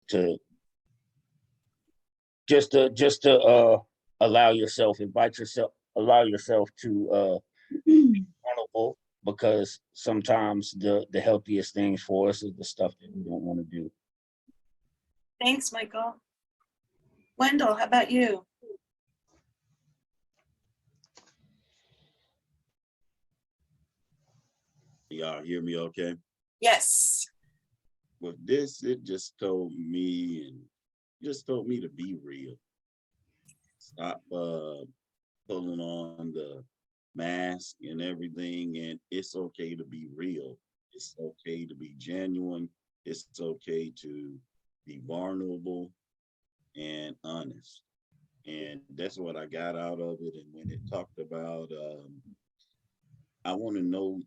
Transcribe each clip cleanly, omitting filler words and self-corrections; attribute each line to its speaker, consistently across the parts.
Speaker 1: to allow yourself to be vulnerable, because sometimes the healthiest things for us is the stuff that we don't want to do.
Speaker 2: Thanks, Michael. Wendell, how about you?
Speaker 3: Y'all hear me okay?
Speaker 2: Yes.
Speaker 3: With this, it just told me to be real. Stop pulling on the mask and everything, and it's okay to be real. It's okay to be genuine. It's okay to be vulnerable and honest. And that's what I got out of it. And when it talked about, I want to know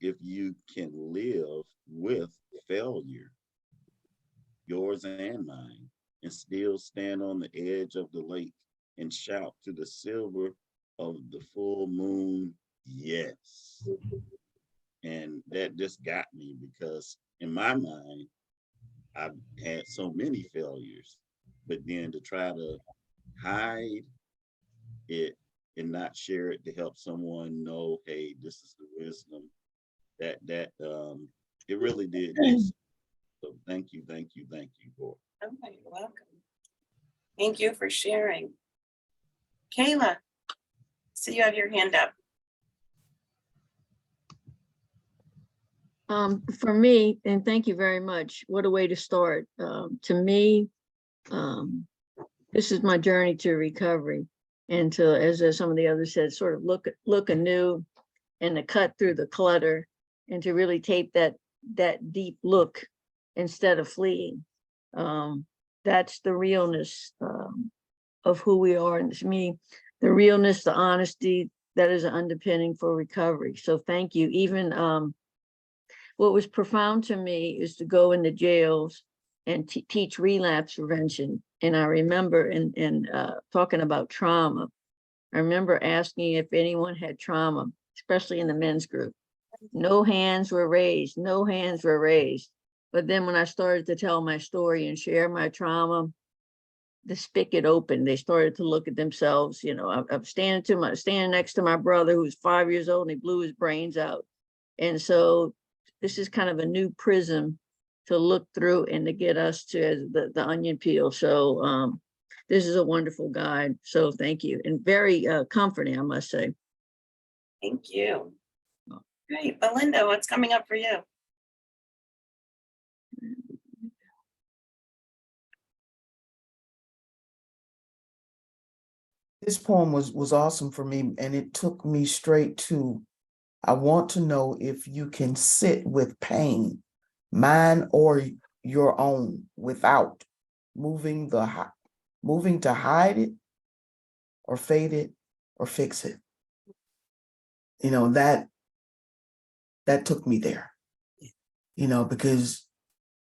Speaker 3: if you can live with failure, yours and mine, and still stand on the edge of the lake and shout to the silver of the full moon, yes. And that just got me, because in my mind, I've had so many failures, but then to try to hide it and not share it to help someone know, hey, this is the wisdom that it really did this. So thank you for it.
Speaker 2: Okay, you're welcome. Thank you for sharing. Kayla, so you have your hand up.
Speaker 4: For me, and thank you very much. What a way to start. To me, this is my journey to recovery, and to, as some of the others said, sort of look anew, and to cut through the clutter, and to really take that deep look instead of fleeing. That's the realness of who we are. And to me, the realness, the honesty, that is an underpinning for recovery. So thank you. Even what was profound to me is to go into jails and teach relapse prevention. And I remember in talking about trauma, I remember asking if anyone had trauma, especially in the men's group. No hands were raised, no hands were raised. But then when I started to tell my story and share my trauma, the spigot opened. They started to look at themselves. You know, I'm standing next to my brother who's 5 years old, and he blew his brains out. And so this is kind of a new prism to look through and to get us to the onion peel. So this is a wonderful guide. So thank you. And very comforting, I must say.
Speaker 2: Thank you. Great. Belinda, what's coming up for you?
Speaker 5: This poem was awesome for me, and it took me straight to, I want to know if you can sit with pain, mine or your own, without moving to hide it or fade it or fix it. You know, that took me there, you know, because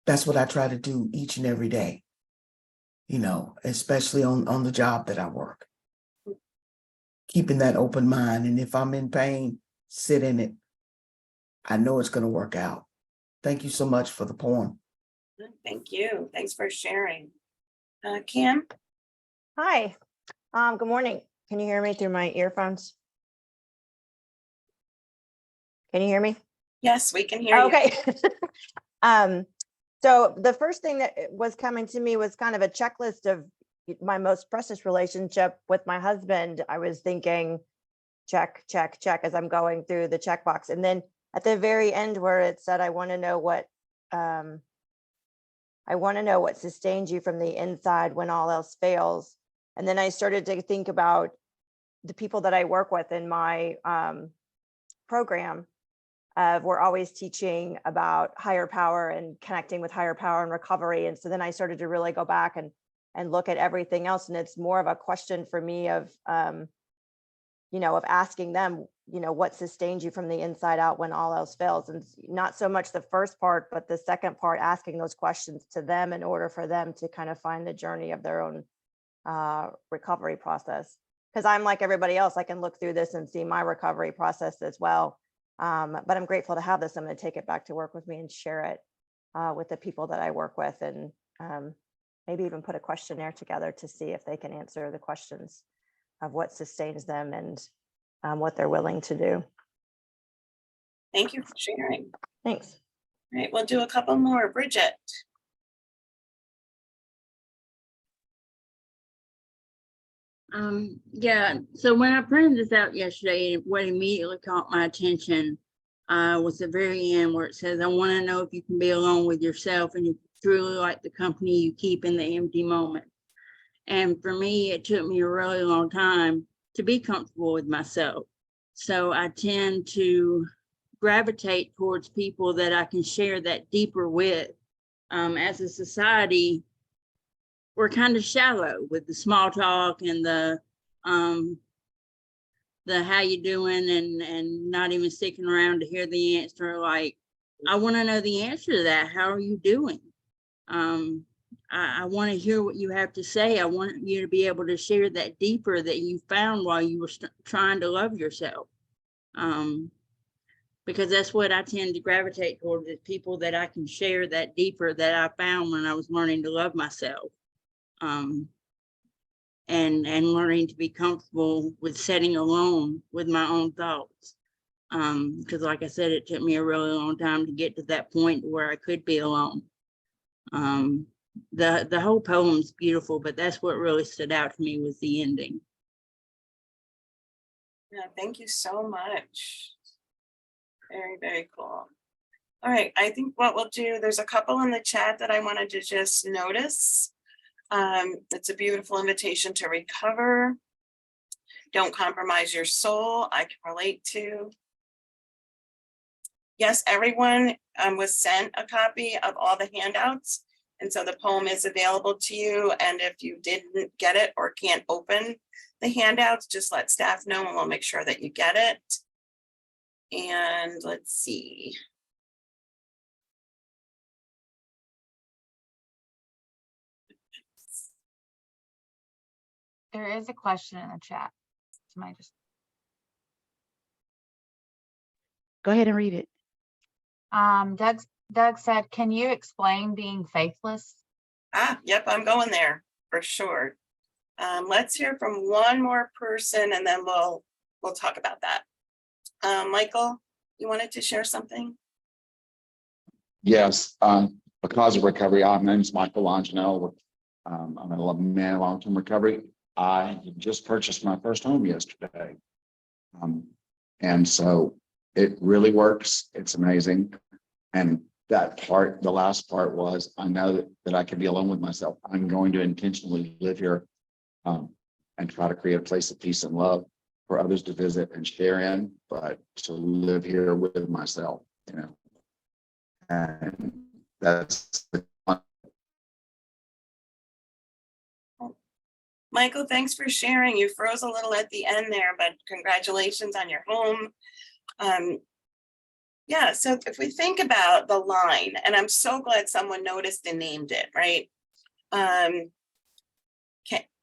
Speaker 5: that's what I try to do each and every day, you know, especially on the job that I work. Keeping that open mind. And if I'm in pain, sit in it. I know it's going to work out. Thank you so much for the poem.
Speaker 2: Thank you. Thanks for sharing. Kim?
Speaker 6: Hi. Good morning. Can you hear me through my earphones? Can you hear me?
Speaker 2: Yes, we can hear you.
Speaker 6: Okay. So the first thing that was coming to me was kind of a checklist of my most precious relationship with my husband. I was thinking, check, check, check, as I'm going through the checkbox. And then at the very end where it said, I want to know what sustains you from the inside when all else fails. And then I started to think about the people that I work with in my program. We're always teaching about higher power and connecting with higher power and recovery. And so then I started to really go back and look at everything else. And it's more of a question for me of, of asking them, what sustains you from the inside out when all else fails. And not so much the first part, but the second part, asking those questions to them in order for them to kind of find the journey of their own recovery process. Because I'm like everybody else, I can look through this and see my recovery process as well. But I'm grateful to have this. I'm going to take it back to work with me and share it with the people that I work with. And maybe even put a questionnaire together to see if they can answer the questions of what sustains them and what they're willing to do.
Speaker 2: Thank you for sharing.
Speaker 6: Thanks.
Speaker 2: All right, we'll do a couple more. Bridget.
Speaker 7: Yeah, so when I printed this out yesterday, what immediately caught my attention was the very end where it says, I want to know if you can be alone with yourself and you truly like the company you keep in the empty moment. And for me, it took me a really long time to be comfortable with myself. So I tend to gravitate towards people that I can share that deeper with. As a society, we're kind of shallow with the small talk and the how you doing and not even sticking around to hear the answer. Like, I want to know the answer to that. How are you doing? I want to hear what you have to say. I want you to be able to share that deeper that you found while you were trying to love yourself. Because that's what I tend to gravitate toward, is people that I can share that deeper that I found when I was learning to love myself. And learning to be comfortable with sitting alone with my own thoughts. Because like I said, it took me a really long time to get to that point where I could be alone. The whole poem's beautiful, but that's what really stood out to me was the ending.
Speaker 2: Yeah, thank you so much. Very, very cool. All right, I think what we'll do, there's a couple in the chat that I wanted to just notice. It's a beautiful invitation to recover. Don't compromise your soul. I can relate to. Yes, everyone was sent a copy of all the handouts. And so the poem is available to you. And if you didn't get it or can't open the handouts, just let staff know and we'll make sure that you get it. And let's see.
Speaker 8: There is a question in the chat. Somebody just
Speaker 9: Go ahead and read it.
Speaker 8: Doug said, can you explain being faithless?
Speaker 2: Yep, I'm going there for sure. Let's hear from one more person and then we'll talk about that. Michael, you wanted to share something?
Speaker 10: Yes, because of recovery, my name is Michael Longino. I'm a man of long-term recovery. I just purchased my first home yesterday. And so it really works. It's amazing. And that part, the last part was, I know that I can be alone with myself. I'm going to intentionally live here and try to create a place of peace and love for others to visit and share in, but to live here with myself, you know. And that's the
Speaker 2: Michael, thanks for sharing. You froze a little at the end there, but congratulations on your home. Yeah, so if we think about the line, and I'm so glad someone noticed and named it, right?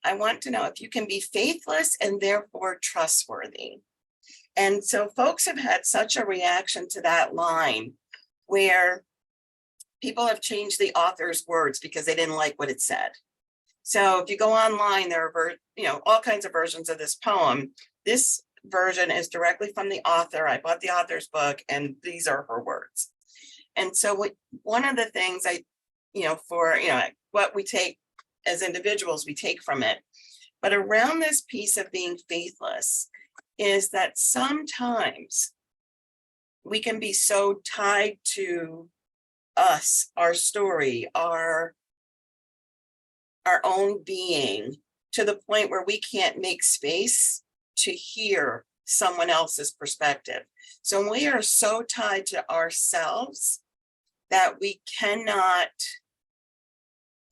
Speaker 2: I want to know if you can be faithless and therefore trustworthy. And so folks have had such a reaction to that line where people have changed the author's words because they didn't like what it said. So if you go online, there are all kinds of versions of this poem. This version is directly from the author. I bought the author's book and these are her words. And so one of the things what we take as individuals, we take from it, but around this piece of being faithless is that sometimes we can be so tied to us, our story, our own being, to the point where we can't make space to hear someone else's perspective. So we are so tied to ourselves that we cannot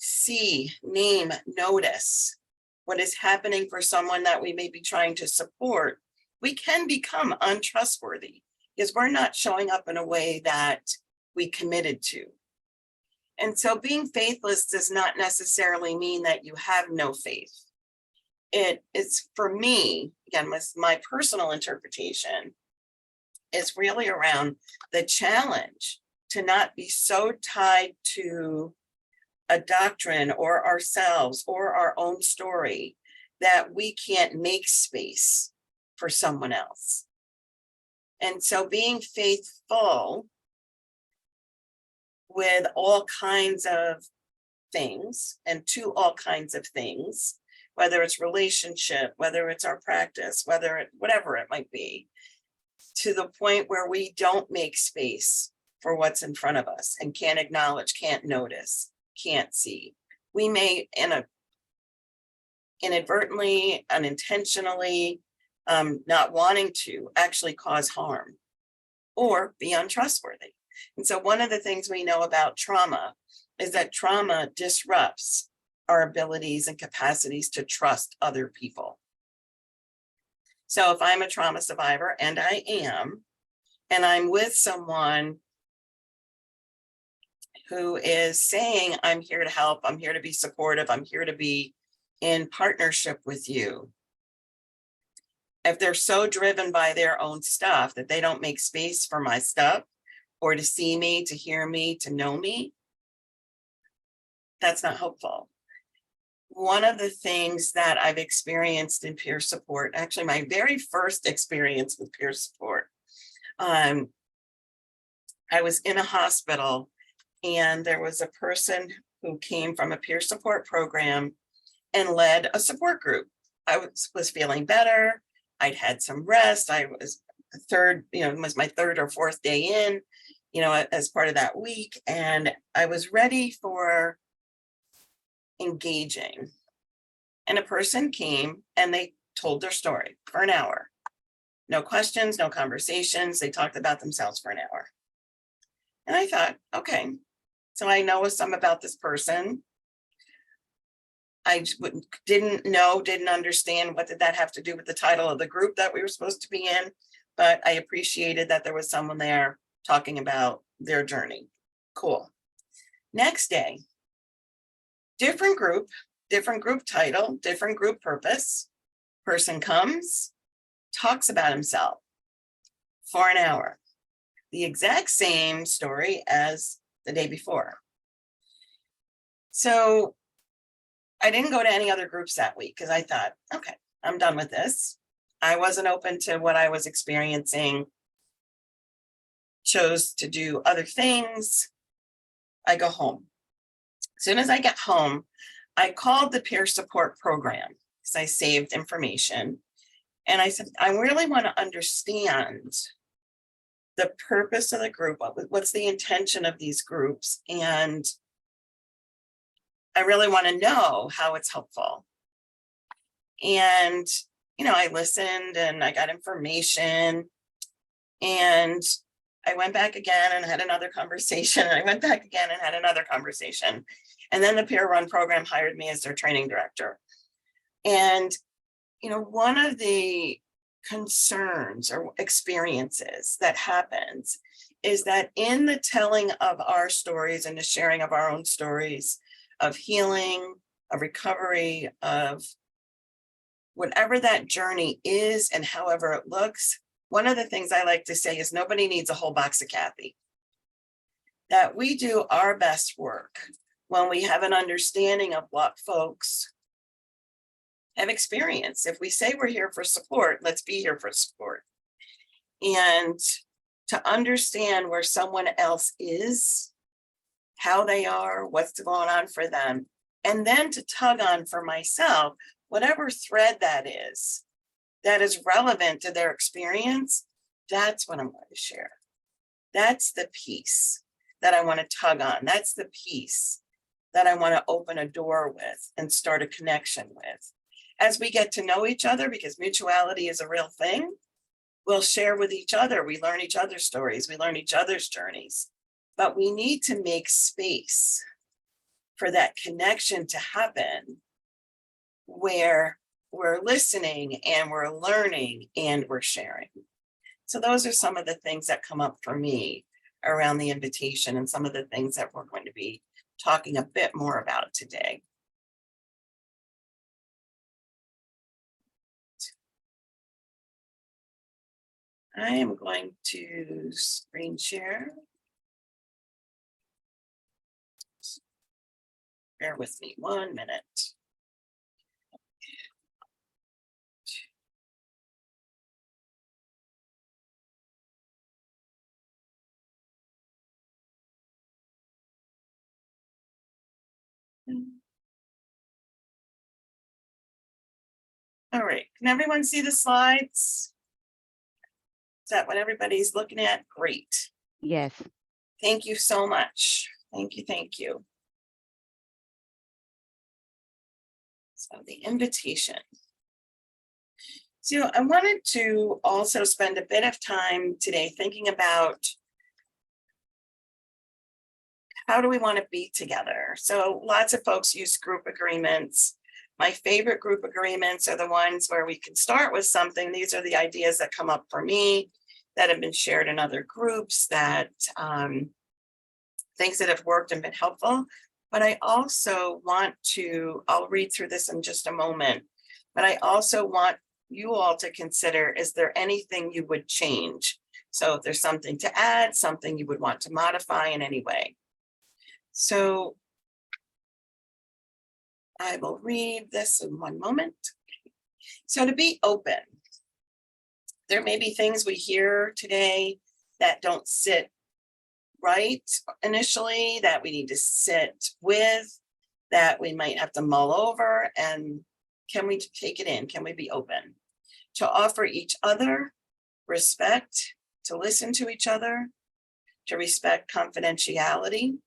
Speaker 2: see, name, notice what is happening for someone that we may be trying to support. We can become untrustworthy because we're not showing up in a way that we committed to. And so being faithless does not necessarily mean that you have no faith. It is, for me, again, with my personal interpretation, is really around the challenge to not be so tied to a doctrine or ourselves or our own story, that we can't make space for someone else. And so being faithful with all kinds of things and to all kinds of things, whether it's relationship, whether it's our practice, whatever it might be, to the point where we don't make space for what's in front of us and can't acknowledge, can't notice, can't see. We may inadvertently, unintentionally, not wanting to actually cause harm or be untrustworthy. And so one of the things we know about trauma is that trauma disrupts our abilities and capacities to trust other people. So if I'm a trauma survivor, and I am, and I'm with someone who is saying, I'm here to help, I'm here to be supportive, I'm here to be in partnership with you. If they're so driven by their own stuff that they don't make space for my stuff or to see me, to hear me, to know me, that's not helpful. One of the things that I've experienced in peer support, actually my very first experience with peer support, I was in a hospital and there was a person who came from a peer support program and led a support group. I was feeling better. I'd had some rest. I was it was my third or fourth day in, as part of that week. And I was ready for engaging. And a person came and they told their story for an hour. No questions, no conversations. They talked about themselves for an hour. And I thought, okay, so I know some about this person. I didn't understand what did that have to do with the title of the group that we were supposed to be in, but I appreciated that there was someone there talking about their journey. Cool. Next day, different group title, different group purpose. Person comes, talks about himself for an hour. The exact same story as the day before. So I didn't go to any other groups that week because I thought, okay, I'm done with this. I wasn't open to what I was experiencing, chose to do other things. I go home. As soon as I get home, I called the peer support program because I saved information. And I said, I really want to understand the purpose of the group. What's the intention of these groups? And I really want to know how it's helpful. And, I listened and I got information and I went back again and had another conversation. And I went back again and had another conversation. And then the Peer Run program hired me as their training director. And, one of the concerns or experiences that happens is that in the telling of our stories and the sharing of our own stories of healing, of recovery, of whatever that journey is and however it looks, one of the things I like to say is nobody needs a whole box of Cathy. That we do our best work when we have an understanding of what folks have experienced. If we say we're here for support, let's be here for support. And to understand where someone else is, how they are, what's going on for them, and then to tug on for myself, whatever thread that is relevant to their experience, that's what I'm going to share. That's the piece that I want to tug on. That's the piece that I want to open a door with and start a connection with. As we get to know each other, because mutuality is a real thing, we'll share with each other. We learn each other's stories. We learn each other's journeys. But we need to make space for that connection to happen where we're listening and we're learning and we're sharing. So those are some of the things that come up for me around the invitation and some of the things that we're going to be talking a bit more about today. I am going to screen share. Bear with me 1 minute. All right, can everyone see the slides? Is that what everybody's looking at? Great.
Speaker 9: Yes.
Speaker 2: Thank you so much. Thank you, thank you. So the invitation. So I wanted to also spend a bit of time today thinking about how do we want to be together? So lots of folks use group agreements. My favorite group agreements are the ones where we can start with something. These are the ideas that come up for me that have been shared in other groups, that things that have worked and been helpful. But I also want to, I'll read through this in just a moment, but I also want you all to consider, is there anything you would change? So if there's something to add, something you would want to modify in any way. So I will read this in one moment. So to be open, there may be things we hear today that don't sit right initially, that we need to sit with, that we might have to mull over, and can we take it in? Can we be open to offer each other respect, to listen to each other, to respect confidentiality,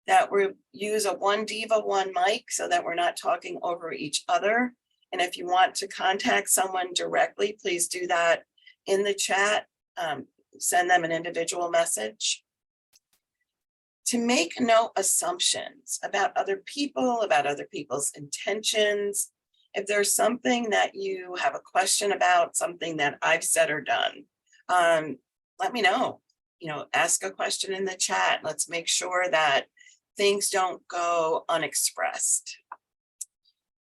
Speaker 2: that we use a one diva, one mic so that we're not talking over each other. And if you want to contact someone directly, please do that in the chat. Send them an individual message. To make no assumptions about other people, about other people's intentions. If there's something that you have a question about, something that I've said or done, let me know. You know, ask a question in the chat. Let's make sure that things don't go unexpressed.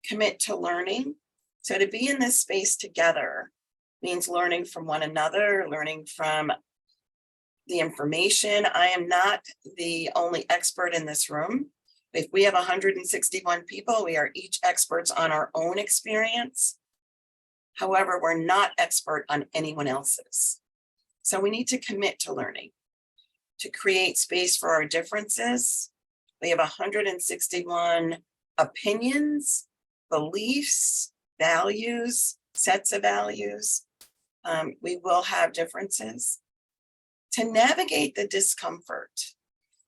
Speaker 2: Commit to learning. So to be in this space together means learning from one another, learning from the information. I am not the only expert in this room. If we have 161 people, we are each experts on our own experience. However, we're not expert on anyone else's. So we need to commit to learning, to create space for our differences. We have 161 opinions, beliefs, values, sets of values. We will have differences. To navigate the discomfort.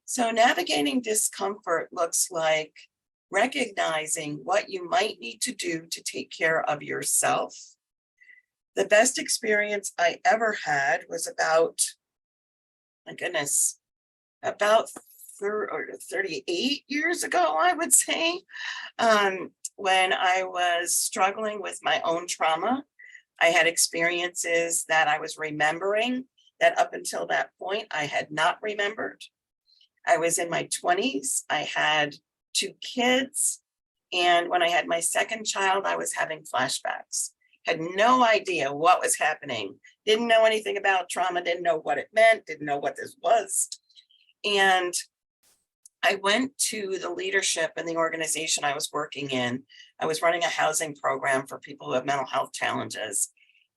Speaker 2: So navigating discomfort looks like recognizing what you might need to do to take care of yourself. The best experience I ever had was about, my goodness, about 38 years ago, I would say, when I was struggling with my own trauma. I had experiences that I was remembering that up until that point, I had not remembered. I was in my 20s. I had 2 kids. And when I had my second child, I was having flashbacks. Had no idea what was happening. Didn't know anything about trauma, didn't know what it meant, didn't know what this was. And I went to the leadership in the organization I was working in. I was running a housing program for people who have mental health challenges.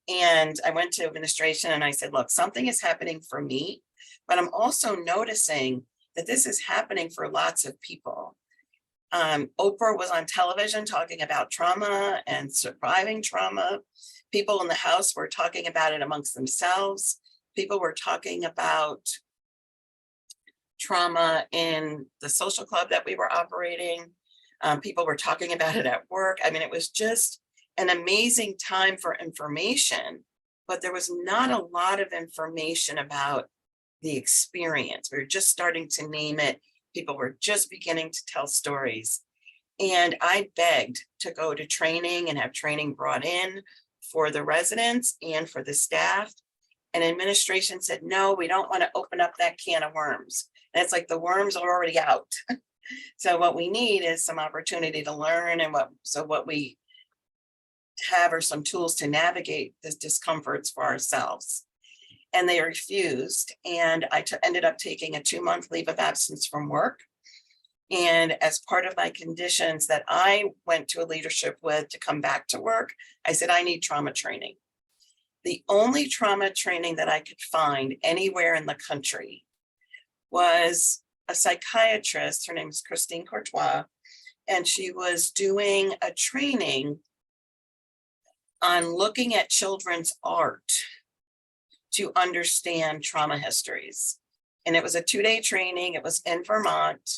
Speaker 2: And I went to administration and I said, look, something is happening for me, but I'm also noticing that this is happening for lots of people. Oprah was on television talking about trauma and surviving trauma. People in the house were talking about it amongst themselves. People were talking about trauma in the social club that we were operating. People were talking about it at work. I mean, it was just an amazing time for information, but there was not a lot of information about the experience. We were just starting to name it. People were just beginning to tell stories. And I begged to go to training and have training brought in for the residents and for the staff. And administration said, no, we don't want to open up that can of worms. And it's like the worms are already out. So what we need is some opportunity to learn, and what we have are some tools to navigate this discomforts for ourselves. And they refused. And I ended up taking a 2-month leave of absence from work. And as part of my conditions that I went to a leadership with to come back to work, I said, I need trauma training. The only trauma training that I could find anywhere in the country was a psychiatrist. Her name is Christine Courtois, and she was doing a training on looking at children's art to understand trauma histories. And it was a 2-day training. It was in Vermont.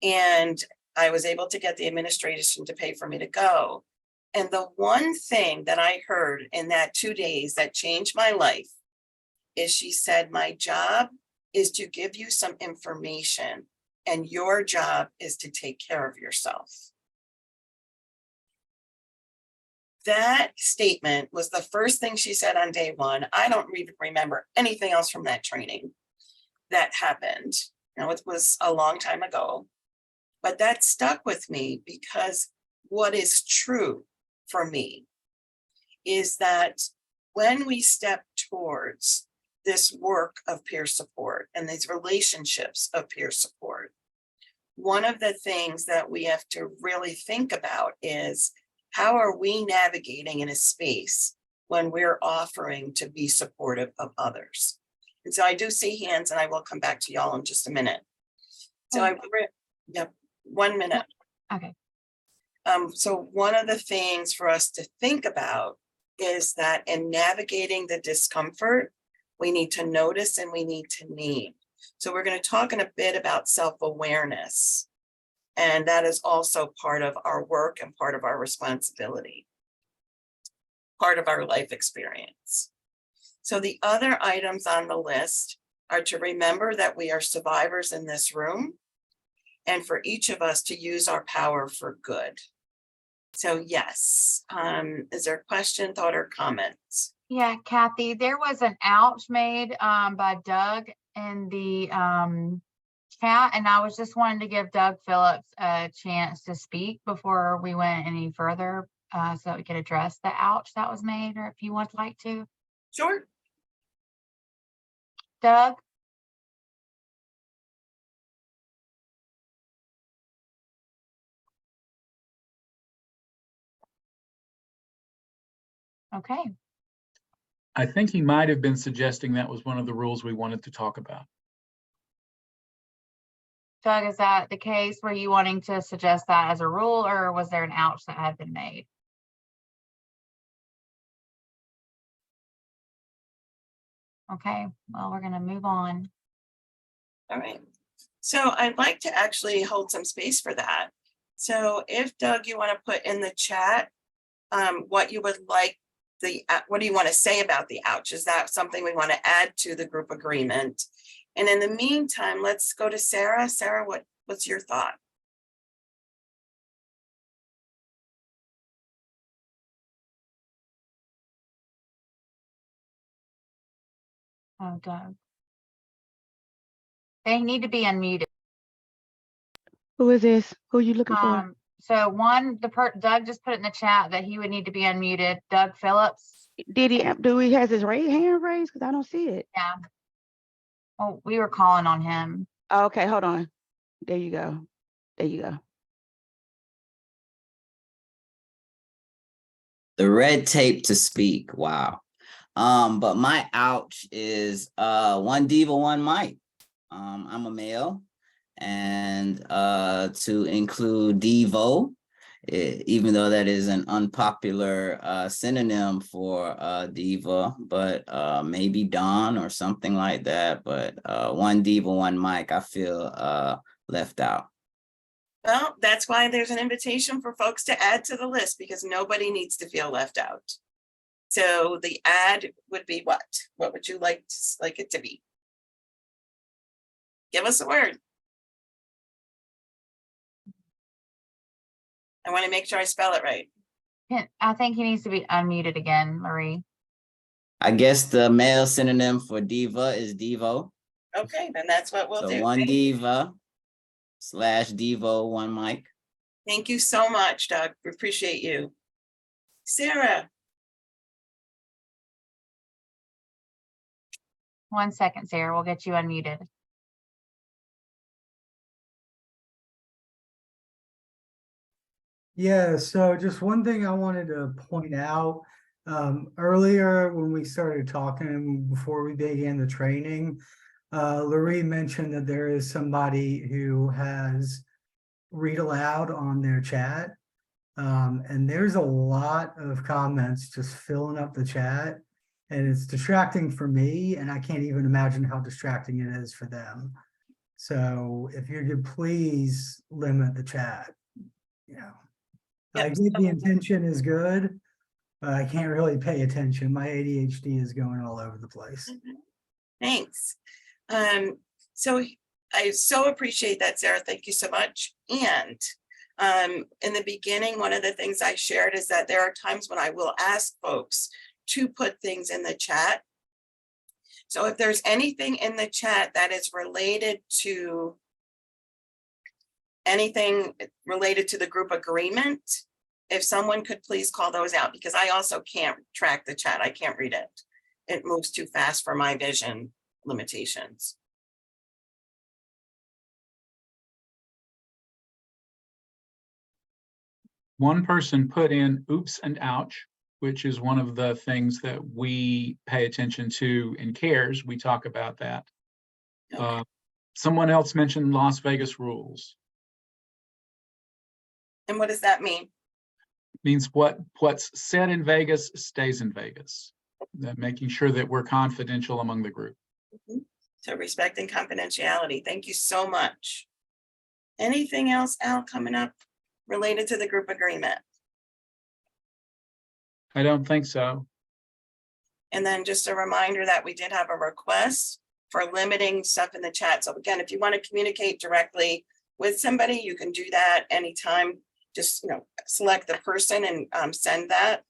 Speaker 2: And I was able to get the administration to pay for me to go. And the one thing that I heard in that 2 days that changed my life is she said, my job is to give you some information and your job is to take care of yourself. That statement was the first thing she said on day one. I don't even remember anything else from that training that happened. Now, it was a long time ago, but that stuck with me because what is true for me is that when we step towards this work of peer support and these relationships of peer support, one of the things that we have to really think about is how are we navigating in a space when we're offering to be supportive of others? And so I do see hands and I will come back to y'all in just a minute. So yep, 1 minute.
Speaker 8: Okay.
Speaker 2: So one of the things for us to think about is that in navigating the discomfort, we need to notice and we need to name. So we're going to talk in a bit about self-awareness. And that is also part of our work and part of our responsibility, part of our life experience. So the other items on the list are to remember that we are survivors in this room and for each of us to use our power for good. So yes, is there a question, thought, or comments?
Speaker 8: Yeah, Kathy, there was an ouch made by Doug in the chat, and I was just wanting to give Doug Phillips a chance to speak before we went any further, so that we could address the ouch that was made, or if you would like to.
Speaker 2: Sure.
Speaker 8: Doug? Okay.
Speaker 11: I think he might have been suggesting that was one of the rules we wanted to talk about.
Speaker 8: Doug, is that the case? Were you wanting to suggest that as a rule, or was there an ouch that had been made? Okay, well, we're going to move on.
Speaker 2: All right. So I'd like to actually hold some space for that. So if Doug, you want to put in the chat what you would like what do you want to say about the ouch? Is that something we want to add to the group agreement? And in the meantime, let's go to Sarah. Sarah, what's your thought?
Speaker 8: Oh, Doug. They need to be unmuted.
Speaker 9: Who is this? Who are you looking for?
Speaker 8: So one, Doug just put it in the chat that he would need to be unmuted. Doug Phillips.
Speaker 9: Did he, do he has his hand raised? Because I don't see it.
Speaker 8: Yeah. Well, we were calling on him.
Speaker 9: Okay, hold on. There you go. There you go.
Speaker 12: The red tape to speak. Wow. But my ouch is one diva, one mic. I'm a male, and to include Devo, even though that is an unpopular synonym for diva, but maybe Don or something like that. But one diva, one mic, I feel left out.
Speaker 2: Well, that's why there's an invitation for folks to add to the list, because nobody needs to feel left out. So the add would be what? What would you like it to be? Give us a word. I want to make sure I spell it right.
Speaker 8: I think he needs to be unmuted again, Marie.
Speaker 12: I guess the male synonym for diva is Devo.
Speaker 2: Okay, then that's what we'll
Speaker 12: So
Speaker 2: do.
Speaker 12: one diva / Devo, one mic.
Speaker 2: Thank you so much, Doug. We appreciate you. Sarah.
Speaker 8: 1 second, Sarah. We'll get you unmuted.
Speaker 13: Yeah, so just one thing I wanted to point out, earlier when we started talking, before we began the training, Loree mentioned that there is somebody who has read aloud on their chat. And there's a lot of comments just filling up the chat, and it's distracting for me, and I can't even imagine how distracting it is for them. So if you could please limit the chat, you know. I
Speaker 2: Yep.
Speaker 13: get the intention is good, but I can't really pay attention. My ADHD is going all over the place.
Speaker 2: Thanks. So I so appreciate that, Sarah. Thank you so much. And in the beginning, one of the things I shared is that there are times when I will ask folks to put things in the chat. So if there's anything in the chat that is related to anything related to the group agreement, if someone could please call those out, because I also can't track the chat. I can't read it. It moves too fast for my vision limitations.
Speaker 11: One person put in oops and ouch, which is one of the things that we pay attention to in CARES. We talk about that.
Speaker 2: Okay.
Speaker 11: Someone else mentioned Las Vegas rules.
Speaker 2: And what does that mean?
Speaker 11: Means what's said in Vegas stays in Vegas. Making sure that we're confidential among the group.
Speaker 2: So respecting confidentiality. Thank you so much. Anything else, Al, coming up related to the group agreement?
Speaker 11: I don't think so.
Speaker 2: And then just a reminder that we did have a request for limiting stuff in the chat. So again, if you want to communicate directly with somebody, you can do that anytime. Just, select the person and send that.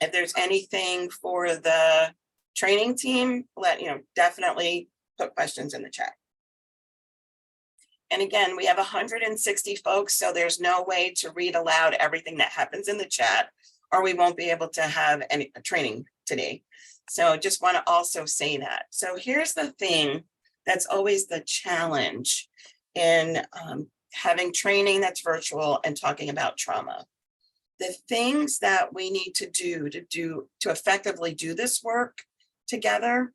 Speaker 2: If there's anything for the training team, definitely put questions in the chat. And again, we have 160 folks, so there's no way to read aloud everything that happens in the chat, or we won't be able to have any training today. So just want to also say that. So here's the thing that's always the challenge in having training that's virtual and talking about trauma. The things that we need to do to effectively do this work together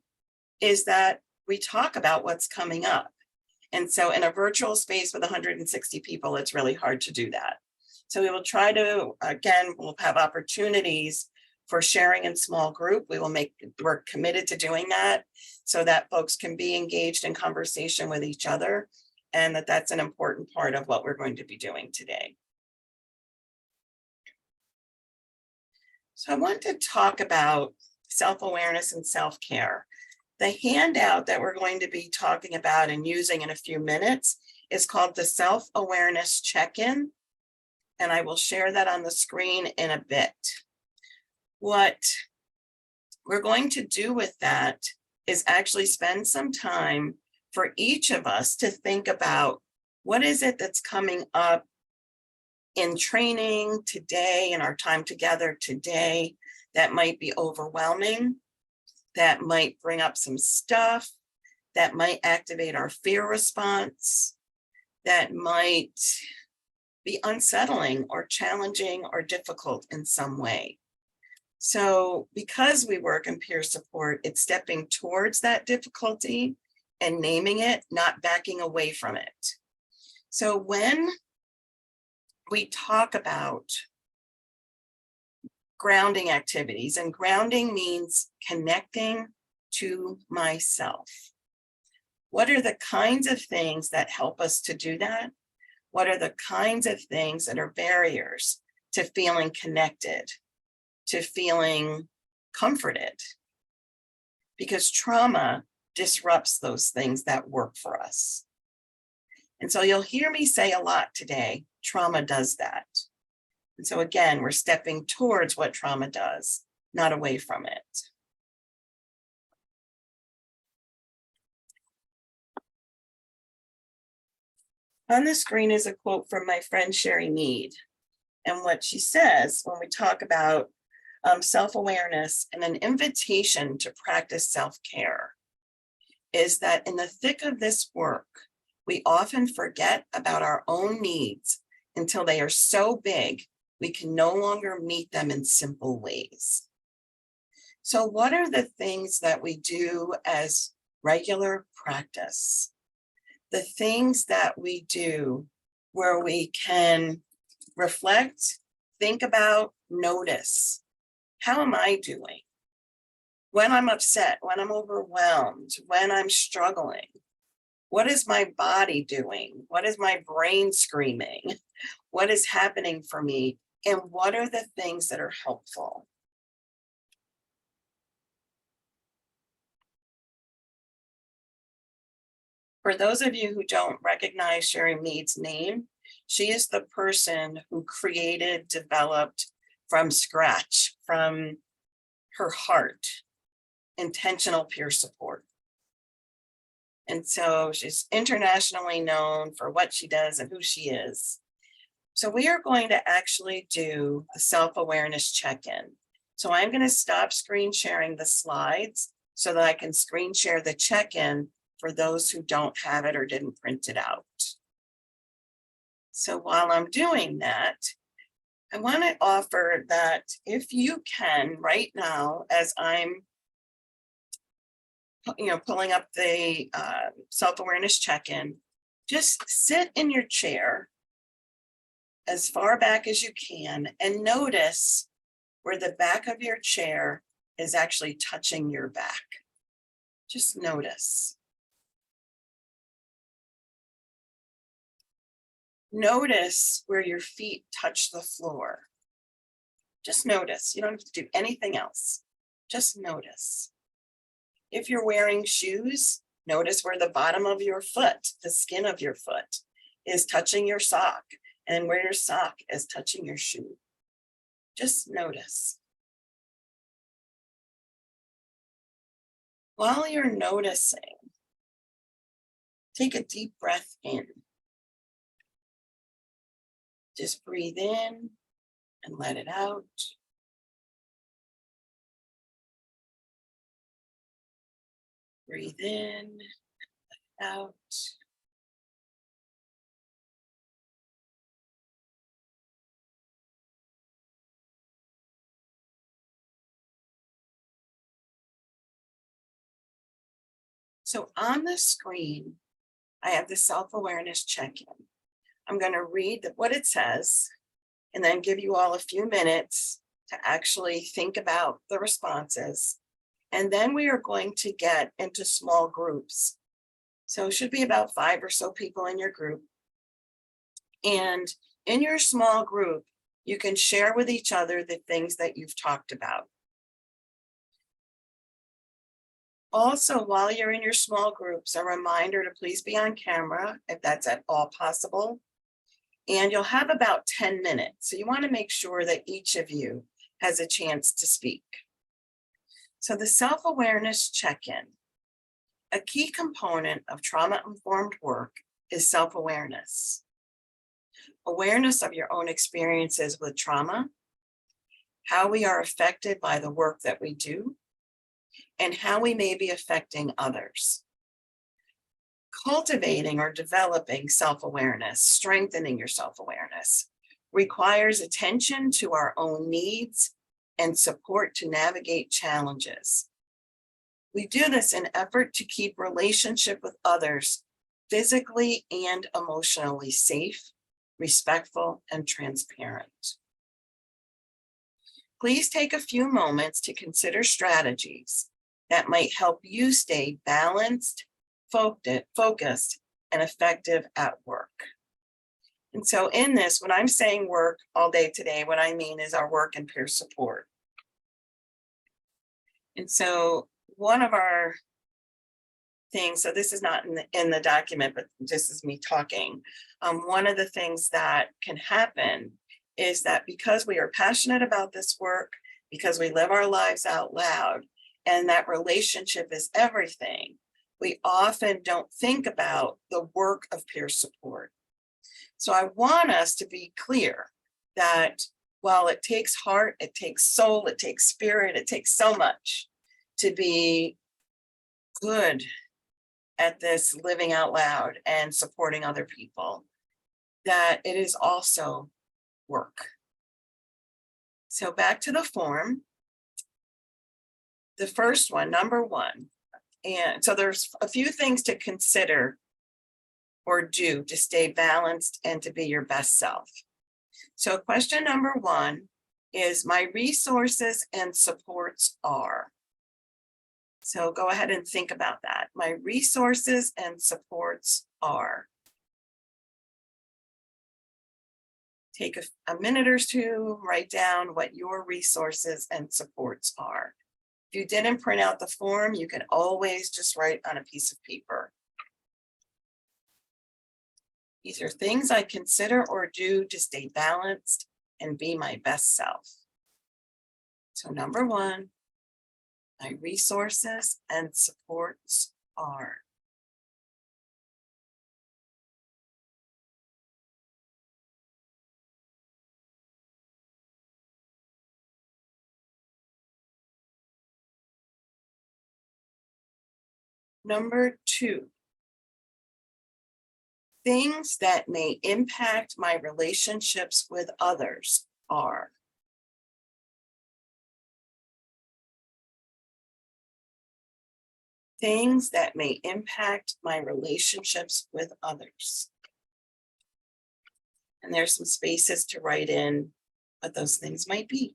Speaker 2: is that we talk about what's coming up. And so in a virtual space with 160 people, it's really hard to do that. So we will try to, again, we'll have opportunities for sharing in small group. We're committed to doing that so that folks can be engaged in conversation with each other, and that's an important part of what we're going to be doing today. So I want to talk about self-awareness and self-care. The handout that we're going to be talking about and using in a few minutes is called the Self-Awareness Check-In, and I will share that on the screen in a bit. What we're going to do with that is actually spend some time for each of us to think about what is it that's coming up in training today, in our time together today, that might be overwhelming, that might bring up some stuff, that might activate our fear response, that might be unsettling or challenging or difficult in some way. So because we work in peer support, it's stepping towards that difficulty and naming it, not backing away from it. So when we talk about grounding activities, and grounding means connecting to myself. What are the kinds of things that help us to do that? What are the kinds of things that are barriers to feeling connected, to feeling comforted? Because trauma disrupts those things that work for us. And so you'll hear me say a lot today, trauma does that. And so again, we're stepping towards what trauma does, not away from it. On the screen is a quote from my friend Sherry Mead. And what she says when we talk about self-awareness and an invitation to practice self-care is that in the thick of this work, we often forget about our own needs until they are so big, we can no longer meet them in simple ways. So what are the things that we do as regular practice? The things that we do where we can reflect, think about, notice. How am I doing? When I'm upset, when I'm overwhelmed, when I'm struggling, what is my body doing? What is my brain screaming? What is happening for me? And what are the things that are helpful? For those of you who don't recognize Sherry Mead's name, she is the person who created, developed from scratch, from her heart, intentional peer support. And so she's internationally known for what she does and who she is. So we are going to actually do a self-awareness check-in. So I'm going to stop screen sharing the slides so that I can screen share the check-in for those who don't have it or didn't print it out. So while I'm doing that, I want to offer that if you can right now, as I'm pulling up the self-awareness check-in, just sit in your chair as far back as you can and notice where the back of your chair is actually touching your back. Just notice. Notice where your feet touch the floor. Just notice. You don't have to do anything else. Just notice. If you're wearing shoes, notice where the bottom of your foot, the skin of your foot, is touching your sock and where your sock is touching your shoe. Just notice. While you're noticing, take a deep breath in. Just breathe in and let it out. Breathe in, let it out. So on the screen, I have the self-awareness check-in. I'm going to read what it says and then give you all a few minutes to actually think about the responses. And then we are going to get into small groups. So it should be about 5 or so people in your group. And in your small group, you can share with each other the things that you've talked about. Also, while you're in your small groups, a reminder to please be on camera if that's at all possible. And you'll have about 10 minutes. So you want to make sure that each of you has a chance to speak. So the self-awareness check-in. A key component of trauma-informed work is self-awareness. Awareness of your own experiences with trauma, how we are affected by the work that we do, and how we may be affecting others. Cultivating or developing self-awareness, strengthening your self-awareness, requires attention to our own needs and support to navigate challenges. We do this in effort to keep relationship with others physically and emotionally safe, respectful, and transparent. Please take a few moments to consider strategies that might help you stay balanced, focused, and effective at work. And so in this, when I'm saying work all day today, what I mean is our work and peer support. And so one of our things, so this is not in the document, but this is me talking. One of the things that can happen is that because we are passionate about this work, because we live our lives out loud, and that relationship is everything, we often don't think about the work of peer support. So I want us to be clear that while it takes heart, it takes soul, it takes spirit, it takes so much to be good at this living out loud and supporting other people. that it is also work. So back to the form. The first one, number 1. And so there's a few things to consider or do to stay balanced and to be your best self. So question number 1 is my resources and supports are. So go ahead and think about that. My resources and supports are. Take a minute or two, write down what your resources and supports are. If you didn't print out the form, you can always just write on a piece of paper. These are things I consider or do to stay balanced and be my best self. So number 1, my resources and supports are. Number 2, things that may impact my relationships with others are. Things that may impact my relationships with others. And there's some spaces to write in what those things might be.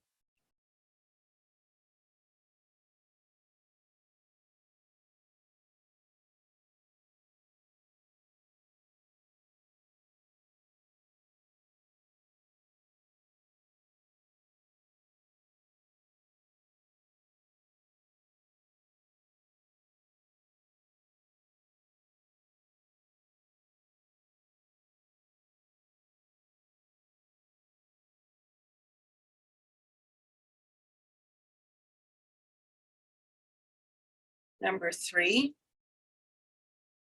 Speaker 2: Number 3,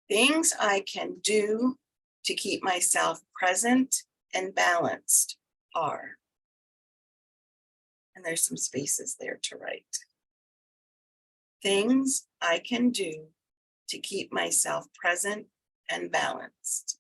Speaker 2: things I can do to keep myself present and balanced are. And there's some spaces there to write. Things I can do to keep myself present and balanced.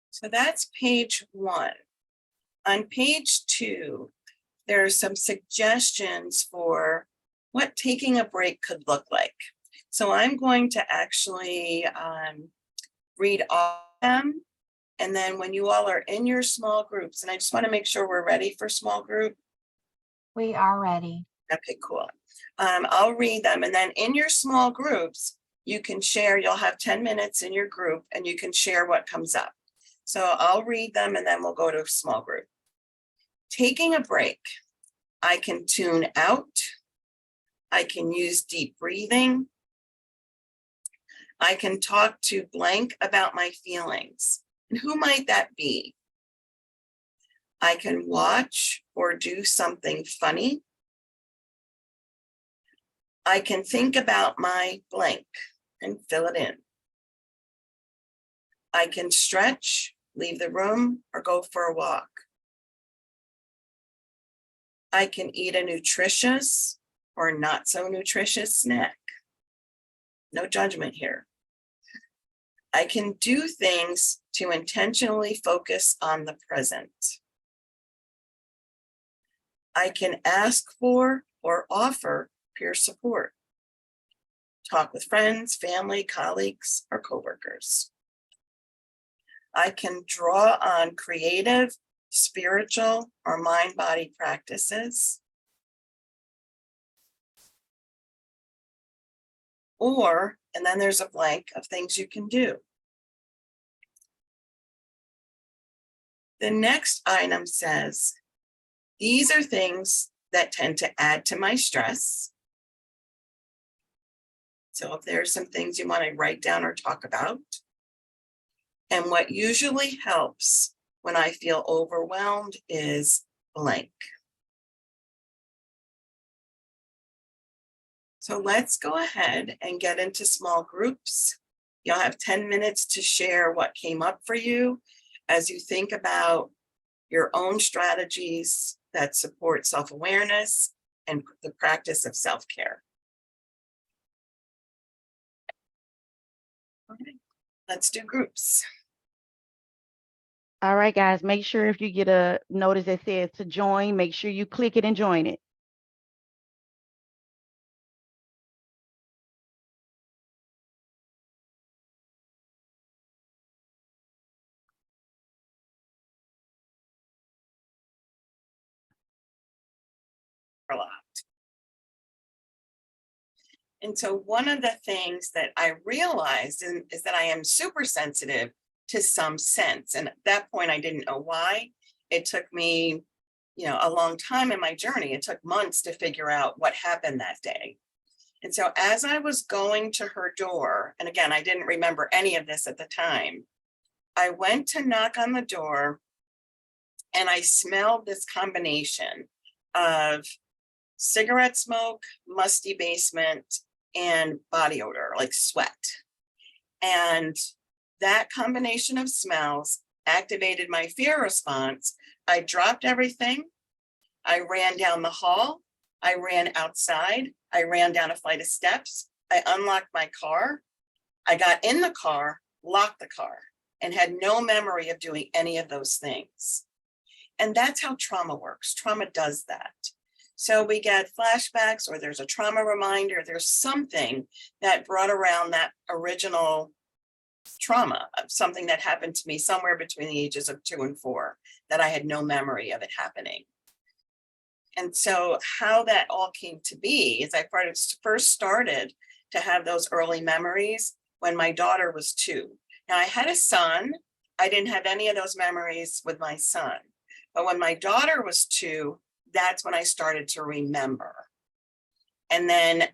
Speaker 2: So that's page 1. On page 2, there are some suggestions for what taking a break could look like. So I'm going to actually read all of them. And then when you all are in your small groups, and I just want to make sure we're ready for small group.
Speaker 8: We are ready.
Speaker 2: Okay, cool. I'll read them. And then in your small groups, you can share, you'll have 10 minutes in your group and you can share what comes up. So I'll read them and then we'll go to a small group. Taking a break. I can tune out. I can use deep breathing. I can talk to blank about my feelings. And who might that be? I can watch or do something funny. I can think about my blank and fill it in. I can stretch, leave the room, or go for a walk. I can eat a nutritious or not so nutritious snack. No judgment here. I can do things to intentionally focus on the present. I can ask for or offer peer support. Talk with friends, family, colleagues, or coworkers. I can draw on creative, spiritual, or mind-body practices. Or, and then there's a blank of things you can do. The next item says, these are things that tend to add to my stress. So if there's some things you want to write down or talk about. And what usually helps when I feel overwhelmed is blank. So let's go ahead and get into small groups. You'll have 10 minutes to share what came up for you as you think about your own strategies that support self-awareness and the practice of self-care. Okay, let's do groups.
Speaker 9: All right, guys, make sure if you get a notice that says to join, make sure you click it and join it.
Speaker 2: A lot. And so one of the things that I realized is that I am super sensitive to some sense. And at that point, I didn't know why. It took me, a long time in my journey. It took months to figure out what happened that day. And so as I was going to her door, and again, I didn't remember any of this at the time, I went to knock on the door and I smelled this combination of cigarette smoke, musty basement, and body odor, like sweat. And that combination of smells activated my fear response. I dropped everything. I ran down the hall. I ran outside. I ran down a flight of steps. I unlocked my car. I got in the car, locked the car, and had no memory of doing any of those things. And that's how trauma works. Trauma does that. So we get flashbacks, or there's a trauma reminder, there's something that brought around that original trauma of something that happened to me somewhere between the ages of 2 and 4 that I had no memory of it happening. And so how that all came to be is I first started to have those early memories when my daughter was 2. Now I had a son. I didn't have any of those memories with my son. But when my daughter was 2, that's when I started to remember. And then,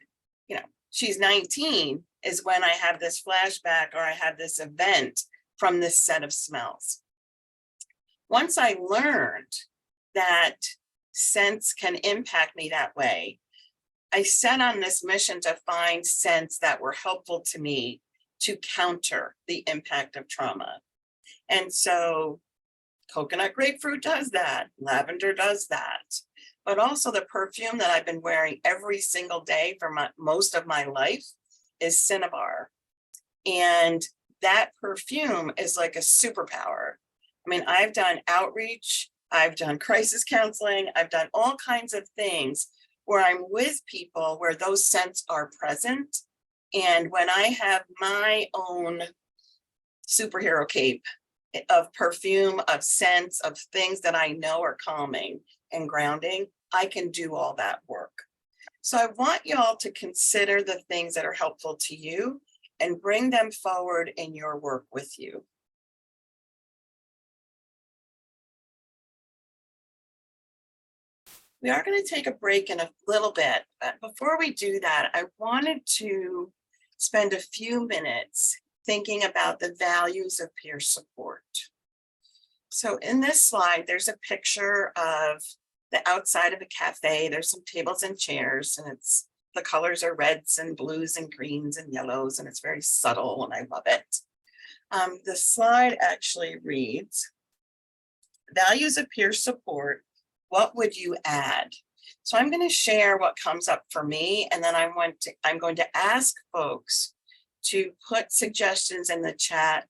Speaker 2: she's 19 is when I have this flashback, or I have this event from this set of smells. Once I learned that scents can impact me that way, I set on this mission to find scents that were helpful to me to counter the impact of trauma. And so coconut grapefruit does that, lavender does that, but also the perfume that I've been wearing every single day for most of my life is Cinnabar. And that perfume is like a superpower. I mean, I've done outreach, I've done crisis counseling, I've done all kinds of things where I'm with people where those scents are present. And when I have my own superhero cape of perfume, of scents, of things that I know are calming and grounding, I can do all that work. So I want y'all to consider the things that are helpful to you and bring them forward in your work with you. We are going to take a break in a little bit, but before we do that, I wanted to spend a few minutes thinking about the values of peer support. So in this slide, there's a picture of the outside of a cafe. There's some tables and chairs, and the colors are reds and blues and greens and yellows, and it's very subtle, and I love it. The slide actually reads, values of peer support, what would you add? So I'm going to share what comes up for me, and then I'm going to ask folks to put suggestions in the chat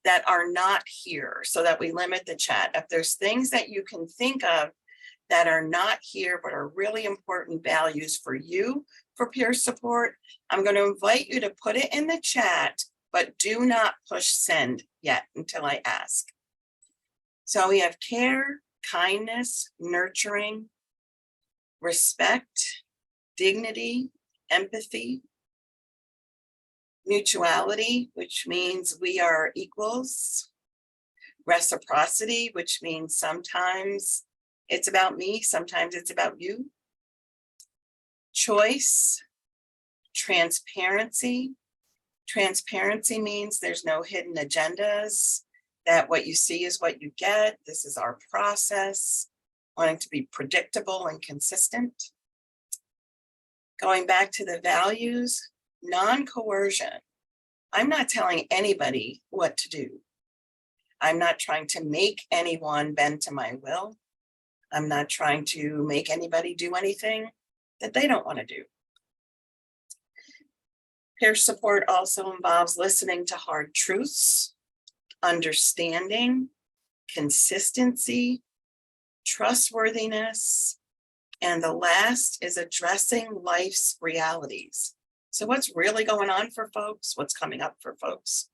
Speaker 2: that are not here so that we limit the chat. If there's things that you can think of that are not here but are really important values for you for peer support, I'm going to invite you to put it in the chat, but do not push send yet until I ask. So we have care, kindness, nurturing, respect, dignity, empathy, mutuality, which means we are equals, reciprocity, which means sometimes it's about me, sometimes it's about you, choice, transparency. Transparency means there's no hidden agendas. that what you see is what you get. This is our process, wanting to be predictable and consistent. Going back to the values, non-coercion. I'm not telling anybody what to do. I'm not trying to make anyone bend to my will. I'm not trying to make anybody do anything that they don't want to do. Peer support also involves listening to hard truths, understanding, consistency, trustworthiness, and the last is addressing life's realities. So what's really going on for folks? What's coming up for folks?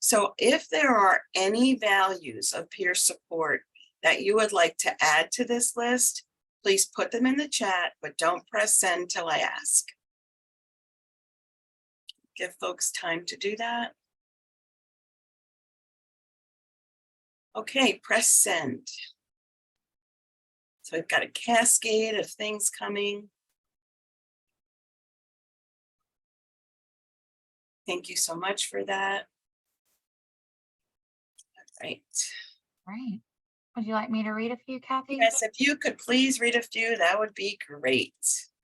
Speaker 2: So if there are any values of peer support that you would like to add to this list, please put them in the chat, but don't press send till I ask. Give folks time to do that. Okay, press send. So we've got a cascade of things coming. Thank you so much for that. All right.
Speaker 8: Right. Would you like me to read a few, Kathy?
Speaker 2: Yes, if you could please read a few, that would be great.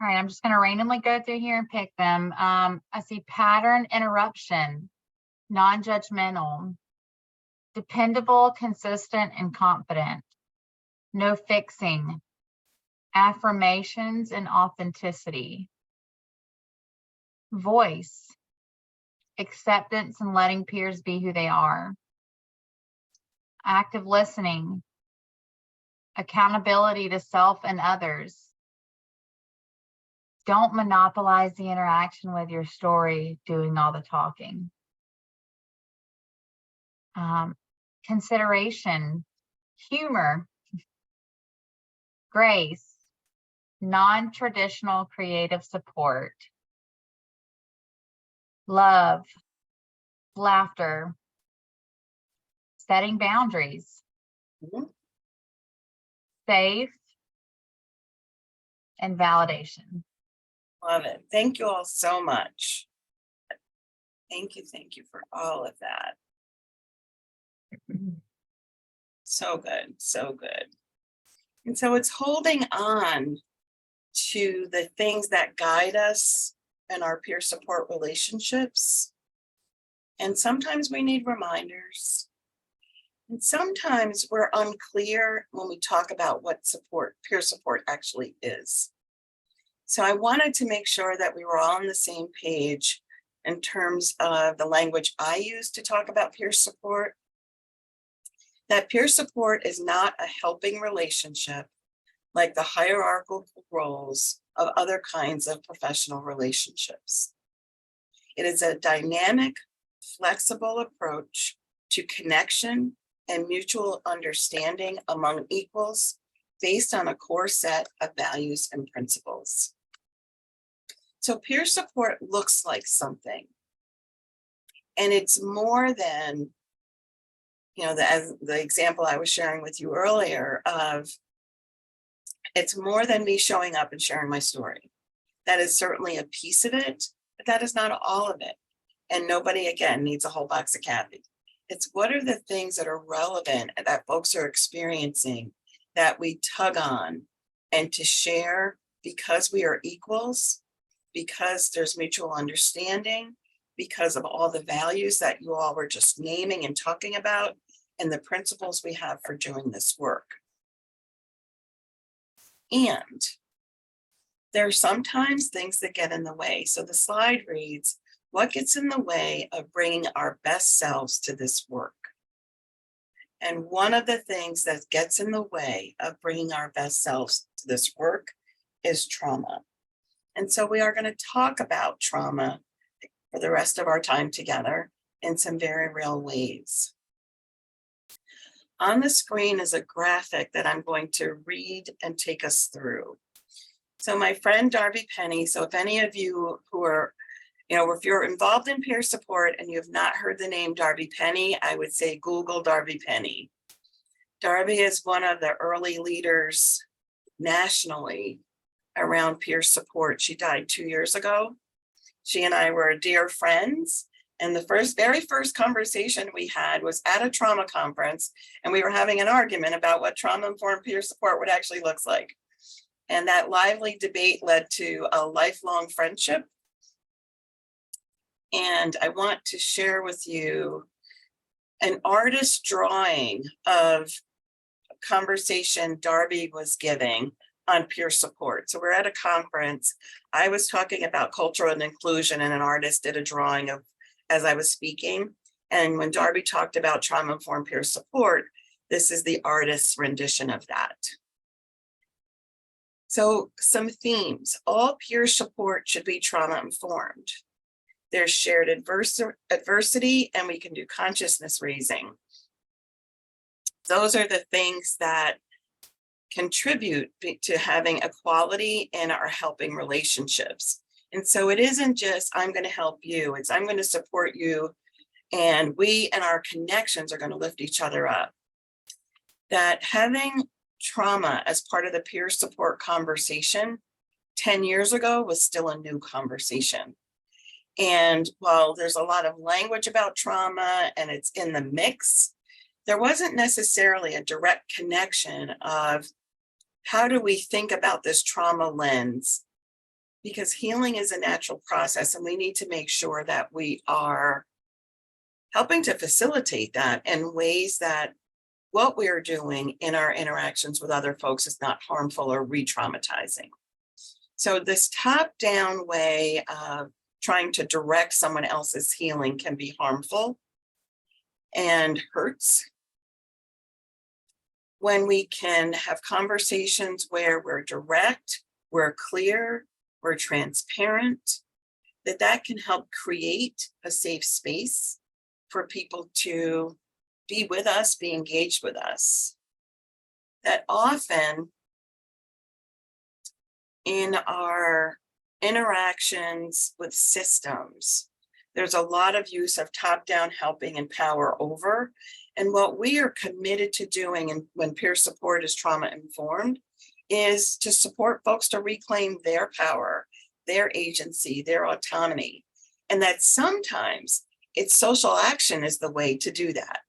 Speaker 8: All right, I'm just going to randomly go through here and pick them. I see pattern interruption, non-judgmental, dependable, consistent, and confident, no fixing, affirmations and authenticity, voice, acceptance and letting peers be who they are, active listening, accountability to self and others, don't monopolize the interaction with your story, doing all the talking. Consideration, humor, grace, non-traditional creative support, love, laughter, setting boundaries,
Speaker 2: Mhm.
Speaker 8: safe, and validation.
Speaker 2: Love it. Thank you all so much. Thank you for all of that. So good, so good. And so it's holding on to the things that guide us in our peer support relationships. And sometimes we need reminders. And sometimes we're unclear when we talk about what support, peer support actually is. So I wanted to make sure that we were all on the same page in terms of the language I use to talk about peer support. That peer support is not a helping relationship like the hierarchical roles of other kinds of professional relationships. It is a dynamic, flexible approach to connection and mutual understanding among equals based on a core set of values and principles. So peer support looks like something. And it's more than, as the example I was sharing with you earlier of, it's more than me showing up and sharing my story. That is certainly a piece of it, but that is not all of it. And nobody, again, needs a whole box of Cathy. It's what are the things that are relevant that folks are experiencing that we tug on and to share because we are equals, because there's mutual understanding, because of all the values that you all were just naming and talking about, and the principles we have for doing this work. And there are sometimes things that get in the way. So the slide reads, what gets in the way of bringing our best selves to this work? And one of the things that gets in the way of bringing our best selves to this work is trauma. And so we are going to talk about trauma for the rest of our time together in some very real ways. On the screen is a graphic that I'm going to read and take us through. So my friend Darby Penny, so if any of you who are, if you're involved in peer support and you have not heard the name Darby Penny, I would say Google Darby Penny. Darby is one of the early leaders nationally around peer support. She died 2 years ago. She and I were dear friends, And the very first conversation we had was at a trauma conference, and we were having an argument about what trauma-informed peer support would actually looks like. And that lively debate led to a lifelong friendship. And I want to share with you an artist's drawing of a conversation Darby was giving on peer support. So we're at a conference. I was talking about cultural and inclusion, and an artist did a drawing of as I was speaking. And when Darby talked about trauma-informed peer support, this is the artist's rendition of that. So some themes: all peer support should be trauma-informed. There's shared adversity, and we can do consciousness raising. Those are the things that contribute to having equality in our helping relationships. And so it isn't just, I'm going to help you, it's I'm going to support you, and we and our connections are going to lift each other up. That having trauma as part of the peer support conversation 10 years ago was still a new conversation. And while there's a lot of language about trauma and it's in the mix, there wasn't necessarily a direct connection of how do we think about this trauma lens, because healing is a natural process, and we need to make sure that we are helping to facilitate that in ways that what we're doing in our interactions with other folks is not harmful or re-traumatizing. So this top-down way of trying to direct someone else's healing can be harmful and hurts. When we can have conversations where we're direct, we're clear, we're transparent, that can help create a safe space for people to be with us, be engaged with us. That often in our interactions with systems, there's a lot of use of top-down helping and power over. And what we are committed to doing, and when peer support is trauma-informed, is to support folks to reclaim their power, their agency, their autonomy. And that sometimes it's social action is the way to do that.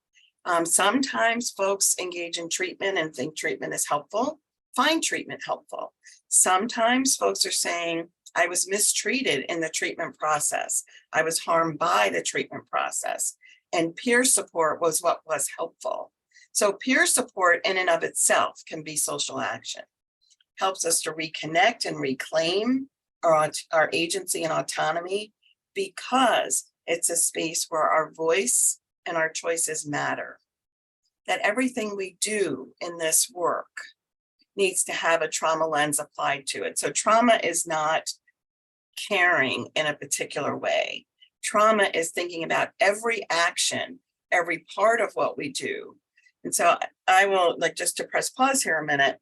Speaker 2: Sometimes folks engage in treatment and think treatment is helpful, find treatment helpful. Sometimes folks are saying, I was mistreated in the treatment process. I was harmed by the treatment process. And peer support was what was helpful. So peer support in and of itself can be social action. Helps us to reconnect and reclaim our agency and autonomy, because it's a space where our voice and our choices matter. That everything we do in this work needs to have a trauma lens applied to it. So trauma is not caring in a particular way. Trauma is thinking about every action, every part of what we do. And so I will, like, just to press pause here a minute,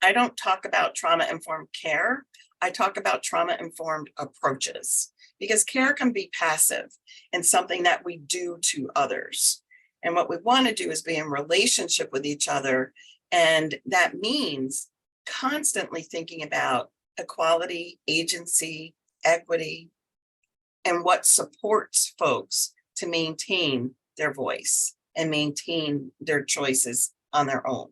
Speaker 2: I don't talk about trauma-informed care. I talk about trauma-informed approaches, because care can be passive and something that we do to others. And what we want to do is be in relationship with each other. And that means constantly thinking about equality, agency, equity, and what supports folks to maintain their voice and maintain their choices on their own.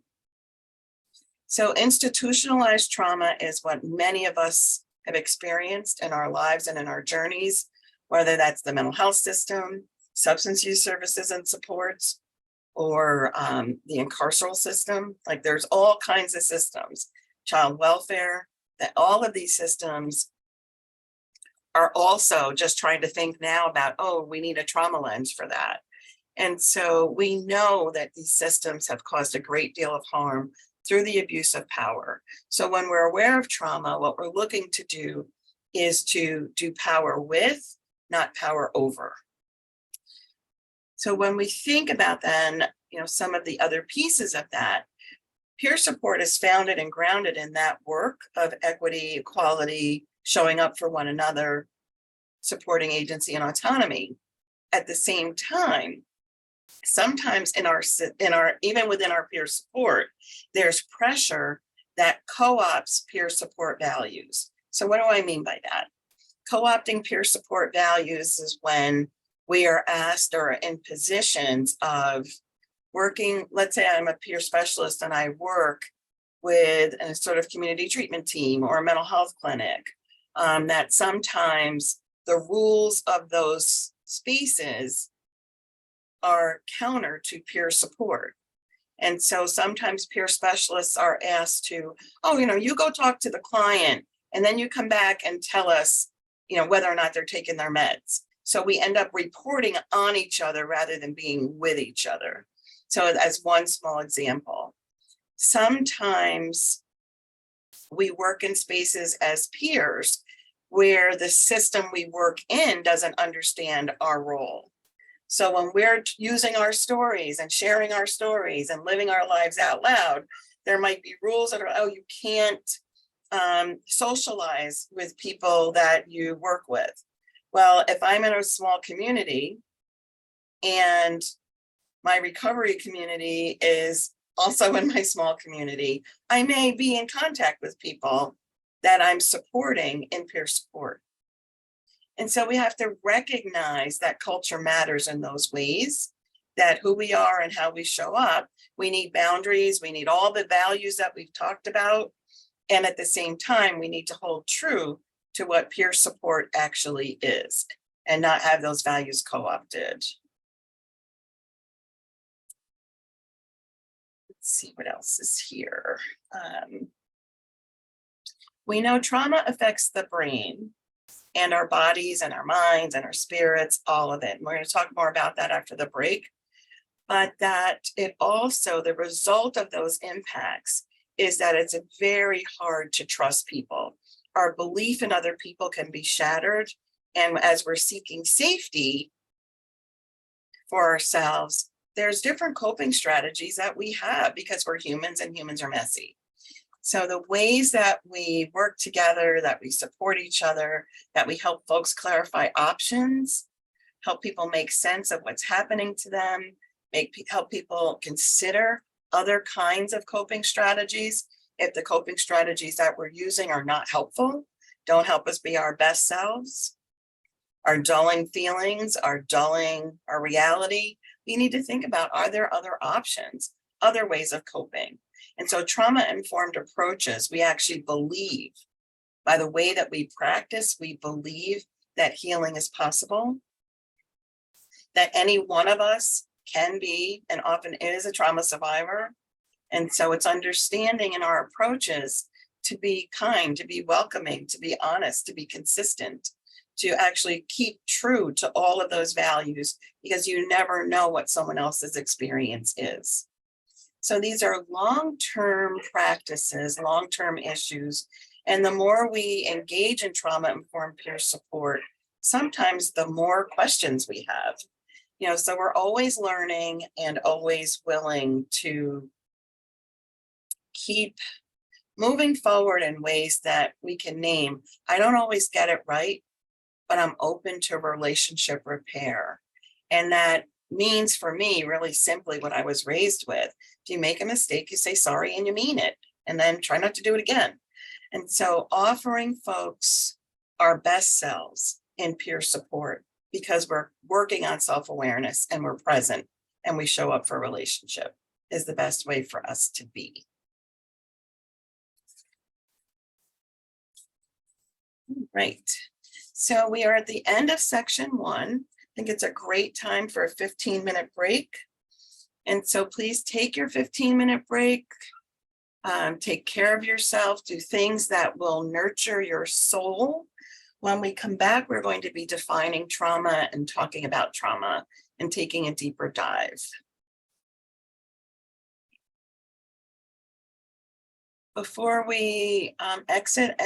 Speaker 2: So institutionalized trauma is what many of us have experienced in our lives and in our journeys, whether that's the mental health system, substance use services and supports, or the incarceral system. Like, there's all kinds of systems, child welfare, that all of these systems are also just trying to think now about, oh, we need a trauma lens for that. And so we know that these systems have caused a great deal of harm through the abuse of power. So when we're aware of trauma, what we're looking to do is to do power with, not power over. So when we think about then, some of the other pieces of that, peer support is founded and grounded in that work of equity, equality, showing up for one another, supporting agency and autonomy. At the same time, sometimes even within our peer support, there's pressure that co-ops peer support values. So what do I mean by that? Co-opting peer support values is when we are asked or in positions of working. Let's say I'm a peer specialist and I work with a sort of community treatment team or a mental health clinic, that sometimes the rules of those spaces are counter to peer support. And so sometimes peer specialists are asked to, oh, you go talk to the client and then you come back and tell us, whether or not they're taking their meds. So we end up reporting on each other rather than being with each other. So as one small example, sometimes we work in spaces as peers where the system we work in doesn't understand our role. So when we're using our stories and sharing our stories and living our lives out loud, there might be rules that are, oh, you can't socialize with people that you work with. Well, if I'm in a small community and my recovery community is also in my small community, I may be in contact with people that I'm supporting in peer support. And so we have to recognize that culture matters in those ways, that who we are and how we show up, we need boundaries, we need all the values that we've talked about. And at the same time, we need to hold true to what peer support actually is and not have those values co-opted. Let's see what else is here. We know trauma affects the brain and our bodies and our minds and our spirits, all of it. And we're going to talk more about that after the break. But that it also, the result of those impacts is that it's very hard to trust people. Our belief in other people can be shattered. And as we're seeking safety for ourselves, there's different coping strategies that we have because we're humans and humans are messy. So the ways that we work together, that we support each other, that we help folks clarify options, help people make sense of what's happening to them, help people consider other kinds of coping strategies. If the coping strategies that we're using are not helpful, don't help us be our best selves, are dulling feelings, are dulling our reality, we need to think about, are there other options, other ways of coping? And so trauma-informed approaches, we actually believe, by the way that we practice, we believe that healing is possible, that any one of us can be and often is a trauma survivor. And so it's understanding in our approaches to be kind, to be welcoming, to be honest, to be consistent, to actually keep true to all of those values, because you never know what someone else's experience is. So these are long-term practices, long-term issues. And the more we engage in trauma-informed peer support, sometimes the more questions we have. So we're always learning and always willing to keep moving forward in ways that we can name. I don't always get it right, but I'm open to relationship repair. And that means for me, really simply what I was raised with. If you make a mistake, you say sorry and you mean it, and then try not to do it again. And so offering folks our best selves in peer support, because we're working on self-awareness and we're present and we show up for a relationship, is the best way for us to be. Right. So we are at the end of section 1. I think it's a great time for a 15-minute break. And so please take your 15-minute break. Take care of yourself. Do things that will nurture your soul. When we come back, we're going to be defining trauma and talking about trauma and taking a deeper dive. Before we exit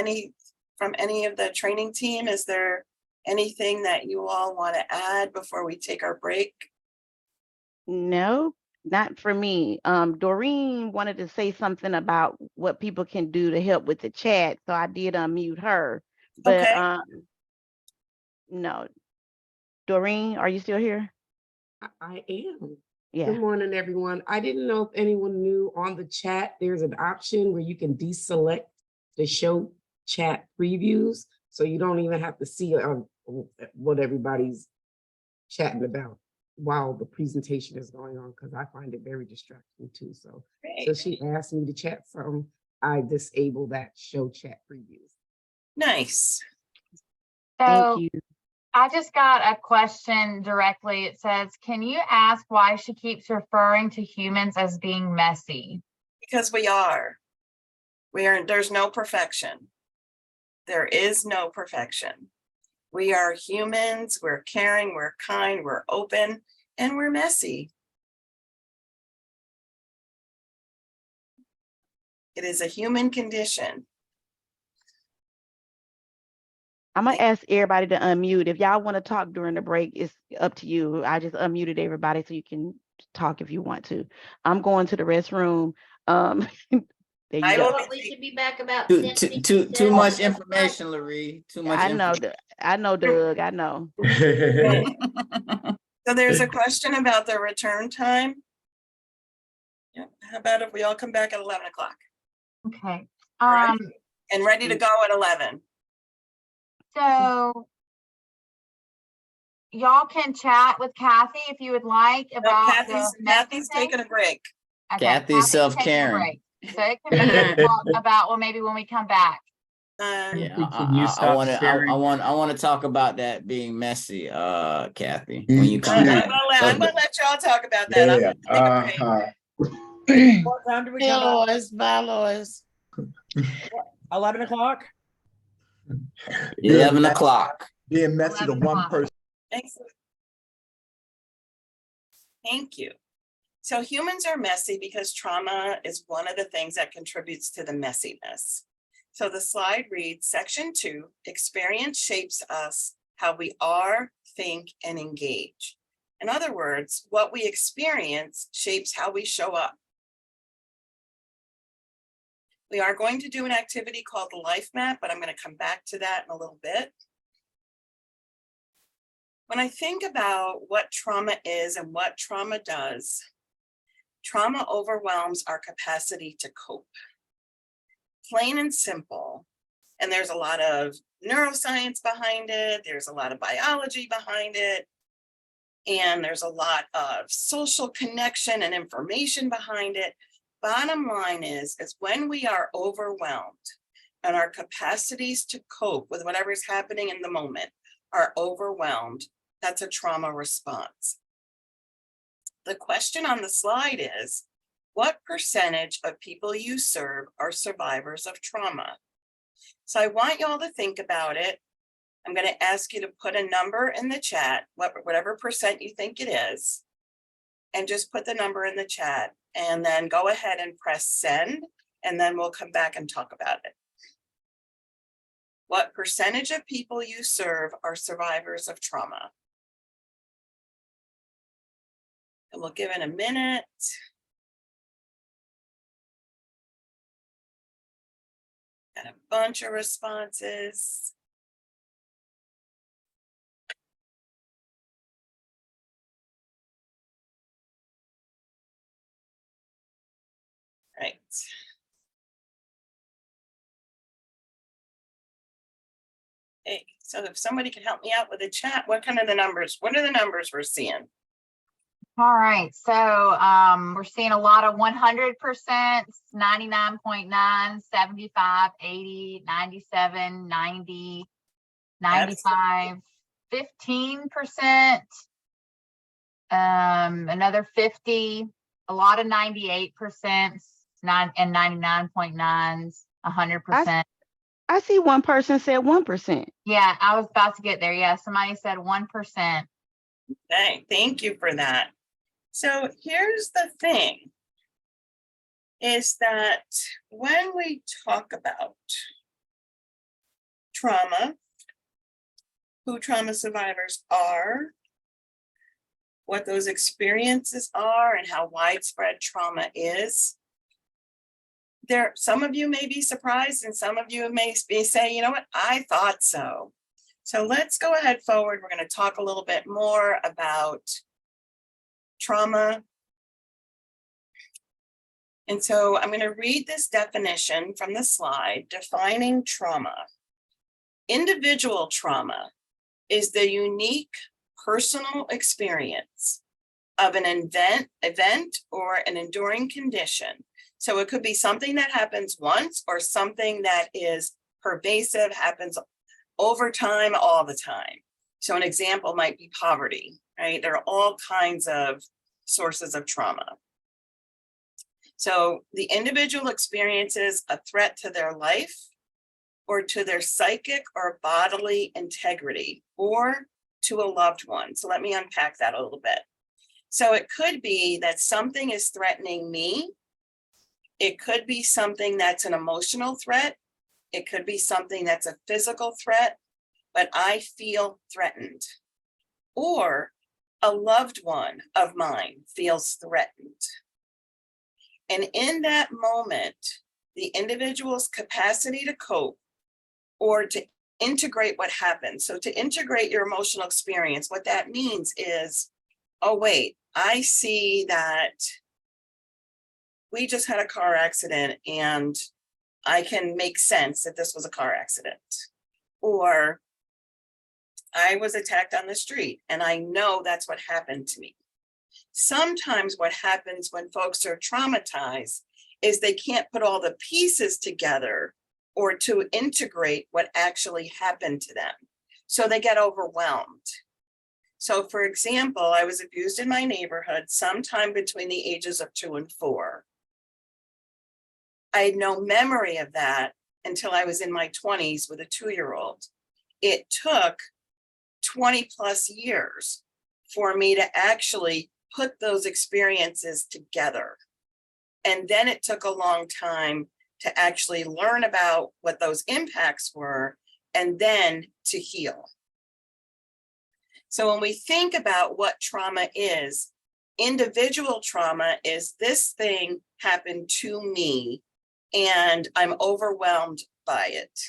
Speaker 2: from any of the training team, is there anything that you all want to add before we take our break?
Speaker 9: No, not for me. Doreen wanted to say something about what people can do to help with the chat, so I did unmute her. But
Speaker 2: Okay.
Speaker 9: No. Doreen, are you still here?
Speaker 14: I am.
Speaker 9: Yeah.
Speaker 14: Good morning, everyone. I didn't know if anyone knew on the chat, there's an option where you can deselect the show chat previews. So you don't even have to see what everybody's chatting about while the presentation is going on, because I find it very distracting too. So
Speaker 2: Great.
Speaker 14: she asked me to chat some. I disable that show chat previews.
Speaker 2: Nice.
Speaker 8: So
Speaker 9: Thank you.
Speaker 8: I just got a question directly. It says, can you ask why she keeps referring to humans as being messy?
Speaker 2: Because we are. There's no perfection. There is no perfection. We are humans, we're caring, we're kind, we're open, and we're messy. It is a human condition.
Speaker 9: I'm gonna ask everybody to unmute. If y'all want to talk during the break, it's up to you. I just unmuted everybody so you can talk if you want to. I'm going to the restroom. There you
Speaker 2: I
Speaker 9: go.
Speaker 2: will
Speaker 15: We should be back about
Speaker 12: Too much information, Larry. Too much
Speaker 9: I know,
Speaker 12: information.
Speaker 9: I know, Doug. I know.
Speaker 2: So there's a question about the return time. Yeah, how about if we all come back at 11 o'clock?
Speaker 8: Okay.
Speaker 2: Right. And ready to go at 11.
Speaker 8: So y'all can chat with Cathy if you would like about
Speaker 2: Cathy's taking a break.
Speaker 8: Okay,
Speaker 12: Kathy's
Speaker 8: taking a
Speaker 12: self-caring.
Speaker 8: break. So it can be talk about, well, maybe when we come back.
Speaker 12: Yeah,
Speaker 11: you
Speaker 12: I
Speaker 11: stop
Speaker 12: want to.
Speaker 11: sharing?
Speaker 12: I want to talk about that being messy, Kathy. When you come back,
Speaker 2: I'm gonna let y'all talk about that. I'm gonna take a break.
Speaker 15: What time do we come back? Lois, bye, Lois. 11 o'clock?
Speaker 12: 11 o'clock.
Speaker 16: Being messy to
Speaker 8: 11
Speaker 16: one
Speaker 8: o'clock.
Speaker 16: person.
Speaker 2: Excellent. Thank you. So humans are messy because trauma is one of the things that contributes to the messiness. So the slide reads, section 2, experience shapes us how we are, think, and engage. In other words, what we experience shapes how we show up. We are going to do an activity called the life map, but I'm going to come back to that in a little bit. When I think about what trauma is and what trauma does, trauma overwhelms our capacity to cope. Plain and simple. And there's a lot of neuroscience behind it. There's a lot of biology behind it. And there's a lot of social connection and information behind it. Bottom line is when we are overwhelmed and our capacities to cope with whatever's happening in the moment are overwhelmed, that's a trauma response. The question on the slide is, what percentage of people you serve are survivors of trauma? So I want y'all to think about it. I'm going to ask you to put a number in the chat, whatever percent you think it is, and just put the number in the chat and then go ahead and press send, and then we'll come back and talk about it. What percentage of people you serve are survivors of trauma? And we'll give it a minute. Got a bunch of responses. Right. Hey, so if somebody can help me out with the chat, what are the numbers we're seeing?
Speaker 8: All right, so we're seeing a lot of 100%, 99.9, 75, 80, 97, 90, 95, 15%, another 50, a lot of 98%, and 99.9s, 100%.
Speaker 9: I see one person said 1%.
Speaker 8: Yeah, I was about to get there. Yeah, somebody said 1%.
Speaker 2: Okay, thank you for that. So here's the thing, is that when we talk about trauma, who trauma survivors are, what those experiences are, and how widespread trauma is, some of you may be surprised and some of you may say, you know what, I thought so. So let's go ahead forward. We're going to talk a little bit more about trauma. And so I'm going to read this definition from the slide, defining trauma. Individual trauma is the unique personal experience of an event or an enduring condition. So it could be something that happens once or something that is pervasive, happens over time, all the time. So an example might be poverty, right? There are all kinds of sources of trauma. So the individual experiences a threat to their life or to their psychic or bodily integrity or to a loved one. So let me unpack that a little bit. So it could be that something is threatening me. It could be something that's an emotional threat. It could be something that's a physical threat, but I feel threatened. Or a loved one of mine feels threatened. And in that moment, the individual's capacity to cope or to integrate what happened. So to integrate your emotional experience, what that means is, oh, wait, I see that we just had a car accident and I can make sense that this was a car accident. Or I was attacked on the street and I know that's what happened to me. Sometimes what happens when folks are traumatized is they can't put all the pieces together or to integrate what actually happened to them. So they get overwhelmed. So for example, I was abused in my neighborhood sometime between the ages of 2 and 4. I had no memory of that until I was in my 20s with a 2-year-old. It took 20 plus years for me to actually put those experiences together. And then it took a long time to actually learn about what those impacts were and then to heal. So when we think about what trauma is, individual trauma is this thing happened to me and I'm overwhelmed by it.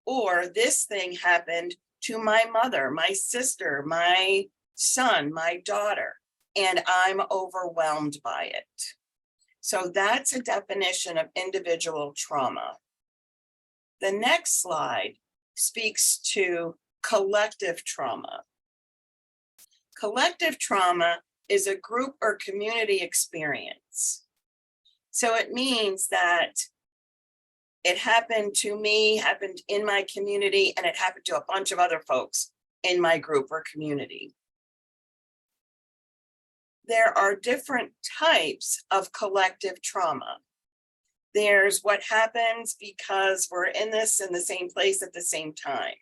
Speaker 2: Or this thing happened to my mother, my sister, my son, my daughter, and I'm overwhelmed by it. So that's a definition of individual trauma. The next slide speaks to collective trauma. Collective trauma is a group or community experience. So it means that it happened to me, happened in my community, and it happened to a bunch of other folks in my group or community. There are different types of collective trauma. There's what happens because we're in the same place at the same time.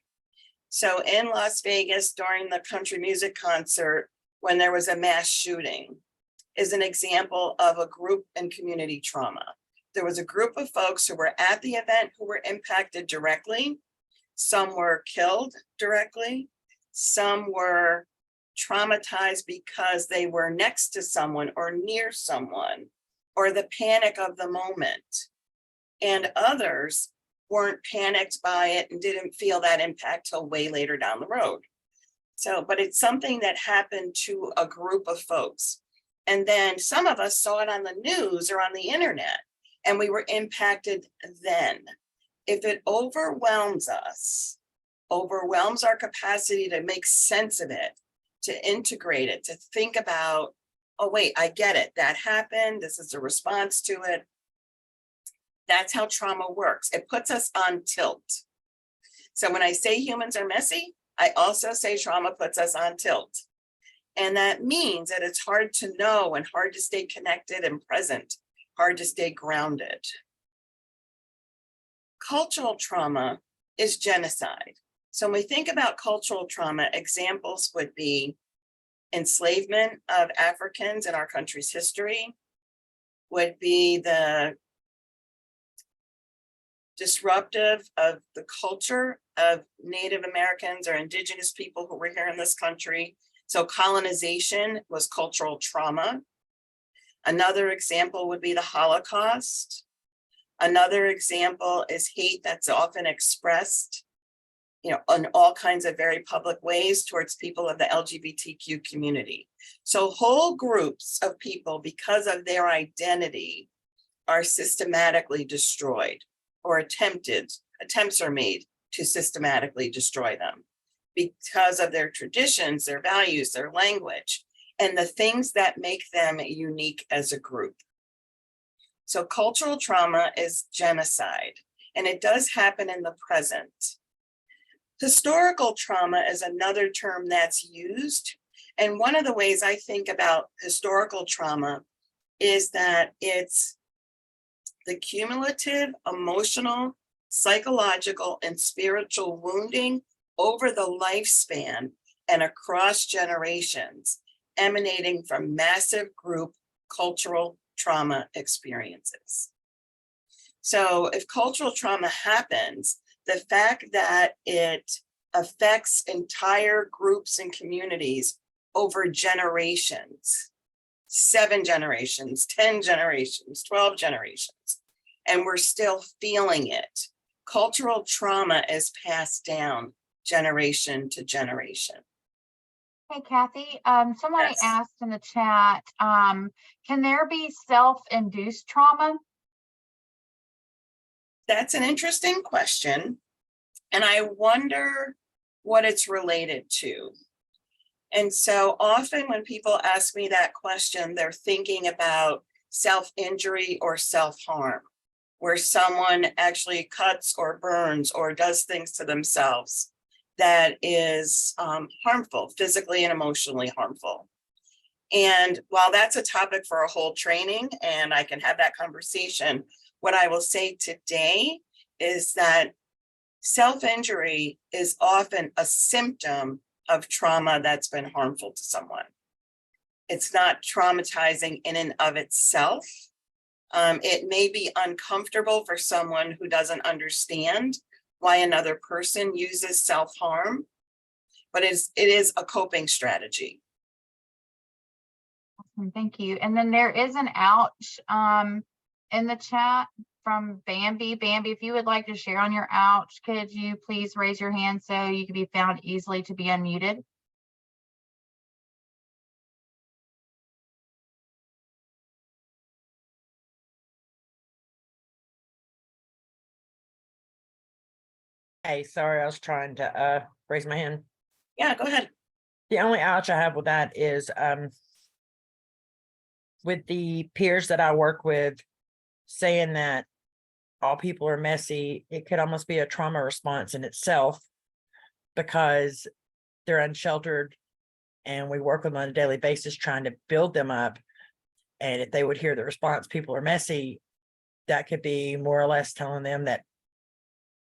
Speaker 2: So in Las Vegas during the country music concert, when there was a mass shooting, is an example of a group and community trauma. There was a group of folks who were at the event who were impacted directly. Some were killed directly. Some were traumatized because they were next to someone or near someone, or the panic of the moment. And others weren't panicked by it and didn't feel that impact till way later down the road. So, but it's something that happened to a group of folks. And then some of us saw it on the news or on the internet, and we were impacted then. If it overwhelms us, overwhelms our capacity to make sense of it, to integrate it, to think about, oh, wait, I get it. That happened. This is a response to it. That's how trauma works. It puts us on tilt. So when I say humans are messy, I also say trauma puts us on tilt. And that means that it's hard to know and hard to stay connected and present, hard to stay grounded. Cultural trauma is genocide. So when we think about cultural trauma, examples would be enslavement of Africans in our country's history, would be the disruptive of the culture of Native Americans or indigenous people who were here in this country. So colonization was cultural trauma. Another example would be the Holocaust. Another example is hate that's often expressed, in all kinds of very public ways towards people of the LGBTQ community. So whole groups of people, because of their identity, are systematically destroyed or attempts are made to systematically destroy them because of their traditions, their values, their language, and the things that make them unique as a group. So cultural trauma is genocide, and it does happen in the present. Historical trauma is another term that's used. And one of the ways I think about historical trauma is that it's the cumulative emotional, psychological, and spiritual wounding over the lifespan and across generations, emanating from massive group cultural trauma experiences. So if cultural trauma happens, the fact that it affects entire groups and communities over generations, 7 generations, 10 generations, 12 generations, and we're still feeling it. Cultural trauma is passed down generation to generation.
Speaker 8: Hey, Kathy, somebody
Speaker 2: Yes.
Speaker 8: asked in the chat, can there be self-induced trauma?
Speaker 2: That's an interesting question. And I wonder what it's related to. And so often when people ask me that question, they're thinking about self-injury or self-harm, where someone actually cuts or burns or does things to themselves that is harmful, physically and emotionally harmful. And while that's a topic for a whole training, and I can have that conversation, what I will say today is that self-injury is often a symptom of trauma that's been harmful to someone. It's not traumatizing in and of itself. It may be uncomfortable for someone who doesn't understand why another person uses self-harm, but it is a coping strategy.
Speaker 8: Awesome, thank you. And then there is an ouch in the chat from Bambi. Bambi, if you would like to share on your ouch, could you please raise your hand so you can be found easily to be unmuted?
Speaker 15: Hey, sorry, I was trying to raise my hand.
Speaker 2: Yeah, go ahead.
Speaker 15: The only ouch I have with that is with the peers that I work with saying that all people are messy, it could almost be a trauma response in itself because they're unsheltered and we work with them on a daily basis trying to build them up. And if they would hear the response, people are messy, that could be more or less telling them that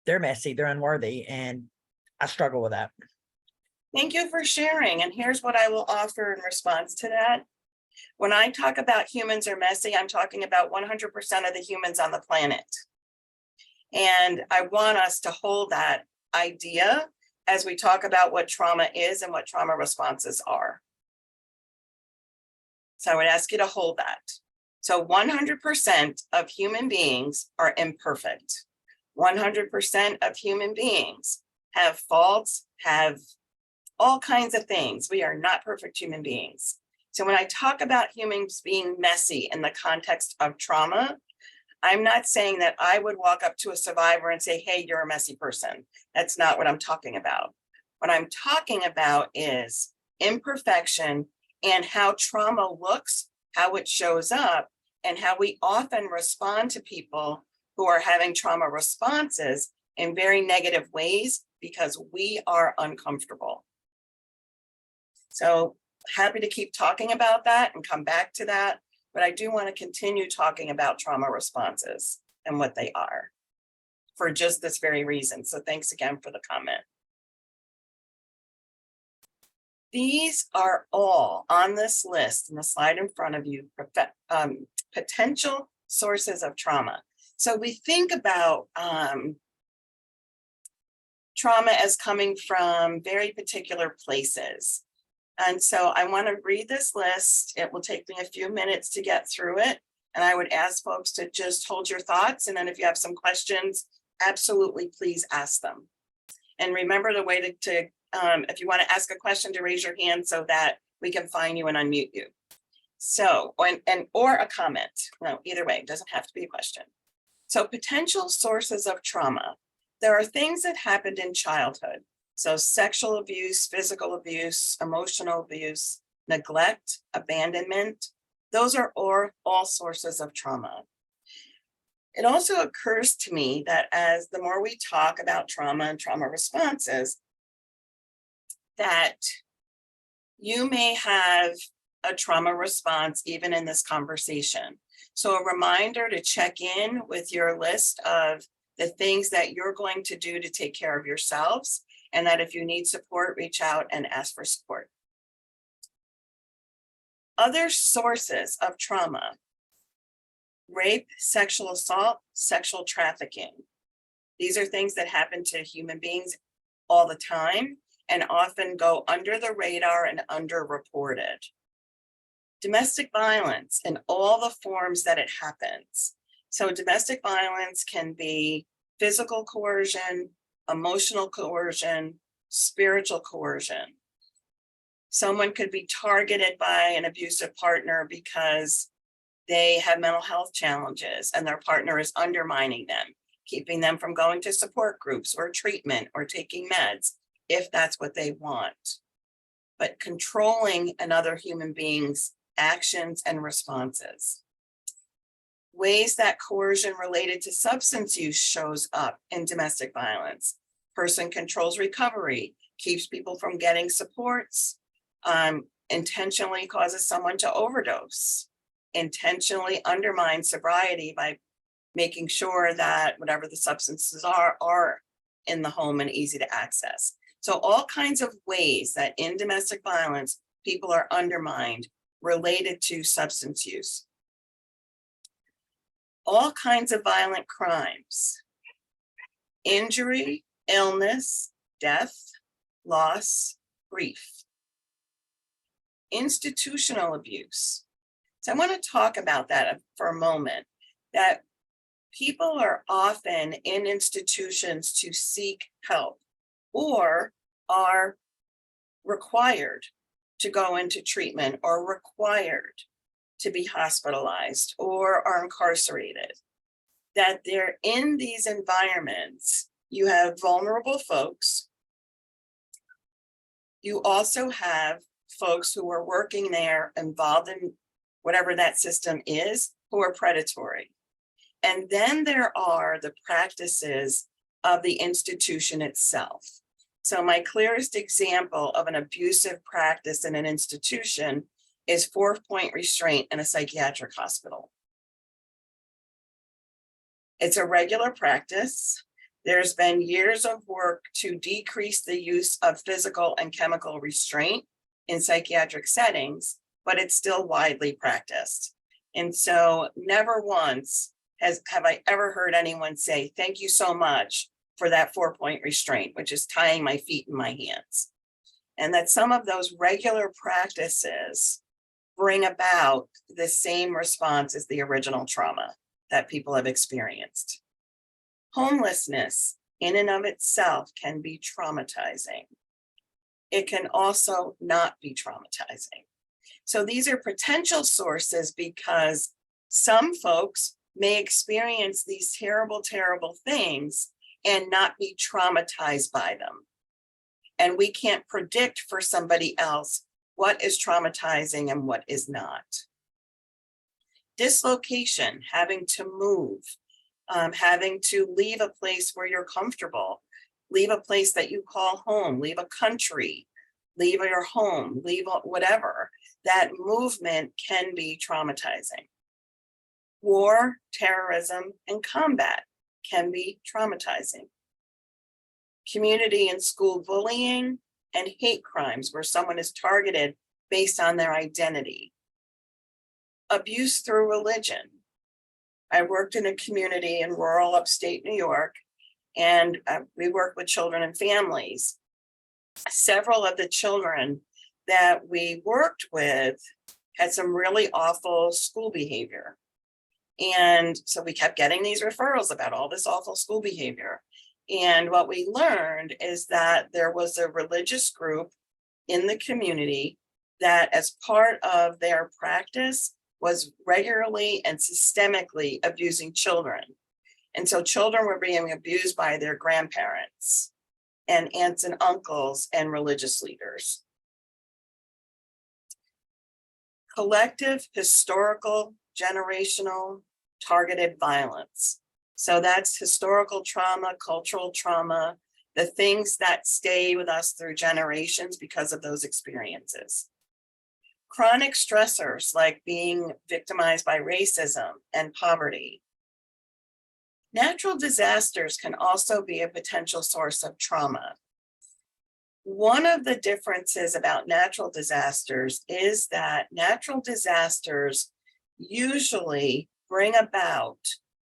Speaker 15: they're messy, they're unworthy. And I struggle with that.
Speaker 2: Thank you for sharing. And here's what I will offer in response to that. When I talk about humans are messy, I'm talking about 100% of the humans on the planet. And I want us to hold that idea as we talk about what trauma is and what trauma responses are. So I would ask you to hold that. So 100% of human beings are imperfect. 100% of human beings have faults, have all kinds of things. We are not perfect human beings. So when I talk about humans being messy in the context of trauma, I'm not saying that I would walk up to a survivor and say, hey, you're a messy person. That's not what I'm talking about. What I'm talking about is imperfection and how trauma looks, how it shows up, and how we often respond to people who are having trauma responses in very negative ways because we are uncomfortable. So happy to keep talking about that and come back to that. But I do want to continue talking about trauma responses and what they are for just this very reason. So thanks again for the comment. These are all on this list in the slide in front of you, potential sources of trauma. So we think about trauma as coming from very particular places. And so I want to read this list. It will take me a few minutes to get through it. And I would ask folks to just hold your thoughts. And then if you have some questions, absolutely, please ask them. And remember the way to if you want to ask a question, to raise your hand so that we can find you and unmute you. So, or a comment. No, either way, it doesn't have to be a question. So potential sources of trauma. There are things that happened in childhood. So sexual abuse, physical abuse, emotional abuse, neglect, abandonment, those are all sources of trauma. It also occurs to me that as the more we talk about trauma and trauma responses, that you may have a trauma response even in this conversation. So a reminder to check in with your list of the things that you're going to do to take care of yourselves, and that if you need support, reach out and ask for support. Other sources of trauma: rape, sexual assault, sexual trafficking. These are things that happen to human beings all the time and often go under the radar and underreported. Domestic violence in all the forms that it happens. So domestic violence can be physical coercion, emotional coercion, spiritual coercion. Someone could be targeted by an abusive partner because they have mental health challenges and their partner is undermining them, keeping them from going to support groups or treatment or taking meds, if that's what they want. But controlling another human being's actions and responses. Ways that coercion related to substance use shows up in domestic violence. Person controls recovery, keeps people from getting supports, intentionally causes someone to overdose, intentionally undermines sobriety by making sure that whatever the substances are in the home and easy to access. So all kinds of ways that in domestic violence, people are undermined related to substance use. All kinds of violent crimes: injury, illness, death, loss, grief. Institutional abuse. So I want to talk about that for a moment, that people are often in institutions to seek help or are required to go into treatment or required to be hospitalized or are incarcerated. That they're in these environments, you have vulnerable folks. You also have folks who are working there, involved in whatever that system is, who are predatory. And then there are the practices of the institution itself. So my clearest example of an abusive practice in an institution is 4-point restraint in a psychiatric hospital. It's a regular practice. There's been years of work to decrease the use of physical and chemical restraint in psychiatric settings, but it's still widely practiced. And so never once have I ever heard anyone say, thank you so much for that 4-point restraint, which is tying my feet and my hands. And that some of those regular practices bring about the same response as the original trauma that people have experienced. Homelessness in and of itself can be traumatizing. It can also not be traumatizing. So these are potential sources because some folks may experience these terrible, terrible things and not be traumatized by them. And we can't predict for somebody else what is traumatizing and what is not. Dislocation, having to move, having to leave a place where you're comfortable, leave a place that you call home, leave a country, leave your home, leave whatever. That movement can be traumatizing. War, terrorism, and combat can be traumatizing. Community and school bullying and hate crimes where someone is targeted based on their identity. Abuse through religion. I worked in a community in rural upstate New York, and we work with children and families. Several of the children that we worked with had some really awful school behavior. And so we kept getting these referrals about all this awful school behavior. And what we learned is that there was a religious group in the community that, as part of their practice, was regularly and systemically abusing children. And so children were being abused by their grandparents and aunts and uncles and religious leaders. Collective, historical, generational, targeted violence. So that's historical trauma, cultural trauma, the things that stay with us through generations because of those experiences. Chronic stressors like being victimized by racism and poverty. Natural disasters can also be a potential source of trauma. One of the differences about natural disasters is that natural disasters usually bring about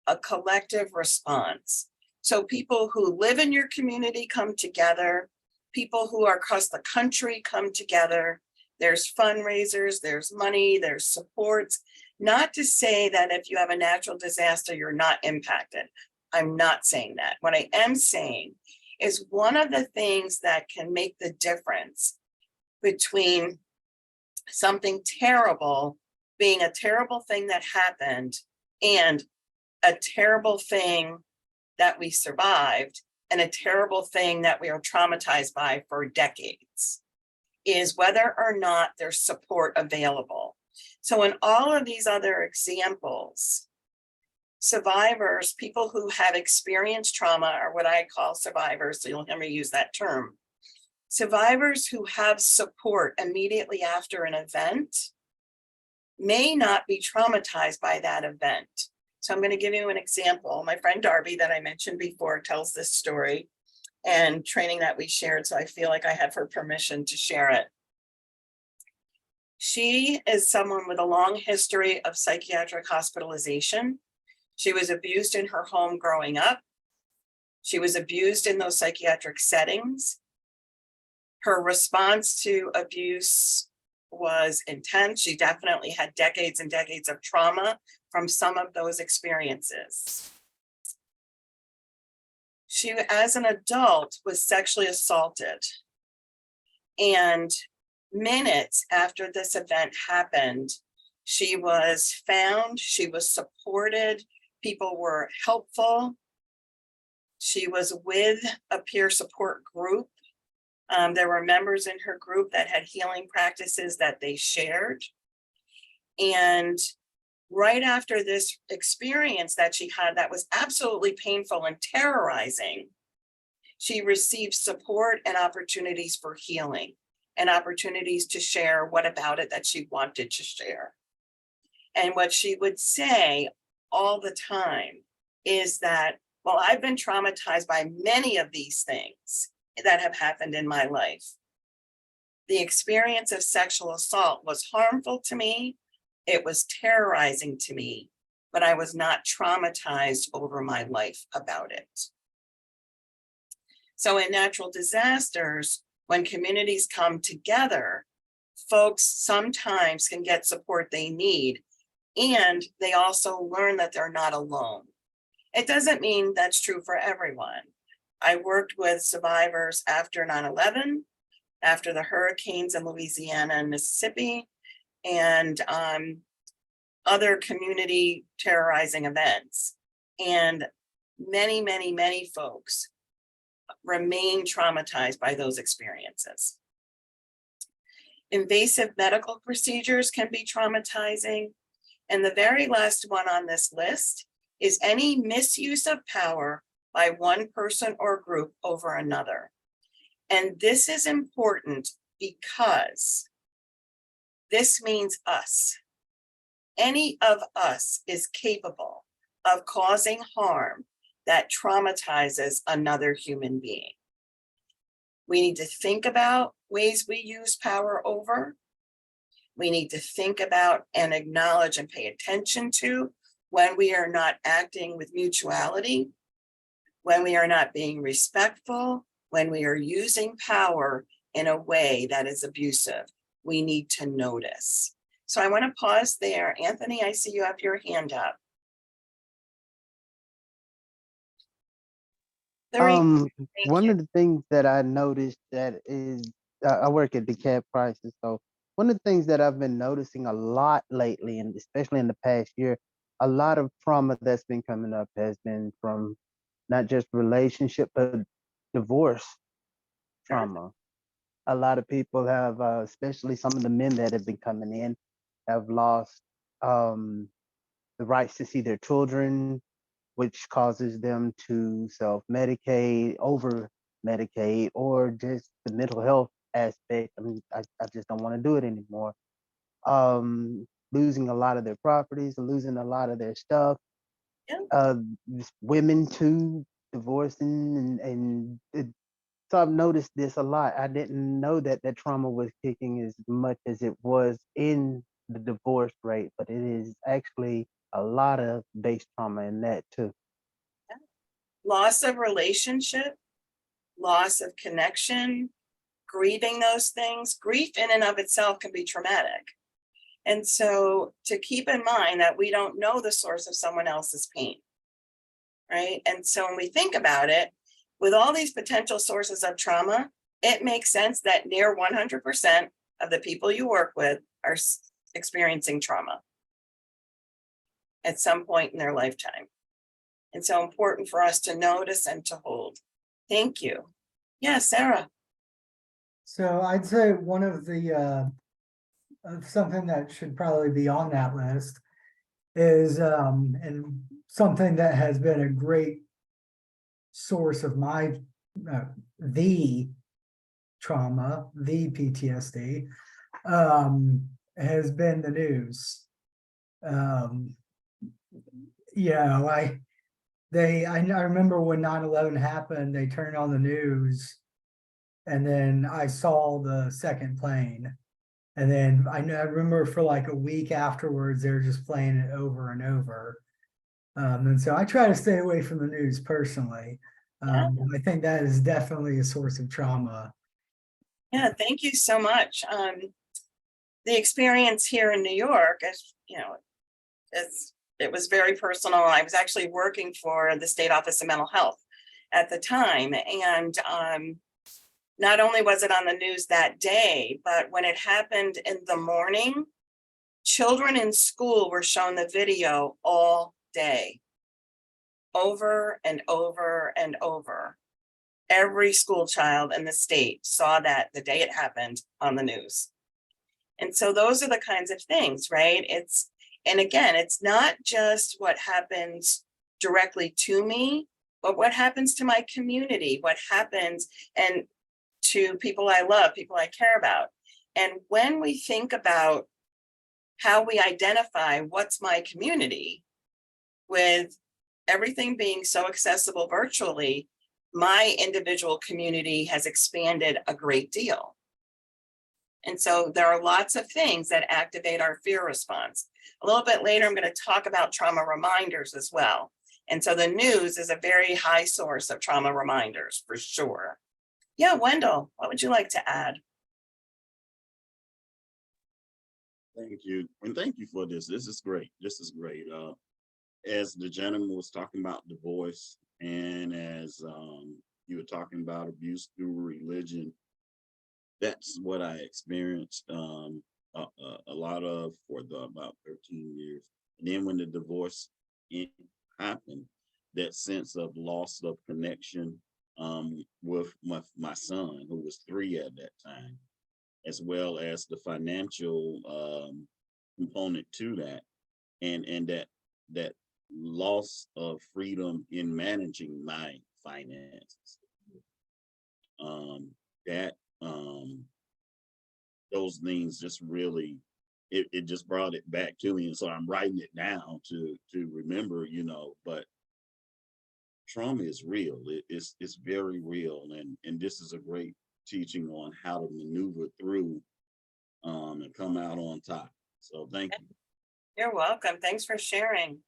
Speaker 2: a collective response. So people who live in your community come together, people who are across the country come together. There's fundraisers, there's money, there's supports. Not to say that if you have a natural disaster, you're not impacted. I'm not saying that. What I am saying is one of the things that can make the difference between something terrible being a terrible thing that happened and a terrible thing that we survived and a terrible thing that we are traumatized by for decades is whether or not there's support available. So in all of these other examples, survivors, people who have experienced trauma are what I call survivors, so you'll hear me use that term. Survivors who have support immediately after an event may not be traumatized by that event. So I'm going to give you an example. My friend Darby that I mentioned before tells this story and training that we shared, so I feel like I have her permission to share it. She is someone with a long history of psychiatric hospitalization. She was abused in her home growing up. She was abused in those psychiatric settings. Her response to abuse was intense. She definitely had decades and decades of trauma from some of those experiences. She, as an adult, was sexually assaulted. And minutes after this event happened, she was found, she was supported, people were helpful. She was with a peer support group. There were members in her group that had healing practices that they shared. And right after this experience that she had that was absolutely painful and terrorizing, she received support and opportunities for healing and opportunities to share what about it that she wanted to share. And what she would say all the time is that, well, I've been traumatized by many of these things that have happened in my life. The experience of sexual assault was harmful to me. It was terrorizing to me, but I was not traumatized over my life about it. So in natural disasters, when communities come together, folks sometimes can get support they need, and they also learn that they're not alone. It doesn't mean that's true for everyone. I worked with survivors after 9/11, after the hurricanes in Louisiana and Mississippi, and other community terrorizing events. And many, many, many folks remain traumatized by those experiences. Invasive medical procedures can be traumatizing. And the very last one on this list is any misuse of power by one person or group over another. And this is important because this means us. Any of us is capable of causing harm that traumatizes another human being. We need to think about ways we use power over. We need to think about and acknowledge and pay attention to when we are not acting with mutuality, when we are not being respectful, when we are using power in a way that is abusive. We need to notice. So I want to pause there. Anthony, I see you have your hand up.
Speaker 16: One of the things that I noticed that is, I work at the cab prices. So one of the things that I've been noticing a lot lately, and especially in the past year, a lot of trauma that's been coming up has been from not just relationship, but divorce trauma. A lot of people have, especially some of the men that have been coming in, have lost the rights to see their children, which causes them to self-medicate, over-medicate, or just the mental health aspect. I mean, I just don't want to do it anymore. Losing a lot of their properties, losing a lot of their stuff.
Speaker 2: Yeah.
Speaker 16: Women too, divorcing, and so I've noticed this a lot. I didn't know that that trauma was kicking as much as it was in the divorce rate, but it is actually a lot of base trauma in that too.
Speaker 2: Loss of relationship, loss of connection, grieving those things. Grief in and of itself can be traumatic. And so to keep in mind that we don't know the source of someone else's pain, right? And so when we think about it, with all these potential sources of trauma, it makes sense that near 100% of the people you work with are experiencing trauma at some point in their lifetime. And so important for us to notice and to hold. Thank you. Yeah, Sarah.
Speaker 13: So I'd say one of the something that should probably be on that list is and something that has been a great source of my the trauma, the PTSD, has been the news. You know, I remember when 9/11 happened, they turned on the news, and then I saw the second plane. And then I remember for like a week afterwards, they were just playing it over and over. And so I try to stay away from the news personally. I think that is definitely a source of trauma.
Speaker 2: Yeah, thank you so much. The experience here in New York, as you know, it was very personal. I was actually working for the State Office of Mental Health at the time. And not only was it on the news that day, but when it happened in the morning, children in school were shown the video all day, over and over and over. Every school child in the state saw that the day it happened on the news. And so those are the kinds of things, right? And again, it's not just what happens directly to me, but what happens to my community, what happens and to people I love, people I care about. And when we think about how we identify what's my community, with everything being so accessible virtually, my individual community has expanded a great deal. And so there are lots of things that activate our fear response. A little bit later, I'm going to talk about trauma reminders as well. And so the news is a very high source of trauma reminders for sure. Yeah, Wendell, what would you like to add?
Speaker 3: Thank you. And thank you for this. This is great. This is great. As the gentleman was talking about divorce, and as you were talking about abuse through religion, that's what I experienced a lot of for about 13 years. And then when the divorce happened, that sense of loss of connection with my son, who was 3 at that time, as well as the financial component to that, and that loss of freedom in managing my finances. Those things just really, it just brought it back to me, and so I'm writing it down to remember, but trauma is real. It's very real, and this is a great teaching on how to maneuver through and come out on top. So thank you.
Speaker 2: You're welcome. Thanks for sharing.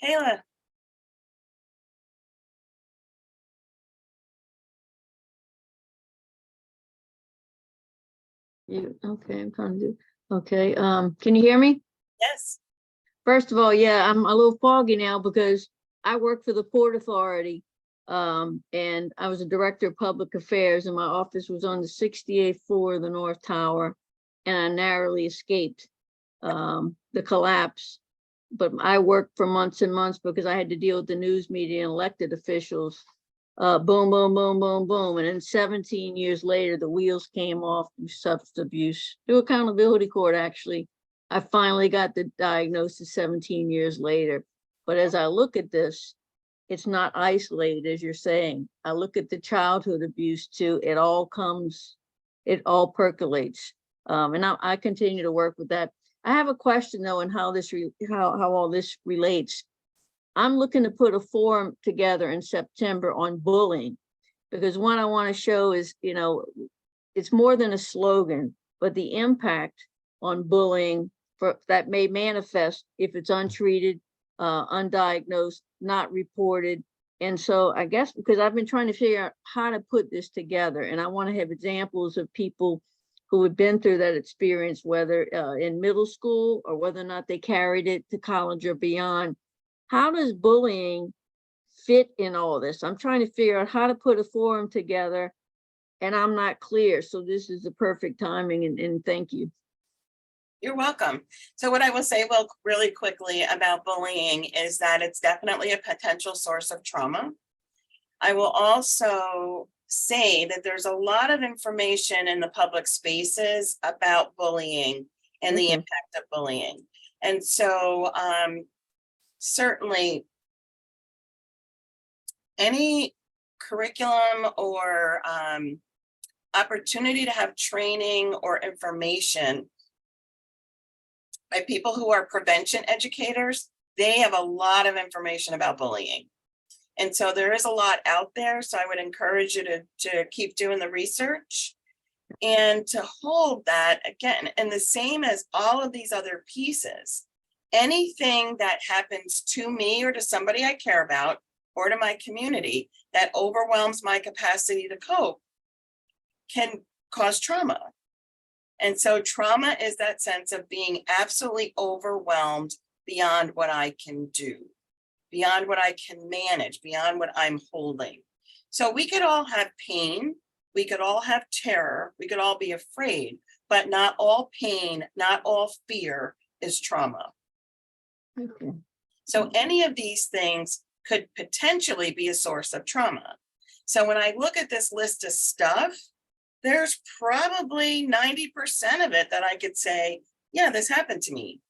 Speaker 2: Kayla.
Speaker 4: Okay, I'm trying to do, okay, can you hear me?
Speaker 2: Yes.
Speaker 4: First of all, yeah, I'm a little foggy now because I work for the Port Authority. And I was a director of public affairs, and my office was on the 68th floor of the North Tower, and I narrowly escaped the collapse but I worked for months and months because I had to deal with the news media and elected officials. Boom, boom, boom, boom, boom. And then 17 years later, the wheels came off through substance abuse, through accountability court, actually. I finally got the diagnosis 17 years later. But as I look at this, it's not isolated, as you're saying. I look at the childhood abuse too. It all percolates. And I continue to work with that. I have a question though, on how all this relates. I'm looking to put a forum together in September on bullying, because one I want to show is, it's more than a slogan, but the impact on bullying that may manifest if it's untreated, undiagnosed, not reported. And so I guess because I've been trying to figure out how to put this together, and I want to have examples of people who have been through that experience, whether in middle school or whether or not they carried it to college or beyond. How does bullying fit in all this? I'm trying to figure out how to put a forum together, and I'm not clear. So this is the perfect timing, and thank you.
Speaker 2: You're welcome. So what I will say, well, really quickly about bullying is that it's definitely a potential source of trauma. I will also say that there's a lot of information in the public spaces about bullying and the impact of bullying. And so certainly any curriculum or opportunity to have training or information by people who are prevention educators, they have a lot of information about bullying. And so there is a lot out there. So I would encourage you to keep doing the research and to hold that again. And the same as all of these other pieces, anything that happens to me or to somebody I care about or to my community that overwhelms my capacity to cope can cause trauma. And so trauma is that sense of being absolutely overwhelmed beyond what I can do, beyond what I can manage, beyond what I'm holding. So we could all have pain, we could all have terror, we could all be afraid, but not all pain, not all fear is trauma.
Speaker 4: Okay.
Speaker 2: So any of these things could potentially be a source of trauma. So when I look at this list of stuff, there's probably 90% of it that I could say, yeah, this happened to me.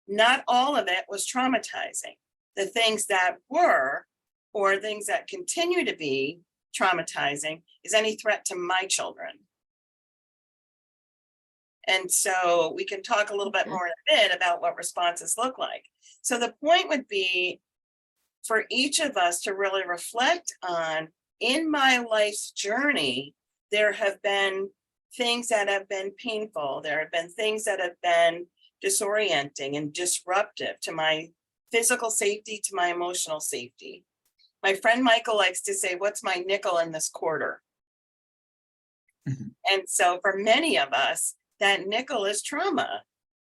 Speaker 2: Not all of it was traumatizing. The things that were, or things that continue to be traumatizing, is any threat to my children. And so we can talk a little bit more in a bit about what responses look like. So the point would be for each of us to really reflect on, in my life's journey, there have been things that have been painful. There have been things that have been disorienting and disruptive to my physical safety, to my emotional safety. My friend Michael likes to say, what's my nickel in this quarter? And so for many of us, that nickel is trauma.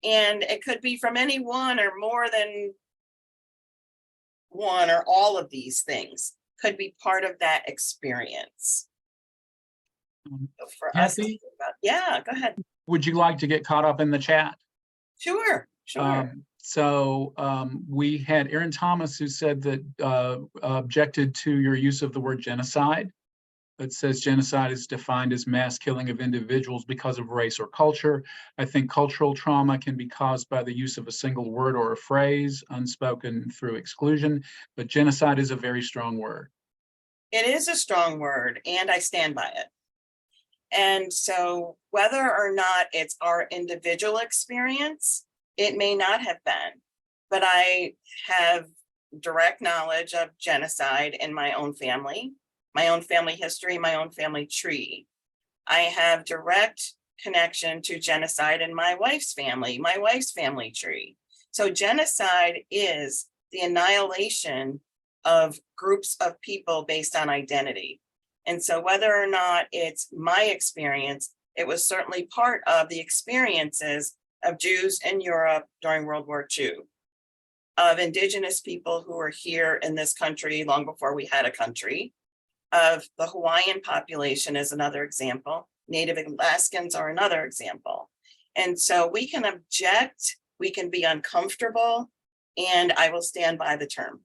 Speaker 2: And it could be from any one or more than one, or all of these things could be part of that experience. So for us to
Speaker 11: Cathy,
Speaker 2: think about, yeah, go ahead.
Speaker 11: would you like to get caught up in the chat?
Speaker 2: Sure.
Speaker 11: We had Aaron Thomas who said that objected to your use of the word genocide. It says genocide is defined as mass killing of individuals because of race or culture. I think cultural trauma can be caused by the use of a single word or a phrase, unspoken through exclusion, but genocide is a very strong word.
Speaker 2: It is a strong word, and I stand by it. And so whether or not it's our individual experience, it may not have been, but I have direct knowledge of genocide in my own family history, my own family tree. I have direct connection to genocide in my wife's family tree. So genocide is the annihilation of groups of people based on identity. And so whether or not it's my experience, it was certainly part of the experiences of Jews in Europe during World War II, of Indigenous people who were here in this country long before we had a country, of the Hawaiian population is another example. Native Alaskans are another example. And so we can object we can be uncomfortable, and I will stand by the term.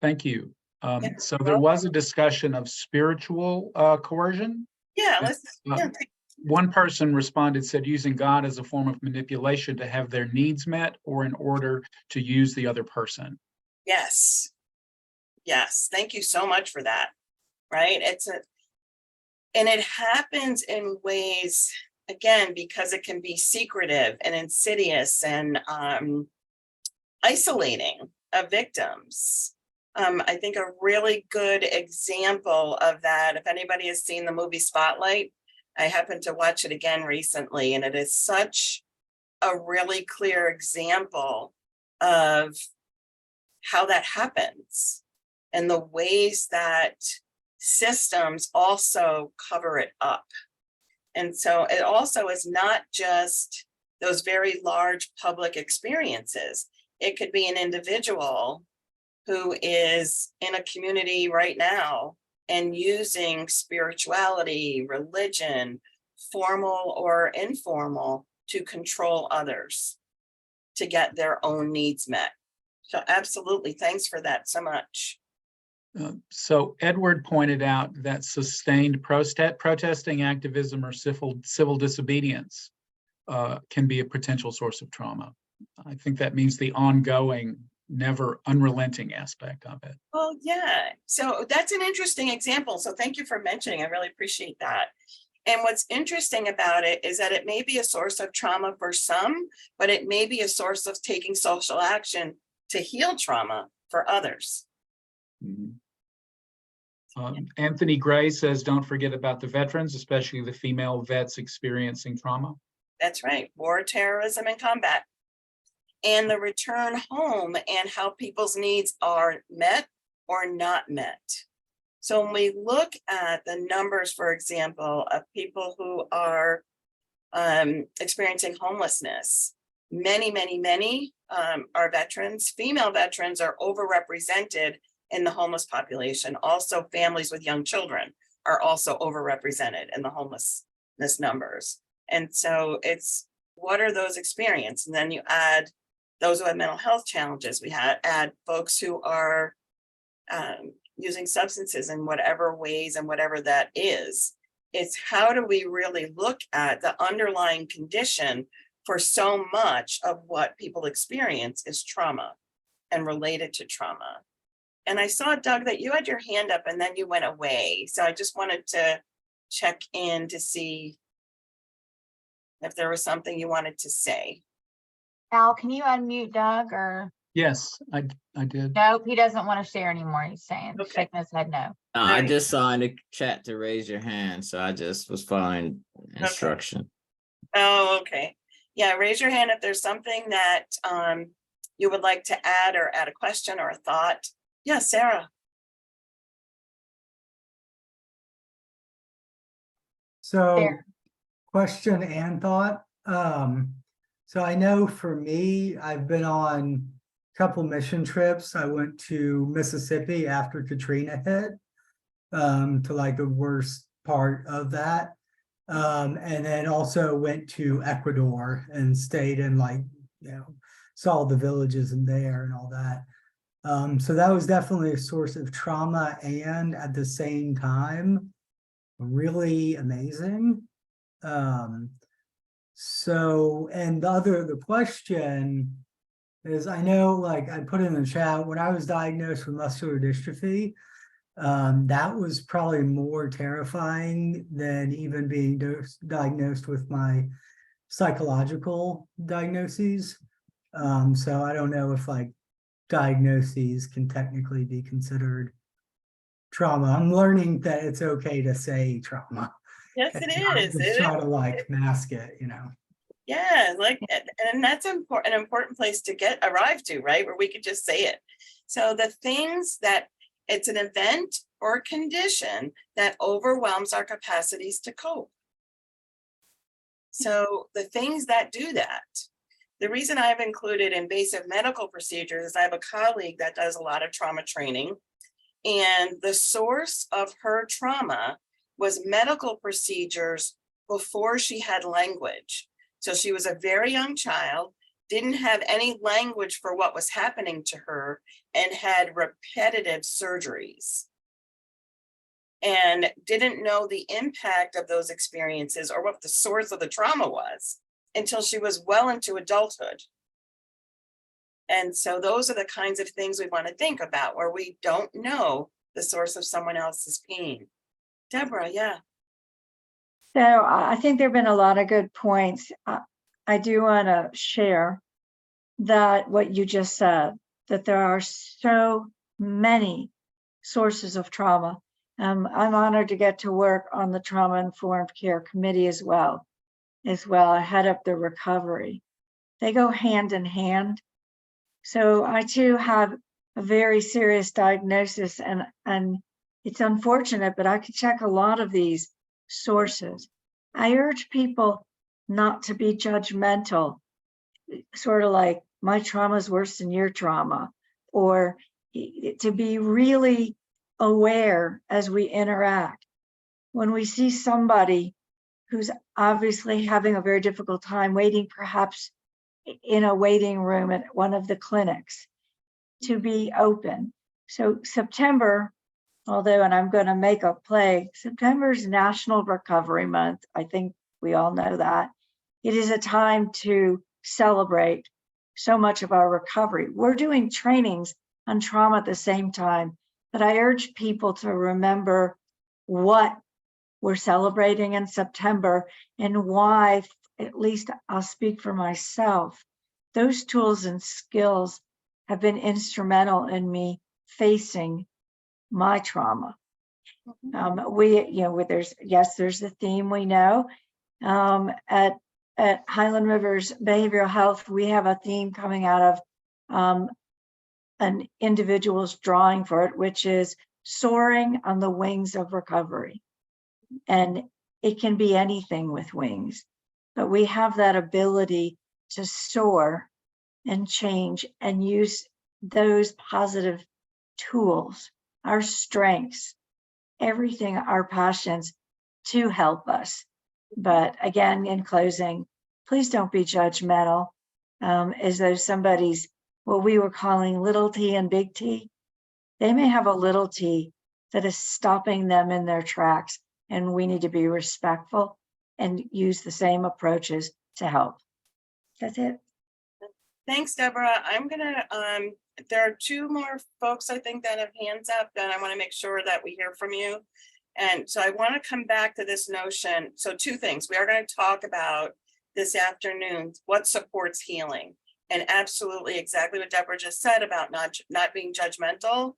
Speaker 11: Thank you.
Speaker 2: Yeah,
Speaker 11: So
Speaker 2: you're
Speaker 11: there was a discussion of spiritual coercion.
Speaker 2: Yeah,
Speaker 11: And,
Speaker 2: let's,
Speaker 11: uh, One person responded, said using God as a form of manipulation to have their needs met or in order to use the other person.
Speaker 2: yes. Yes, thank you so much for that. Right? And it happens in ways, again, because it can be secretive and insidious and isolating of victims. I think a really good example of that, if anybody has seen the movie Spotlight, I happened to watch it again recently, and it is such a really clear example of how that happens and the ways that systems also cover it up. And so it also is not just those very large public experiences. It could be an individual who is in a community right now and using spirituality, religion, formal or informal, to control others, to get their own needs met. So absolutely, thanks for that so much.
Speaker 11: So Edward pointed out that sustained protesting activism or civil disobedience can be a potential source of trauma. I think that means the ongoing, never unrelenting aspect of it.
Speaker 2: Well, yeah, so that's an interesting example. So thank you for mentioning, I really appreciate that. And what's interesting about it is that it may be a source of trauma for some, but it may be a source of taking social action to heal trauma for others.
Speaker 11: Mhm. Anthony Gray says, don't forget about the veterans, especially the female vets experiencing trauma.
Speaker 2: That's right, war, terrorism, and combat. And the return home and how people's needs are met or not met. So when we look at the numbers, for example, of people who are experiencing homelessness, many are veterans. Female veterans are overrepresented in the homeless population. Also, families with young children are also overrepresented in the homelessness numbers. And so it's, what are those experiences? And then you add those who have mental health challenges. We add folks who are using substances in whatever ways and whatever that is. It's how do we really look at the underlying condition for so much of what people experience is trauma and related to trauma. And I saw, Doug, that you had your hand up and then you went away. So I just wanted to check in to see if there was something you wanted to say.
Speaker 8: Al, can you unmute Doug or?
Speaker 11: Yes, I did.
Speaker 8: Nope, he doesn't want to share anymore. He's saying,
Speaker 2: Okay.
Speaker 8: shaking his head no.
Speaker 12: I just saw in the chat to raise your hand, so I just was following instruction.
Speaker 2: Oh, okay. Yeah, raise your hand if there's something that you would like to add or add a question or a thought. Yeah, Sarah.
Speaker 13: So,
Speaker 8: There.
Speaker 13: question and thought. So I know for me, I've been on a couple mission trips. I went to Mississippi after Katrina hit, to like the worst part of that. And then also went to Ecuador and stayed in like, saw the villages in there and all that. So that was definitely a source of trauma and at the same time, really amazing. So, and the question is, I know, like I put in the chat, when I was diagnosed with muscular dystrophy, that was probably more terrifying than even being diagnosed with my psychological diagnoses. So I don't know if like diagnoses can technically be considered trauma. I'm learning that it's okay to say trauma.
Speaker 2: Yes,
Speaker 13: and
Speaker 2: it
Speaker 13: not
Speaker 2: is.
Speaker 13: just try to like mask it,
Speaker 2: Yeah, like, and that's an important place to arrive to, right? Where we could just say it. So the things that it's an event or condition that overwhelms our capacities to cope. So the things that do that, the reason I've included invasive medical procedures is I have a colleague that does a lot of trauma training, and the source of her trauma was medical procedures before she had language. So she was a very young child, didn't have any language for what was happening to her, and had repetitive surgeries. And didn't know the impact of those experiences or what the source of the trauma was until she was well into adulthood. And so those are the kinds of things we want to think about, where we don't know the source of someone else's pain. Deborah, yeah.
Speaker 17: So I think there've been a lot of good points. I do want to share that what you just said, that there are so many sources of trauma. I'm honored to get to work on the Trauma Informed Care Committee as well. I head up the recovery. They go hand in hand. So I too have a very serious diagnosis, and it's unfortunate, but I could check a lot of these sources. I urge people not to be judgmental, sort of like my trauma is worse than your trauma, or to be really aware as we interact. When we see somebody who's obviously having a very difficult time waiting, perhaps in a waiting room at one of the clinics, to be open. So September, although, and I'm going to make a play, September is National Recovery Month. I think we all know that. It is a time to celebrate so much of our recovery. We're doing trainings on trauma at the same time, but I urge people to remember what we're celebrating in September and why, at least I'll speak for myself, those tools and skills have been instrumental in me facing my trauma. There's the theme we know. At Highland Rivers Behavioral Health, we have a theme coming out of an individual's drawing for it, which is soaring on the wings of recovery. And it can be anything with wings, but we have that ability to soar and change and use those positive tools, our strengths, everything, our passions, to help us. But again, in closing, please don't be judgmental, as though somebody's what we were calling little t and big T. They may have a little t that is stopping them in their tracks, and we need to be respectful and use the same approaches to help. That's it.
Speaker 2: Thanks, Deborah. I'm gonna, there are two more folks I think that have hands up, and I want to make sure that we hear from you. And so I want to come back to this notion. So two things. We are going to talk about this afternoon, what supports healing. And absolutely exactly what Deborah just said about not being judgmental.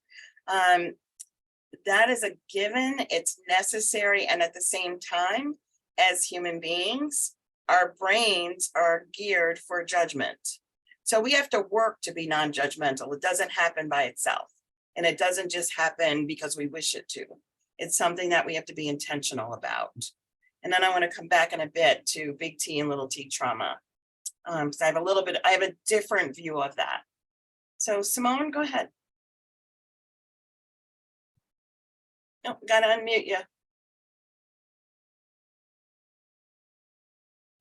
Speaker 2: That is a given, it's necessary. And at the same time, as human beings, our brains are geared for judgment. So we have to work to be non-judgmental. It doesn't happen by itself. And it doesn't just happen because we wish it to. It's something that we have to be intentional about. And then I want to come back in a bit to big T and little t trauma. Because I have a different view of that. So Simone, go ahead. Oh, gotta unmute you.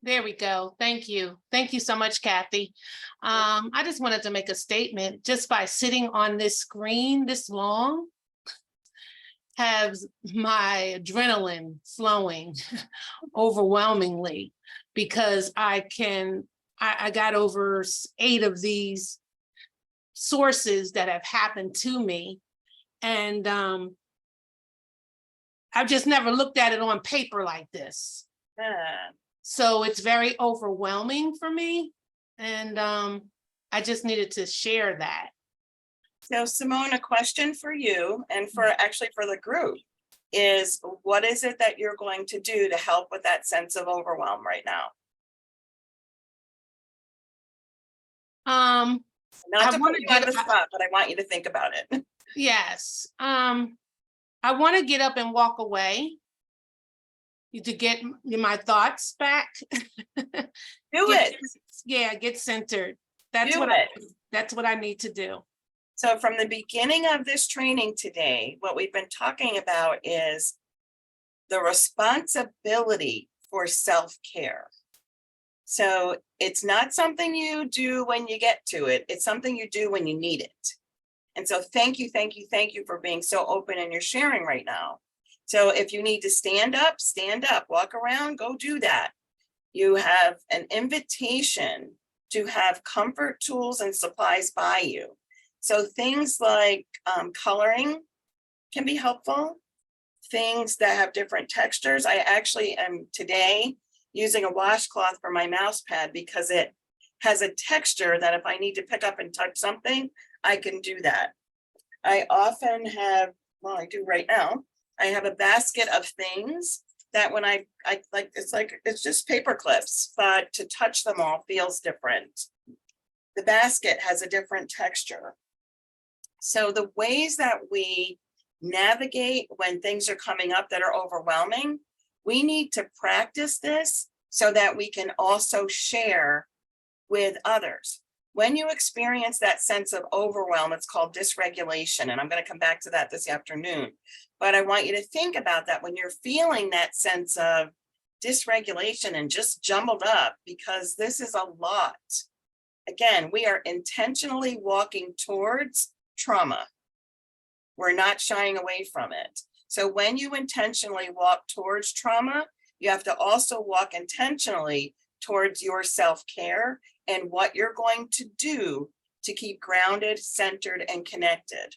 Speaker 18: There we go. Thank you. Thank you so much, Cathy. I just wanted to make a statement. Just by sitting on this screen this long has my adrenaline flowing overwhelmingly, because I got over 8 of these sources that have happened to me. And I've just never looked at it on paper like this. So it's very overwhelming for me. And I just needed to share that.
Speaker 2: So Simone, a question for you and for the group is, what is it that you're going to do to help with that sense of overwhelm right now? Not to put you on the spot, but I want you to think about it.
Speaker 18: Yes. I want to get up and walk away to get my thoughts back. Get centered. That's what I need to do.
Speaker 2: So from the beginning of this training today, what we've been talking about is the responsibility for self-care. So it's not something you do when you get to it. It's something you do when you need it. And so thank you for being so open and you're sharing right now. So if you need to stand up, walk around, go do that. You have an invitation to have comfort tools and supplies by you. So things like coloring can be helpful. Things that have different textures. I actually am today using a washcloth for my mouse pad because it has a texture that if I need to pick up and touch something, I can do that. I often have, well, I do right now, I have a basket of things that when I like, it's just paper clips, but to touch them all feels different. The basket has a different texture. So the ways that we navigate when things are coming up that are overwhelming, we need to practice this so that we can also share with others. When you experience that sense of overwhelm, it's called dysregulation. And I'm going to come back to that this afternoon. But I want you to think about that when you're feeling that sense of dysregulation and just jumbled up, because this is a lot. Again, we are intentionally walking towards trauma. We're not shying away from it. So when you intentionally walk towards trauma, you have to also walk intentionally towards your self-care and what you're going to do to keep grounded, centered, and connected.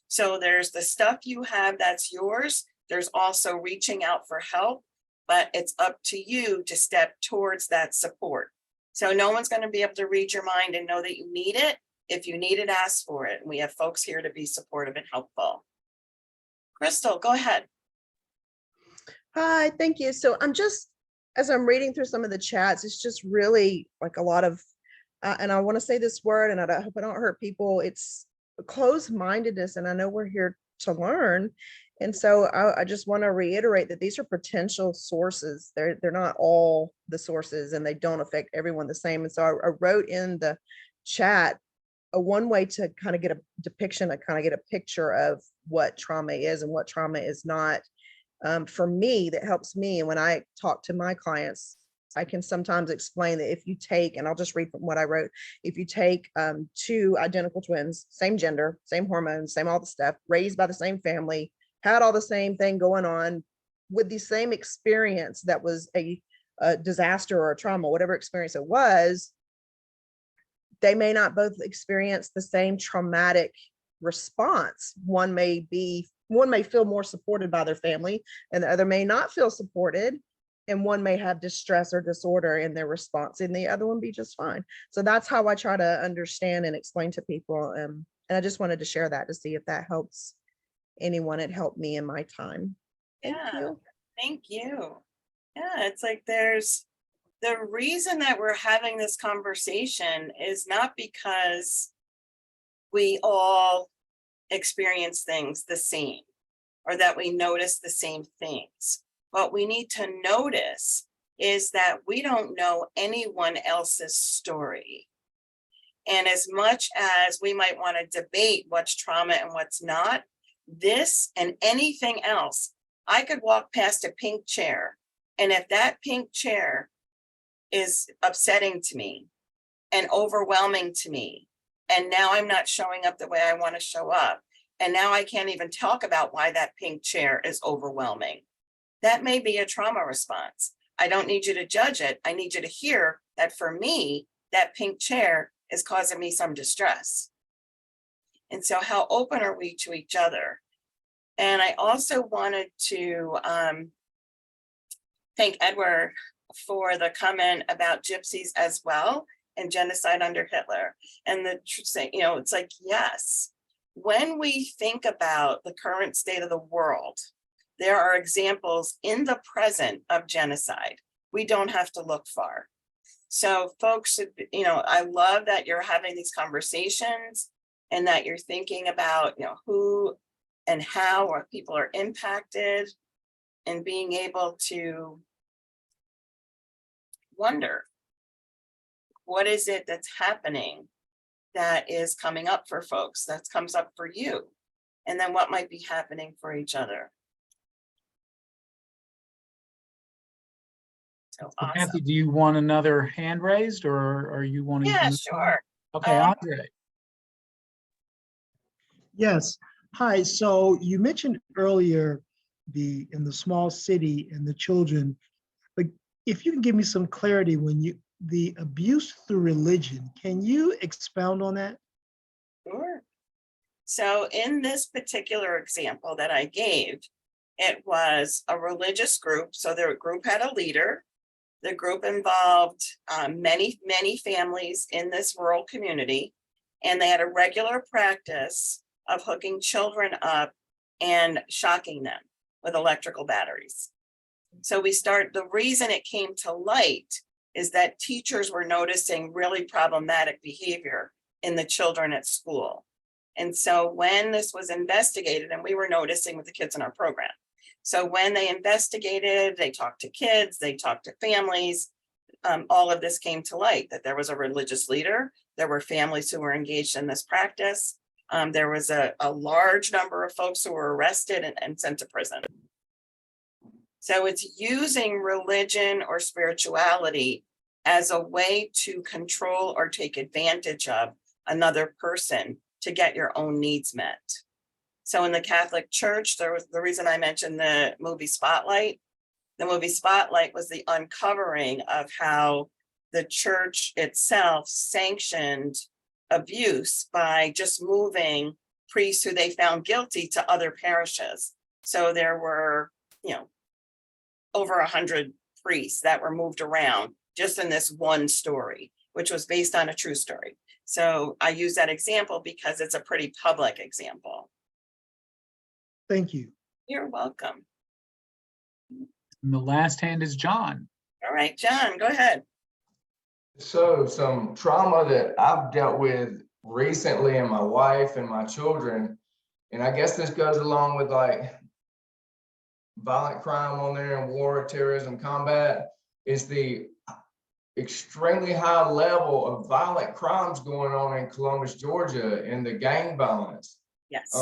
Speaker 2: So there's the stuff you have that's yours. There's also reaching out for help, but it's up to you to step towards that support. So no one's going to be able to read your mind and know that you need it. If you need it, ask for it. And we have folks here to be supportive and helpful. Crystal, go ahead.
Speaker 19: Hi, thank you. So I'm just, as I'm reading through some of the chats, it's just really like a lot of, and I want to say this word, and I hope I don't hurt people. It's closed-mindedness, and I know we're here to learn. And so I just want to reiterate that these are potential sources. They're not all the sources, and they don't affect everyone the same. And so I wrote in the chat a one way to kind of get a depiction, to kind of get a picture of what trauma is and what trauma is not. For me, that helps me. And when I talk to my clients, I can sometimes explain that if you take, and I'll just read from what I wrote, if you take two identical twins, same gender, same hormones, same all the stuff, raised by the same family, had all the same thing going on with the same experience that was a disaster or a trauma, whatever experience it was, they may not both experience the same traumatic response. One may feel more supported by their family, and the other may not feel supported, and one may have distress or disorder in their response, and the other one be just fine. So that's how I try to understand and explain to people. And I just wanted to share that to see if that helps anyone. It helped me in my time. Thank you.
Speaker 2: Thank you. Yeah, it's like there's the reason that we're having this conversation is not because we all experience things the same or that we notice the same things. What we need to notice is that we don't know anyone else's story. And as much as we might want to debate what's trauma and what's not, this and anything else, I could walk past a pink chair, and if that pink chair is upsetting to me and overwhelming to me, and now I'm not showing up the way I want to show up, and now I can't even talk about why that pink chair is overwhelming, that may be a trauma response. I don't need you to judge it. I need you to hear that for me, that pink chair is causing me some distress. And so how open are we to each other? And I also wanted to thank Edward for the comment about gypsies as well and genocide under Hitler. And the you know, it's like, yes, when we think about the current state of the world, there are examples in the present of genocide. We don't have to look far. So folks, you know, I love that you're having these conversations and that you're thinking about, you know, who and how or people are impacted, and being able to wonder, what is it that's happening that is coming up for folks, that comes up for you, and then what might be happening for each other. So
Speaker 11: So Cathy,
Speaker 2: awesome.
Speaker 11: do you want another hand raised or are you wanting? to
Speaker 2: Yeah,
Speaker 11: move on?
Speaker 2: sure.
Speaker 11: Okay, Andre.
Speaker 20: Yes. Hi. So you mentioned earlier in the small city and the children, but if you can give me some clarity the abuse through religion, can you expound on that?
Speaker 2: Sure. So in this particular example that I gave, it was a religious group. So their group had a leader. The group involved many, many families in this rural community, and they had a regular practice of hooking children up and shocking them with electrical batteries. So the reason it came to light is that teachers were noticing really problematic behavior in the children at school. And so when this was investigated, and we were noticing with the kids in our program, so when they investigated, they talked to kids, they talked to families, all of this came to light, that there was a religious leader, there were families who were engaged in this practice, there was a large number of folks who were arrested and sent to prison. So it's using religion or spirituality as a way to control or take advantage of another person to get your own needs met. So in the Catholic Church, there was the reason I mentioned the movie Spotlight. The movie Spotlight was the uncovering of how the church itself sanctioned abuse by just moving priests who they found guilty to other parishes. So there were, over 100 priests that were moved around just in this one story, which was based on a true story. So I use that example because it's a pretty public example.
Speaker 20: Thank you.
Speaker 2: You're welcome.
Speaker 11: And the last hand is John.
Speaker 2: All right, John, go ahead.
Speaker 21: So some trauma that I've dealt with recently in my wife and my children, and I guess this goes along with like violent crime on there and war, terrorism, combat, is the extremely high level of violent crimes going on in Columbus, Georgia, and the gang violence.
Speaker 2: Yes.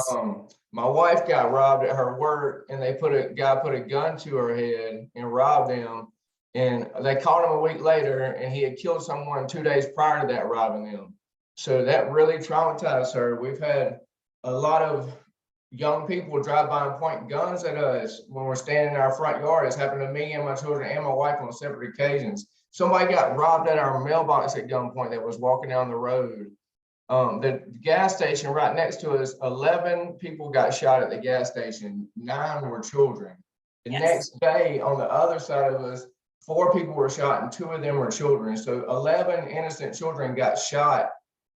Speaker 21: My wife got robbed at her work, and they put a gun to her head and robbed him. And they caught him a week later, and he had killed someone 2 days prior to that, robbing them. So that really traumatized her. We've had a lot of young people drive by and point guns at us when we're standing in our front yard. It's happened to me and my children and my wife on separate occasions. Somebody got robbed at our mailbox at gunpoint that was walking down the road. The gas station right next to us, 11 people got shot at the gas station. 9 were children. The next day on the other side of us, 4 people were shot and 2 of them were children. So 11 innocent children got shot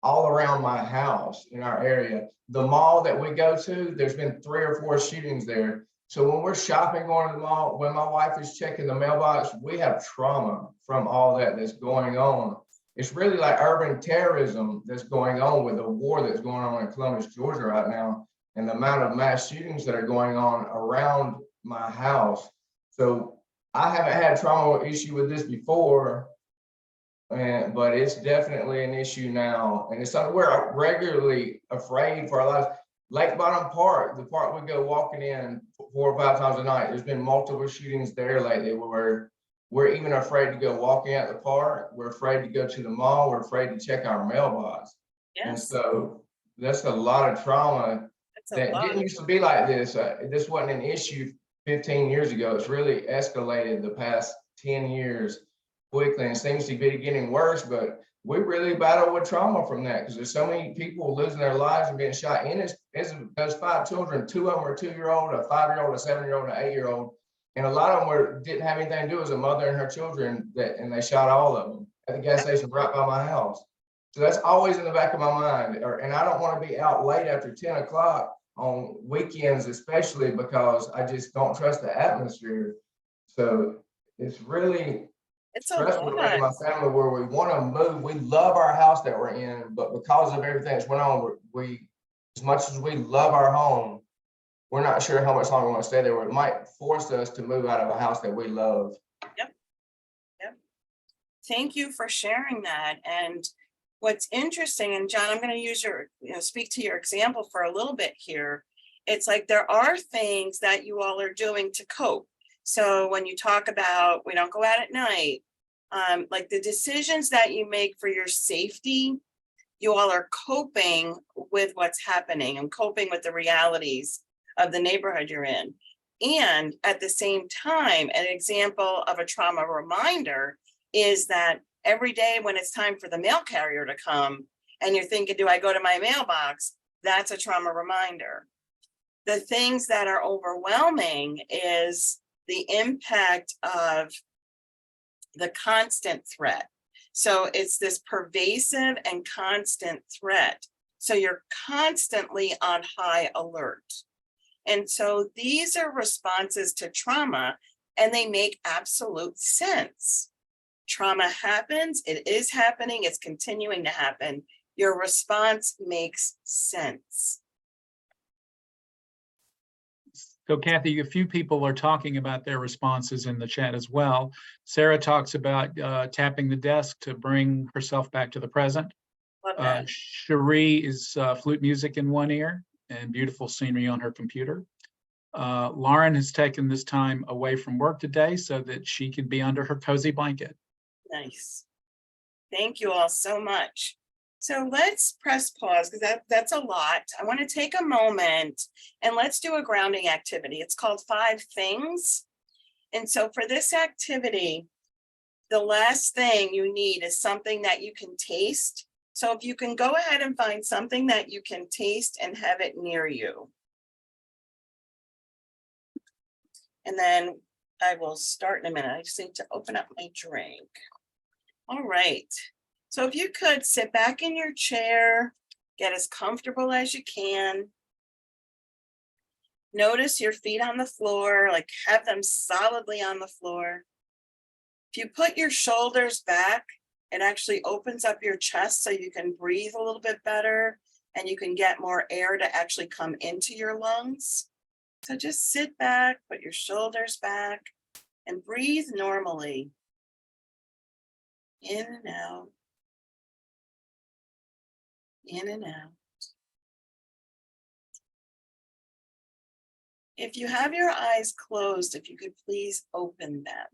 Speaker 21: all around my house in our area. The mall that we go to, there's been 3 or 4 shootings there. So when we're shopping, going to the mall, when my wife is checking the mailbox, we have trauma from all that's going on. It's really like urban terrorism that's going on with the war that's going on in Columbus, Georgia right now, and the amount of mass shootings that are going on around my house. So I haven't had trauma issue with this before, but it's definitely an issue now. And it's something we're regularly afraid for our lives. Lake Bottom Park, the park we go walking in 4 or 5 times a night, there's been multiple shootings there lately where we're even afraid to go walking at the park. We're afraid to go to the mall. We're afraid to check our mailbox. Yes. And so that's a lot of trauma that didn't used to be like this. This wasn't an issue 15 years ago. It's really escalated the past 10 years quickly, and it seems to be getting worse, but we really battle with trauma from that because there's so many people losing their lives and being shot. And it's those 5 children, 2 of them are 2-year-old, a 5-year-old, a 7-year-old, and an 8-year-old. And a lot of them didn't have anything to do with a mother and her children, and they shot all of them at the gas station right by my house. So that's always in the back of my mind. And I don't want to be out late after 10 o'clock on weekends, especially because I just don't trust the atmosphere. So it's really stressful with my family where we want to move. We love our house that we're in, but because of everything that's went on, we as much as we love our home, we're not sure how much longer we want to stay there. It might force us to move out of a house that we love.
Speaker 2: Yep. Thank you for sharing that. And what's interesting, and John, I'm going to use speak to your example for a little bit here. It's like there are things that you all are doing to cope. So when you talk about, we don't go out at night, like the decisions that you make for your safety, you all are coping with what's happening and coping with the realities of the neighborhood you're in. And at the same time, an example of a trauma reminder is that every day when it's time for the mail carrier to come and you're thinking, do I go to my mailbox? That's a trauma reminder. The things that are overwhelming is the impact of the constant threat. So it's this pervasive and constant threat. So you're constantly on high alert. And so these are responses to trauma, and they make absolute sense. Trauma happens, it is happening, it's continuing to happen. Your response makes sense.
Speaker 11: So Cathy, a few people are talking about their responses in the chat as well. Sarah talks about tapping the desk to bring herself back to the present.
Speaker 2: Love that.
Speaker 11: Cherie is flute music in one ear and beautiful scenery on her computer. Lauren has taken this time away from work today so that she can be under her cozy blanket.
Speaker 2: Nice. Thank you all so much. So let's press pause because that's a lot. I want to take a moment and let's do a grounding activity. It's called 5 Things. And so for this activity, the last thing you need is something that you can taste. So if you can go ahead and find something that you can taste and have it near you. And then I will start in a minute. I just need to open up my drink. All right. So if you could sit back in your chair, get as comfortable as you can. Notice your feet on the floor, like have them solidly on the floor. If you put your shoulders back, it actually opens up your chest so you can breathe a little bit better and you can get more air to actually come into your lungs. So just sit back, put your shoulders back and breathe normally. In and out. In and out. If you have your eyes closed, if you could please open them.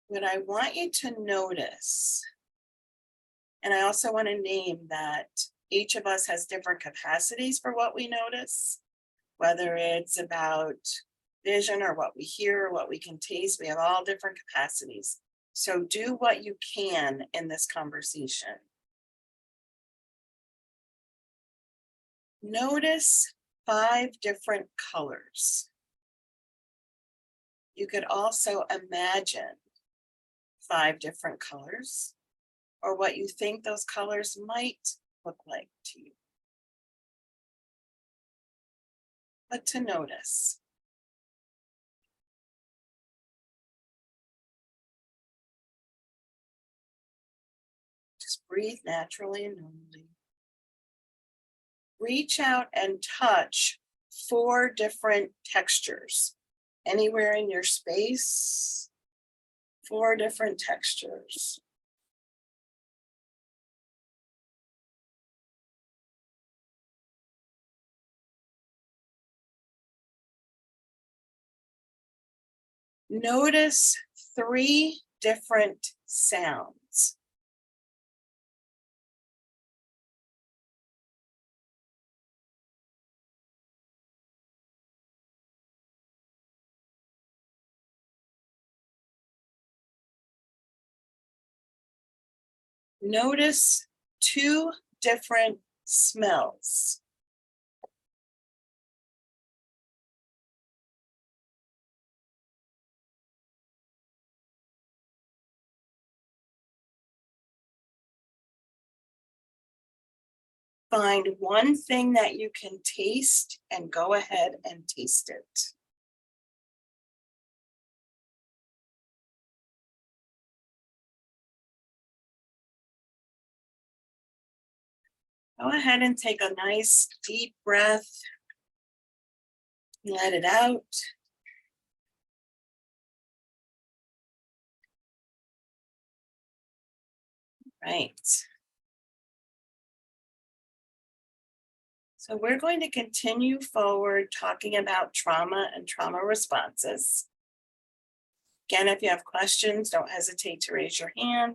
Speaker 2: What I want you to notice, and I also want to name that each of us has different capacities for what we notice, whether it's about vision or what we hear or what we can taste. We have all different capacities. So do what you can in this conversation. Notice 5 different colors. You could also imagine 5 different colors or what you think those colors might look like to you. But to notice. Just breathe naturally and normally. Reach out and touch 4 different textures. Anywhere in your space, 4 different textures. Notice 3 different sounds. Notice 2 different smells. Find one thing that you can taste and go ahead and taste it. Go ahead and take a nice deep breath. Let it out. Right. So we're going to continue forward talking about trauma and trauma responses. Again, if you have questions, don't hesitate to raise your hand.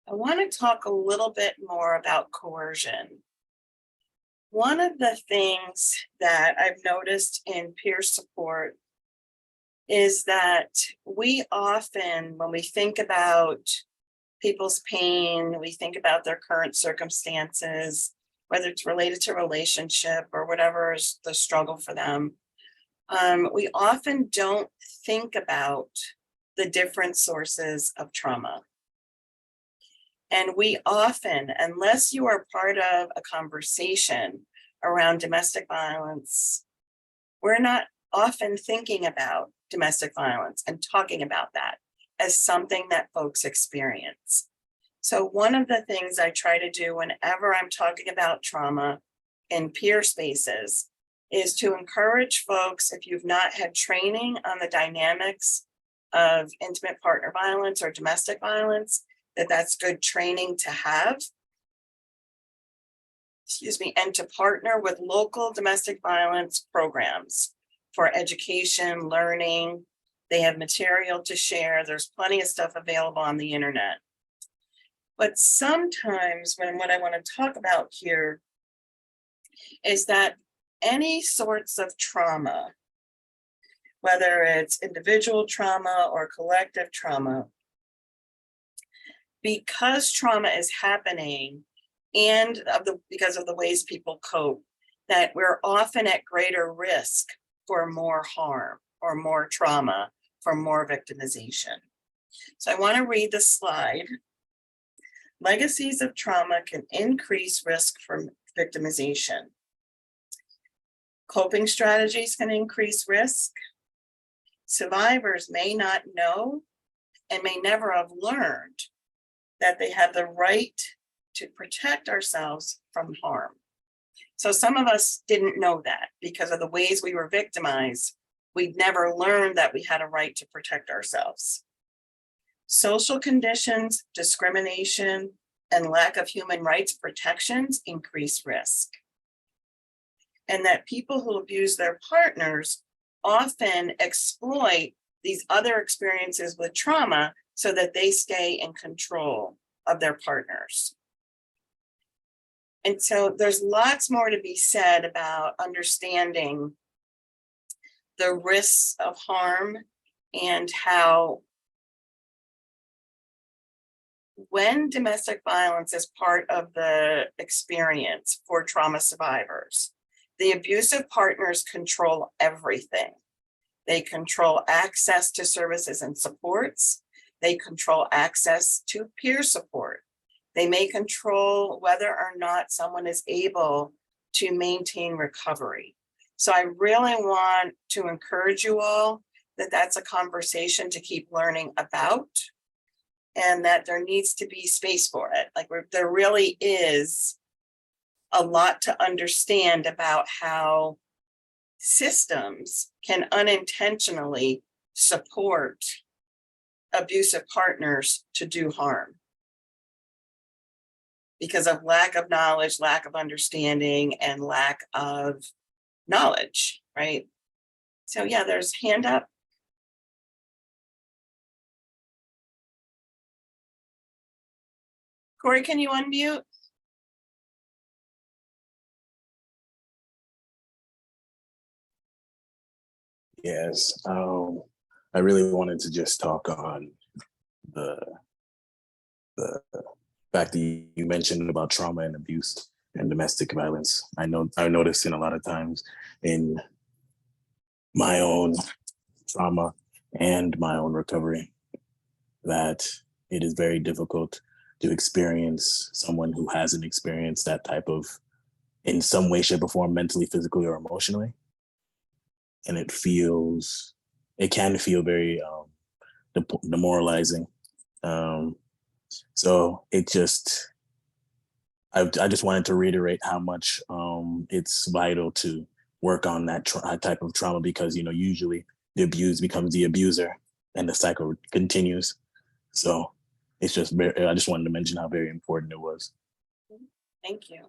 Speaker 2: I want to talk a little bit more about coercion. One of the things that I've noticed in peer support is that we often, when we think about people's pain, we think about their current circumstances, whether it's related to relationship or whatever is the struggle for them. We often don't think about the different sources of trauma. And we often, unless you are part of a conversation around domestic violence, we're not often thinking about domestic violence and talking about that as something that folks experience. So one of the things I try to do whenever I'm talking about trauma in peer spaces is to encourage folks, if you've not had training on the dynamics of intimate partner violence or domestic violence, that's good training to have. Excuse me, and to partner with local domestic violence programs for education, learning. They have material to share. There's plenty of stuff available on the internet. But sometimes what I want to talk about here is that any sorts of trauma, whether it's individual trauma or collective trauma, because trauma is happening and because of the ways people cope, that we're often at greater risk for more harm or more trauma, for more victimization. So I want to read the slide. Legacies of trauma can increase risk for victimization. Coping strategies can increase risk. Survivors may not know and may never have learned that they have the right to protect ourselves from harm. So some of us didn't know that because of the ways we were victimized. We'd never learned that we had a right to protect ourselves. Social conditions, discrimination, and lack of human rights protections increase risk. And that people who abuse their partners often exploit these other experiences with trauma so that they stay in control of their partners. And so there's lots more to be said about understanding the risks of harm and how when domestic violence is part of the experience for trauma survivors, the abusive partners control everything. They control access to services and supports. They control access to peer support. They may control whether or not someone is able to maintain recovery. So I really want to encourage you all that that's a conversation to keep learning about, and that there needs to be space for it. Like there really is a lot to understand about how systems can unintentionally support abusive partners to do harm because of lack of knowledge, lack of understanding, and lack of knowledge, right? So yeah, there's hand up. Corey, can you unmute?
Speaker 1: Yes, I really wanted to just talk on the fact that you mentioned about trauma and abuse and domestic violence. I noticed in a lot of times in my own trauma and my own recovery that it is very difficult to experience someone who hasn't experienced that type of, in some way, shape, or form, mentally, physically, or emotionally. And it can feel very demoralizing. So it just, I just wanted to reiterate how much it's vital to work on that type of trauma because, usually the abused becomes the abuser and the cycle continues. So it's just I just wanted to mention how very important it was.
Speaker 2: Thank you.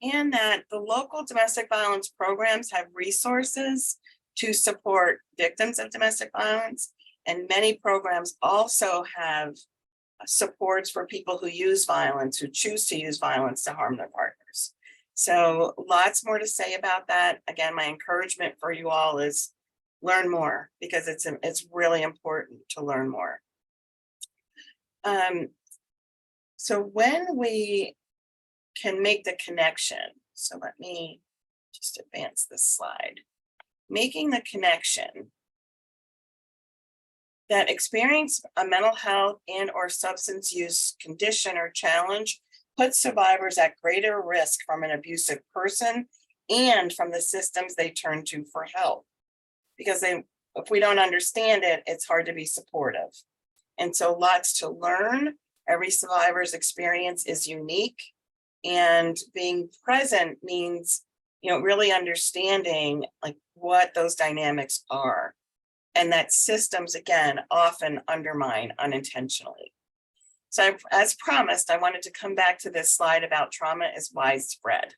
Speaker 2: And that the local domestic violence programs have resources to support victims of domestic violence. And many programs also have supports for people who use violence, who choose to use violence to harm their partners. So lots more to say about that. Again, my encouragement for you all is learn more, because it's really important to learn more. So when we can make the connection, so let me just advance this slide. Making the connection that experience a mental health and or substance use condition or challenge puts survivors at greater risk from an abusive person and from the systems they turn to for help. Because if we don't understand it, it's hard to be supportive. And so lots to learn. Every survivor's experience is unique, and being present means, really understanding like what those dynamics are, and that systems, again, often undermine unintentionally. So as promised, I wanted to come back to this slide about trauma is widespread.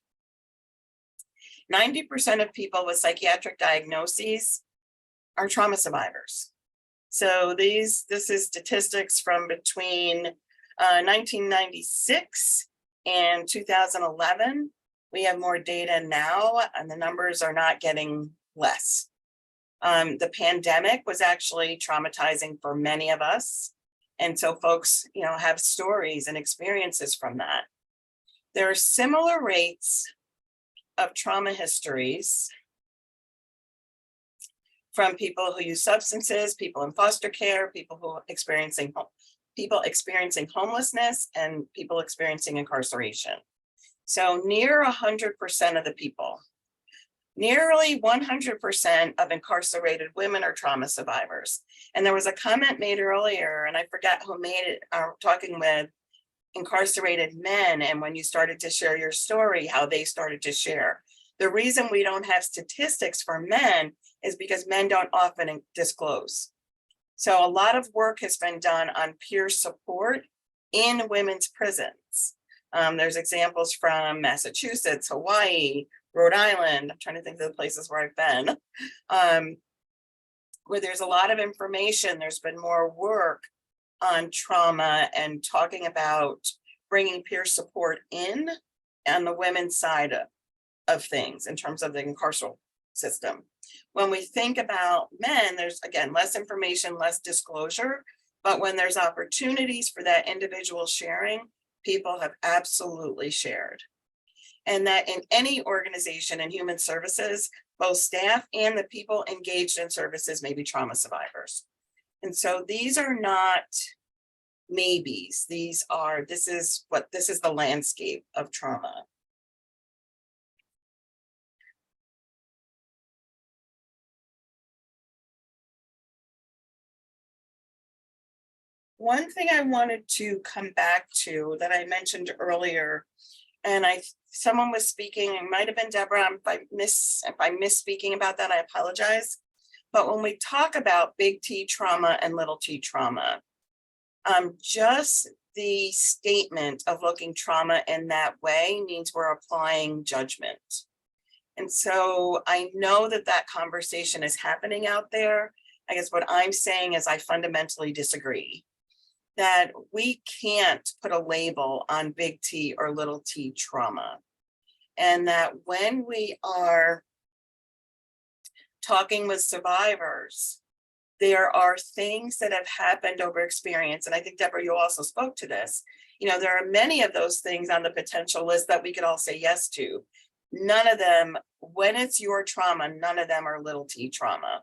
Speaker 2: 90% of people with psychiatric diagnoses are trauma survivors. So this is statistics from between 1996 and 2011. We have more data now, and the numbers are not getting less. The pandemic was actually traumatizing for many of us. And so folks, have stories and experiences from that. There are similar rates of trauma histories from people who use substances, people in foster care, people experiencing homelessness, and people experiencing incarceration. So near 100% of the people, nearly 100% of incarcerated women are trauma survivors. And there was a comment made earlier, and I forgot who made it, talking with incarcerated men, and when you started to share your story, how they started to share. The reason we don't have statistics for men is because men don't often disclose. So a lot of work has been done on peer support in women's prisons. There's examples from Massachusetts, Hawaii, Rhode Island. I'm trying to think of the places where I've been, where there's a lot of information. There's been more work on trauma and talking about bringing peer support in on the women's side of things in terms of the incarceral system. When we think about men, there's, again, less information, less disclosure, but when there's opportunities for that individual sharing, people have absolutely shared. And that in any organization in human services, both staff and the people engaged in services may be trauma survivors. And so these are not maybes. This is the landscape of trauma. One thing I wanted to come back to that I mentioned earlier, and someone was speaking, it might have been Deborah, if I misspeaking about that, I apologize. But when we talk about big T trauma and little t trauma, just the statement of looking trauma in that way means we're applying judgment. And so I know that conversation is happening out there. I guess what I'm saying is I fundamentally disagree. That we can't put a label on big T or little t trauma. And that when we are talking with survivors, there are things that have happened over experience. And I think, Deborah, you also spoke to this. There are many of those things on the potential list that we could all say yes to. None of them, when it's your trauma, none of them are little t trauma.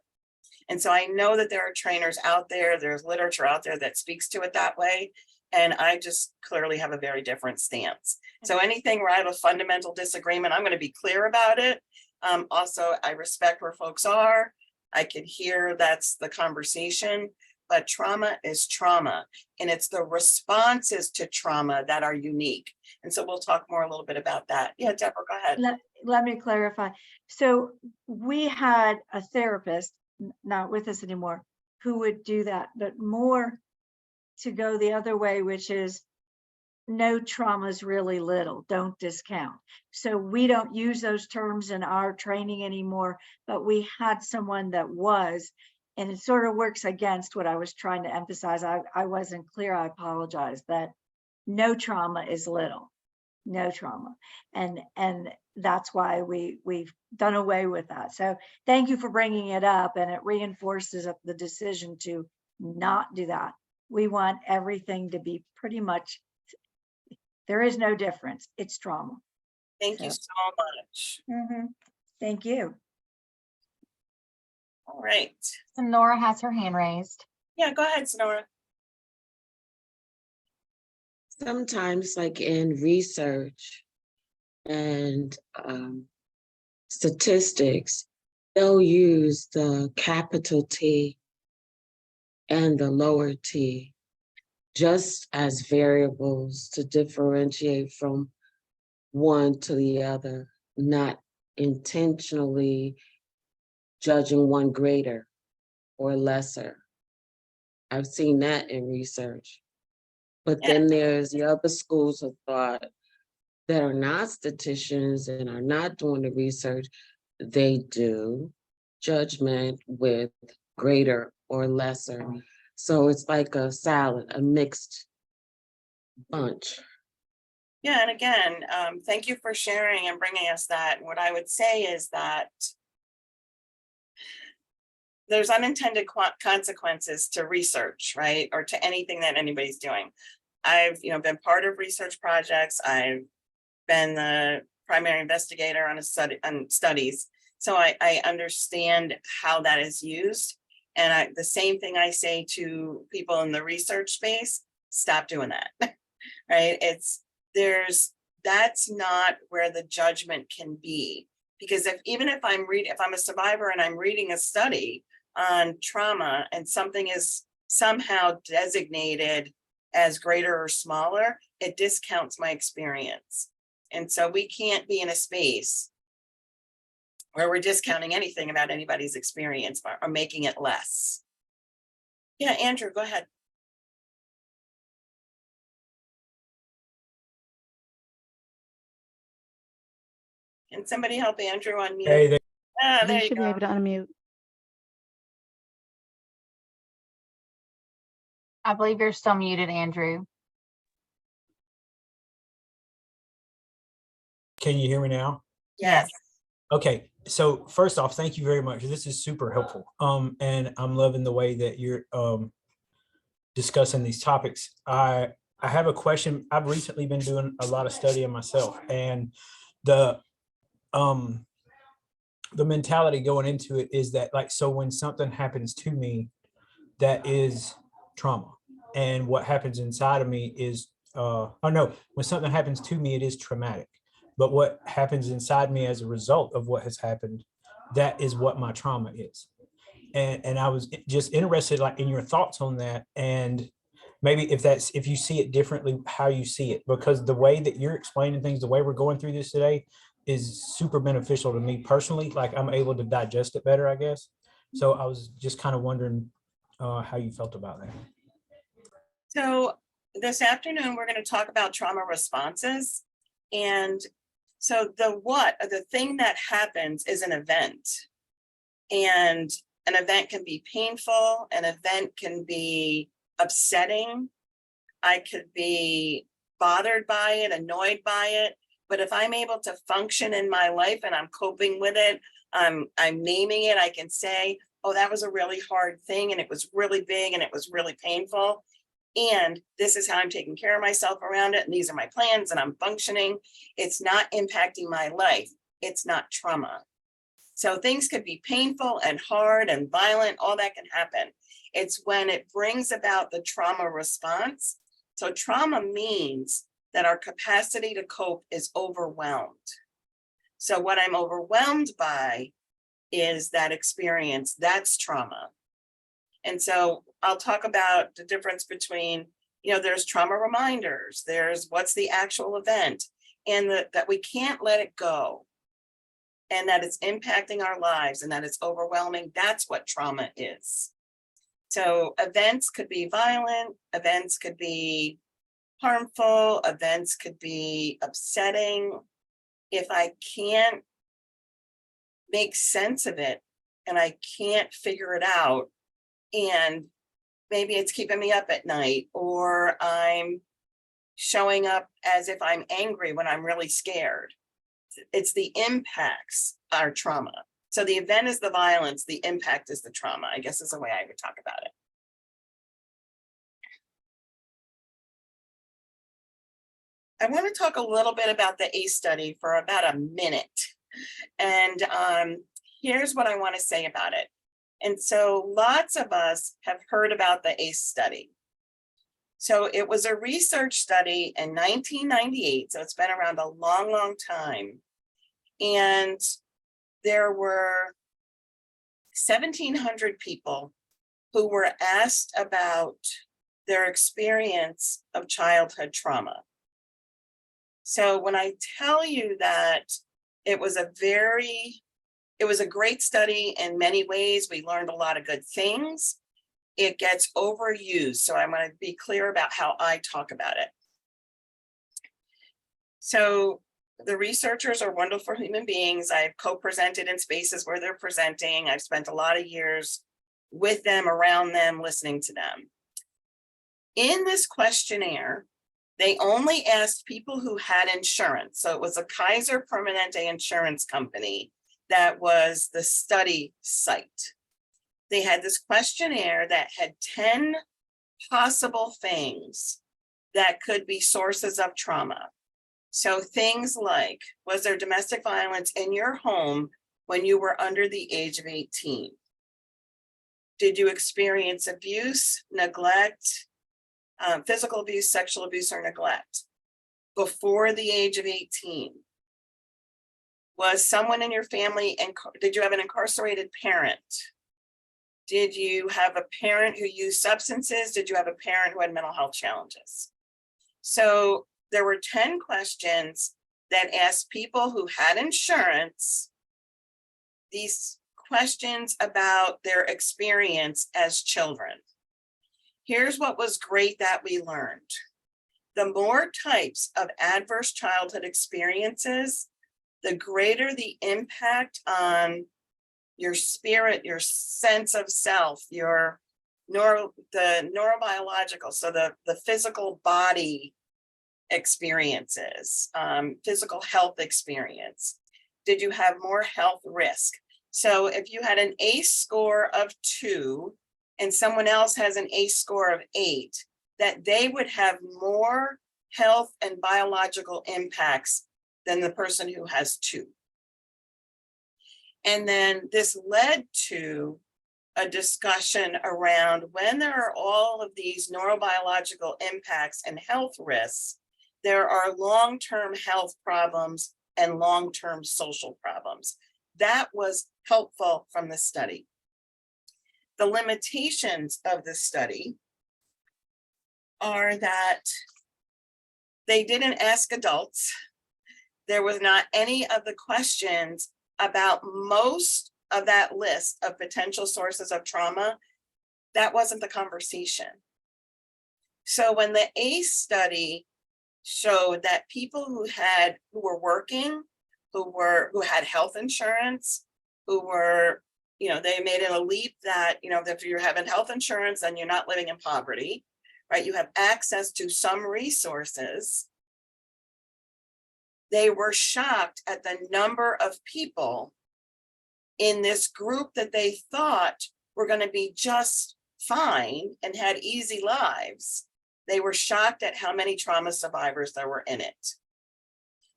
Speaker 2: And so I know that there are trainers out there, there's literature out there that speaks to it that way. And I just clearly have a very different stance. So anything where I have a fundamental disagreement, I'm going to be clear about it. Also, I respect where folks are. I can hear that's the conversation, but trauma is trauma. And it's the responses to trauma that are unique. And so we'll talk more a little bit about that. Yeah, Deborah, go ahead.
Speaker 17: Let me clarify. So we had a therapist, not with us anymore, who would do that, but more to go the other way, which is no trauma is really little, don't discount. So we don't use those terms in our training anymore, but we had someone that was, and it sort of works against what I was trying to emphasize. I wasn't clear, I apologize, that no trauma is little, no trauma. And that's why we've done away with that. So thank you for bringing it up, and it reinforces the decision to not do that. We want everything to be pretty much, there is no difference. It's trauma.
Speaker 2: Thank you so much.
Speaker 17: Thank you.
Speaker 2: All right.
Speaker 8: So Nora has her hand raised.
Speaker 2: Yeah, go ahead, Sonora.
Speaker 5: Sometimes, like in research and statistics, they'll use the capital T and the lower T just as variables to differentiate from one to the other, not intentionally judging one greater or lesser. I've seen that in research. But then there's the other schools of thought that are not statisticians and are not doing the research. They do judgment with greater or lesser. So it's like a salad, a mixed bunch.
Speaker 2: Yeah, and again, thank you for sharing and bringing us that. What I would say is that there's unintended consequences to research, right? Or to anything that anybody's doing. I've been part of research projects. I've been the primary investigator on studies. So I understand how that is used. And the same thing I say to people in the research space, stop doing that, right? That's not where the judgment can be. Because if I'm a survivor and I'm reading a study on trauma and something is somehow designated as greater or smaller, it discounts my experience. And so we can't be in a space where we're discounting anything about anybody's experience or making it less. Yeah, Andrew, go ahead. Can somebody help Andrew unmute?
Speaker 22: Hey,
Speaker 2: there
Speaker 9: You
Speaker 2: you
Speaker 9: should be
Speaker 2: go.
Speaker 9: able to unmute.
Speaker 8: I believe you're still muted, Andrew.
Speaker 22: can you hear me now?
Speaker 2: Yes.
Speaker 22: Okay, so first off, thank you very much. This is super helpful. And I'm loving the way that you're discussing these topics. I have a question. I've recently been doing a lot of studying myself, and the mentality going into it is that, like, so when something happens to me, that is trauma, and what happens inside of me is when something happens to me, it is traumatic, but what happens inside me as a result of what has happened, that is what my trauma is. And I was just interested, like, in your thoughts on that, and maybe if you see it differently, how you see it, because the way that you're explaining things, the way we're going through this today, is super beneficial to me personally. Like, I'm able to digest it better, I guess. So I was just kind of wondering how you felt about that.
Speaker 2: So this afternoon, we're going to talk about trauma responses. And so the thing that happens is an event. And an event can be painful, an event can be upsetting. I could be bothered by it, annoyed by it. But if I'm able to function in my life and I'm coping with it, I'm naming it, I can say, oh, that was a really hard thing, and it was really big, and it was really painful. And this is how I'm taking care of myself around it. And these are my plans, and I'm functioning. It's not impacting my life. It's not trauma. So things could be painful and hard and violent, all that can happen. It's when it brings about the trauma response. So trauma means that our capacity to cope is overwhelmed. So what I'm overwhelmed by is that experience, that's trauma. And so I'll talk about the difference between, there's trauma reminders, there's what's the actual event, and that we can't let it go, and that it's impacting our lives, and that it's overwhelming. That's what trauma is. So events could be violent, events could be harmful, events could be upsetting. If I can't make sense of it and I can't figure it out, and maybe it's keeping me up at night, or I'm showing up as if I'm angry when I'm really scared. It's the impacts are trauma. So the event is the violence, the impact is the trauma, I guess is the way I would talk about it. I want to talk a little bit about the ACE study for about a minute. And here's what I want to say about it. And so lots of us have heard about the ACE study. So it was a research study in 1998. So it's been around a long, long time. And there were 1,700 people who were asked about their experience of childhood trauma. So when I tell you that it was a great study in many ways, we learned a lot of good things. It gets overused. So I'm going to be clear about how I talk about it. So the researchers are wonderful human beings. I've co-presented in spaces where they're presenting. I've spent a lot of years with them, around them, listening to them. In this questionnaire, they only asked people who had insurance. So it was a Kaiser Permanente insurance company that was the study site. They had this questionnaire that had 10 possible things that could be sources of trauma. So things like, was there domestic violence in your home when you were under the age of 18? Did you experience abuse, neglect, physical abuse, sexual abuse, or neglect before the age of 18? Was someone in your family, did you have an incarcerated parent? Did you have a parent who used substances? Did you have a parent who had mental health challenges? So there were 10 questions that asked people who had insurance these questions about their experience as children. Here's what was great that we learned. The more types of adverse childhood experiences, the greater the impact on your spirit, your sense of self, the neurobiological, so the physical body experiences, physical health experience. Did you have more health risk? So if you had an ACE score of 2 and someone else has an ACE score of 8, that they would have more health and biological impacts than the person who has 2. And then this led to a discussion around when there are all of these neurobiological impacts and health risks, there are long-term health problems and long-term social problems. That was helpful from the study. The limitations of the study are that they didn't ask adults. There was not any of the questions about most of that list of potential sources of trauma. That wasn't the conversation. So when the ACE study showed that people who were working, who had health insurance, who were, they made it a leap that, if you're having health insurance, then you're not living in poverty, right? You have access to some resources. They were shocked at the number of people in this group that they thought were going to be just fine and had easy lives. They were shocked at how many trauma survivors there were in it.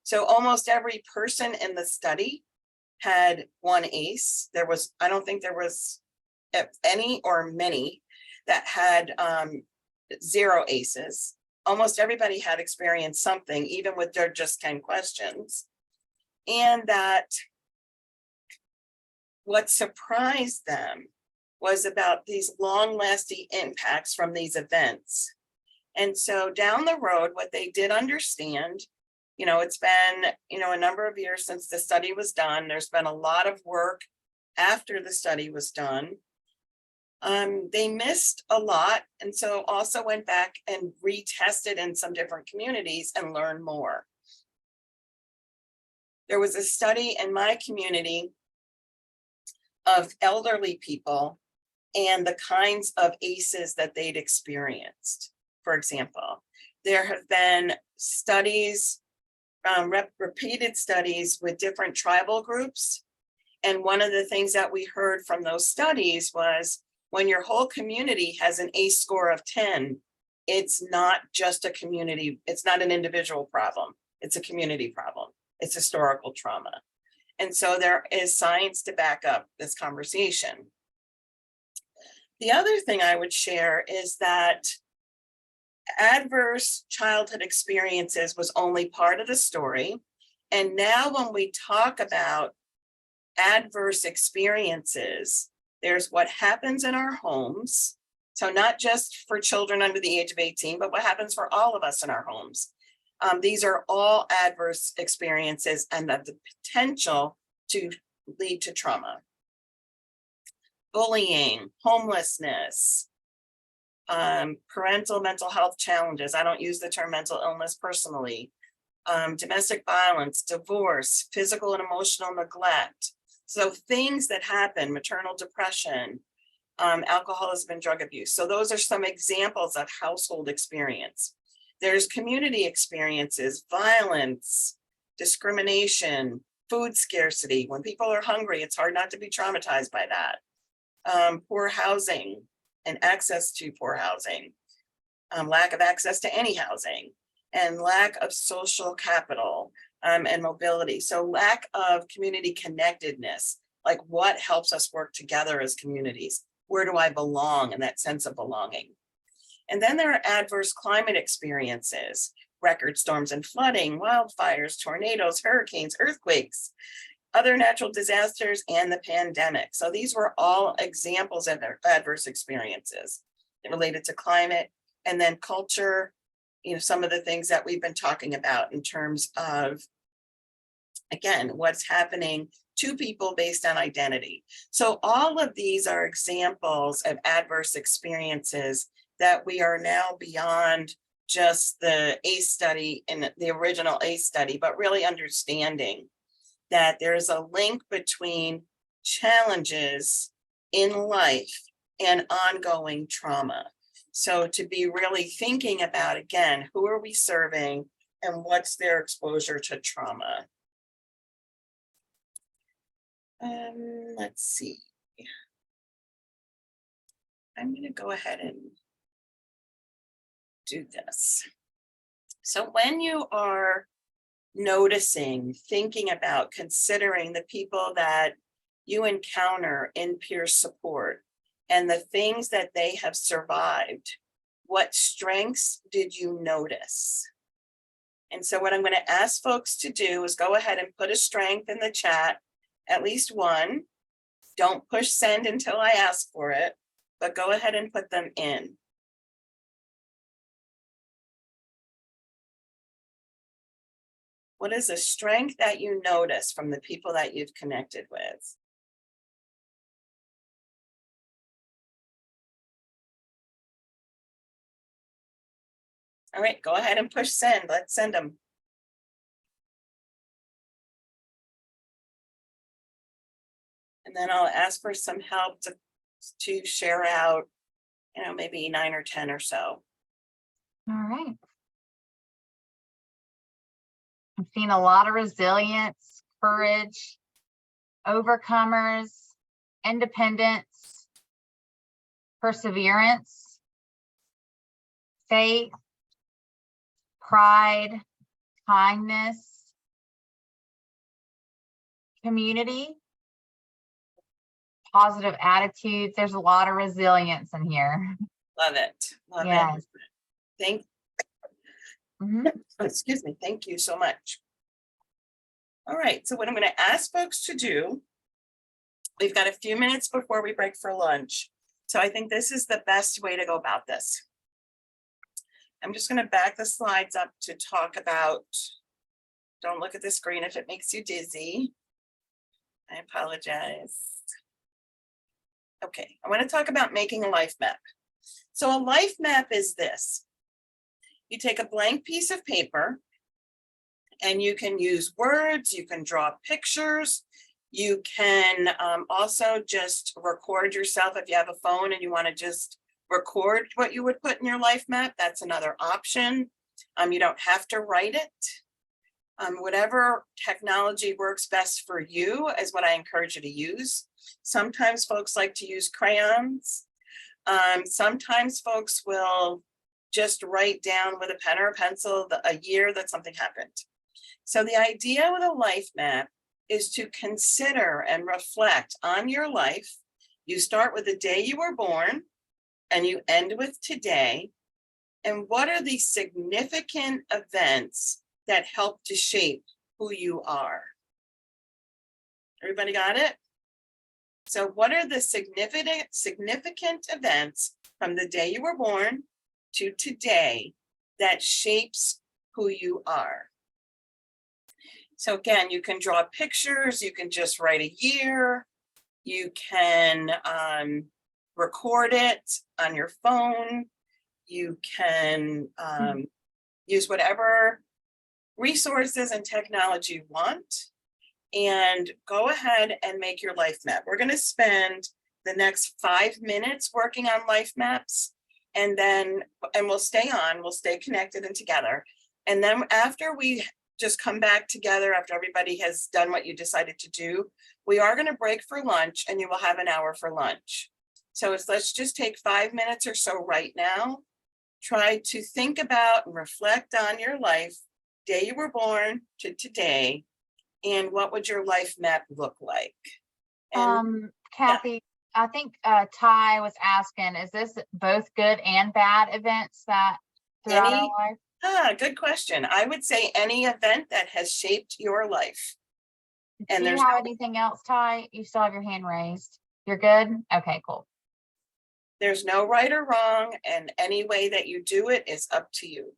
Speaker 2: So almost every person in the study had one ACE. I don't think there was any or many that had 0 ACEs. Almost everybody had experienced something, even with their just 10 questions. And that what surprised them was about these long-lasting impacts from these events. And so down the road, what they did understand, it's been, a number of years since the study was done. There's been a lot of work after the study was done. They missed a lot, and so also went back and retested in some different communities and learned more. There was a study in my community of elderly people and the kinds of ACEs that they'd experienced. For example, there have been studies, repeated studies with different tribal groups. And one of the things that we heard from those studies was when your whole community has an ACE score of 10, it's not just a community, it's not an individual problem, it's a community problem. It's historical trauma. And so there is science to back up this conversation. The other thing I would share is that adverse childhood experiences was only part of the story. And now when we talk about adverse experiences, there's what happens in our homes. So not just for children under the age of 18, but what happens for all of us in our homes. These are all adverse experiences and have the potential to lead to trauma. Bullying, homelessness, parental mental health challenges. I don't use the term mental illness personally. Domestic violence, divorce, physical and emotional neglect. So things that happen, maternal depression, alcoholism and drug abuse. So those are some examples of household experience. There's community experiences, violence, discrimination, food scarcity. When people are hungry, it's hard not to be traumatized by that. Poor housing and access to poor housing, lack of access to any housing, and lack of social capital and mobility. So lack of community connectedness, like what helps us work together as communities? Where do I belong, and that sense of belonging? And then there are adverse climate experiences, record storms and flooding, wildfires, tornadoes, hurricanes, earthquakes, other natural disasters, and the pandemic. So these were all examples of adverse experiences related to climate. And then culture, some of the things that we've been talking about in terms of, again, what's happening to people based on identity. So all of these are examples of adverse experiences that we are now beyond just the ACE study and the original ACE study, but really understanding that there's a link between challenges in life and ongoing trauma. So to be really thinking about, again, who are we serving and what's their exposure to trauma? Let's see. I'm going to go ahead and do this. So when you are noticing, thinking about, considering the people that you encounter in peer support and the things that they have survived, what strengths did you notice? And so what I'm going to ask folks to do is go ahead and put a strength in the chat, at least one. Don't push send until I ask for it, but go ahead and put them in. What is a strength that you notice from the people that you've connected with? All right, go ahead and push send. Let's send them. And then I'll ask for some help to share out, maybe 9 or 10 or so.
Speaker 8: All right. I'm seeing a lot of resilience, courage, overcomers, independence, perseverance, faith, pride, kindness, community, positive attitudes. There's a lot of resilience in here.
Speaker 2: Love it. Love
Speaker 8: Yes.
Speaker 2: it. Excuse me. Thank you so much. All right. So what I'm going to ask folks to do, we've got a few minutes before we break for lunch. So I think this is the best way to go about this. I'm just going to back the slides up to talk about, don't look at the screen if it makes you dizzy. I apologize. Okay, I want to talk about making a life map. So a life map is this. You take a blank piece of paper and you can use words, you can draw pictures, you can also just record yourself if you have a phone and you want to just record what you would put in your life map. That's another option. You don't have to write it. Whatever technology works best for you is what I encourage you to use. Sometimes folks like to use crayons. Sometimes folks will just write down with a pen or a pencil a year that something happened. So the idea with a life map is to consider and reflect on your life. You start with the day you were born and you end with today. And what are the significant events that help to shape who you are? Everybody got it? So what are the significant events from the day you were born to today that shapes who you are? So again, you can draw pictures, you can just write a year, you can record it on your phone, you can use whatever resources and technology you want, and go ahead and make your life map. We're going to spend the next 5 minutes working on life maps, and we'll stay connected and together. And then after we just come back together, after everybody has done what you decided to do, we are going to break for lunch, and you will have an hour for lunch. So let's just take 5 minutes or so right now. Try to think about and reflect on your life, day you were born to today, and what would your life map look like? And
Speaker 8: Cathy, I think Ty was asking, is this both good and bad events that throughout our life?
Speaker 2: Good question. I would say any event that has shaped your life. And
Speaker 8: do you have anything else, Ty? You still have your hand raised. You're good? Okay, cool.
Speaker 2: There's no right or wrong, and any way that you do it is up to you.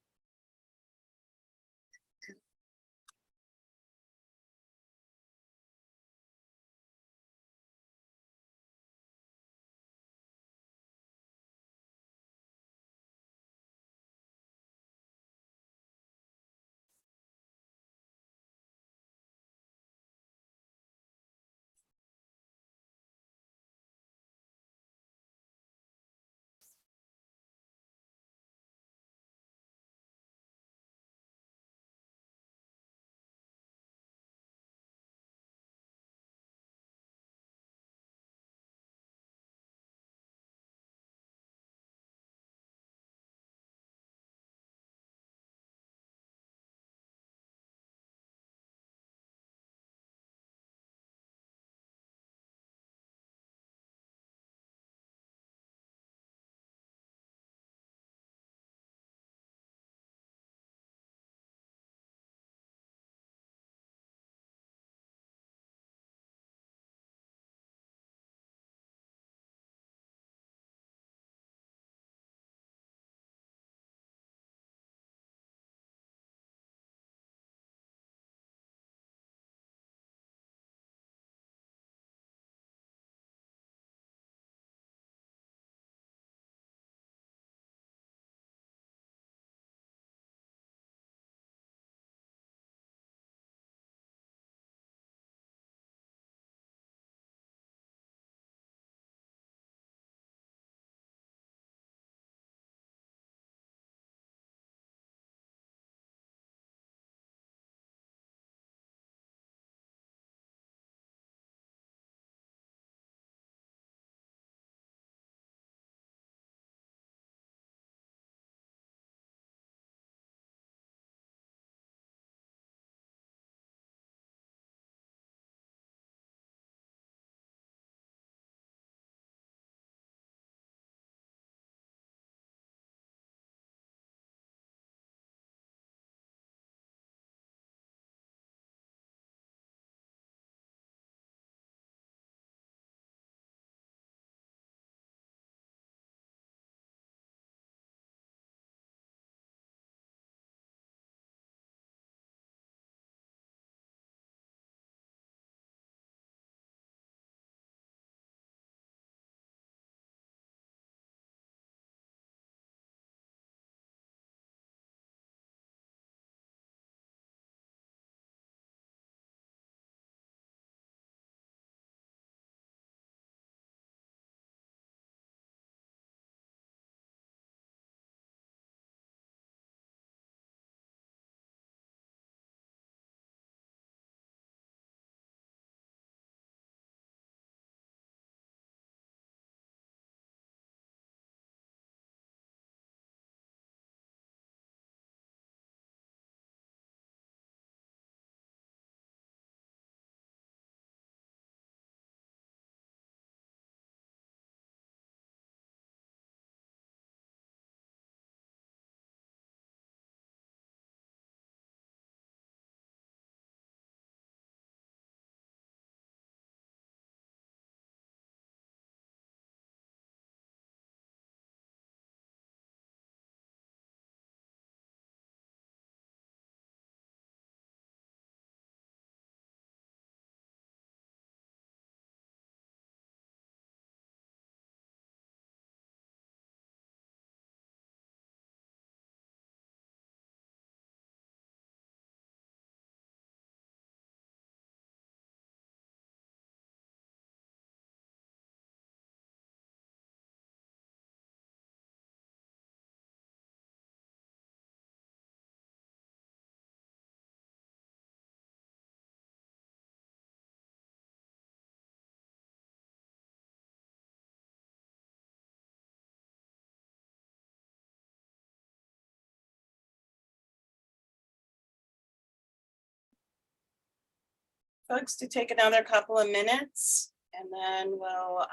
Speaker 2: folks to take another couple of minutes, and then we'll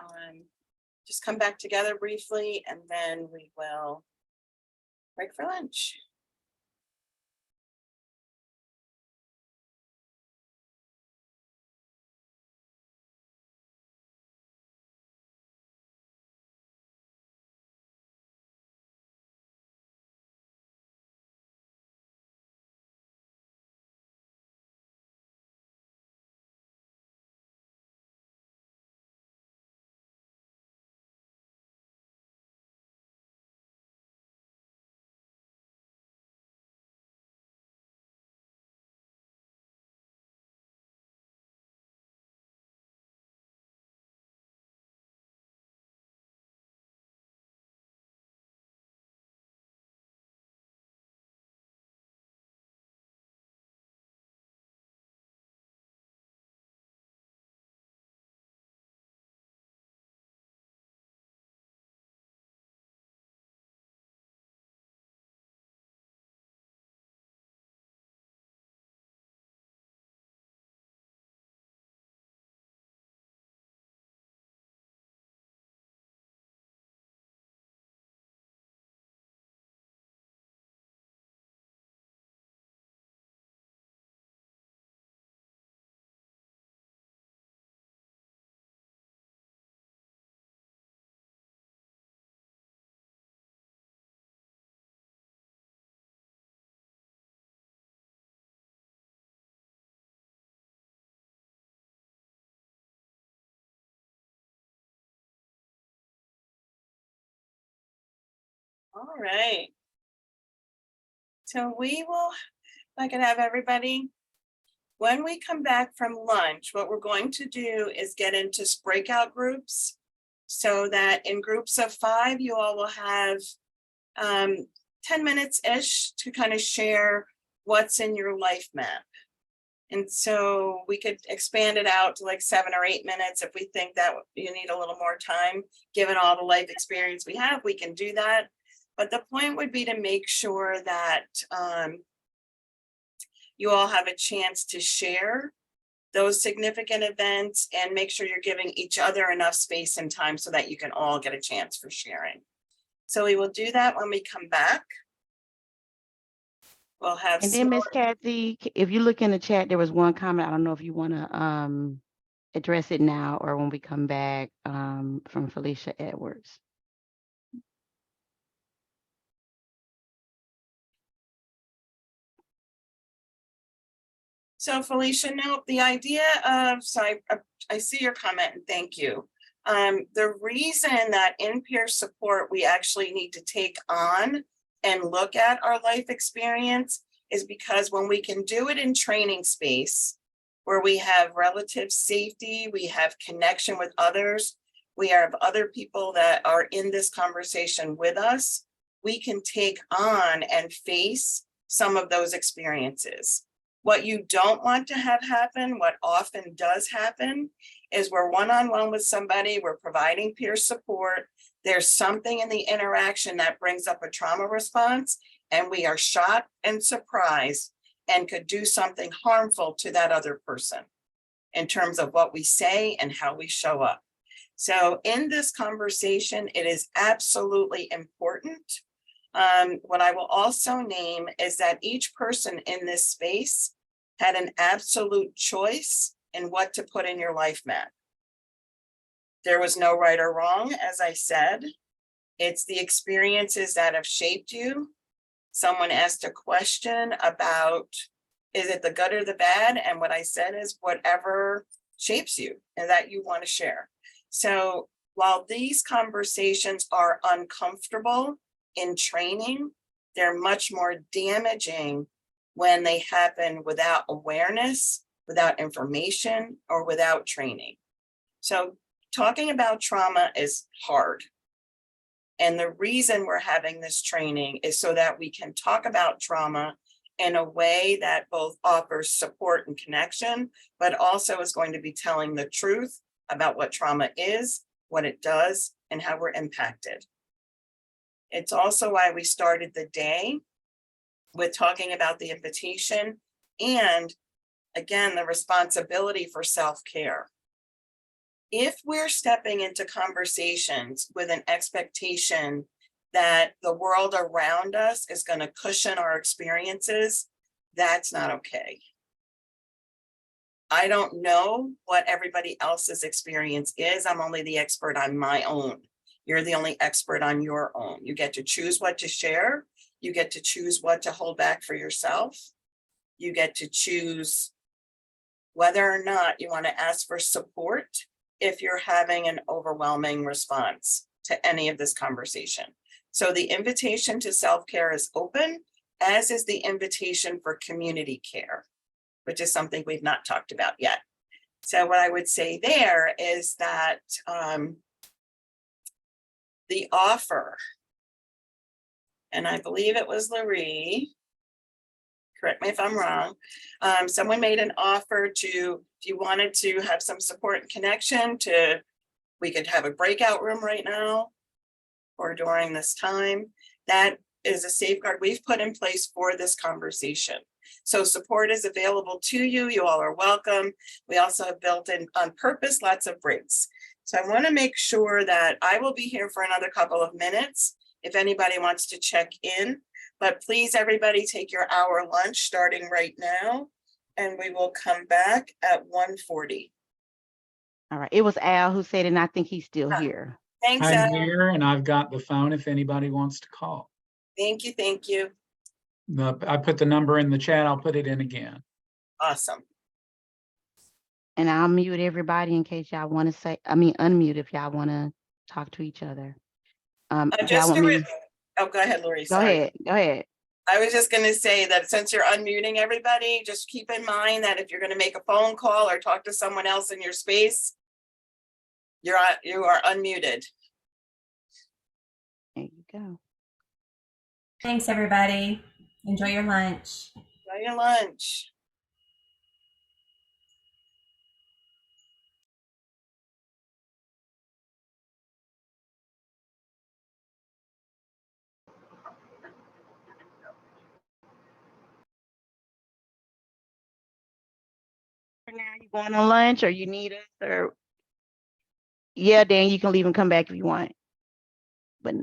Speaker 2: just come back together briefly, and then we will break for lunch. All right. So we will, if I can have everybody, when we come back from lunch, what we're going to do is get into breakout groups so that in groups of 5, you all will have 10 minutes-ish to kind of share what's in your life map. And so we could expand it out to like 7 or 8 minutes if we think that you need a little more time. Given all the life experience we have, we can do that. But the point would be to make sure that you all have a chance to share those significant events and make sure you're giving each other enough space and time so that you can all get a chance for sharing. So we will do that when we come back. We'll have.
Speaker 9: And then Miss Cathy, if you look in the chat, there was one comment. I don't know if you want to address it now or when we come back from Felicia Edwards.
Speaker 2: So Felicia, no, the idea of, so I see your comment and thank you. The reason that in peer support, we actually need to take on and look at our life experience is because when we can do it in training space, where we have relative safety, we have connection with others, we have other people that are in this conversation with us, we can take on and face some of those experiences. What you don't want to have happen, what often does happen, is we're one-on-one with somebody, we're providing peer support, there's something in the interaction that brings up a trauma response, and we are shocked and surprised and could do something harmful to that other person in terms of what we say and how we show up. So in this conversation, it is absolutely important. What I will also name is that each person in this space had an absolute choice in what to put in your life map. There was no right or wrong, as I said. It's the experiences that have shaped you. Someone asked a question about, is it the good or the bad? And what I said is whatever shapes you and that you want to share. So while these conversations are uncomfortable in training, they're much more damaging when they happen without awareness, without information, or without training. So talking about trauma is hard. And the reason we're having this training is so that we can talk about trauma in a way that both offers support and connection, but also is going to be telling the truth about what trauma is, what it does, and how we're impacted. It's also why we started the day with talking about the invitation and again, the responsibility for self-care. If we're stepping into conversations with an expectation that the world around us is going to cushion our experiences, that's not okay. I don't know what everybody else's experience is. I'm only the expert on my own. You're the only expert on your own. You get to choose what to share. You get to choose what to hold back for yourself. You get to choose whether or not you want to ask for support if you're having an overwhelming response to any of this conversation. So the invitation to self-care is open, as is the invitation for community care, which is something we've not talked about yet. So what I would say there is that the offer, and I believe it was Larry, correct me if I'm wrong, someone made an offer to, if you wanted to have some support and connection to, we could have a breakout room right now or during this time. That is a safeguard we've put in place for this conversation. So support is available to you. You all are welcome. We also have built in on purpose lots of breaks. So I want to make sure that I will be here for another couple of minutes if anybody wants to check in. But please, everybody, take your hour lunch starting right now, and we will come back at 1:40.
Speaker 9: All right. It was Al who said it, and I think he's still here.
Speaker 2: Thanks,
Speaker 11: I'm
Speaker 2: Al.
Speaker 11: here and I've got the phone if anybody wants to call.
Speaker 2: Thank you. Thank you.
Speaker 11: I put the number in the chat. I'll put it in again.
Speaker 2: Awesome.
Speaker 9: And I'll mute everybody in case y'all want to say, unmute if y'all want to talk to each other. If y'all want me,
Speaker 2: Oh, go ahead, Lori.
Speaker 9: go
Speaker 2: Sorry.
Speaker 9: ahead, go ahead.
Speaker 2: I was just going to say that since you're unmuting everybody, just keep in mind that if you're going to make a phone call or talk to someone else in your space, you are unmuted.
Speaker 9: There you go.
Speaker 6: Thanks, everybody. Enjoy your lunch.
Speaker 2: Enjoy your lunch.
Speaker 9: For now, you going on lunch or you need us or? Yeah, Dan, you can leave and come back if you want. But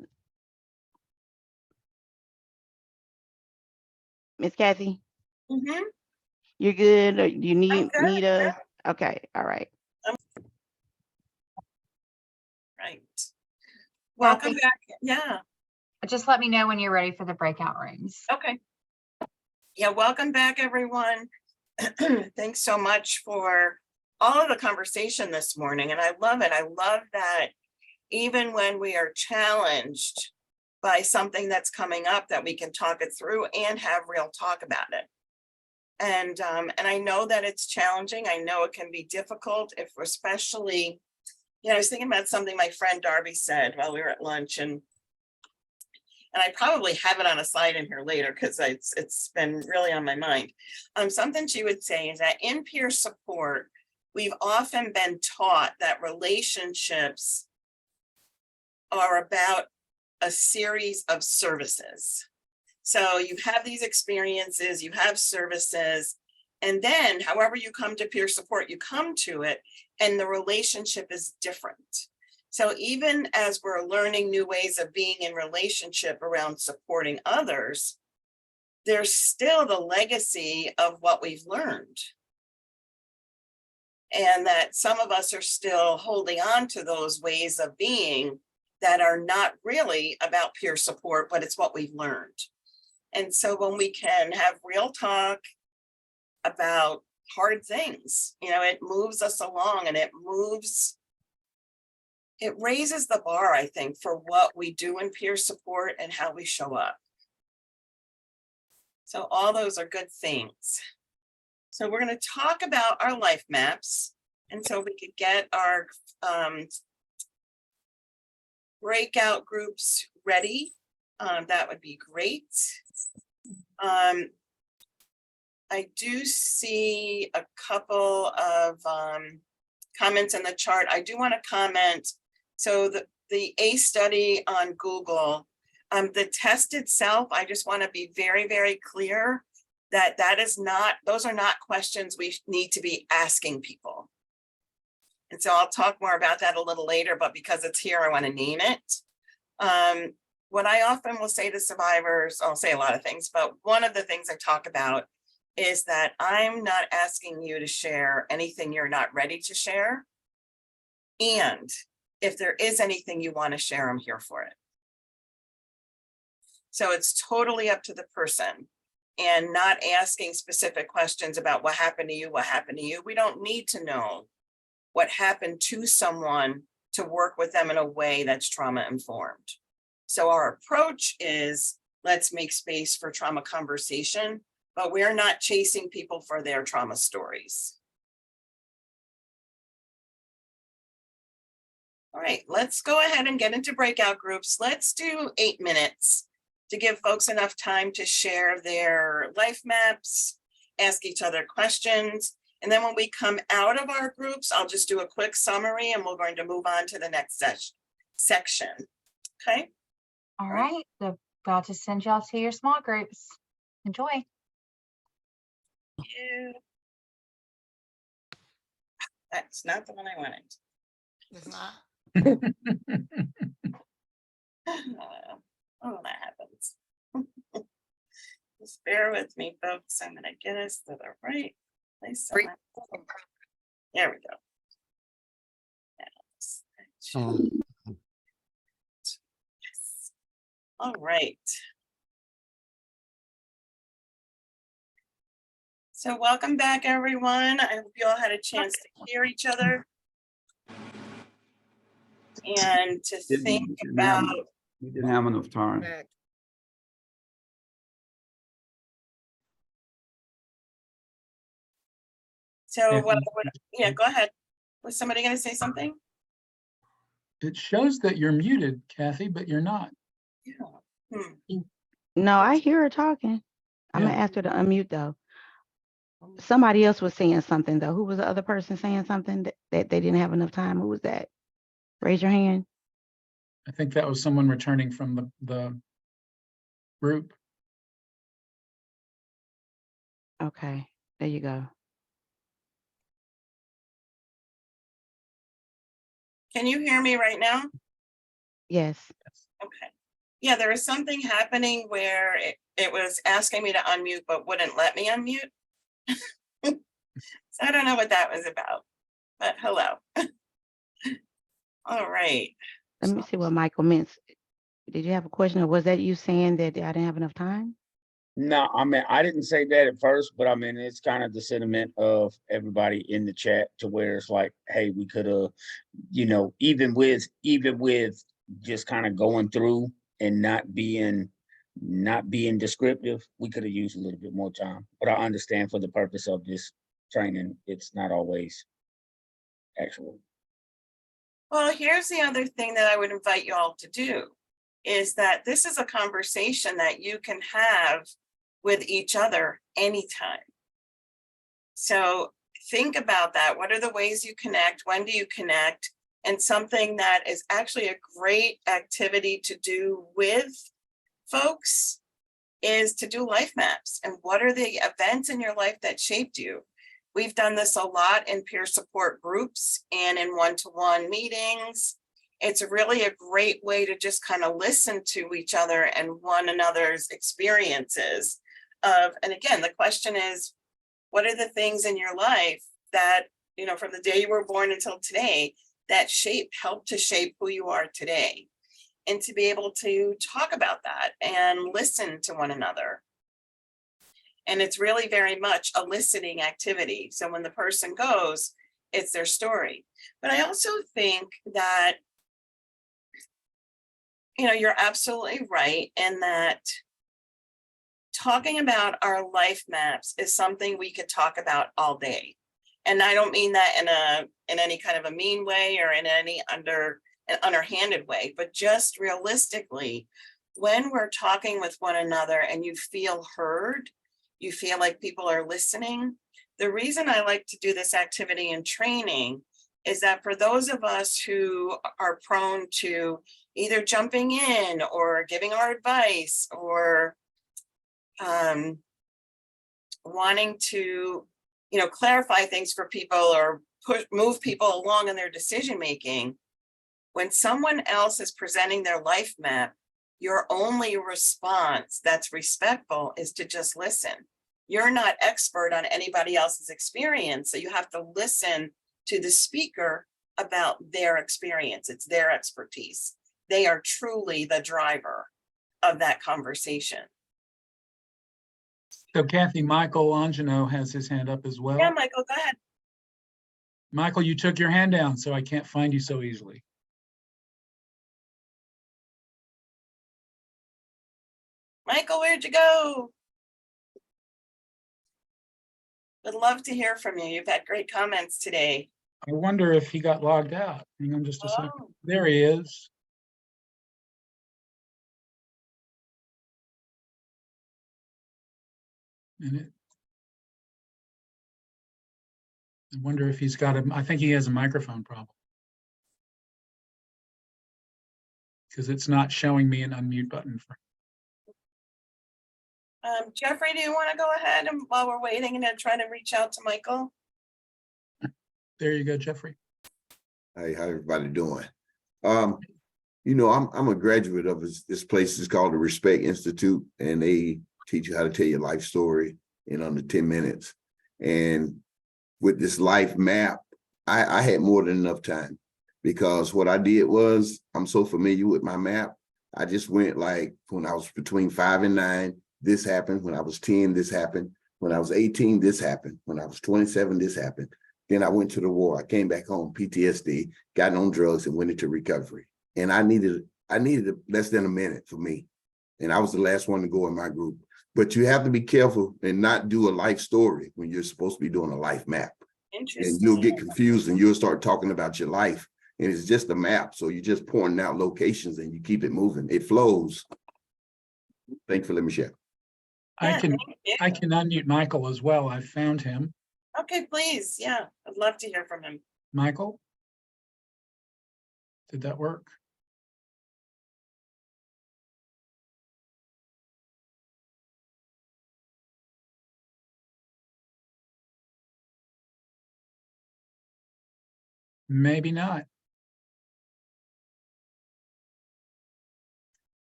Speaker 9: Miss Cathy,
Speaker 2: Mm-hmm.
Speaker 9: you're good or you need
Speaker 2: I'm good,
Speaker 9: us? Okay, all right.
Speaker 2: Right. Welcome
Speaker 8: Kathy,
Speaker 2: back. Yeah.
Speaker 8: just let me know when you're ready for the breakout rooms.
Speaker 2: Okay. Yeah, welcome back, everyone. Thanks so much for all of the conversation this morning. And I love it. I love that even when we are challenged by something that's coming up, that we can talk it through and have real talk about it. And I know that it's challenging. I know it can be difficult, if especially, I was thinking about something my friend Darby said while we were at lunch, and I probably have it on a slide in here later because it's been really on my mind. Something she would say is that in peer support, we've often been taught that relationships are about a series of services. So you have these experiences, you have services, and then however you come to peer support, you come to it and the relationship is different. So even as we're learning new ways of being in relationship around supporting others, there's still the legacy of what we've learned. And that some of us are still holding on to those ways of being that are not really about peer support, but it's what we've learned. And so when we can have real talk about hard things, it moves us along and it raises the bar, I think, for what we do in peer support and how we show up. So all those are good things. So we're going to talk about our life maps. And so we could get our breakout groups ready. That would be great. I do see a couple of comments in the chart. I do want to comment. So the ACE study on Google, the test itself, I just want to be very, very clear. that is not, those are not questions we need to be asking people. And so I'll talk more about that a little later, but because it's here, I want to name it. What I often will say to survivors, I'll say a lot of things, but one of the things I talk about is that I'm not asking you to share anything you're not ready to share. And if there is anything you want to share, I'm here for it. So it's totally up to the person, and not asking specific questions about what happened to you, what happened to you. We don't need to know what happened to someone to work with them in a way that's trauma informed. So our approach is, let's make space for trauma conversation, but we're not chasing people for their trauma stories. All right, let's go ahead and get into breakout groups. Let's do 8 minutes to give folks enough time to share their life maps, ask each other questions. And then when we come out of our groups, I'll just do a quick summary and we're going to move on to the next section. Okay.
Speaker 8: All right, so about to send y'all to your small groups. Enjoy.
Speaker 2: That's not the one I wanted.
Speaker 18: It's not.
Speaker 2: Oh, that happens. Just bear with me, folks. I'm gonna get us to the right place. There we go. Yes. All right. So welcome back, everyone. I hope you all had a chance to hear each other and to think about.
Speaker 7: We didn't have enough time.
Speaker 2: So what? Yeah, go ahead. Was somebody going to say something?
Speaker 11: It shows that you're muted, Cathy, but you're not.
Speaker 2: Yeah.
Speaker 9: No, I hear her talking. I'm gonna ask her to unmute though. Somebody else was saying something though. Who was the other person saying something that they didn't have enough time? Who was that? Raise your hand.
Speaker 11: I think that was someone returning from the group.
Speaker 9: Okay, there you go.
Speaker 2: Can you hear me right now?
Speaker 9: Yes.
Speaker 2: Okay. Yeah, there was something happening where it was asking me to unmute, but wouldn't let me unmute. So I don't know what that was about, but hello. All right.
Speaker 9: Let me see what Michael meant. Did you have a question, or was that you saying that I didn't have enough time?
Speaker 7: No, I mean, I didn't say that at first, but I mean, it's kind of the sentiment of everybody in the chat to where it's like, hey, we could have, you know, even with just kind of going through and not being descriptive, we could have used a little bit more time. But I understand for the purpose of this training, it's not always actual.
Speaker 2: Well, here's the other thing that I would invite you all to do is that this is a conversation that you can have with each other anytime. So think about that. What are the ways you connect? When do you connect? And something that is actually a great activity to do with folks is to do life maps. And what are the events in your life that shaped you? We've done this a lot in peer support groups and in one-to-one meetings. It's really a great way to just kind of listen to each other and one another's experiences of, and again, the question is, what are the things in your life that, you know, from the day you were born until today that helped to shape who you are today? And to be able to talk about that and listen to one another. And it's really very much a listening activity. So when the person goes, it's their story. But I also think that, you know, you're absolutely right in that talking about our life maps is something we could talk about all day. And I don't mean that in any kind of a mean way or in any an underhanded way, but just realistically, when we're talking with one another and you feel heard, you feel like people are listening. The reason I like to do this activity in training is that for those of us who are prone to either jumping in or giving our advice or wanting to, clarify things for people or move people along in their decision-making, when someone else is presenting their life map, your only response that's respectful is to just listen. You're not expert on anybody else's experience, so you have to listen to the speaker about their experience. It's their expertise. They are truly the driver of that conversation.
Speaker 11: So Kathy, Michael Angino has his hand up as well.
Speaker 2: Yeah, Michael, go ahead.
Speaker 11: Michael, you took your hand down, so I can't find you so easily.
Speaker 2: Michael, where'd you go? Would love to hear from you. You've had great comments today.
Speaker 11: I wonder if he got logged out. Hang on just a second.
Speaker 2: Oh.
Speaker 11: There he is. And I wonder if he's got I think he has a microphone problem. Because it's not showing me an unmute button for.
Speaker 2: Jeffrey, do you want to go ahead and while we're waiting and then try to reach out to Michael?
Speaker 11: There you go, Jeffrey.
Speaker 10: Hey, how everybody doing? I'm a graduate of this place. It's called the Respect Institute, and they teach you how to tell your life story in under 10 minutes. And with this life map, I had more than enough time, because what I did was, I'm so familiar with my map. I just went like, when I was between 5 and 9, this happened. When I was 10, this happened. When I was 18, this happened. When I was 27, this happened. Then I went to the war. I came back home, PTSD, got on drugs, and went into recovery. And I needed less than a minute for me. And I was the last one to go in my group. But you have to be careful and not do a life story when you're supposed to be doing a life map.
Speaker 2: Interesting.
Speaker 10: And you'll get confused and you'll start talking about your life. And it's just a map. So you're just pointing out locations and you keep it moving. It flows. Thanks for letting me share.
Speaker 11: I can unmute Michael as well. I found him.
Speaker 2: Okay, please. Yeah, I'd love to hear from him.
Speaker 11: Michael? Did that work? Maybe not.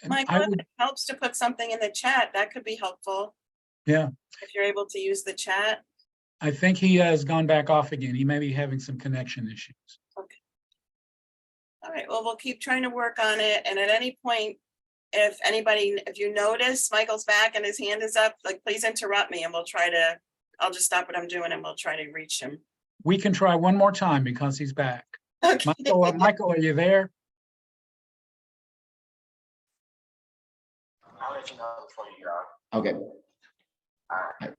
Speaker 2: Michael, if it helps to put something in the chat, that could be helpful.
Speaker 11: Yeah.
Speaker 2: If you're able to use the chat.
Speaker 11: I think he has gone back off again. He may be having some connection issues.
Speaker 2: Okay. All right, well, we'll keep trying to work on it. And at any point, if you notice Michael's back and his hand is up, like, please interrupt me and I'll just stop what I'm doing and we'll try to reach him.
Speaker 11: We can try one more time because he's back.
Speaker 2: Okay.
Speaker 11: Michael, are you there?
Speaker 14: I'll let you know before you go. Okay.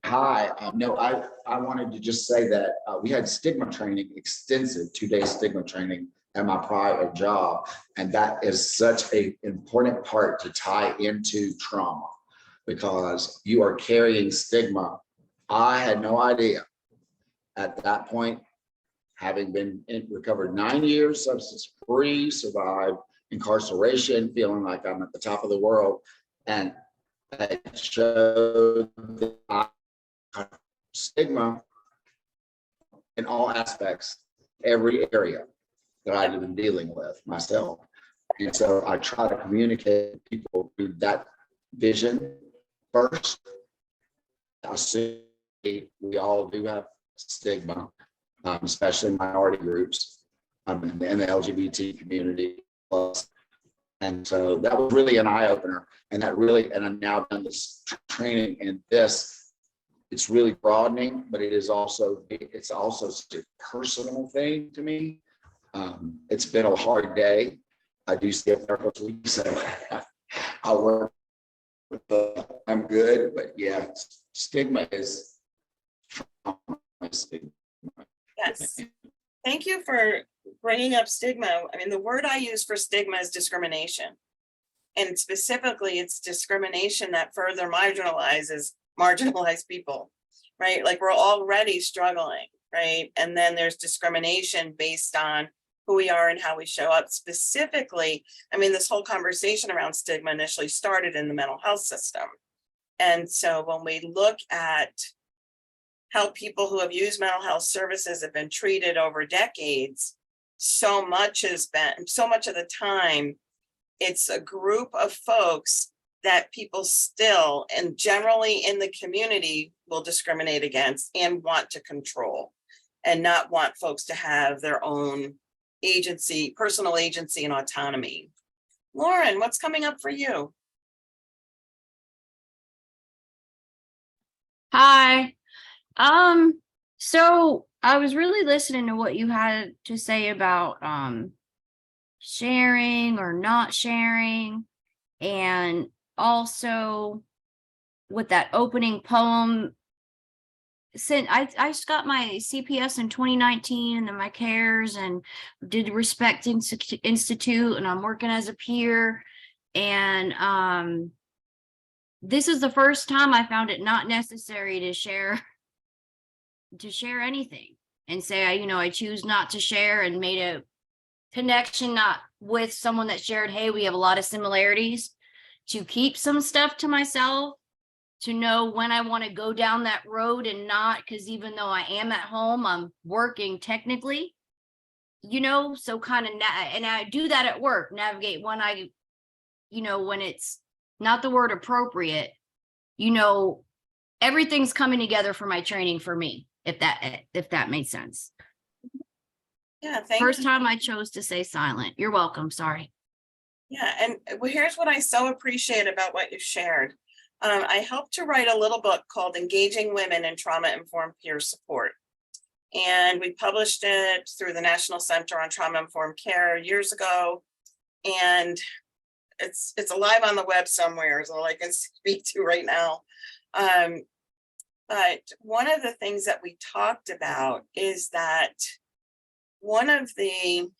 Speaker 14: Hi, no, I wanted to just say that we had stigma training, extensive 2-day stigma training at my prior job. And that is such an important part to tie into trauma, because you are carrying stigma. I had no idea at that point, having been recovered 9 years, substance free, survived incarceration, feeling like I'm at the top of the world. And it showed that stigma in all aspects, every area that I've been dealing with myself. And so I try to communicate with people through that vision first. I assume we all do have stigma, especially minority groups in the LGBT community. And so that was really an eye opener. And I've now done this training in this. It's really broadening, but it's also such a personal thing to me. It's been a hard day. I do see a therapist week, so I work with I'm good, but yeah, stigma is stigma.
Speaker 2: Yes. Thank you for bringing up stigma. I mean, the word I use for stigma is discrimination. And specifically, it's discrimination that further marginalized people, right? Like, we're already struggling, right? And then there's discrimination based on who we are and how we show up. Specifically, I mean, this whole conversation around stigma initially started in the mental health system, And so when we look at how people who have used mental health services have been treated over decades, so much of the time, it's a group of folks that people still and generally in the community will discriminate against and want to control and not want folks to have their own agency, personal agency and autonomy. Lauren, what's coming up for you?
Speaker 15: Hi. So I was really listening to what you had to say about sharing or not sharing, and also with that opening poem. Since I just got my CPS in 2019 and then my cares and did Respect Institute, and I'm working as a peer, and this is the first time I found it not necessary to share anything and say, I choose not to share, and made a connection not with someone that shared, hey, we have a lot of similarities, to keep some stuff to myself, to know when I want to go down that road and not, because even though I am at home, I'm working technically, so kind of, and I do that at work, navigate when when it's not the word appropriate, everything's coming together for my training for me, if that made sense.
Speaker 2: Yeah, thank
Speaker 15: First
Speaker 2: you.
Speaker 15: time I chose to say silent. You're welcome. Sorry.
Speaker 2: Yeah, and here's what I so appreciate about what you shared. I helped to write a little book called Engaging Women in Trauma-Informed Peer Support. And we published it through the National Center on Trauma-Informed Care years ago. And it's alive on the web somewhere, is all I can speak to right now. But one of the things that we talked about is that one of the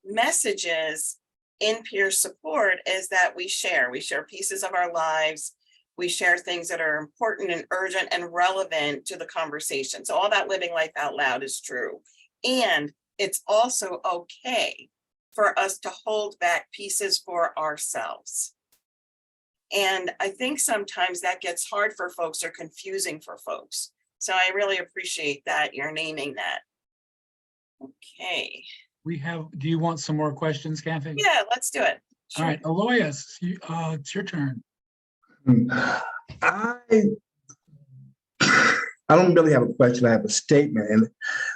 Speaker 2: messages in peer support is that we share pieces of our lives. We share things that are important and urgent and relevant to the conversation. So all that living life out loud is true. And it's also okay for us to hold back pieces for ourselves. And I think sometimes that gets hard for folks or confusing for folks. So I really appreciate that you're naming that. Okay.
Speaker 11: Do you want some more questions, Cathy?
Speaker 2: Yeah, let's do it.
Speaker 11: All right, Aloysius, it's your turn.
Speaker 16: I don't really have a question, I have a statement. And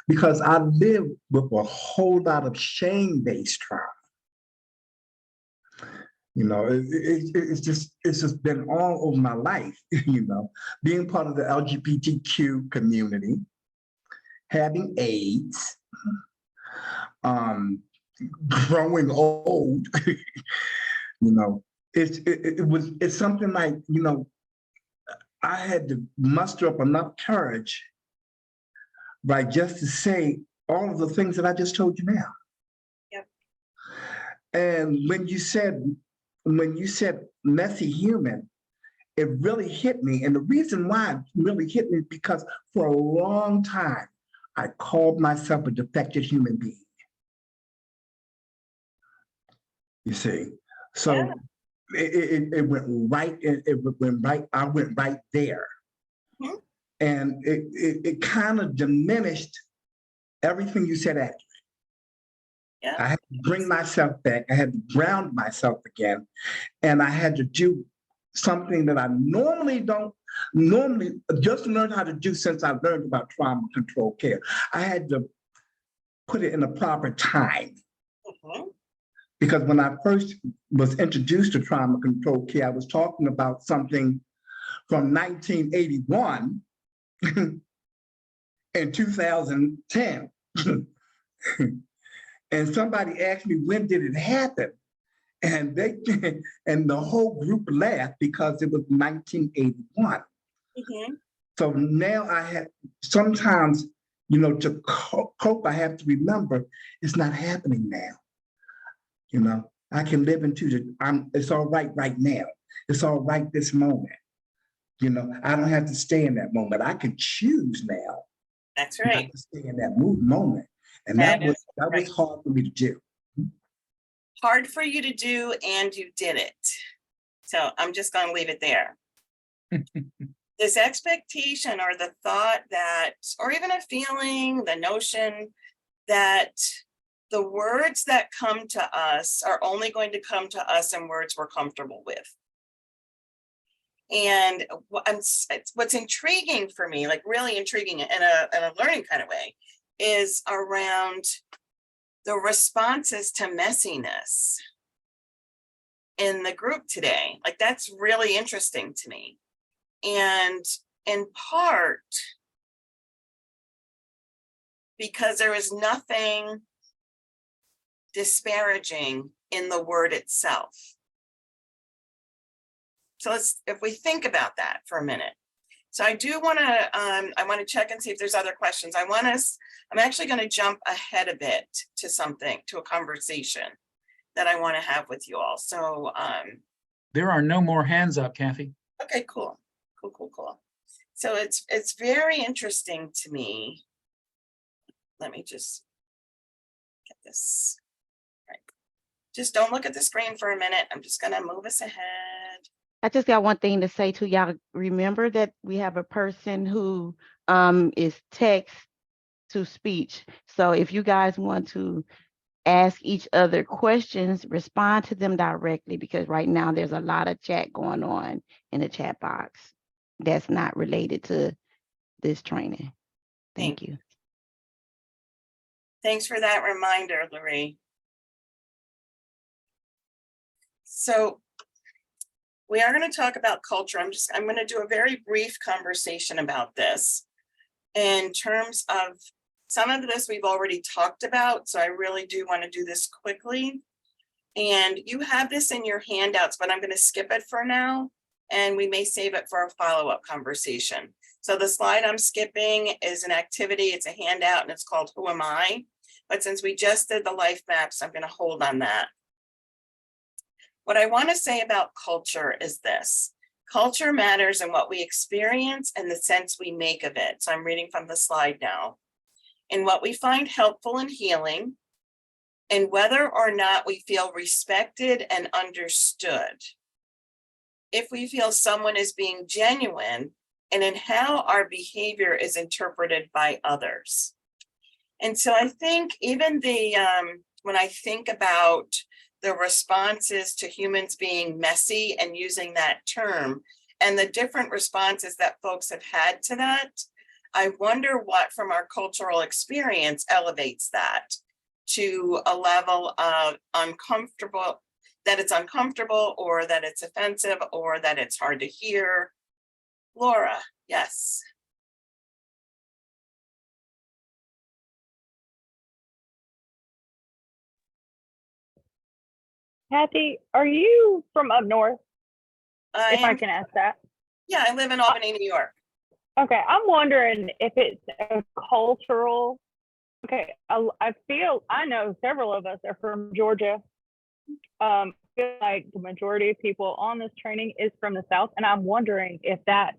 Speaker 16: because I live with a whole lot of shame-based trauma. It's just been all over my life, being part of the LGBTQ community, having AIDS, growing old, it's something like, I had to muster up enough courage, right, just to say all of the things that I just told you now.
Speaker 2: Yep.
Speaker 16: And when you said messy human, it really hit me. And the reason why it really hit me is because for a long time, I called myself a defective human being. You see, so yeah. It went right, I went right there. Mm-hmm. And it kind of diminished everything you said after it. Yeah. I had to bring myself back. I had to ground myself again. And I had to do something that I normally just learned how to do since I learned about trauma control care. I had to put it in a proper time. Mm-hmm. Because when I first was introduced to trauma control care, I was talking about something from 1981 and 2010. And somebody asked me, when did it happen? And the whole group laughed because it was 1981. Mm-hmm. So now I have, sometimes, to cope, I have to remember it's not happening now. I can live it's all right now. It's all right this moment. I don't have to stay in that moment. I can choose now.
Speaker 2: That's right.
Speaker 16: Not to stay in that moment. And that was hard for me to do.
Speaker 2: Hard for you to do, and you did it. So I'm just going to leave it there. this expectation or the thought that, or even a feeling, the notion that the words that come to us are only going to come to us in words we're comfortable with. And what's intriguing for me, like really intriguing in a learning kind of way, is around the responses to messiness in the group today. Like that's really interesting to me. And in part, because there is nothing disparaging in the word itself. So if we think about that for a minute. So I do want to, I want to check and see if there's other questions. I'm actually going to jump ahead a bit to a conversation that I want to have with you all. So
Speaker 11: there are no more hands up, Cathy.
Speaker 2: Okay, cool. So it's very interesting to me. Let me just get this right. Just don't look at the screen for a minute. I'm just going to move us ahead.
Speaker 9: I just got one thing to say to y'all. Remember that we have a person who is text to speech. So if you guys want to ask each other questions, respond to them directly, because right now there's a lot of chat going on in the chat box that's not related to this training. Thank you.
Speaker 2: Thanks for that reminder, Lorraine. So we are going to talk about culture. I'm going to do a very brief conversation about this in terms of some of this we've already talked about. So I really do want to do this quickly. And you have this in your handouts, but I'm going to skip it for now. And we may save it for a follow-up conversation. So the slide I'm skipping is an activity. It's a handout and it's called Who Am I? But since we just did the life maps, I'm going to hold on that. What I want to say about culture is this. Culture matters in what we experience and the sense we make of it. So I'm reading from the slide now. In what we find helpful and healing, and whether or not we feel respected and understood. If we feel someone is being genuine, and in how our behavior is interpreted by others. And so I think even when I think about the responses to humans being messy and using that term and the different responses that folks have had to that, I wonder what from our cultural experience elevates that to a level of uncomfortable, that it's uncomfortable or that it's offensive or that it's hard to hear. Laura, yes.
Speaker 3: Cathy, are you from up north?
Speaker 2: I
Speaker 3: can ask that.
Speaker 2: Yeah, I live in Albany, New York.
Speaker 3: Okay, I'm wondering if it's a cultural. Okay, I know several of us are from Georgia. I feel like the majority of people on this training is from the South, and I'm wondering if that's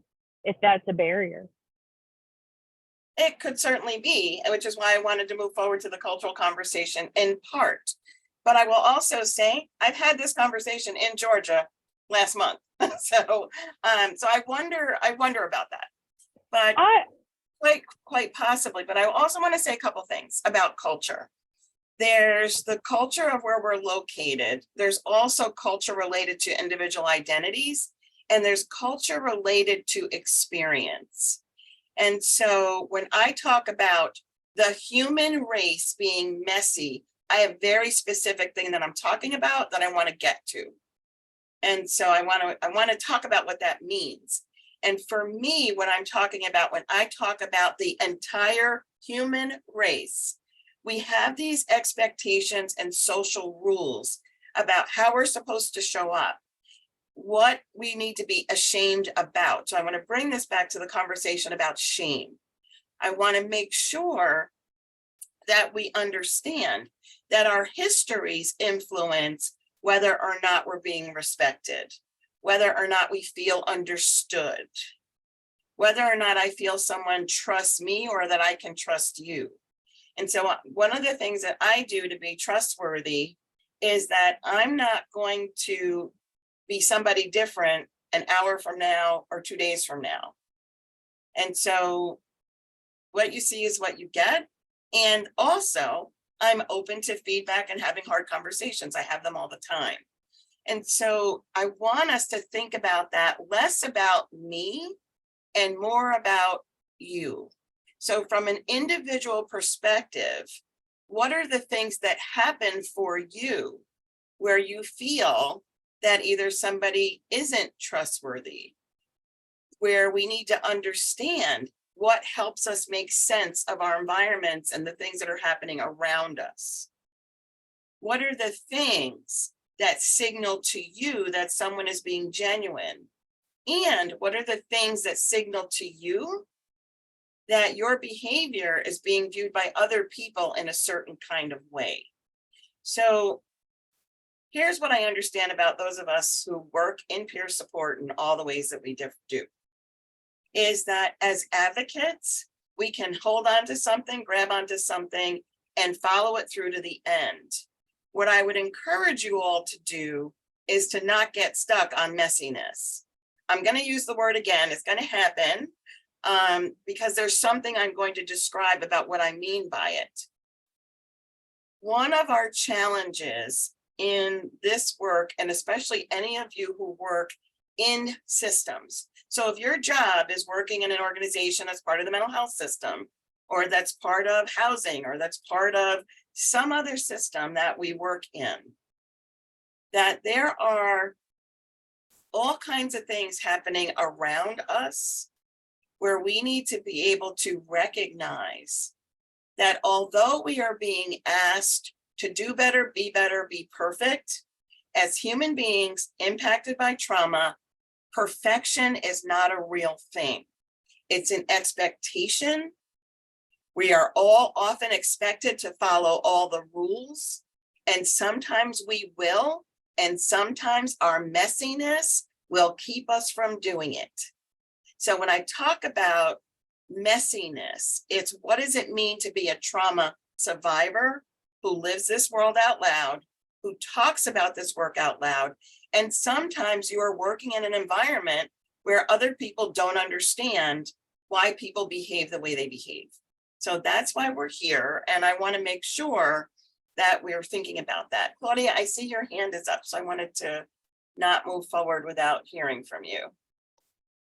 Speaker 3: a barrier.
Speaker 2: It could certainly be, which is why I wanted to move forward to the cultural conversation in part. But I will also say I've had this conversation in Georgia last month, so I wonder about that. But quite possibly. But I also want to say a couple things about culture. There's the culture of where we're located. There's also culture related to individual identities, and there's culture related to experience. And so when I talk about the human race being messy, I have very specific thing that I'm talking about that I want to get to. And so I want to talk about what that means. And for me, what I'm talking about when I talk about the entire human race, we have these expectations and social rules about how we're supposed to show up, what we need to be ashamed about. So I want to bring this back to the conversation about shame. I want to make sure that we understand that our histories influence whether or not we're being respected, whether or not we feel understood, whether or not I feel someone trusts me or that I can trust you. And so one of the things that I do to be trustworthy is that I'm not going to be somebody different an hour from now, or 2 days from now. And so what you see is what you get. And also, I'm open to feedback and having hard conversations. I have them all the time. And so I want us to think about that, less about me and more about you. So from an individual perspective, what are the things that happen for you where you feel that either somebody isn't trustworthy, where we need to understand what helps us make sense of our environments and the things that are happening around us? What are the things that signal to you that someone is being genuine? And what are the things that signal to you that your behavior is being viewed by other people in a certain kind of way? So here's what I understand about those of us who work in peer support in all the ways that we do, is that as advocates, we can hold on to something, grab onto something, and follow it through to the end. What I would encourage you all to do is to not get stuck on messiness. I'm going to use the word again, it's going to happen, because there's something I'm going to describe about what I mean by it. One of our challenges in this work, and especially any of you who work in systems. So if your job is working in an organization as part of the mental health system, or that's part of housing, or that's part of some other system that we work in, that there are all kinds of things happening around us where we need to be able to recognize that although we are being asked to do better, be perfect, as human beings impacted by trauma, perfection is not a real thing. It's an expectation. We are all often expected to follow all the rules, and sometimes we will, and sometimes our messiness will keep us from doing it. So when I talk about messiness, it's what does it mean to be a trauma survivor who lives this world out loud, who talks about this work out loud, and sometimes you are working in an environment where other people don't understand why people behave the way they behave. So that's why we're here, and I want to make sure that we're thinking about that. Claudia, I see your hand is up, so I wanted to not move forward without hearing from you.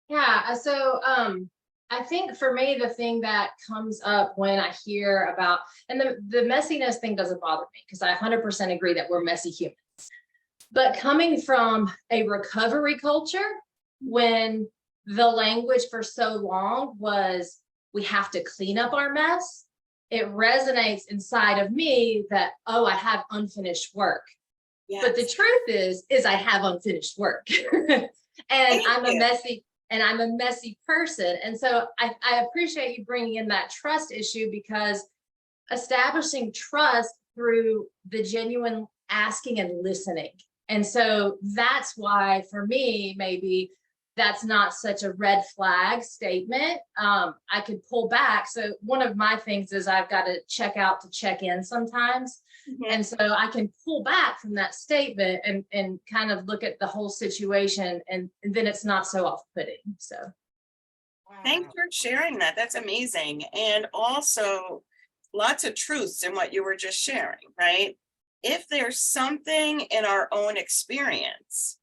Speaker 4: Yeah, so I think for me, the thing that comes up when I hear about, and the messiness thing doesn't bother me because I 100% agree that we're messy humans. But coming from a recovery culture, when the language for so long was, we have to clean up our mess, it resonates inside of me that, oh, I have unfinished work. Yes. But the truth is I have unfinished work. And I'm a messy person. And so I appreciate you bringing in that trust issue, because establishing trust through the genuine asking and listening. And so that's why for me, maybe that's not such a red flag statement. I could pull back. So one of my things is I've got to check out to check in sometimes. Mm-hmm. And so I can pull back from that statement and kind of look at the whole situation, and then it's not so off-putting. So.
Speaker 2: Thanks for sharing that. That's amazing. And also lots of truths in what you were just sharing, right? If there's something in our own experience,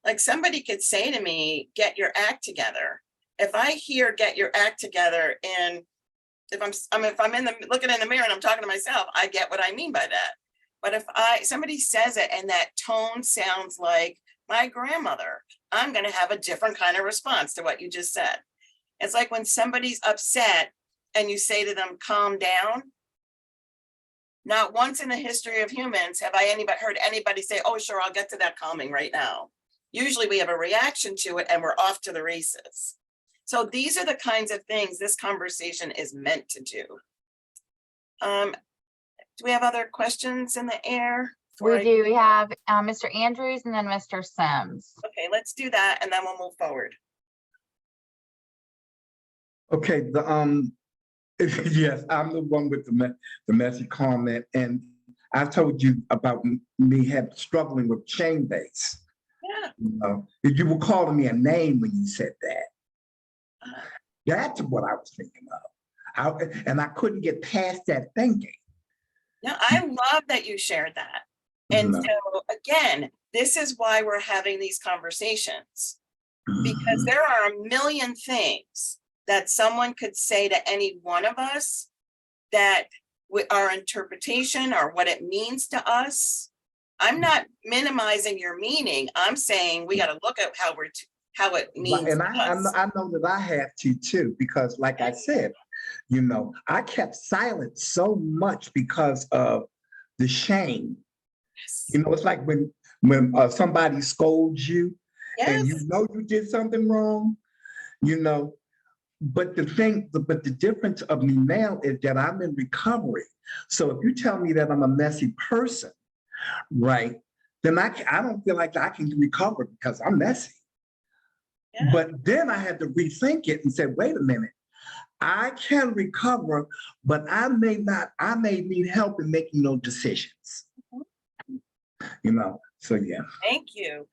Speaker 2: like somebody could say to me, get your act together. If I hear get your act together, and if I'm looking in the mirror and I'm talking to myself, I get what I mean by that. But if somebody says it and that tone sounds like my grandmother, I'm going to have a different kind of response to what you just said. It's like when somebody's upset and you say to them, calm down. Not once in the history of humans have I heard anybody say, oh, sure, I'll get to that calming right now. Usually we have a reaction to it and we're off to the races. So these are the kinds of things this conversation is meant to do. Do we have other questions in the air?
Speaker 8: We do. We have Mr. Andrews and then Mr. Sims.
Speaker 2: Okay, let's do that and then we'll move forward.
Speaker 16: Okay, yes, I'm the one with the messy comment, and I told you about me struggling with shame base.
Speaker 2: Yeah.
Speaker 16: You were calling me a name when you said that. That's what I was thinking of. And I couldn't get past that thinking.
Speaker 2: No, I love that you shared that. And so again, this is why we're having these conversations, because there are a million things that someone could say to any one of us that our interpretation or what it means to us. I'm not minimizing your meaning. I'm saying we got to look at how it means.
Speaker 16: And
Speaker 2: to us.
Speaker 16: I know that I have to too, because like I said, I kept silent so much because of the shame.
Speaker 2: Yes.
Speaker 16: It's like when somebody scolds you, and you did something wrong, but the difference of me now is that I'm in recovery. So if you tell me that I'm a messy person, right, then I don't feel like I can recover because I'm messy. Yeah. But then I had to rethink it and say, wait a minute, I can recover, but I may need help in making those decisions. So yeah.
Speaker 2: Thank you.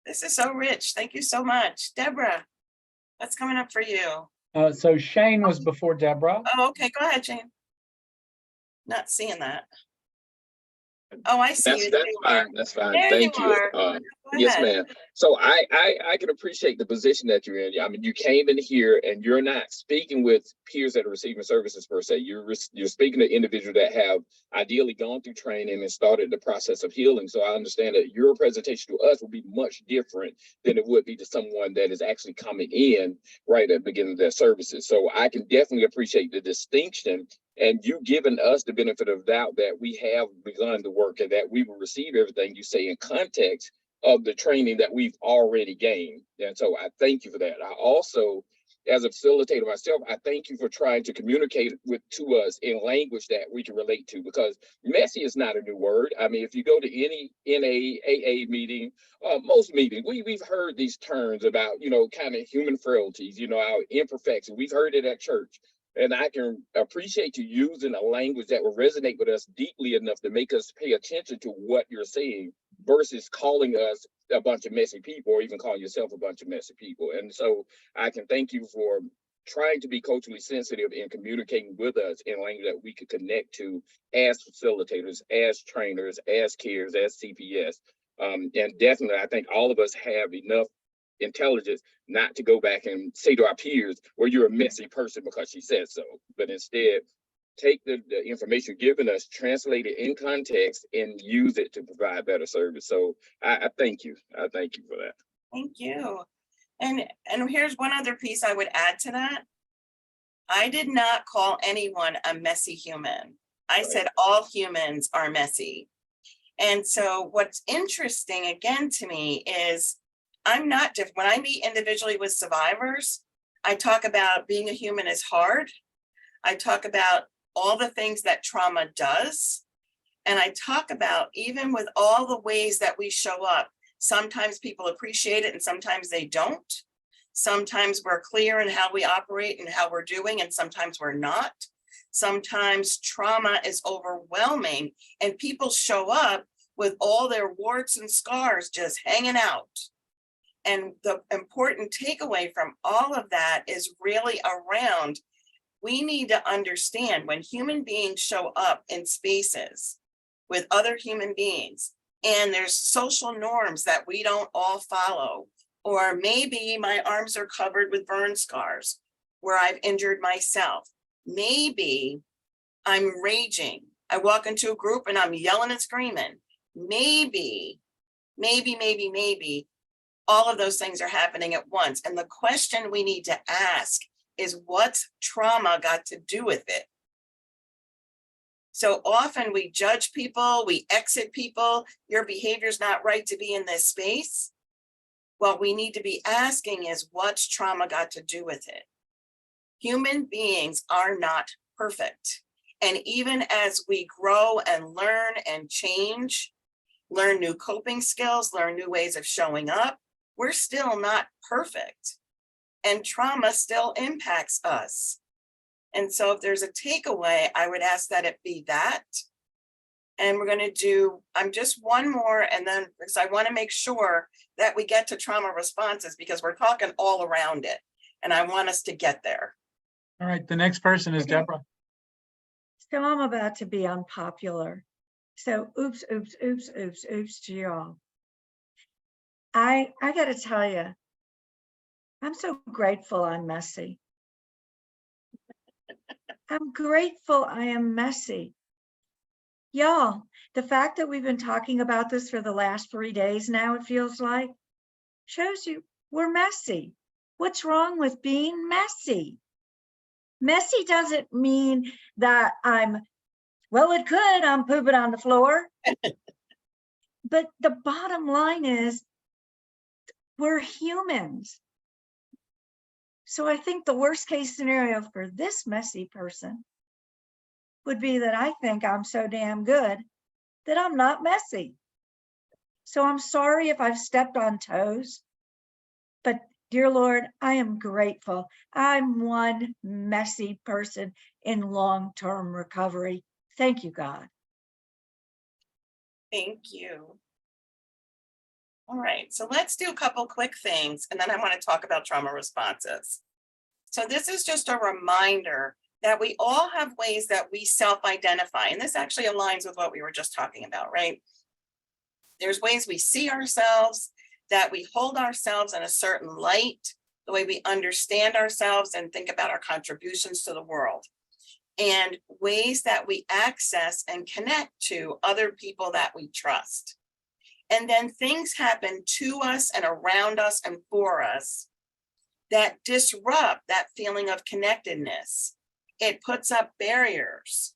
Speaker 2: This is so rich. Thank you so much. Deborah, what's coming up for you?
Speaker 11: So Shane was before Deborah.
Speaker 2: Oh, okay. Go ahead, Shane. Not seeing that. Oh, I see you.
Speaker 12: That's fine. That's fine.
Speaker 2: There
Speaker 12: Thank
Speaker 2: you
Speaker 12: you.
Speaker 2: are.
Speaker 12: Yes, ma'am. So I can appreciate the position that you're in. I mean, you came in here and you're not speaking with peers that are receiving services per se. You're speaking to individuals that have ideally gone through training and started the process of healing. So I understand that your presentation to us will be much different than it would be to someone that is actually coming in right at the beginning of their services. So I can definitely appreciate the distinction and you giving us the benefit of doubt that we have begun the work and that we will receive everything you say in context of the training that we've already gained. And so I thank you for that. I also, as a facilitator myself, I thank you for trying to communicate to us in language that we can relate to, because messy is not a new word. I mean, if you go to any NAAA meeting, most meetings, we've heard these terms about, kind of human frailties, our imperfections. We've heard it at church. And I can appreciate you using a language that will resonate with us deeply enough to make us pay attention to what you're saying versus calling us a bunch of messy people or even calling yourself a bunch of messy people. And so I can thank you for trying to be culturally sensitive and communicating with us in language that we could connect to as facilitators, as trainers, as carers, as CPS. And definitely, I think all of us have enough intelligence not to go back and say to our peers, well, you're a messy person because she said so, but instead take the information given us, translate it in context, and use it to provide better service. So I thank you. I thank you for that.
Speaker 2: Thank you. And here's one other piece I would add to that. I did not call anyone a messy human. I said all humans are messy. And so what's interesting again to me is I'm not different. When I meet individually with survivors, I talk about being a human is hard. I talk about all the things that trauma does. And I talk about even with all the ways that we show up, sometimes people appreciate it and sometimes they don't. Sometimes we're clear in how we operate and how we're doing, and sometimes we're not. Sometimes trauma is overwhelming and people show up with all their warts and scars just hanging out. And the important takeaway from all of that is really around, we need to understand when human beings show up in spaces with other human beings, and there's social norms that we don't all follow, or maybe my arms are covered with burn scars where I've injured myself. Maybe I'm raging. I walk into a group and I'm yelling and screaming. Maybe all of those things are happening at once. And the question we need to ask is, what's trauma got to do with it? So often we judge people, we exit people, your behavior's not right to be in this space. What we need to be asking is, what's trauma got to do with it? Human beings are not perfect. And even as we grow and learn and change, learn new coping skills, learn new ways of showing up, we're still not perfect. And trauma still impacts us. And so if there's a takeaway, I would ask that it be that. And we're gonna do, I'm just one more, and then, because I wanna make sure that we get to trauma responses, because we're talking all around it. And I want us to get there.
Speaker 11: All right, the next person is Deborah.
Speaker 17: So I'm about to be unpopular. So oops to y'all. I gotta tell you, I'm so grateful I'm messy. I'm grateful I am messy. Y'all, the fact that we've been talking about this for the last 3 days now, it feels like, shows you we're messy. What's wrong with being messy? Messy doesn't mean that I'm pooping on the floor. But the bottom line is we're humans. So I think the worst case scenario for this messy person would be that I think I'm so damn good that I'm not messy. So I'm sorry if I've stepped on toes, but dear Lord, I am grateful. I'm one messy person in long-term recovery. Thank you, God.
Speaker 2: Thank you. All right, so let's do a couple quick things, and then I want to talk about trauma responses. So this is just a reminder that we all have ways that we self-identify, and this actually aligns with what we were just talking about, right? There's ways we see ourselves, that we hold ourselves in a certain light, the way we understand ourselves and think about our contributions to the world, and ways that we access and connect to other people that we trust. And then things happen to us and around us and for us that disrupt that feeling of connectedness. It puts up barriers.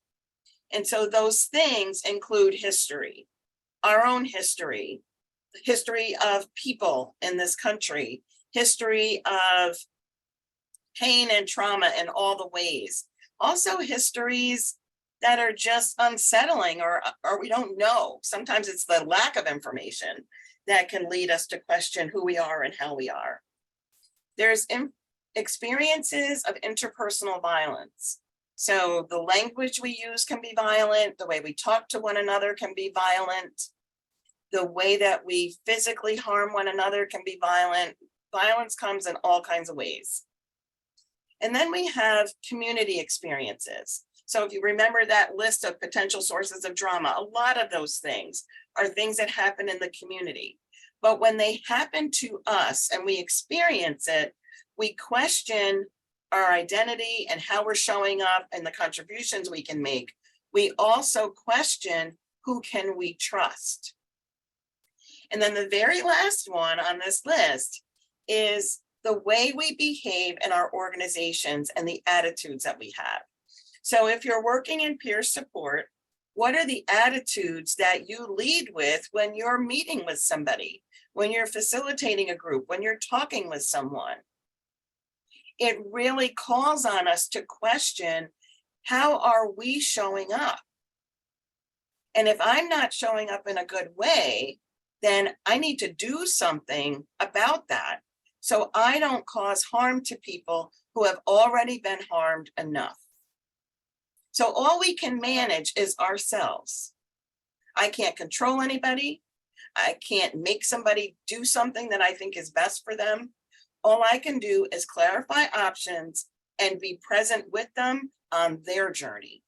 Speaker 2: And so those things include history, our own history, the history of people in this country, history of pain and trauma in all the ways. Also histories that are just unsettling or we don't know. Sometimes it's the lack of information that can lead us to question who we are and how we are. There's experiences of interpersonal violence. So the language we use can be violent, the way we talk to one another can be violent, the way that we physically harm one another can be violent. Violence comes in all kinds of ways. And then we have community experiences. So if you remember that list of potential sources of trauma, a lot of those things are things that happen in the community. But when they happen to us and we experience it, we question our identity and how we're showing up and the contributions we can make. We also question, who can we trust? And then the very last one on this list is the way we behave in our organizations and the attitudes that we have. So if you're working in peer support, what are the attitudes that you lead with when you're meeting with somebody, when you're facilitating a group, when you're talking with someone? It really calls on us to question, how are we showing up? And if I'm not showing up in a good way, then I need to do something about that so I don't cause harm to people who have already been harmed enough. So all we can manage is ourselves. I can't control anybody. I can't make somebody do something that I think is best for them. All I can do is clarify options and be present with them on their journey.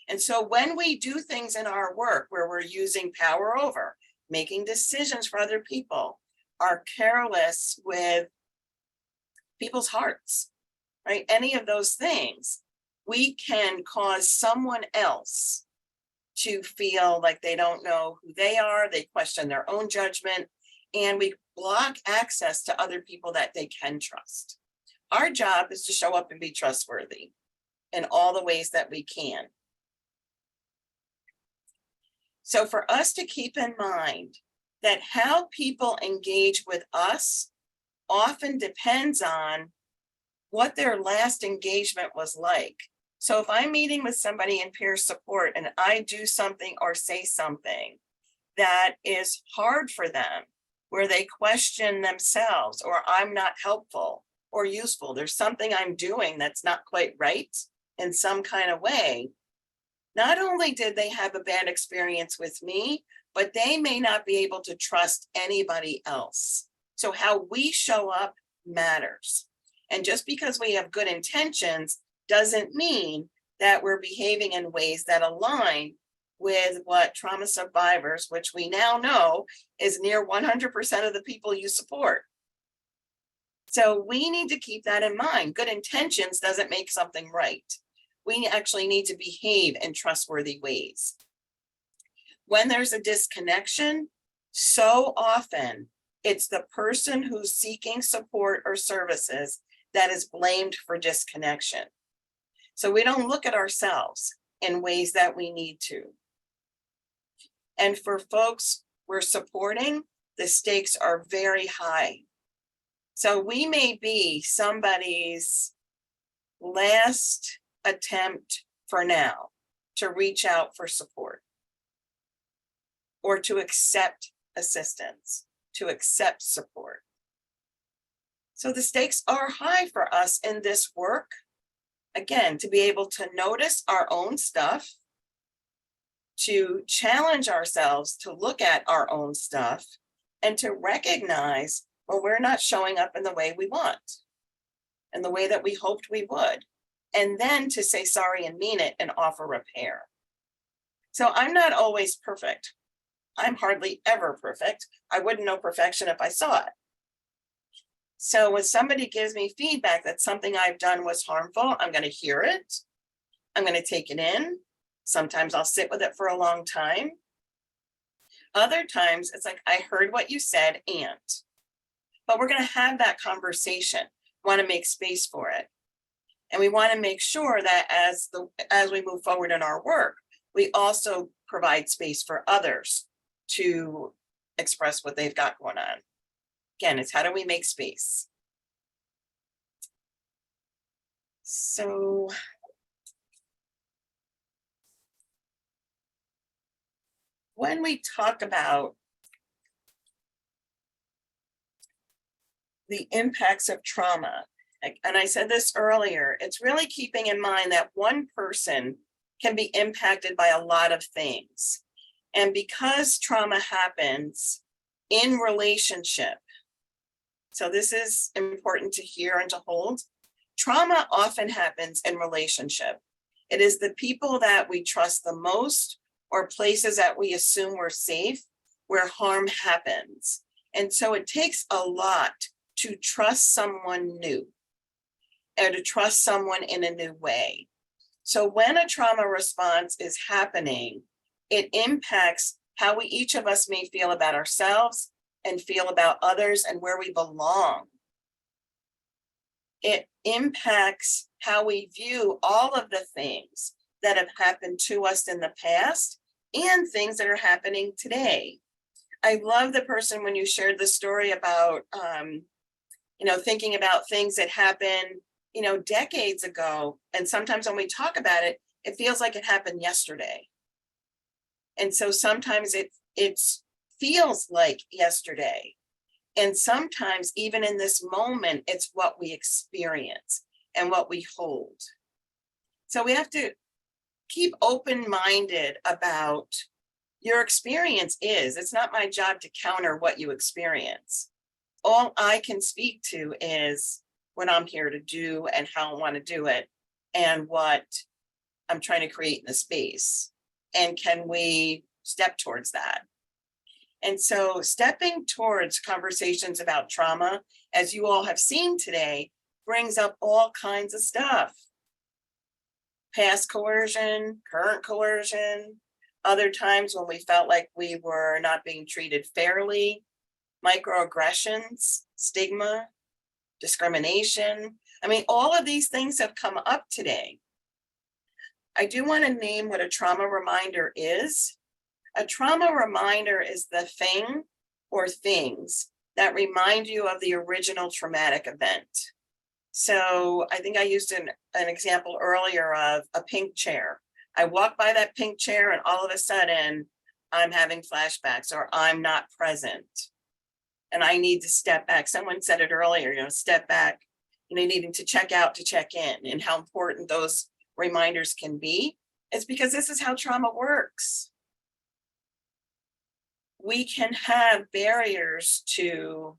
Speaker 2: And so when we do things in our work where we're using power over, making decisions for other people, are careless with people's hearts, right? Any of those things, we can cause someone else to feel like they don't know who they are, they question their own judgment, and we block access to other people that they can trust. Our job is to show up and be trustworthy in all the ways that we can. So for us to keep in mind that how people engage with us often depends on what their last engagement was like. So if I'm meeting with somebody in peer support and I do something or say something that is hard for them, where they question themselves, or I'm not helpful or useful, there's something I'm doing that's not quite right in some kind of way, Not only did they have a bad experience with me, but they may not be able to trust anybody else. So how we show up matters. And just because we have good intentions doesn't mean that we're behaving in ways that align with what trauma survivors, which we now know is near 100% of the people you support. So we need to keep that in mind. Good intentions doesn't make something right. We actually need to behave in trustworthy ways. When there's a disconnection, so often it's the person who's seeking support or services that is blamed for disconnection. So we don't look at ourselves in ways that we need to. And for folks we're supporting, the stakes are very high. So we may be somebody's last attempt for now to reach out for support or to accept assistance, to accept support. So the stakes are high for us in this work. Again, to be able to notice our own stuff, to challenge ourselves to look at our own stuff, and to recognize when we're not showing up in the way we want, in the way that we hoped we would, and then to say sorry and mean it and offer repair. So I'm not always perfect. I'm hardly ever perfect. I wouldn't know perfection if I saw it. So when somebody gives me feedback that something I've done was harmful, I'm going to hear it. I'm going to take it in. Sometimes I'll sit with it for a long time. Other times it's like, I heard what you said, but we're going to have that conversation. Want to make space for it. And we want to make sure that as we move forward in our work, we also provide space for others to express what they've got going on. Again, it's how do we make space? So when we talk about the impacts of trauma, and I said this earlier, it's really keeping in mind that one person can be impacted by a lot of things. And because trauma happens in relationship, so this is important to hear and to hold, trauma often happens in relationship. It is the people that we trust the most or places that we assume we're safe where harm happens. And so it takes a lot to trust someone new and to trust someone in a new way. So when a trauma response is happening, it impacts how we each of us may feel about ourselves and feel about others and where we belong. It impacts how we view all of the things that have happened to us in the past and things that are happening today. I love the person when you shared the story about, thinking about things that happened, decades ago. And sometimes when we talk about it, it feels like it happened yesterday. And so sometimes it feels like yesterday. And sometimes even in this moment, it's what we experience and what we hold. So we have to keep open-minded about your experience it's not my job to counter what you experience. All I can speak to is what I'm here to do and how I want to do it and what I'm trying to create in the space. And can we step towards that? And so stepping towards conversations about trauma, as you all have seen today, brings up all kinds of stuff. Past coercion, current coercion, other times when we felt like we were not being treated fairly, microaggressions, stigma, discrimination. I mean, all of these things have come up today. I do want to name what a trauma reminder is. A trauma reminder is the thing or things that remind you of the original traumatic event. So I think I used an example earlier of a pink chair. I walk by that pink chair and all of a sudden I'm having flashbacks or I'm not present and I need to step back. Someone said it earlier, step back, needing to check out to check in, and how important those reminders can be, It's because this is how trauma works. We can have barriers to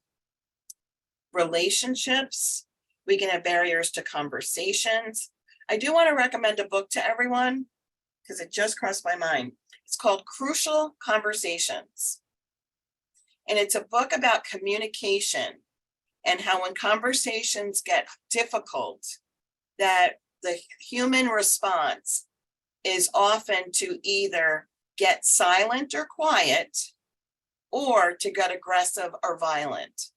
Speaker 2: relationships. We can have barriers to conversations. I do want to recommend a book to everyone because it just crossed my mind. It's called Crucial Conversations. And it's a book about communication and how when conversations get difficult, that the human response is often to either get silent or quiet or to get aggressive or violent.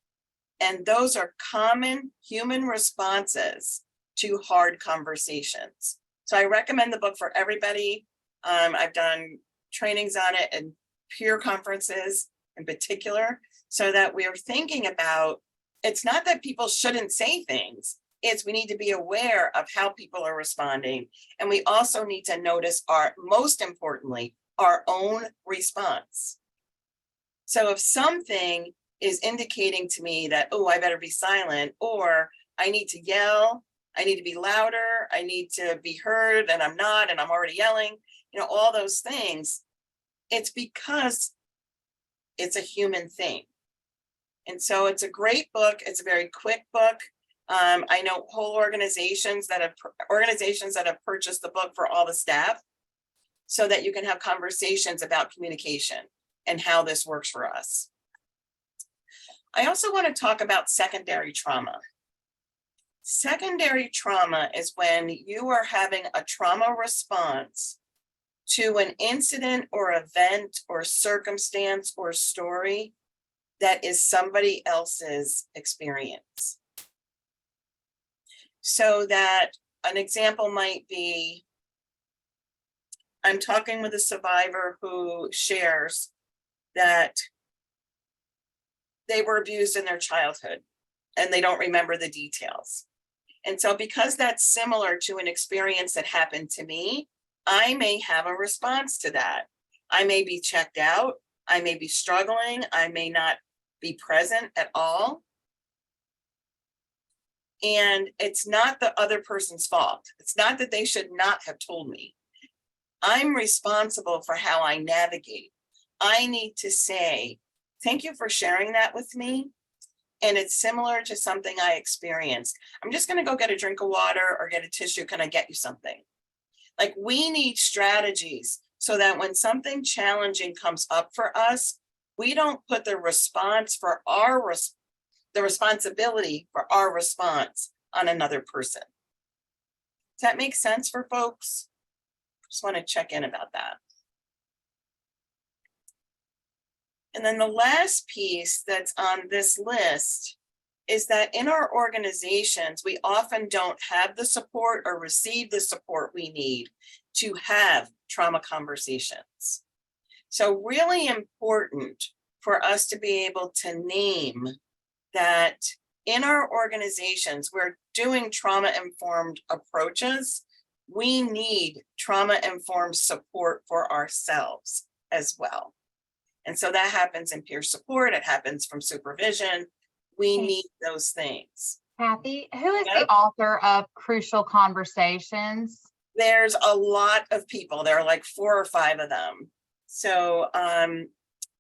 Speaker 2: And those are common human responses to hard conversations. So I recommend the book for everybody. I've done trainings on it and peer conferences in particular, so that we're thinking about, it's not that people shouldn't say things, it's we need to be aware of how people are responding. And we also need to notice most importantly, our own response. So if something is indicating to me that, oh, I better be silent, or I need to yell, I need to be louder, I need to be heard, and I'm not, and I'm already yelling, all those things, it's because it's a human thing. And so it's a great book. It's a very quick book. I know whole organizations that have purchased the book for all the staff so that you can have conversations about communication and how this works for us. I also want to talk about secondary trauma. Secondary trauma is when you are having a trauma response to an incident or event or circumstance or story that is somebody else's experience. So that an example might be, I'm talking with a survivor who shares that they were abused in their childhood and they don't remember the details. And so because that's similar to an experience that happened to me, I may have a response to that. I may be checked out. I may be struggling. I may not be present at all. And it's not the other person's fault. It's not that they should not have told me. I'm responsible for how I navigate. I need to say, thank you for sharing that with me. And it's similar to something I experienced. I'm just going to go get a drink of water or get a tissue. Can I get you something? Like, we need strategies so that when something challenging comes up for us, we don't put the responsibility for our response on another person. Does that make sense for folks? Just want to check in about that. And then the last piece that's on this list is that in our organizations, we often don't have the support or receive the support we need to have trauma conversations. So really important for us to be able to name that in our organizations, we're doing trauma-informed approaches. We need trauma-informed support for ourselves as well. And so that happens in peer support, it happens from supervision. We need those things.
Speaker 8: Cathy, who is the author of Crucial Conversations?
Speaker 2: There's a lot of people. There are like 4 or 5 of them. So I'm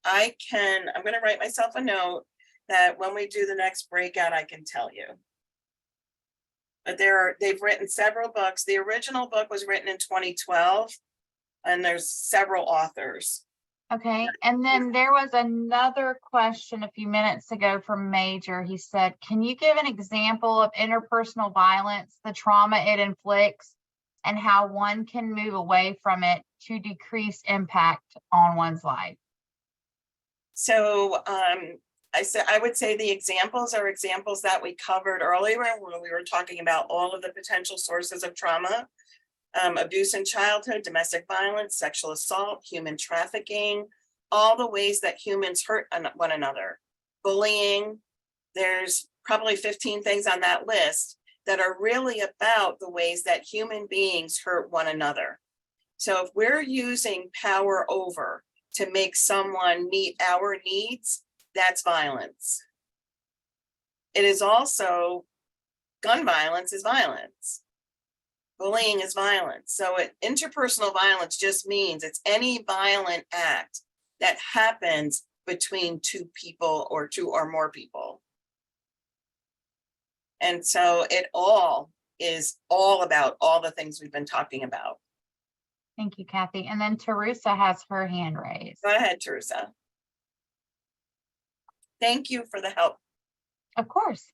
Speaker 2: going to write myself a note that when we do the next breakout, I can tell you. But they've written several books. The original book was written in 2012, and there's several authors.
Speaker 8: Okay, and then there was another question a few minutes ago from Major. He said, can you give an example of interpersonal violence, the trauma it inflicts, and how one can move away from it to decrease impact on one's life?
Speaker 2: So I would say the examples are examples that we covered earlier when we were talking about all of the potential sources of trauma. Abuse in childhood, domestic violence, sexual assault, human trafficking, all the ways that humans hurt one another, bullying. There's probably 15 things on that list that are really about the ways that human beings hurt one another. So if we're using power over to make someone meet our needs, that's violence. It is also, gun violence is violence. Bullying is violence. So interpersonal violence just means it's any violent act that happens between two people or two or more people. And so it all is all about all the things we've been talking about.
Speaker 8: Thank you, Kathy. And then Teresa has her hand raised.
Speaker 2: Go ahead, Teresa. Thank you for the help.
Speaker 8: Of course.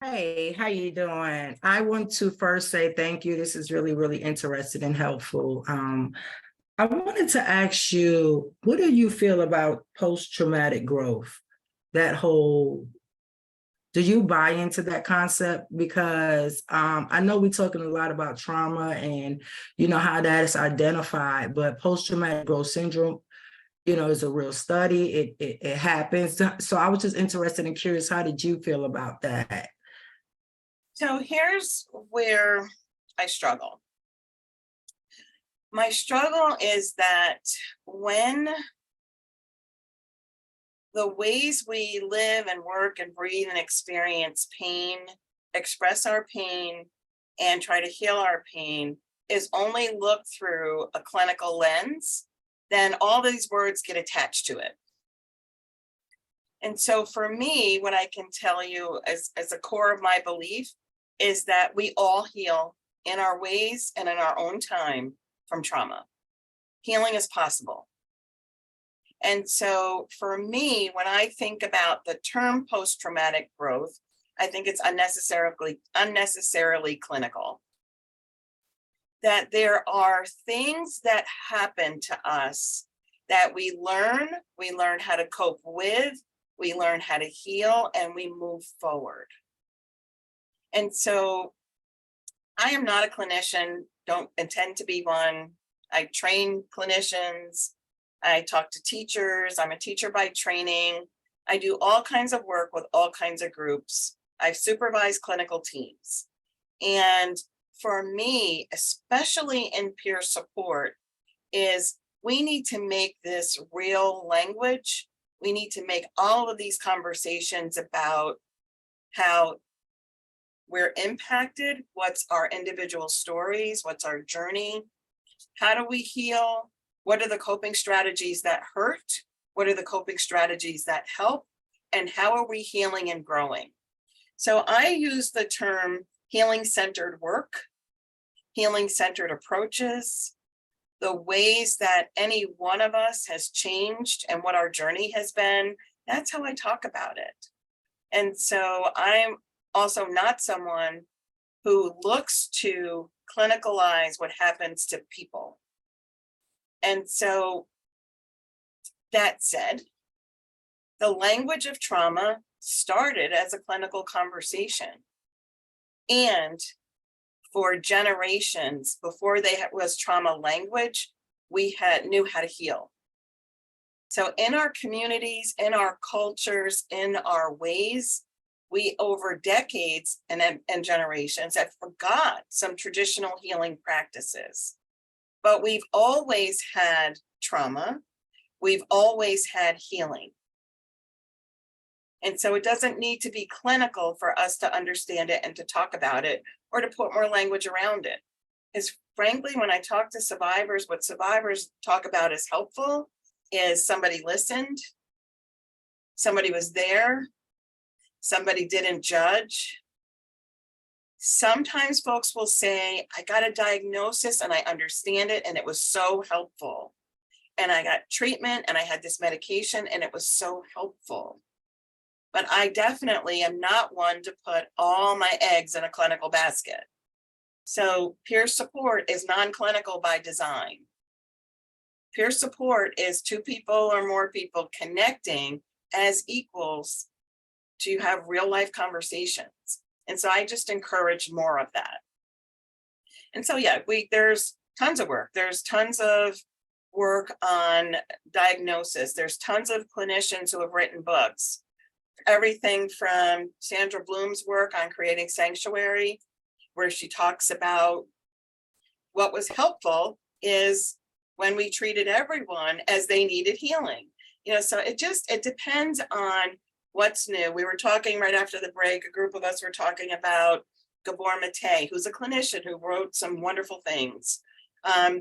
Speaker 13: Hey, how you doing? I want to first say thank you. This is really, really interesting and helpful. I wanted to ask you, what do you feel about post-traumatic growth? That whole, do you buy into that concept? Because I know we're talking a lot about trauma and how that is identified, but post-traumatic growth syndrome, is a real study. It happens. So I was just interested and curious, how did you feel about that?
Speaker 2: So here's where I struggle. My struggle is that when the ways we live and work and breathe and experience pain, express our pain, and try to heal our pain is only looked through a clinical lens, then all these words get attached to it. And so for me, what I can tell you as a core of my belief is that we all heal in our ways and in our own time from trauma. Healing is possible. And so for me, when I think about the term post-traumatic growth, I think it's unnecessarily clinical. That there are things that happen to us that we learn how to cope with, we learn how to heal, and we move forward. And so I am not a clinician, don't intend to be one. I train clinicians, I talk to teachers, I'm a teacher by training. I do all kinds of work with all kinds of groups. I've supervised clinical teams. And for me, especially in peer support, is we need to make this real language. We need to make all of these conversations about how we're impacted, what's our individual stories, what's our journey, how do we heal, what are the coping strategies that hurt, what are the coping strategies that help, and how are we healing and growing? So I use the term healing-centered work, healing-centered approaches, the ways that any one of us has changed and what our journey has been. That's how I talk about it. And so I'm also not someone who looks to clinicalize what happens to people. And so that said, the language of trauma started as a clinical conversation. And for generations before was trauma language, we knew how to heal. So in our communities, in our cultures, in our ways, we over decades and generations have forgot some traditional healing practices. But we've always had trauma. We've always had healing. And so it doesn't need to be clinical for us to understand it and to talk about it or to put more language around it. Because frankly, when I talk to survivors, what survivors talk about as helpful is somebody listened, somebody was there, somebody didn't judge. Sometimes folks will say, I got a diagnosis and I understand it and it was so helpful. And I got treatment and I had this medication and it was so helpful. But I definitely am not one to put all my eggs in a clinical basket. So peer support is non-clinical by design. Peer support is two people or more people connecting as equals to have real life conversations. And so I just encourage more of that. And so, yeah, there's tons of work. There's tons of work on diagnosis. There's tons of clinicians who have written books. Everything from Sandra Bloom's work on creating sanctuary, where she talks about what was helpful is when we treated everyone as they needed healing. So it depends on what's new. We were talking right after the break, a group of us were talking about Gabor Mate, who's a clinician who wrote some wonderful things.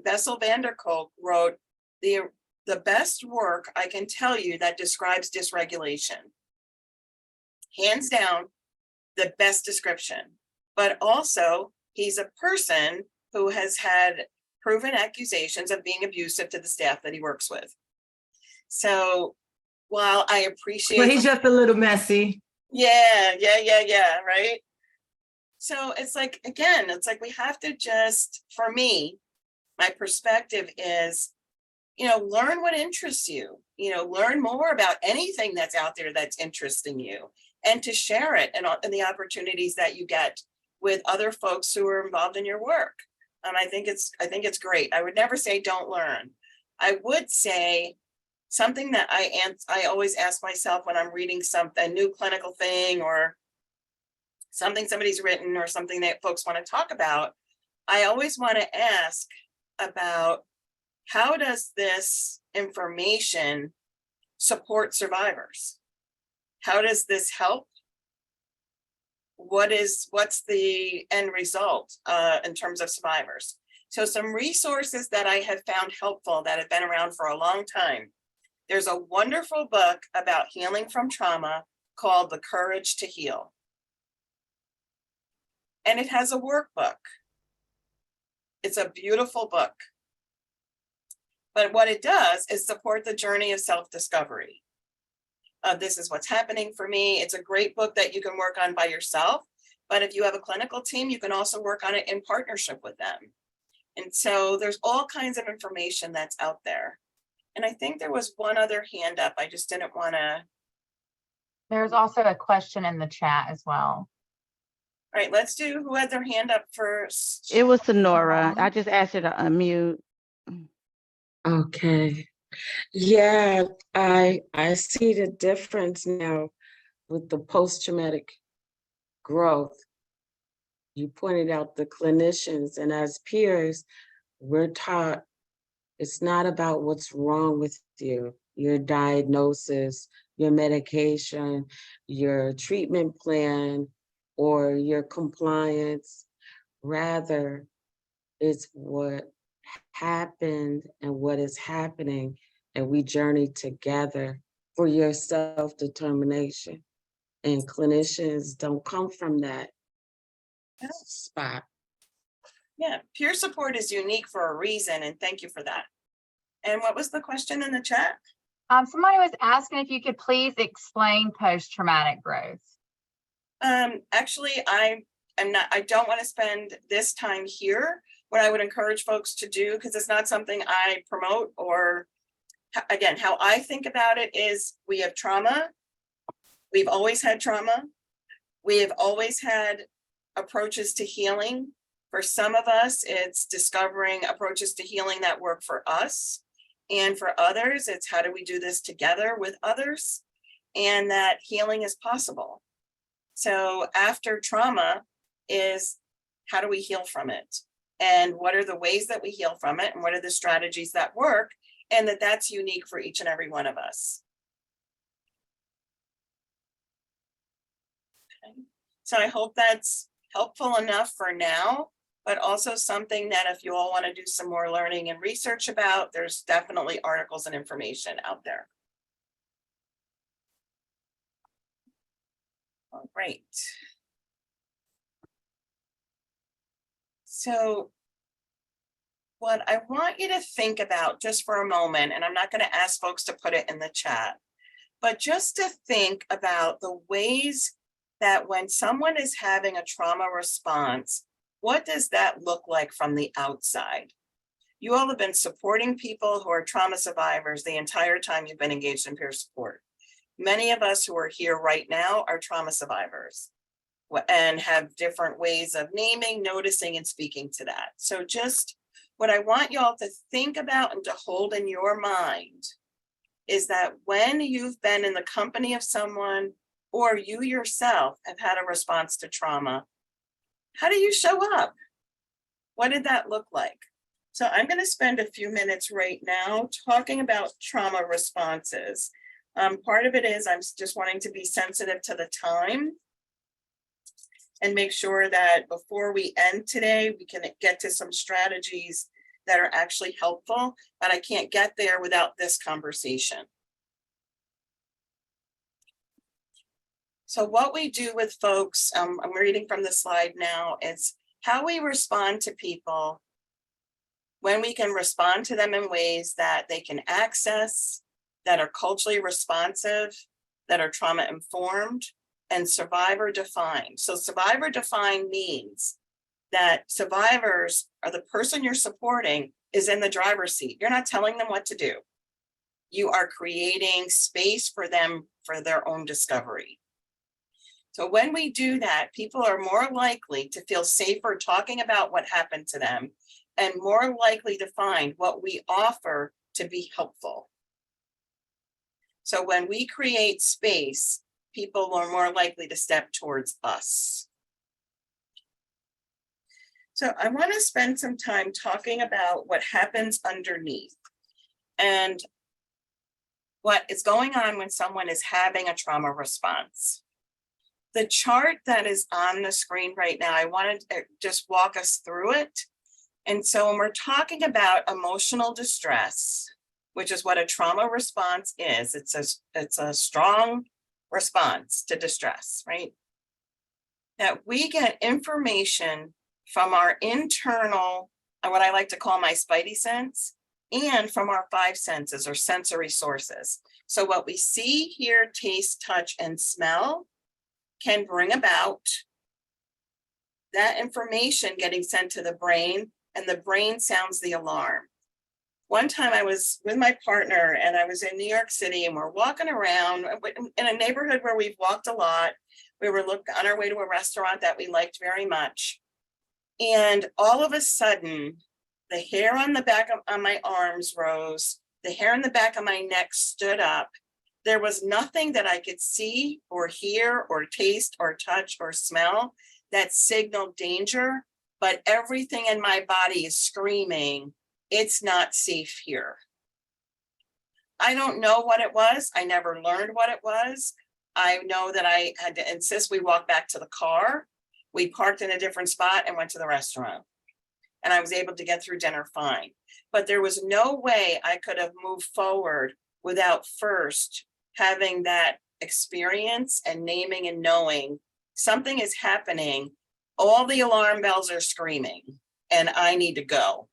Speaker 2: Bessel van der Kolk wrote the best work I can tell you that describes dysregulation. Hands down, the best description. But also, he's a person who has had proven accusations of being abusive to the staff that he works with. So while I appreciate—
Speaker 13: But he's just a little messy.
Speaker 2: Yeah, right? So it's like, again, it's like we have to just, for me, my perspective is, learn what interests you, learn more about anything that's out there that's interesting you, and to share it and the opportunities that you get with other folks who are involved in your work. I think it's great. I would never say don't learn. I would say something that I always ask myself when I'm reading a new clinical thing or something somebody's written or something that folks want to talk about, I always want to ask about how does this information support survivors? How does this help? What's the end result in terms of survivors? So some resources that I have found helpful that have been around for a long time. There's a wonderful book about healing from trauma called The Courage to Heal. And it has a workbook. It's a beautiful book. But what it does is support the journey of self-discovery. This is what's happening for me. It's a great book that you can work on by yourself. But if you have a clinical team, you can also work on it in partnership with them. And so there's all kinds of information that's out there. And I think there was one other hand up. I just didn't want to.
Speaker 8: There's also a question in the chat as well.
Speaker 2: All right, let's do who had their hand up first.
Speaker 9: It was Sonora. I just asked her to unmute.
Speaker 5: Okay. Yeah, I see the difference now with the post-traumatic growth. You pointed out the clinicians, and as peers, we're taught it's not about what's wrong with you, your diagnosis, your medication, your treatment plan, or your compliance. Rather, it's what happened and what is happening, and we journey together for your self-determination. And clinicians don't come from that spot.
Speaker 2: Yeah, peer support is unique for a reason, and thank you for that. And what was the question in the chat?
Speaker 8: Somebody was asking if you could please explain post-traumatic growth.
Speaker 2: Actually, I don't want to spend this time here. What I would encourage folks to do, because it's not something I promote, or again, how I think about it is we have trauma. We've always had trauma. We have always had approaches to healing. For some of us, it's discovering approaches to healing that work for us. And for others, it's how do we do this together with others, and that healing is possible. So after trauma is how do we heal from it? And what are the ways that we heal from it? And what are the strategies that work? And that's unique for each and every one of us. Okay. So I hope that's helpful enough for now, but also something that if you all want to do some more learning and research about, there's definitely articles and information out there. All right. So what I want you to think about just for a moment, and I'm not going to ask folks to put it in the chat, but just to think about the ways that when someone is having a trauma response, what does that look like from the outside? You all have been supporting people who are trauma survivors the entire time you've been engaged in peer support. Many of us who are here right now are trauma survivors and have different ways of naming, noticing, and speaking to that. So just what I want you all to think about and to hold in your mind is that when you've been in the company of someone or you yourself have had a response to trauma, how do you show up? What did that look like? So I'm going to spend a few minutes right now talking about trauma responses. Part of it is I'm just wanting to be sensitive to the time. and make sure that before we end today, we can get to some strategies that are actually helpful, but I can't get there without this conversation. So what we do with folks, I'm reading from the slide now, is how we respond to people when we can respond to them in ways that they can access, that are culturally responsive, that are trauma informed, and survivor defined. So survivor defined means that survivors are the person you're supporting is in the driver's seat. You're not telling them what to do. You are creating space for them for their own discovery. So when we do that, people are more likely to feel safer talking about what happened to them and more likely to find what we offer to be helpful. So when we create space, people are more likely to step towards us. So I want to spend some time talking about what happens underneath and what is going on when someone is having a trauma response. The chart that is on the screen right now, I wanted to just walk us through it. And so when we're talking about emotional distress, which is what a trauma response is, it's a strong response to distress, right? That we get information from our internal, what I like to call my spidey sense, and from our 5 senses or sensory sources. So what we see, hear, taste, touch, and smell can bring about that information getting sent to the brain, and the brain sounds the alarm. One time I was with my partner and I was in New York City and we're walking around in a neighborhood where we've walked a lot. We were on our way to a restaurant that we liked very much. And all of a sudden, the hair on the back of my arms rose, the hair on the back of my neck stood up. There was nothing that I could see or hear or taste or touch or smell that signaled danger, but everything in my body is screaming, it's not safe here. I don't know what it was. I never learned what it was. I know that I had to insist we walk back to the car. We parked in a different spot and went to the restaurant. And I was able to get through dinner fine. But there was no way I could have moved forward without first having that experience and naming and knowing something is happening. All the alarm bells are screaming and I need to go.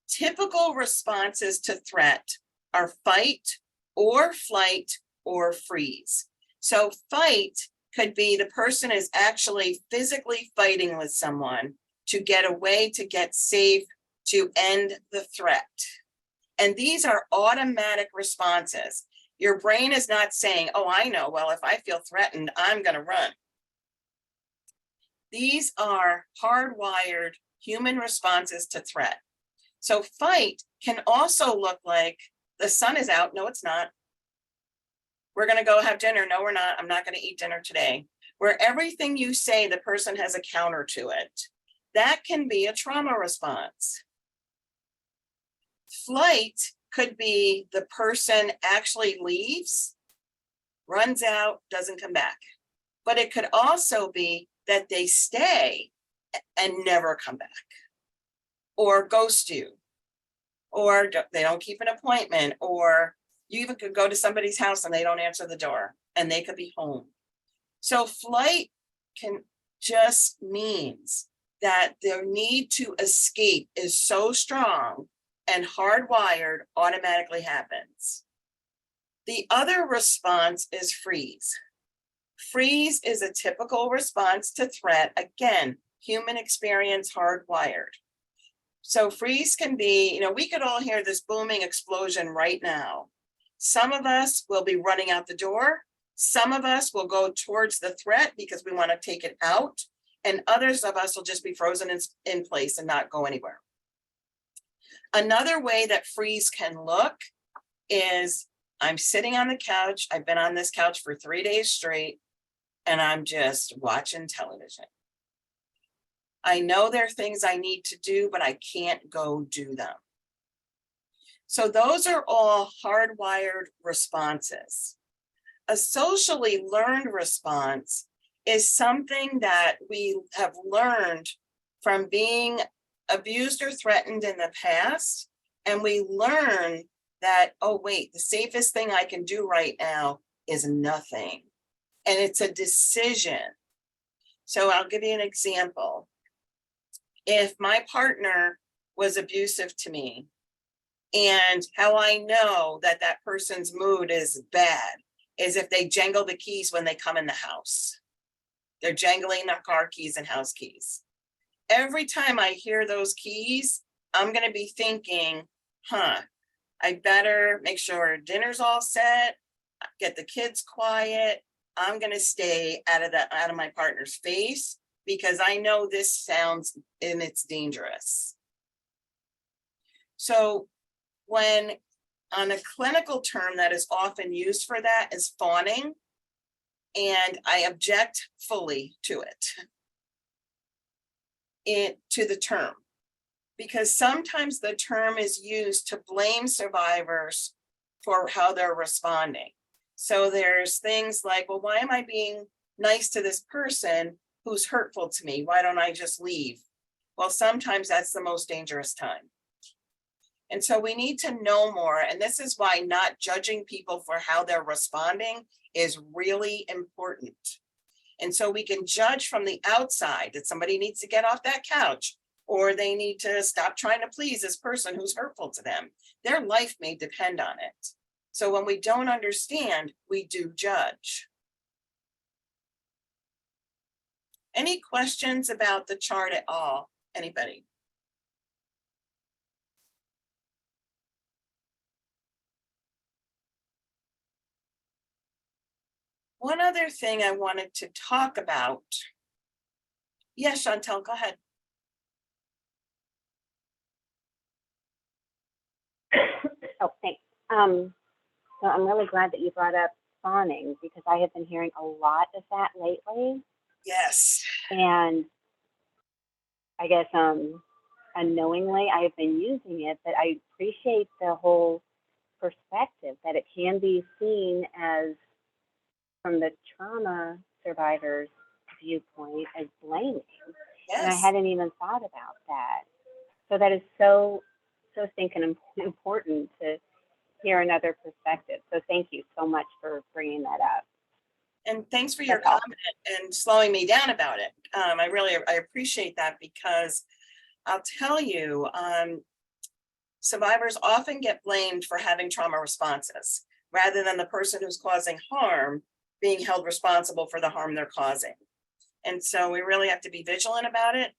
Speaker 2: Typical responses to threat are fight or flight or freeze. So fight could be the person is actually physically fighting with someone to get away, to get safe, to end the threat. And these are automatic responses. Your brain is not saying, oh, I know, well, if I feel threatened, I'm going to run. These are hardwired human responses to threat. So fight can also look like the sun is out. No, it's not. We're going to go have dinner. No, we're not. I'm not going to eat dinner today. Where everything you say, the person has a counter to it. That can be a trauma response. Flight could be the person actually leaves, runs out, doesn't come back. But it could also be that they stay and never come back, or ghost you, or they don't keep an appointment, or you even could go to somebody's house and they don't answer the door and they could be home. So flight can just means that their need to escape is so strong and hardwired automatically happens. The other response is freeze. Freeze is a typical response to threat. Again, human experience hardwired. So freeze can be, we could all hear this booming explosion right now. Some of us will be running out the door. Some of us will go towards the threat because we want to take it out. And others of us will just be frozen in place and not go anywhere. Another way that freeze can look is I'm sitting on the couch. I've been on this couch for 3 days straight, and I'm just watching television. I know there are things I need to do, but I can't go do them. So those are all hardwired responses. A socially learned response is something that we have learned from being abused or threatened in the past. And we learn that, oh, wait, the safest thing I can do right now is nothing. And it's a decision. So I'll give you an example. If my partner was abusive to me, and how I know that that person's mood is bad is if they jangle the keys when they come in the house. They're jangling their car keys and house keys. Every time I hear those keys, I'm going to be thinking, I better make sure dinner's all set, get the kids quiet. I'm going to stay out of my partner's face because I know this sounds and it's dangerous. So when on a clinical term that is often used for that is fawning, and I object fully to to the term, because sometimes the term is used to blame survivors for how they're responding. So there's things like, well, why am I being nice to this person who's hurtful to me? Why don't I just leave? Well, sometimes that's the most dangerous time. And so we need to know more. And this is why not judging people for how they're responding is really important. And so we can judge from the outside that somebody needs to get off that couch, or they need to stop trying to please this person who's hurtful to them. Their life may depend on it. So when we don't understand, we do judge. Any questions about the chart at all? Anybody? One other thing I wanted to talk about. Yes, Chantel, go ahead.
Speaker 19: Oh, thanks. So I'm really glad that you brought up fawning because I have been hearing a lot of that lately.
Speaker 2: Yes.
Speaker 19: And I guess unknowingly I have been using it, but I appreciate the whole perspective that it can be seen as from the trauma survivor's viewpoint as blaming.
Speaker 2: Yes.
Speaker 19: And I hadn't even thought about that. So that is so thinking important to hear another perspective. So thank you so much for bringing that up.
Speaker 2: And thanks for your comment and slowing me down about it. I appreciate that because I'll tell you, survivors often get blamed for having trauma responses rather than the person who's causing harm being held responsible for the harm they're causing. And so we really have to be vigilant about it.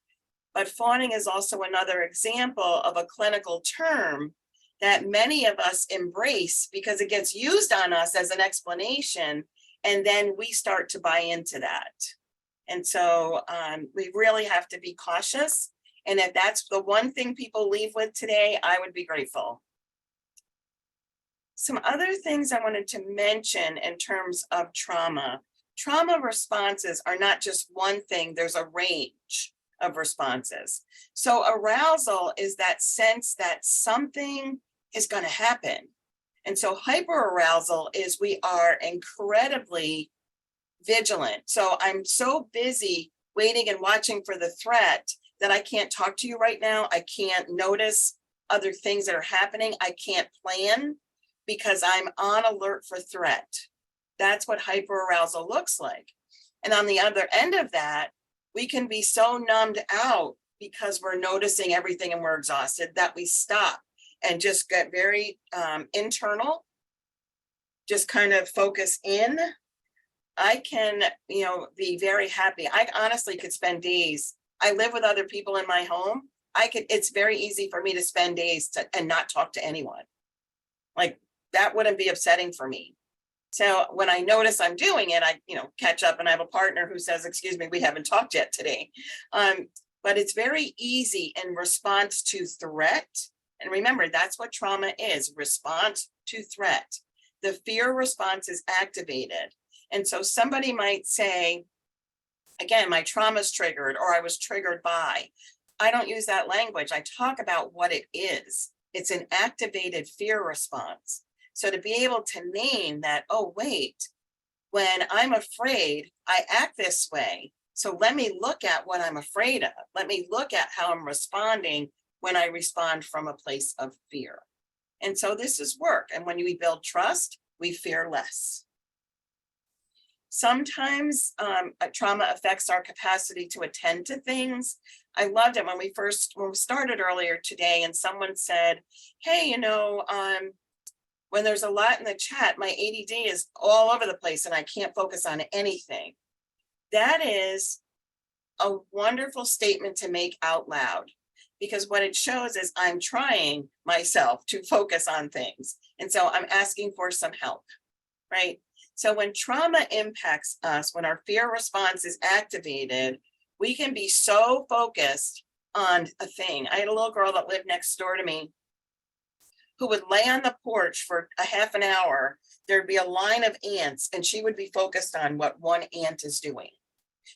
Speaker 2: But fawning is also another example of a clinical term that many of us embrace because it gets used on us as an explanation, and then we start to buy into that. And so we really have to be cautious. And if that's the one thing people leave with today, I would be grateful. Some other things I wanted to mention in terms of trauma. Trauma responses are not just one thing, there's a range of responses. So arousal is that sense that something is going to happen. And so hyperarousal is we are incredibly vigilant. So I'm so busy waiting and watching for the threat that I can't talk to you right now. I can't notice other things that are happening. I can't plan because I'm on alert for threat. That's what hyperarousal looks like. And on the other end of that, we can be so numbed out because we're noticing everything and we're exhausted that we stop and just get very internal, just kind of focus in. I can, be very happy. I honestly could spend days. I live with other people in my home. It's very easy for me to spend days and not talk to anyone. Like that wouldn't be upsetting for me. So when I notice I'm doing it, I, catch up and I have a partner who says, excuse me, we haven't talked yet today. But it's very easy in response to threat. And remember, that's what trauma is, response to threat. The fear response is activated. And so somebody might say, again, my trauma's triggered, or I was triggered by. I don't use that language. I talk about what it is. It's an activated fear response. So to be able to name that, oh, wait, When I'm afraid, I act this way. So let me look at what I'm afraid of. Let me look at how I'm responding when I respond from a place of fear. And so this is work. And when we build trust, we fear less. Sometimes trauma affects our capacity to attend to things. I loved it when we started earlier today and someone said, hey, you know, when there's a lot in the chat, my ADD is all over the place and I can't focus on anything. That is a wonderful statement to make out loud, because what it shows is I'm trying myself to focus on things. And so I'm asking for some help, right? So when trauma impacts us, when our fear response is activated, we can be so focused on a thing. I had a little girl that lived next door to me who would lay on the porch for a half an hour. There'd be a line of ants and she would be focused on what one ant is doing.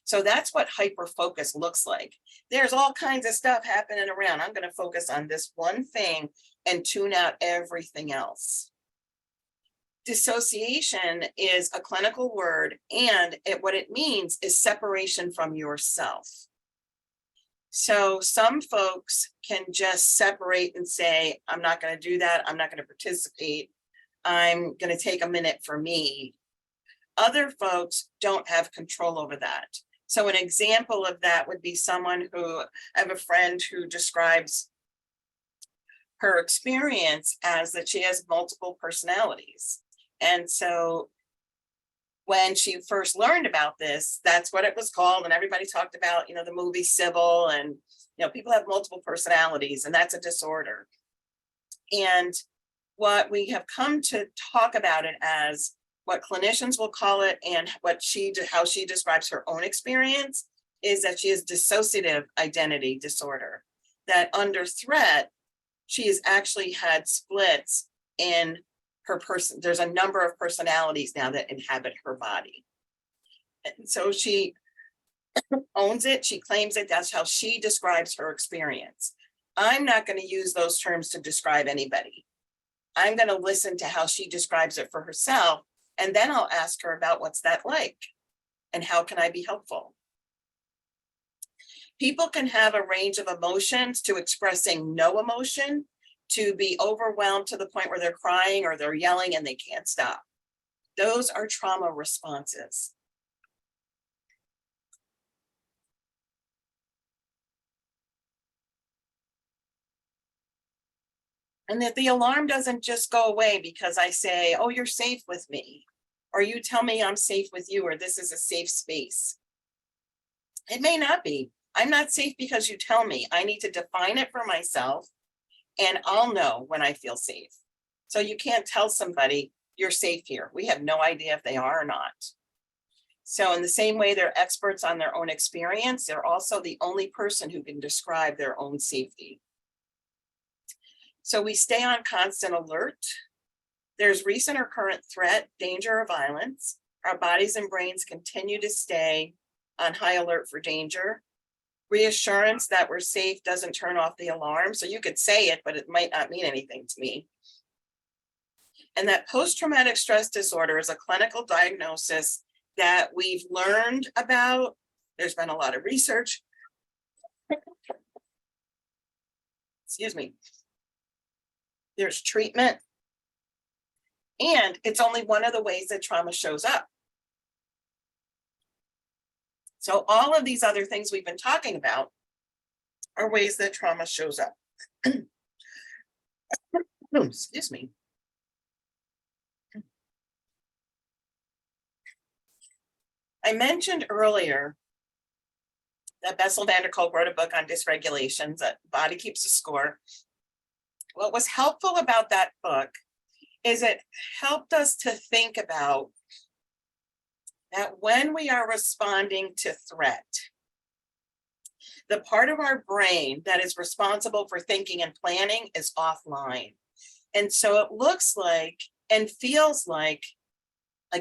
Speaker 2: So that's what hyper focus looks like. There's all kinds of stuff happening around. I'm going to focus on this one thing and tune out everything else. Dissociation is a clinical word, and what it means is separation from yourself. So some folks can just separate and say, I'm not going to do that. I'm not going to participate. I'm going to take a minute for me. Other folks don't have control over that. So an example of that would be someone who, I have a friend who describes her experience as that she has multiple personalities. And so when she first learned about this, that's what it was called. And everybody talked about, you know, the movie Sybil, and, you know, people have multiple personalities, and that's a disorder. And what we have come to talk about it as, what clinicians will call it, and how she describes her own experience, is that she has dissociative identity disorder, that under threat, she has actually had splits in her person. There's a number of personalities now that inhabit her body. And so she owns it, she claims it, that's how she describes her experience. I'm not going to use those terms to describe anybody. I'm going to listen to how she describes it for herself, and then I'll ask her about what's that like and how can I be helpful. People can have a range of emotions, to expressing no emotion, to be overwhelmed to the point where they're crying or they're yelling and they can't stop. Those are trauma responses. And that the alarm doesn't just go away because I say, oh, you're safe with me, or you tell me I'm safe with you, or this is a safe space. It may not be. I'm not safe because you tell me. I need to define it for myself, and I'll know when I feel safe. So you can't tell somebody you're safe here. We have no idea if they are or not. So in the same way they're experts on their own experience, they're also the only person who can describe their own safety. So we stay on constant alert. There's recent or current threat, danger, or violence. Our bodies and brains continue to stay on high alert for danger. Reassurance that we're safe doesn't turn off the alarm. So you could say it, but it might not mean anything to me. And that post-traumatic stress disorder is a clinical diagnosis that we've learned about. There's been a lot of research. Excuse me. There's treatment. And it's only one of the ways that trauma shows up. So all of these other things we've been talking about are ways that trauma shows up. Excuse me. I mentioned earlier that Bessel van der Kolk wrote a book on dysregulations, that Body Keeps a Score. What was helpful about that book is it helped us to think about that when we are responding to threat, the part of our brain that is responsible for thinking and planning is offline. And so it looks like and feels like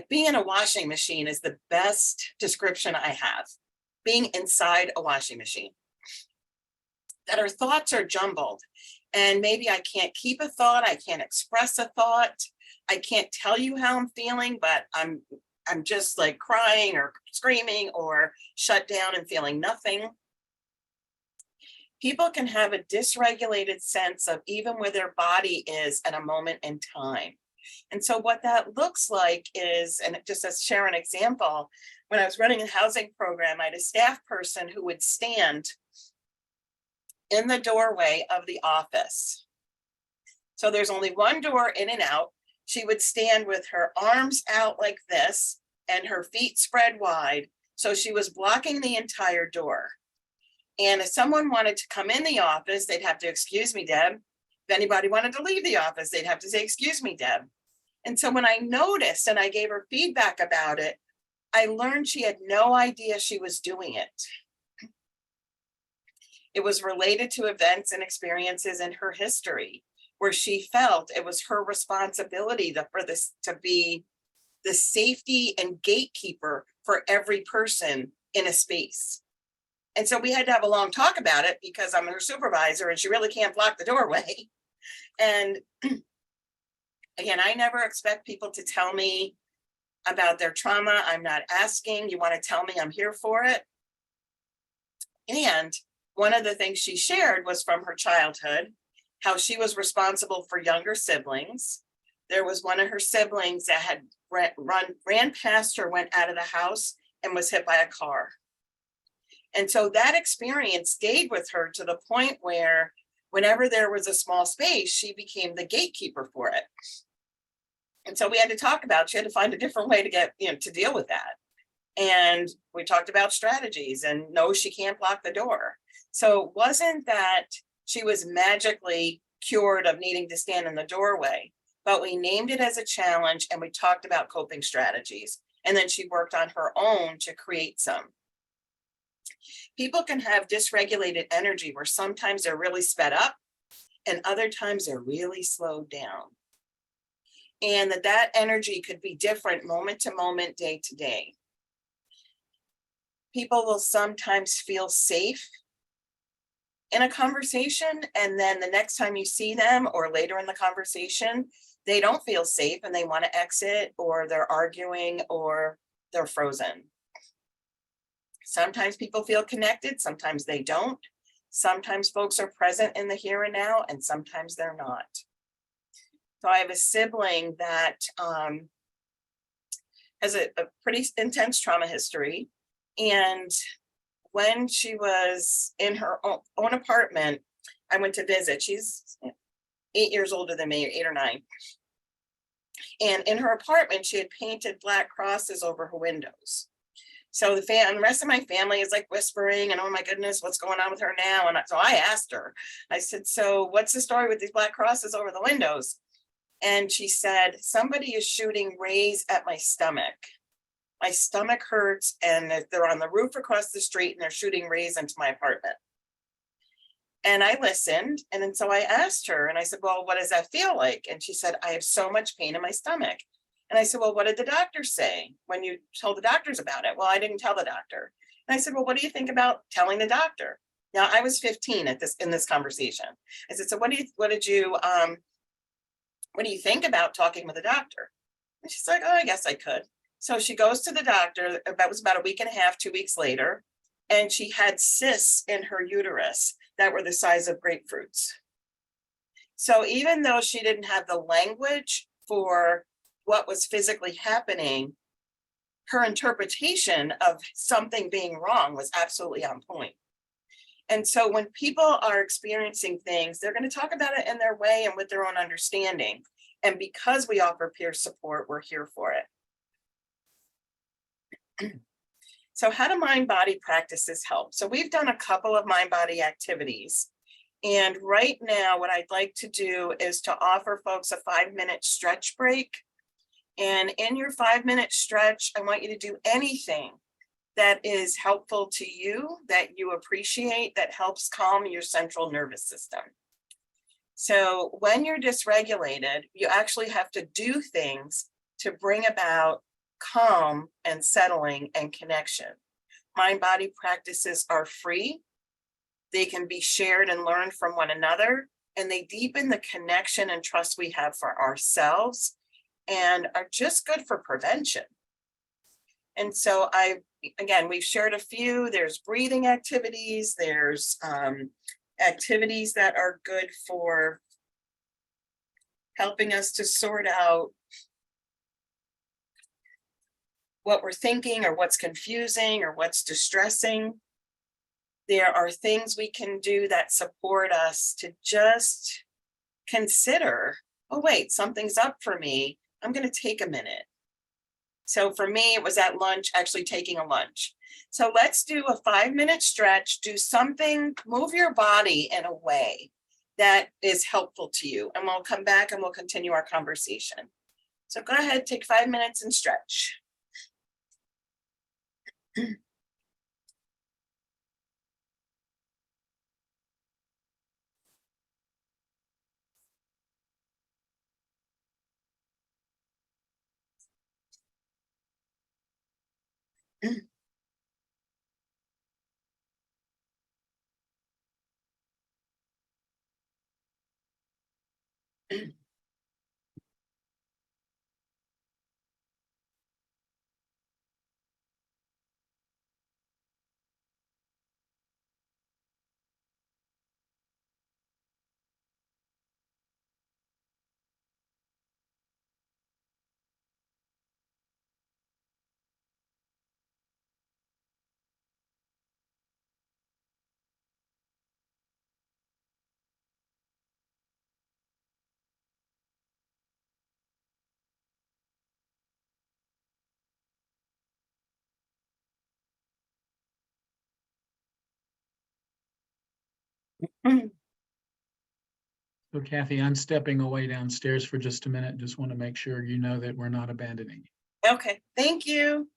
Speaker 2: being in a washing machine is the best description I have. Being inside a washing machine. That our thoughts are jumbled. And maybe I can't keep a thought, I can't express a thought, I can't tell you how I'm feeling, but I'm I'm just like crying or screaming or shut down and feeling nothing. People can have a dysregulated sense of even where their body is at a moment in time. And so what that looks like is, and just to share an example, when I was running a housing program, I had a staff person who would stand in the doorway of the office. So there's only one door in and out. She would stand with her arms out like this and her feet spread wide. So she was blocking the entire door. And if someone wanted to come in the office, they'd have to, excuse me, Deb. If anybody wanted to leave the office, they'd have to say, excuse me, Deb. And so when I noticed and I gave her feedback about it, I learned she had no idea she was doing it. It was related to events and experiences in her history where she felt it was her responsibility to be the safety and gatekeeper for every person in a space. And so we had to have a long talk about it because I'm her supervisor and she really can't block the doorway. And again, I never expect people to tell me about their trauma. I'm not asking. You want to tell me, I'm here for it. And one of the things she shared was from her childhood, how she was responsible for younger siblings. There was one of her siblings that had ran past her, went out of the house and was hit by a car. And so that experience stayed with her to the point where whenever there was a small space, she became the gatekeeper for it. And so we had to talk about, she had to find a different way to get, to deal with that. And we talked about strategies and no, she can't block the door. So it wasn't that she was magically cured of needing to stand in the doorway, but we named it as a challenge and we talked about coping strategies. And then she worked on her own to create some. People can have dysregulated energy where sometimes they're really sped up and other times they're really slowed down. And that energy could be different moment to moment, day to day. People will sometimes feel safe in a conversation, and then the next time you see them or later in the conversation, they don't feel safe and they want to exit, or they're arguing, or they're frozen. Sometimes people feel connected, sometimes they don't. Sometimes folks are present in the here and now, and sometimes they're not. So I have a sibling that has a pretty intense trauma history. And when she was in her own apartment, I went to visit. She's 8 years older than me, 8 or 9. And in her apartment, she had painted black crosses over her windows. So the rest of my family is like whispering and, oh my goodness, what's going on with her now? And so I asked her, I said, so what's the story with these black crosses over the windows? And she said, somebody is shooting rays at my stomach. My stomach hurts and they're on the roof across the street and they're shooting rays into my apartment. And I listened. And then so I asked her and I said, well, what does that feel like? And she said, I have so much pain in my stomach. And I said, well, what did the doctor say when you told the doctors about it? Well, I didn't tell the doctor. And I said, well, what do you think about telling the doctor? Now I was 15 in this conversation. I said, so what do you think about talking with the doctor? And she's like, oh, I guess I could. So she goes to the doctor. That was about a week and a half, 2 weeks later. And she had cysts in her uterus that were the size of grapefruits. So even though she didn't have the language for what was physically happening, her interpretation of something being wrong was absolutely on point. And so when people are experiencing things, they're going to talk about it in their way and with their own understanding. And because we offer peer support, we're here for it. So how do mind-body practices help? So we've done a couple of mind-body activities. And right now, what I'd like to do is to offer folks a 5-minute stretch break. And in your 5-minute stretch, I want you to do anything that is helpful to you, that you appreciate, that helps calm your central nervous system. So when you're dysregulated, you actually have to do things to bring about calm and settling and connection. Mind-body practices are free. They can be shared and learned from one another, and they deepen the connection and trust we have for ourselves and are just good for prevention. And so again, we've shared a few. There's breathing activities, there's activities that are good for helping us to sort out what we're thinking or what's confusing or what's distressing. There are things we can do that support us to just consider, oh wait, something's up for me. I'm going to take a minute. So for me, it was at lunch, actually taking a lunch. So let's do a 5-minute stretch, do something, move your body in a way that is helpful to you. And we'll come back and we'll continue our conversation. So go ahead, take 5 minutes and stretch.
Speaker 11: So Kathy, I'm stepping away downstairs for just a minute. Just want to make sure you know that we're not abandoning you.
Speaker 2: Okay, thank you.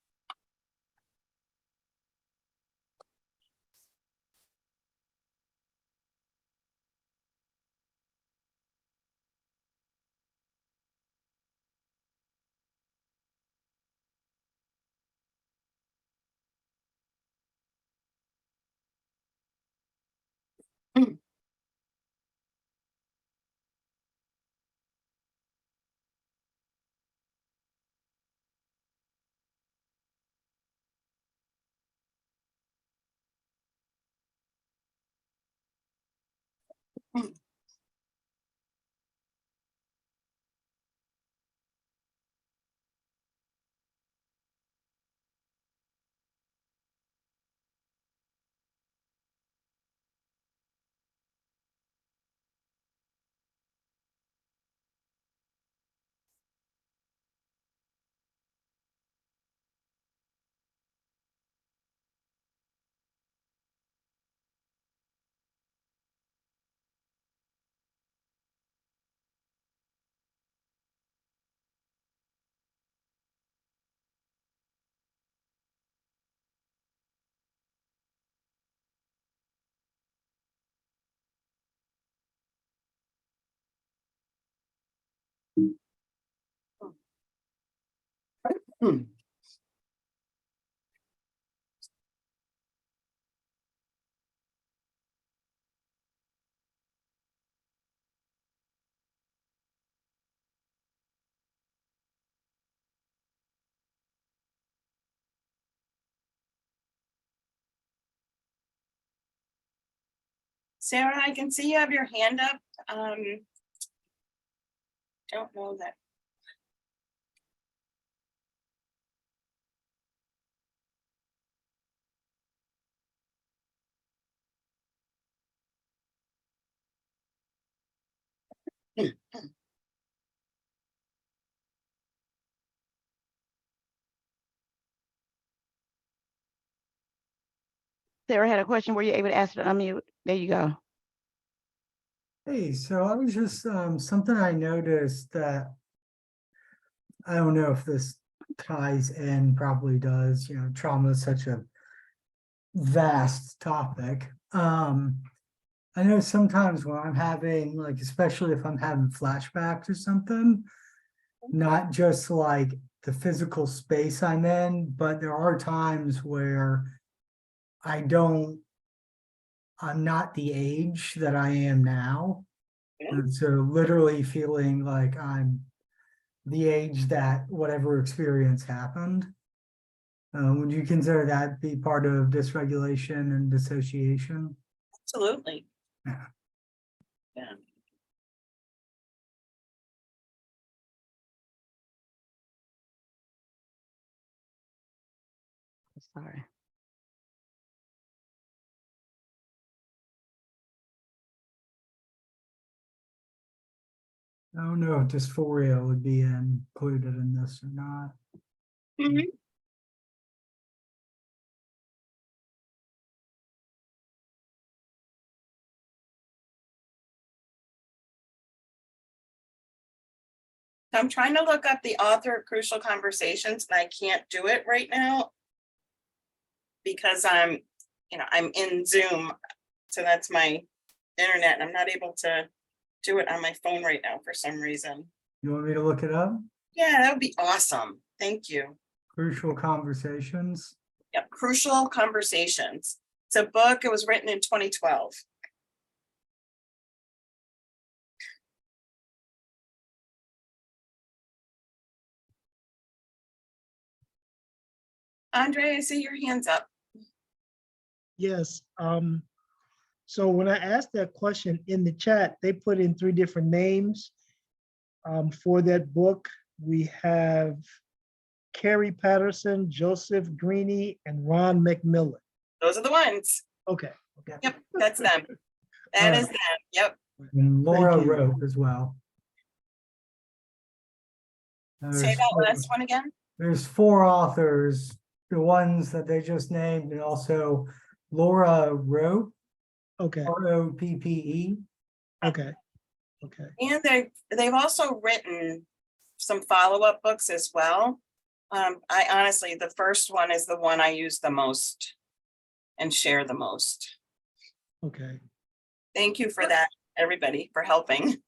Speaker 2: Sarah, I can see you have your hand up. Don't know that.
Speaker 9: Sarah had a question. Were you able to ask her to unmute? There you go.
Speaker 20: Hey, so I was just something I noticed that I don't know if this ties in, probably does, trauma is such a vast topic. I know sometimes when I'm having, like, especially if I'm having flashbacks or something, not just like the physical space I'm in, but there are times where I'm not the age that I am now. And so literally feeling like I'm the age that whatever experience happened. Would you consider that be part of dysregulation and dissociation?
Speaker 2: Absolutely.
Speaker 20: Yeah.
Speaker 2: Yeah.
Speaker 9: Sorry.
Speaker 20: I don't know if dysphoria would be included in this or not.
Speaker 2: Mhm. I'm trying to look up the author of Crucial Conversations, and I can't do it right now because I'm in Zoom, so that's my internet, and I'm not able to do it on my phone right now for some reason.
Speaker 20: You want me to look it up?
Speaker 2: Yeah, that would be awesome. Thank you.
Speaker 20: Crucial Conversations.
Speaker 2: Yep, Crucial Conversations. It's a book. It was written in 2012. Andre, I see your hands up.
Speaker 1: Yes. So when I asked that question in the chat, they put in 3 different names for that book. We have Carrie Patterson, Joseph Greene, and Ron McMillan.
Speaker 2: Those are the ones.
Speaker 1: Okay. Okay.
Speaker 2: Yep, that's them. That is them. Yep.
Speaker 20: And Laura
Speaker 1: Thank you.
Speaker 20: wrote as well.
Speaker 2: Say that last one again.
Speaker 20: There's 4 authors, the ones that they just named, and also Laura Rope.
Speaker 1: Okay.
Speaker 20: ROPPE.
Speaker 1: Okay. Okay.
Speaker 2: And they've also written some follow-up books as well. I honestly, the first one is the one I use the most and share the most.
Speaker 1: Okay.
Speaker 2: Thank you for that, everybody, for helping.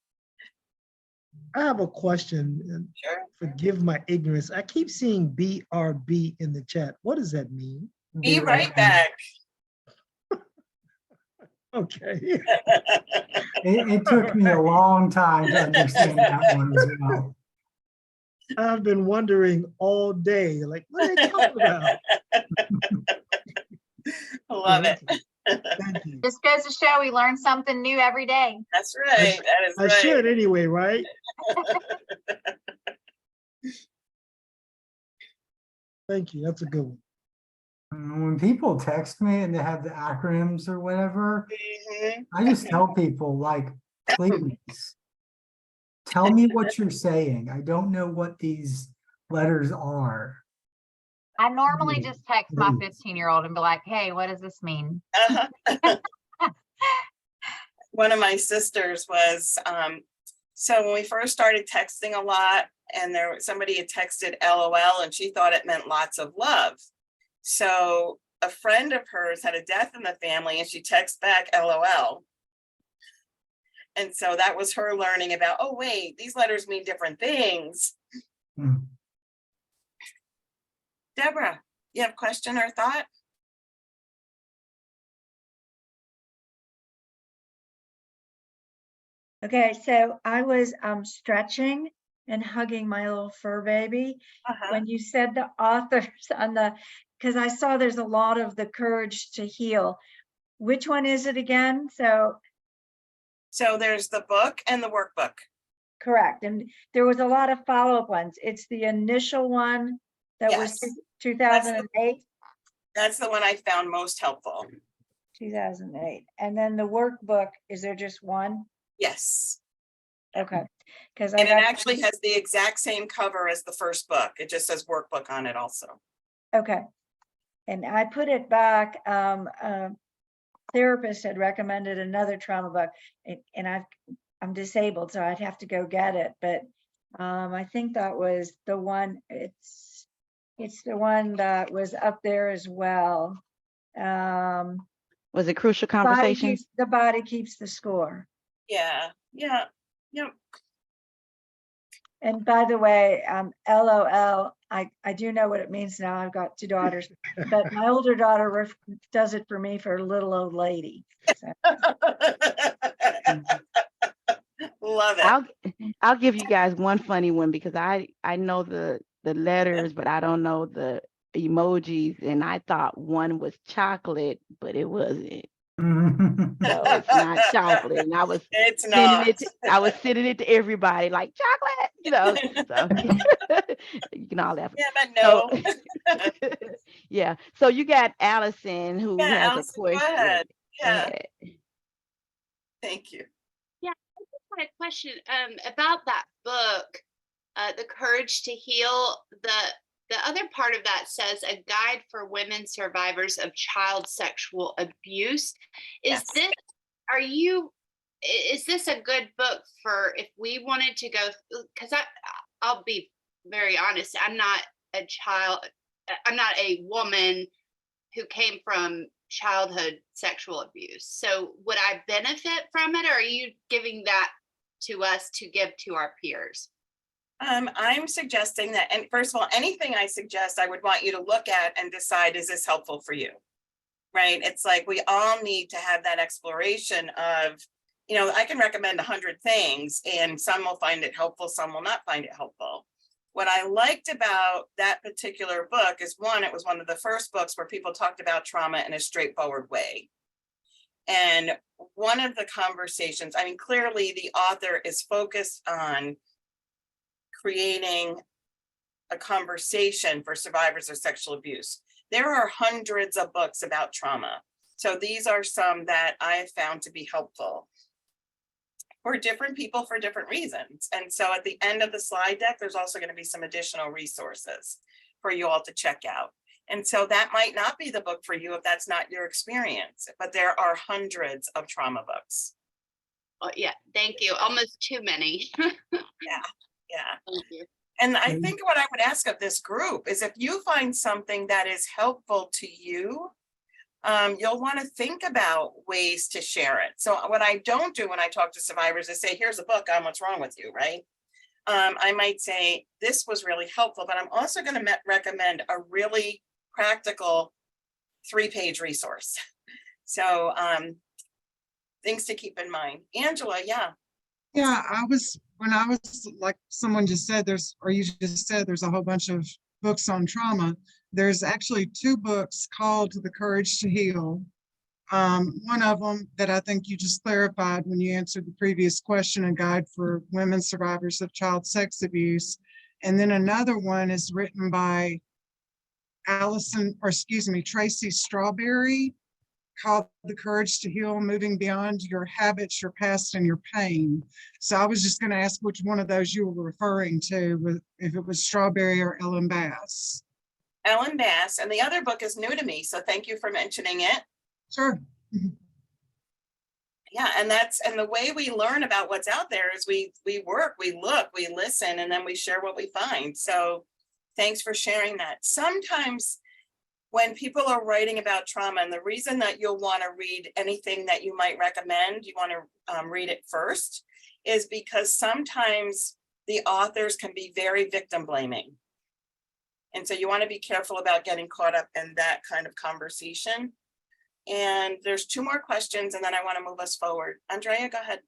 Speaker 1: I have a question. And
Speaker 2: sure.
Speaker 1: Forgive my ignorance. I keep seeing BRB in the chat. What does that mean?
Speaker 2: Be right back.
Speaker 1: Okay.
Speaker 20: It took me a long time to understand that one as well.
Speaker 1: I've been wondering all day, like, what are they talking about?
Speaker 2: Love it.
Speaker 1: Thank you.
Speaker 8: Just goes to show we learn something new every day.
Speaker 2: That's right. That is
Speaker 1: I
Speaker 2: right.
Speaker 1: should anyway, right? Thank you. That's a good one.
Speaker 20: When people text me and they have the acronyms or whatever, I just tell people, like, please tell me what you're saying. I don't know what these letters are.
Speaker 8: I normally just text my 15-year-old and be like, hey, what does this mean?
Speaker 2: One of my sisters was, so when we first started texting a lot, and somebody had texted LOL and she thought it meant lots of love. So a friend of hers had a death in the family and she texted back LOL. And so that was her learning about, oh, wait, these letters mean different things. Deborah, you have a question or thought?
Speaker 17: Okay, so I was stretching and hugging my little fur baby. When you said the authors on because I saw there's a lot of the Courage to Heal. Which one is it again? So
Speaker 2: there's the book and the workbook.
Speaker 17: Correct. And there was a lot of follow-up ones. It's the initial one that was 2008.
Speaker 2: That's the one I found most helpful.
Speaker 17: 2008. And then the workbook, is there just one?
Speaker 2: Yes.
Speaker 17: Okay. Because
Speaker 2: it actually has the exact same cover as the first book. It just says workbook on it also.
Speaker 17: Okay. And I put it back. Therapist had recommended another trauma book, and I'm disabled, so I'd have to go get it. But I think that was the one. It's the one that was up there as well.
Speaker 9: Was it Crucial Conversations?
Speaker 17: The Body Keeps the Score.
Speaker 2: Yeah. Yep.
Speaker 17: And by the way, LOL, I do know what it means now. I've got 2 daughters, but my older daughter does it for me for a little old lady. So.
Speaker 2: Love it.
Speaker 9: I'll give you guys one funny one because I know the letters, but I don't know the emojis, and I thought one was chocolate, but it wasn't. So it's not chocolate. And I was
Speaker 2: It's
Speaker 9: sending
Speaker 2: not.
Speaker 9: it. I was sending it to everybody like chocolate, you know. So you can all laugh.
Speaker 2: Yeah, but
Speaker 9: So
Speaker 2: no.
Speaker 9: yeah. So you got Allison who
Speaker 2: Yeah,
Speaker 9: has a
Speaker 2: Allison, go
Speaker 9: question.
Speaker 2: ahead.
Speaker 9: Go
Speaker 2: Yeah,
Speaker 9: ahead.
Speaker 2: thank you.
Speaker 21: Yeah, I just had a question about that book, The Courage to Heal. The other part of that says a guide for women survivors of child sexual abuse. Is this, is this a good book for if we wanted to go, because I'll be very honest, I'm not a woman who came from childhood sexual abuse. So would I benefit from it, or are you giving that to us to give to our peers?
Speaker 2: I'm suggesting that, and first of all, anything I suggest, I would want you to look at and decide, is this helpful for you? Right? It's like we all need to have that exploration of, you know, I can recommend 100 things and some will find it helpful, some will not find it helpful. What I liked about that particular book is, one, it was one of the first books where people talked about trauma in a straightforward way. And one of the conversations, I mean, clearly the author is focused on creating a conversation for survivors of sexual abuse. There are hundreds of books about trauma. So these are some that I have found to be helpful for different people for different reasons. And so at the end of the slide deck, there's also going to be some additional resources for you all to check out. And so that might not be the book for you if that's not your experience, but there are hundreds of trauma books.
Speaker 21: Oh, yeah, thank you. Almost too many.
Speaker 2: Yeah.
Speaker 21: Thank you.
Speaker 2: And I think what I would ask of this group is, if you find something that is helpful to you, you'll want to think about ways to share it. So what I don't do when I talk to survivors is say, here's a book on what's wrong with you, right? I might say, this was really helpful, but I'm also going to recommend a really practical 3-page resource. So things to keep in mind. Angela, yeah.
Speaker 22: Yeah, when I was like someone just said, you just said, there's a whole bunch of books on trauma. There's actually 2 books called The Courage to Heal. One of them that I think you just clarified when you answered the previous question, a guide for women survivors of child sex abuse. And then another one is written by Tracy Strawberry, called The Courage to Heal, Moving Beyond Your Habits, Your Past, and Your Pain. So I was just going to ask which one of those you were referring to, if it was Strawberry or Ellen Bass.
Speaker 2: Ellen Bass, and the other book is new to me, so thank you for mentioning it.
Speaker 22: Sure.
Speaker 2: Yeah, and the way we learn about what's out there is we work, we look, we listen, and then we share what we find. So thanks for sharing that. Sometimes when people are writing about trauma, and the reason that you'll want to read anything that you might recommend, you want to read it first, is because sometimes the authors can be very victim blaming. And so you want to be careful about getting caught up in that kind of conversation. And there's 2 more questions, and then I want to move us forward. Andrea, go ahead.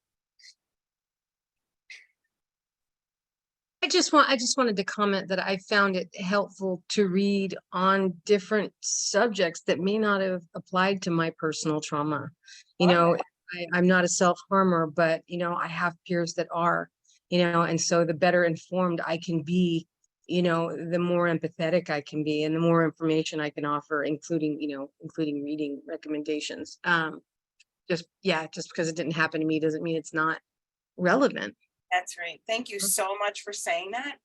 Speaker 23: I just wanted to comment that I found it helpful to read on different subjects that may not have applied to my personal trauma. You know, I'm not a self-harmer, but, you know, I have peers that are, you know, and so the better informed I can be, you know, the more empathetic I can be and the more information I can offer, including reading recommendations. Just because it didn't happen to me doesn't mean it's not relevant.
Speaker 2: That's right. Thank you so much for saying that.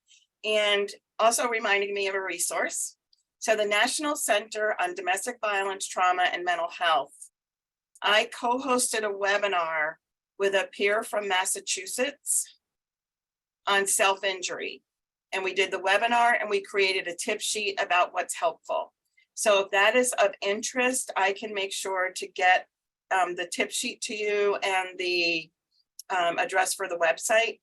Speaker 2: And also reminding me of a resource. So the National Center on Domestic Violence, Trauma, and Mental Health. I co-hosted a webinar with a peer from Massachusetts on self-injury. And we did the webinar and we created a tip sheet about what's helpful. So if that is of interest, I can make sure to get the tip sheet to you and the address for the website.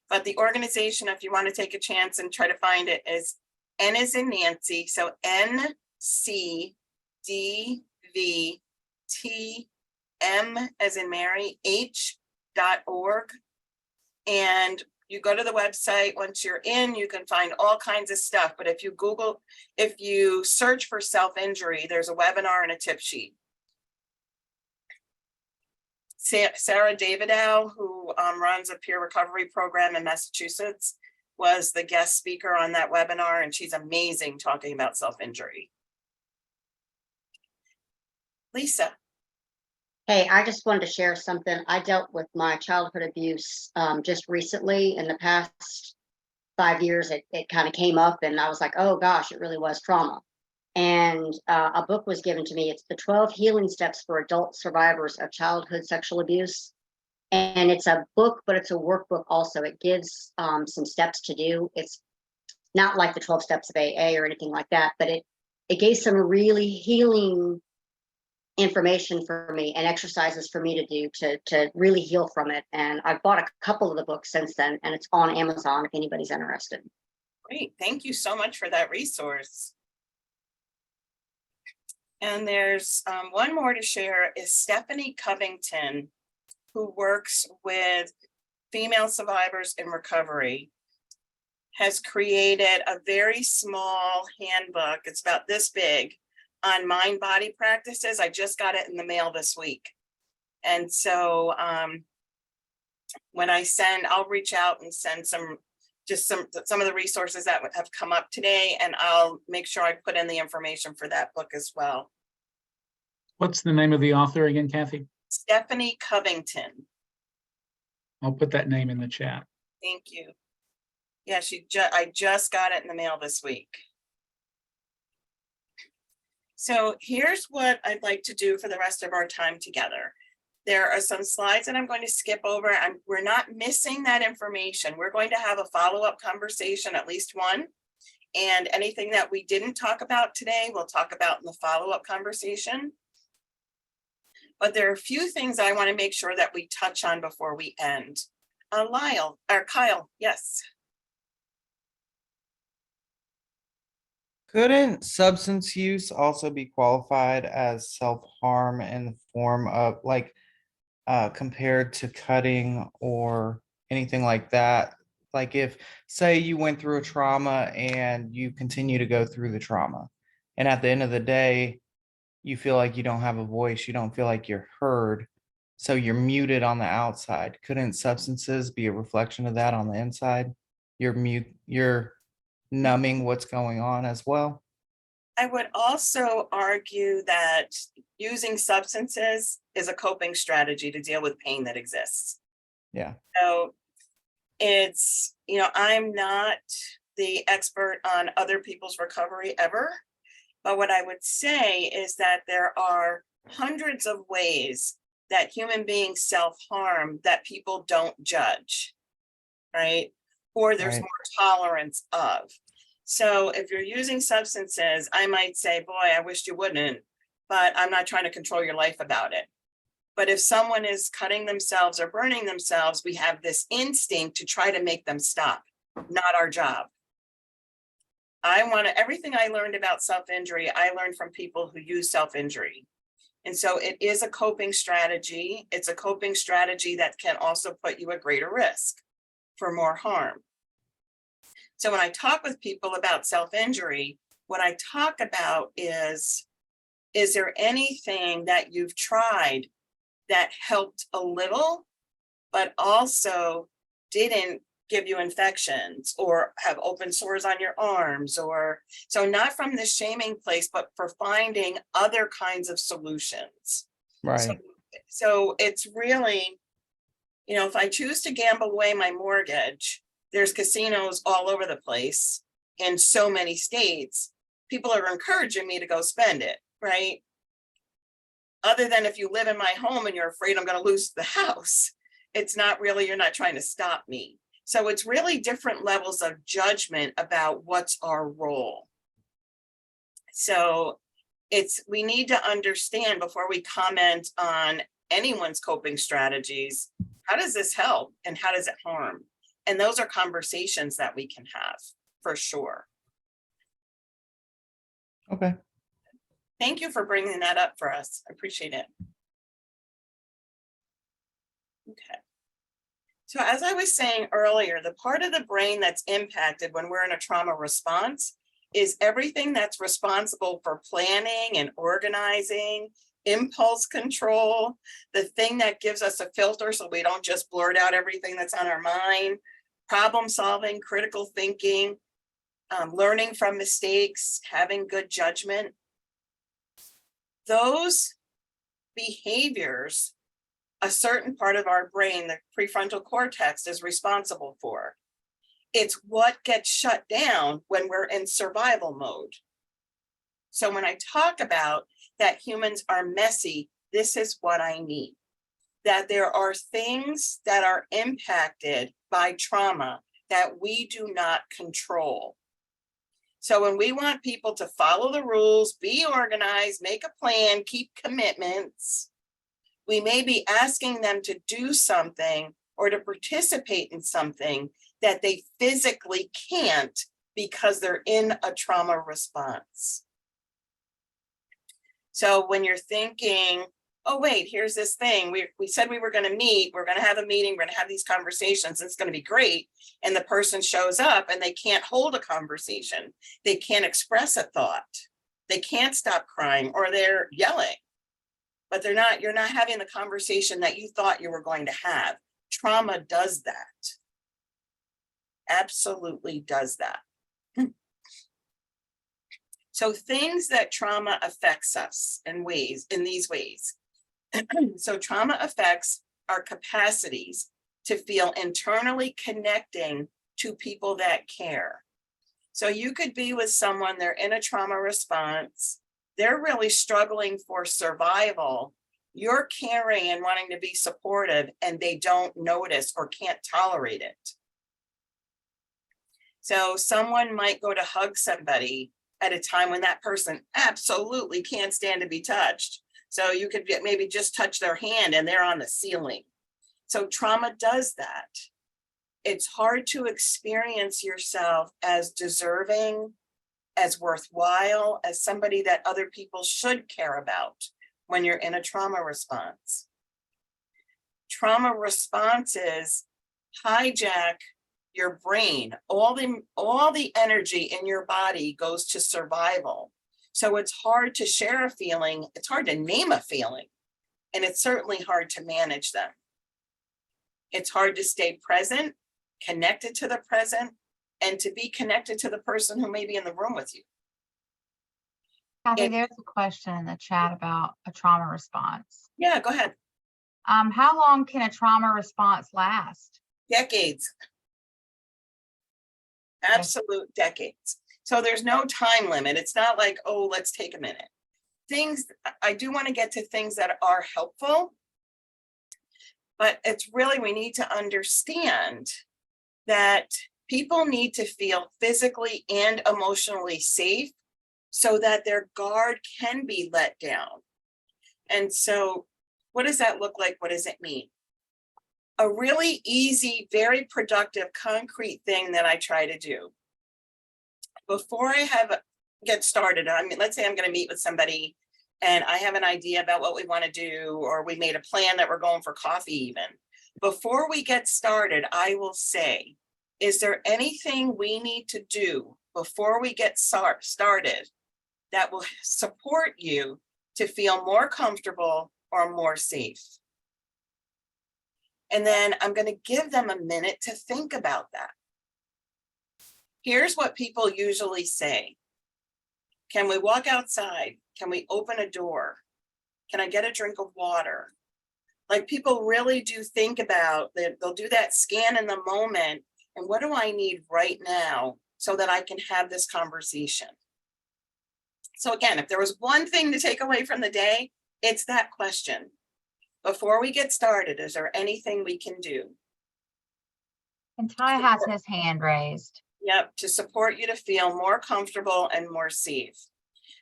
Speaker 2: But the organization, if you want to take a chance and try to find it, is N as in Nancy, so NCDVTM as in Mary, H.org. And You go to the website, once you're in, you can find all kinds of stuff, but if you search for self-injury, there's a webinar and a tip sheet. Sarah Davidow, who runs a peer recovery program in Massachusetts, was the guest speaker on that webinar, and she's amazing talking about self-injury. Lisa.
Speaker 6: Hey, I just wanted to share something. I dealt with my childhood abuse just recently. In the past 5 years, it kind of came up and I was like, oh gosh, it really was trauma. And a book was given to me. It's the 12 Healing Steps for Adult Survivors of Childhood Sexual Abuse. And it's a book, but it's a workbook also. It gives some steps to do. It's not like the 12 steps of AA or anything like that, but it gave some really healing information for me and exercises for me to do to really heal from it. And I've bought a couple of the books since then, and it's on Amazon if anybody's interested.
Speaker 2: Great, thank you so much for that resource. And there's one more to share is Stephanie Covington, who works with female survivors in recovery, has created a very small handbook. It's about this big, on mind-body practices. I just got it in the mail this week. And so when I send, I'll reach out and send some of the resources that have come up today, and I'll make sure I put in the information for that book as well.
Speaker 11: What's the name of the author again, Cathy?
Speaker 2: Stephanie Covington.
Speaker 11: I'll put that name in the chat.
Speaker 2: Thank you. Yeah, I just got it in the mail this week. So here's what I'd like to do for the rest of our time together. There are some slides that I'm going to skip over. We're not missing that information. We're going to have a follow-up conversation, at least one. And anything that we didn't talk about today, we'll talk about in the follow-up conversation. But there are a few things I want to make sure that we touch on before we end. Kyle, yes.
Speaker 7: Couldn't substance use also be qualified as self-harm in the form of like compared to cutting or anything like that? Like if, say you went through a trauma and you continue to go through the trauma, and at the end of the day, you feel like you don't have a voice, you don't feel like you're heard, so you're muted on the outside. Couldn't substances be a reflection of that on the inside? You're numbing what's going on as well.
Speaker 2: I would also argue that using substances is a coping strategy to deal with pain that exists.
Speaker 7: Yeah.
Speaker 2: So it's, I'm not the expert on other people's recovery ever, but what I would say is that there are hundreds of ways that human beings self-harm that people don't judge, right? Or there's
Speaker 7: Right.
Speaker 2: more tolerance of. So if you're using substances, I might say, boy, I wish you wouldn't, but I'm not trying to control your life about it. But if someone is cutting themselves or burning themselves, we have this instinct to try to make them stop, not our job. Everything I learned about self-injury, I learned from people who use self-injury. And so it is a coping strategy. It's a coping strategy that can also put you at greater risk for more harm. So when I talk with people about self-injury, what I talk about is there anything that you've tried that helped a little, but also didn't give you infections or have open sores on your arms, or so not from the shaming place, but for finding other kinds of solutions.
Speaker 7: Right.
Speaker 2: So it's really, if I choose to gamble away my mortgage, there's casinos all over the place in so many states. People are encouraging me to go spend it, right? Other than if you live in my home and you're afraid I'm going to lose the house, it's not really, you're not trying to stop me. So it's really different levels of judgment about what's our role. So we need to understand before we comment on anyone's coping strategies, how does this help and how does it harm? And those are conversations that we can have for sure.
Speaker 7: Okay.
Speaker 2: Thank you for bringing that up for us. I appreciate it. Okay. So as I was saying earlier, the part of the brain that's impacted when we're in a trauma response is everything that's responsible for planning and organizing, impulse control, the thing that gives us a filter so we don't just blurt out everything that's on our mind, problem solving, critical thinking, learning from mistakes, having good judgment. Those behaviors, a certain part of our brain, the prefrontal cortex, is responsible for. It's what gets shut down when we're in survival mode. So when I talk about that humans are messy, this is what I mean. That there are things that are impacted by trauma that we do not control. So when we want people to follow the rules, be organized, make a plan, keep commitments, we may be asking them to do something or to participate in something that they physically can't because they're in a trauma response. So when you're thinking, oh, wait, here's this thing. We said we were going to meet. We're going to have a meeting. We're going to have these conversations. It's going to be great. And the person shows up and they can't hold a conversation. They can't express a thought. They can't stop crying, or they're yelling. But you're not having the conversation that you thought you were going to have. Trauma does that. Absolutely does that. So things that trauma affects us in these ways. So trauma affects our capacities to feel internally connecting to people that care. So you could be with someone, they're in a trauma response, they're really struggling for survival. You're caring and wanting to be supportive, and they don't notice or can't tolerate it. So someone might go to hug somebody at a time when that person absolutely can't stand to be touched. So you could maybe just touch their hand and they're on the ceiling. So trauma does that. It's hard to experience yourself as deserving, as worthwhile, as somebody that other people should care about when you're in a trauma response. Trauma responses hijack your brain. All the energy in your body goes to survival. So it's hard to share a feeling. It's hard to name a feeling. And it's certainly hard to manage them. It's hard to stay present, connected to the present, and to be connected to the person who may be in the room with you.
Speaker 8: Cathy, there's a question in the chat about a trauma response.
Speaker 2: Yeah, go ahead.
Speaker 8: How long can a trauma response last?
Speaker 2: Decades. Absolute decades. So there's no time limit. It's not like, oh, let's take a minute. I do want to get to things that are helpful, but it's really, we need to understand that people need to feel physically and emotionally safe so that their guard can be let down. And so what does that look like? What does it mean? A really easy, very productive, concrete thing that I try to do before I get started. I mean, let's say I'm going to meet with somebody and I have an idea about what we want to do, or we made a plan that we're going for coffee even. Before we get started, I will say, is there anything we need to do before we get started that will support you to feel more comfortable or more safe? And then I'm going to give them a minute to think about that. Here's what people usually say. Can we walk outside? Can we open a door? Can I get a drink of water? Like, people really do think about that. They'll do that scan in the moment. And what do I need right now so that I can have this conversation? So again, if there was one thing to take away from the day, it's that question. Before we get started, is there anything we can do?
Speaker 8: And Ty has his hand raised.
Speaker 2: Yep, to support you to feel more comfortable and more safe.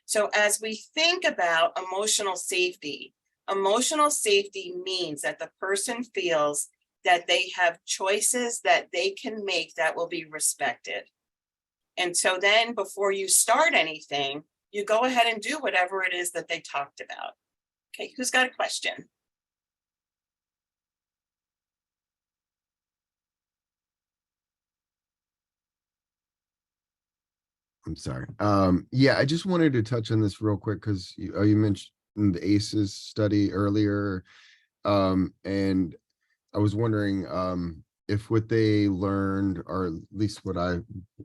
Speaker 2: So as we think about emotional safety means that the person feels that they have choices that they can make that will be respected. And so then before you start anything, you go ahead and do whatever it is that they talked about. Okay, who's got a question?
Speaker 10: I'm sorry. Yeah, I just wanted to touch on this real quick because you mentioned the ACEs study earlier. And I was wondering if what they learned, or at least what I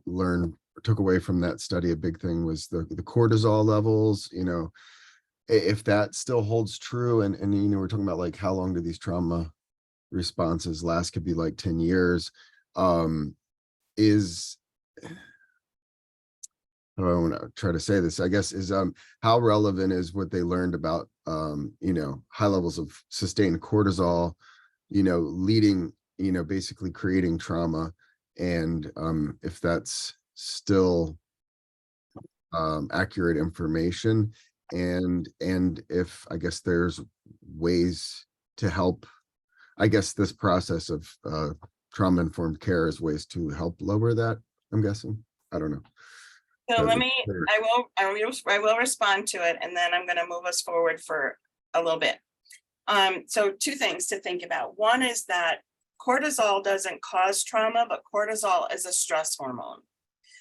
Speaker 10: learned, took away from that study, a big thing was the cortisol levels, if that still holds true. And we're talking about like how long do these trauma responses last, could be like 10 years. Is I don't want to try to say this, I guess, is how relevant is what they learned about high levels of sustained cortisol, leading, basically creating trauma, and if that's still accurate information, and if, I guess, there's ways to help, I guess, this process of trauma-informed care is ways to help lower that, I'm guessing. I don't know.
Speaker 2: So let me, I will respond to it, and then I'm going to move us forward for a little bit. So 2 things to think about. One is that cortisol doesn't cause trauma, but cortisol is a stress hormone.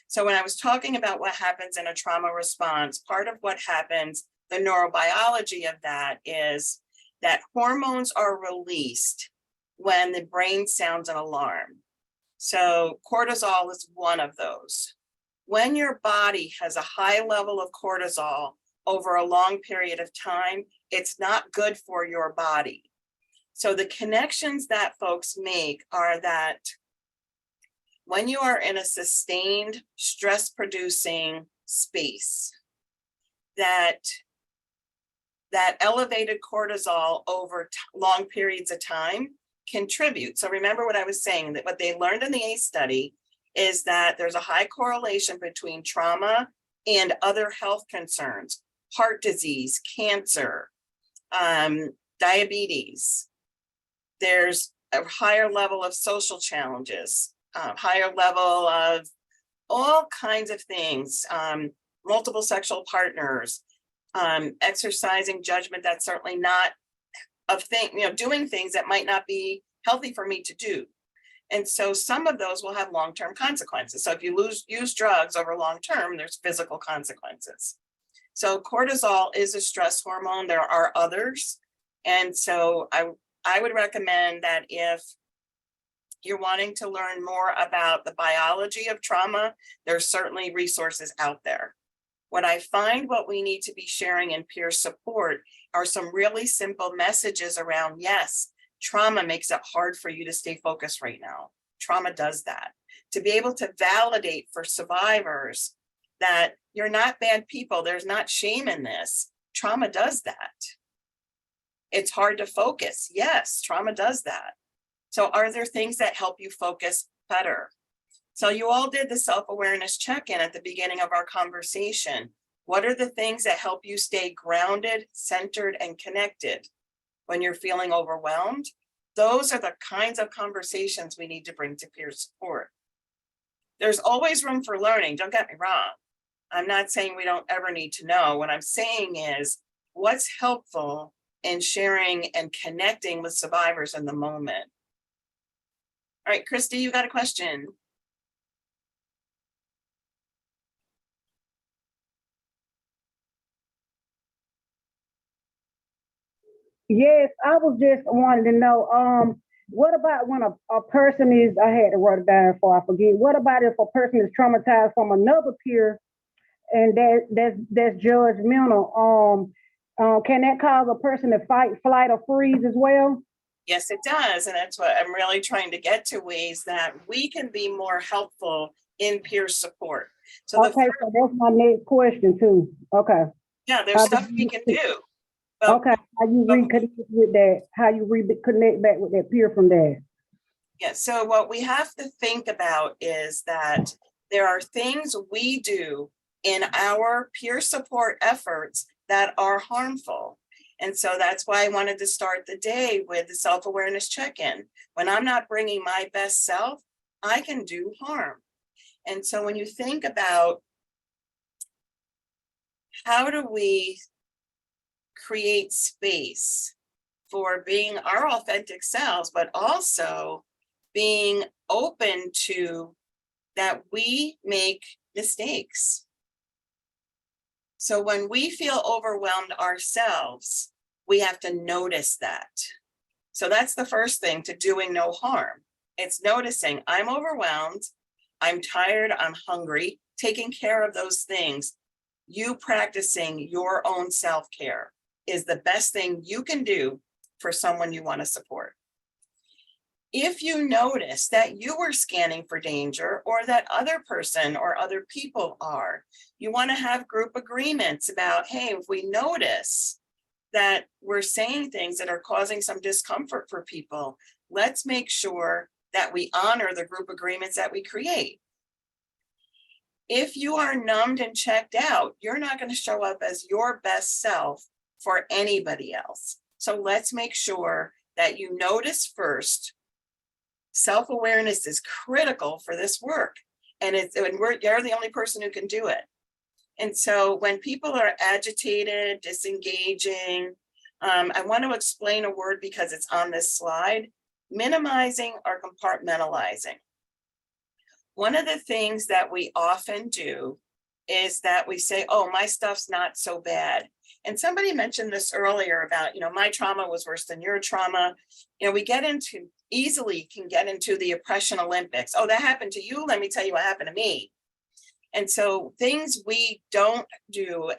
Speaker 2: So when I was talking about what happens in a trauma response, part of what happens, the neurobiology of that is that hormones are released when the brain sounds an alarm. So cortisol is one of those. When your body has a high level of cortisol over a long period of time, it's not good for your body. So the connections that folks make are that when you are in a sustained stress-producing space, that elevated cortisol over long periods of time contribute. So remember what I was saying, that what they learned in the ACE study is that there's a high correlation between trauma and other health concerns, heart disease, cancer, diabetes. There's a higher level of social challenges, higher level of all kinds of things, multiple sexual partners, exercising judgment that's certainly not of doing things that might not be healthy for me to do. And so some of those will have long-term consequences. So if you use drugs over long-term, there's physical consequences. So cortisol is a stress hormone. There are others. And so I would recommend that if you're wanting to learn more about the biology of trauma, there's certainly resources out there. What I find what we need to be sharing in peer support are some really simple messages around, yes, trauma makes it hard for you to stay focused right now. Trauma does that. To be able to validate for survivors that you're not bad people, there's not shame in this. Trauma does that. It's hard to focus. Yes, trauma does that. So are there things that help you focus better? So you all did the self-awareness check-in at the beginning of our conversation. What are the things that help you stay grounded, centered, and connected when you're feeling overwhelmed? Those are the kinds of conversations we need to bring to peer support. There's always room for learning, don't get me wrong. I'm not saying we don't ever need to know. What I'm saying is what's helpful in sharing and connecting with survivors in the moment. All right, Christy, you got a question?
Speaker 14: Yes, I was just wanting to know, what about when a person is, I had to write it down before I forget, what about if a person is traumatized from another peer and that's judgmental? Can that cause a person to fight, flight, or freeze as well?
Speaker 2: Yes, it does. And that's what I'm really trying to get to, ways that we can be more helpful in peer support. So
Speaker 14: okay, so that's my next question too. Okay.
Speaker 2: Yeah, there's stuff we can do.
Speaker 14: Okay, how you reconnect with that? How you reconnect back with that peer from there?
Speaker 2: Yeah, so what we have to think about is that there are things we do in our peer support efforts that are harmful. And so that's why I wanted to start the day with the self-awareness check-in. When I'm not bringing my best self, I can do harm. And so when you think about how do we create space for being our authentic selves, but also being open to that we make mistakes. So when we feel overwhelmed ourselves, we have to notice that. So that's the first thing to doing no harm. It's noticing I'm overwhelmed, I'm tired, I'm hungry, taking care of those things. You practicing your own self-care is the best thing you can do for someone you want to support. If you notice that you were scanning for danger or that other person or other people are, you want to have group agreements about, hey, if we notice that we're saying things that are causing some discomfort for people, let's make sure that we honor the group agreements that we create. If you are numbed and checked out, you're not going to show up as your best self for anybody else. So let's make sure that you notice first. Self-awareness is critical for this work, and you're the only person who can do it. And so when people are agitated, disengaging, I want to explain a word because it's on this slide: minimizing or compartmentalizing. One of the things that we often do is that we say, oh, my stuff's not so bad. And somebody mentioned this earlier about, my trauma was worse than your trauma. We easily can get into the oppression Olympics. Oh, that happened to you. Let me tell you what happened to me. And so things we don't do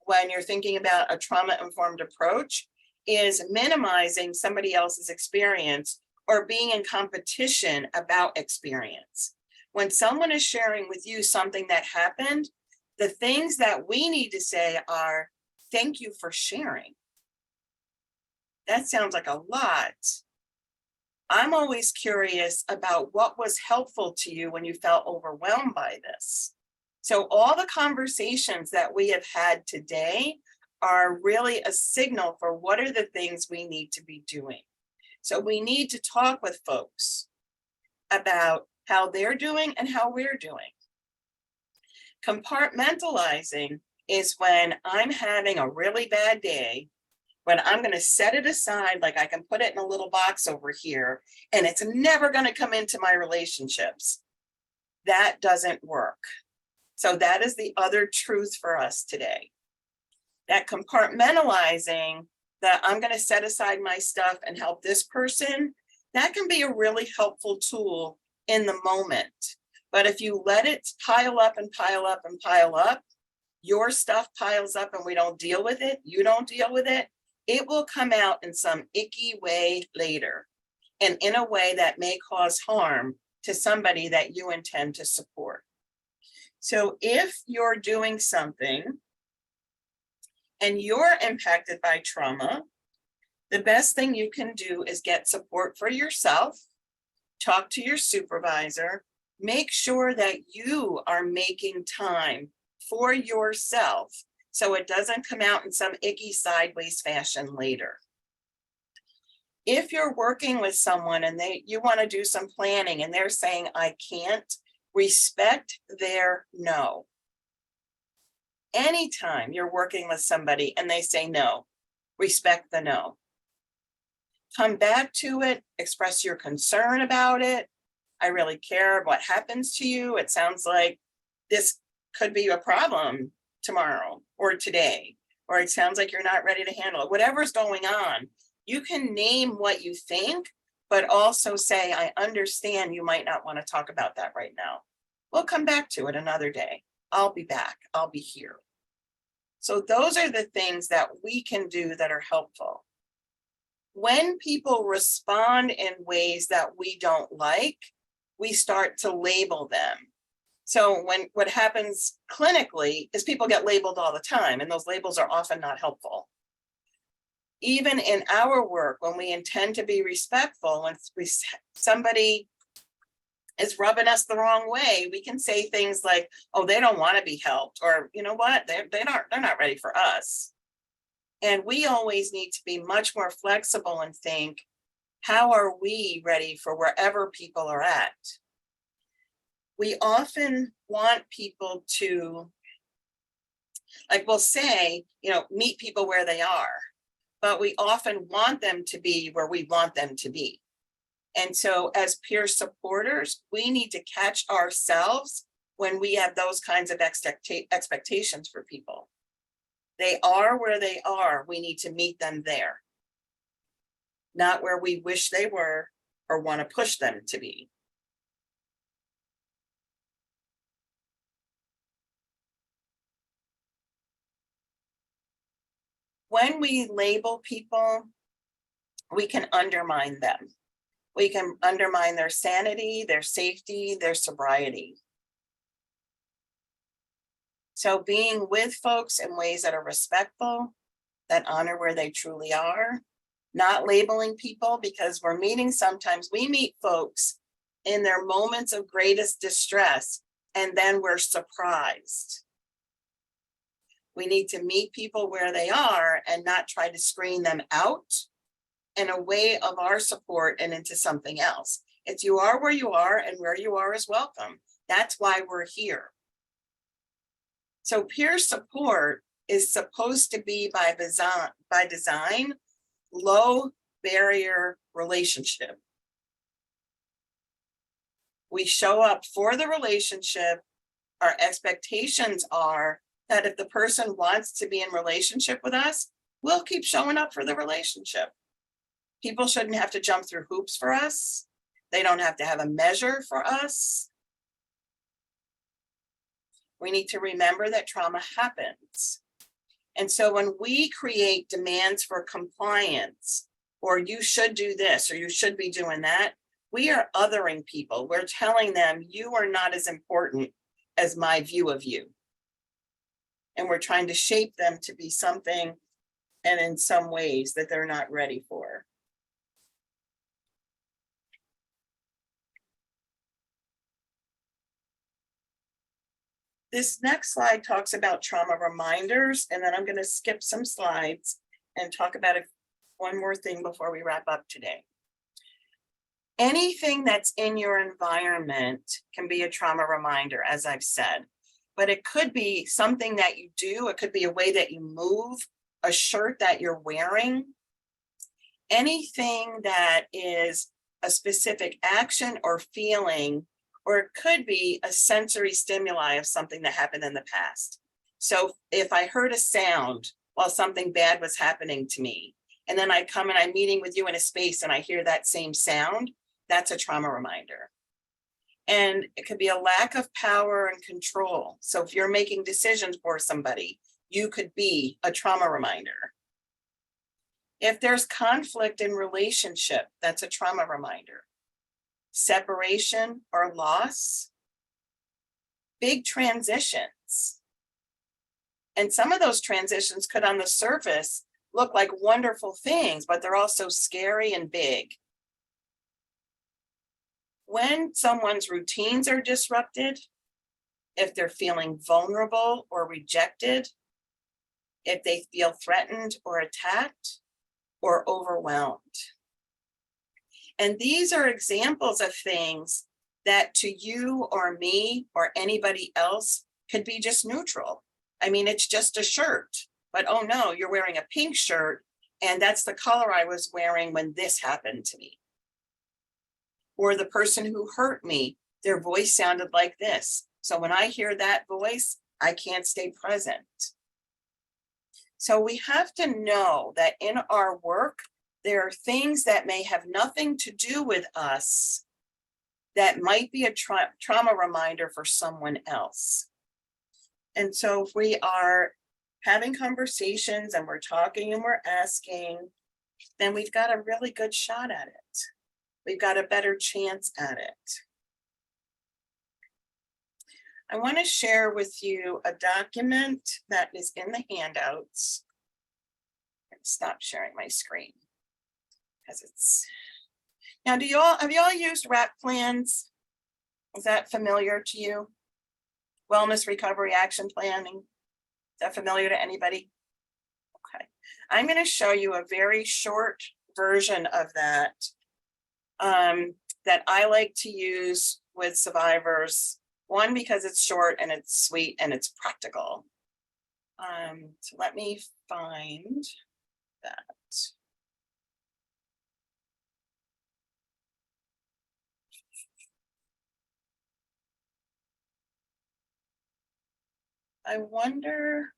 Speaker 2: when you're thinking about a trauma-informed approach is minimizing somebody else's experience or being in competition about experience. When someone is sharing with you something that happened, the things that we need to say are, thank you for sharing. That sounds like a lot. I'm always curious about what was helpful to you when you felt overwhelmed by this. So all the conversations that we have had today are really a signal for what are the things we need to be doing. So we need to talk with folks about how they're doing and how we're doing. Compartmentalizing is when I'm having a really bad day, when I'm going to set it aside, like I can put it in a little box over here, and it's never going to come into my relationships. That doesn't work. So that is the other truth for us today. That compartmentalizing, that I'm going to set aside my stuff and help this person, that can be a really helpful tool in the moment. But if you let it pile up and pile up and pile up, your stuff piles up and we don't deal with it, you don't deal with it, it will come out in some icky way later, and in a way that may cause harm to somebody that you intend to support. So if you're doing something and you're impacted by trauma, the best thing you can do is get support for yourself, talk to your supervisor, make sure that you are making time for yourself so it doesn't come out in some icky sideways fashion later. If you're working with someone and you want to do some planning and they're saying, I can't, respect their no. Anytime you're working with somebody and they say no, respect the no. Come back to it, express your concern about it. I really care what happens to you. It sounds like this could be a problem tomorrow or today, or it sounds like you're not ready to handle it. Whatever's going on, you can name what you think, but also say, I understand you might not want to talk about that right now. We'll come back to it another day. I'll be back. I'll be here. So those are the things that we can do that are helpful. When people respond in ways that we don't like, we start to label them. So what happens clinically is people get labeled all the time, and those labels are often not helpful. Even in our work, when we intend to be respectful, when somebody is rubbing us the wrong way, we can say things like, oh, they don't want to be helped, or you know what, they're not ready for us. And we always need to be much more flexible and think, how are we ready for wherever people are at? We often want people to, like we'll say, meet people where they are, but we often want them to be where we want them to be. And so as peer supporters, we need to catch ourselves when we have those kinds of expectations for people. They are where they are. We need to meet them there, not where we wish they were or want to push them to be. When we label people, we can undermine them. We can undermine their sanity, their safety, their sobriety. So being with folks in ways that are respectful, that honor where they truly are, not labeling people, because we're meeting, sometimes we meet folks in their moments of greatest distress, and then we're surprised. We need to meet people where they are and not try to screen them out and away of our support and into something else. It's you are where you are, and where you are is welcome. That's why we're here. So peer support is supposed to be by design, low barrier relationship. We show up for the relationship. Our expectations are that if the person wants to be in relationship with us, we'll keep showing up for the relationship. People shouldn't have to jump through hoops for us. They don't have to have a measure for us. We need to remember that trauma happens. And so when we create demands for compliance, or you should do this, or you should be doing that, we are othering people. We're telling them you are not as important as my view of you. And we're trying to shape them to be something, and in some ways that they're not ready for. This next slide talks about trauma reminders, and then I'm going to skip some slides and talk about one more thing before we wrap up today. Anything that's in your environment can be a trauma reminder, as I've said, but it could be something that you do. It could be a way that you move, a shirt that you're wearing, anything that is a specific action or feeling, or it could be a sensory stimuli of something that happened in the past. So if I heard a sound while something bad was happening to me, and then I come and I'm meeting with you in a space and I hear that same sound, that's a trauma reminder. And it could be a lack of power and control. So if you're making decisions for somebody, you could be a trauma reminder. If there's conflict in relationship, that's a trauma reminder. Separation or loss, big transitions. And some of those transitions could on the surface look like wonderful things, but they're also scary and big. When someone's routines are disrupted, if they're feeling vulnerable or rejected, if they feel threatened or attacked or overwhelmed. And these are examples of things that to you or me or anybody else could be just neutral. I mean, it's just a shirt, but oh no, you're wearing a pink shirt and that's the color I was wearing when this happened to me. Or the person who hurt me, their voice sounded like this. So when I hear that voice, I can't stay present. So we have to know that in our work, there are things that may have nothing to do with us that might be a trauma reminder for someone else. And so if we are having conversations and we're talking and we're asking, then we've got a really good shot at it. We've got a better chance at it. I want to share with you a document that is in the handouts. Stop sharing my screen because it's now. Have you all used RAP plans? Is that familiar to you? Wellness Recovery Action Planning. Is that familiar to anybody? Okay, I'm going to show you a very short version of that that I like to use with survivors. One, because it's short and it's sweet and it's practical. So let me find that. I wonder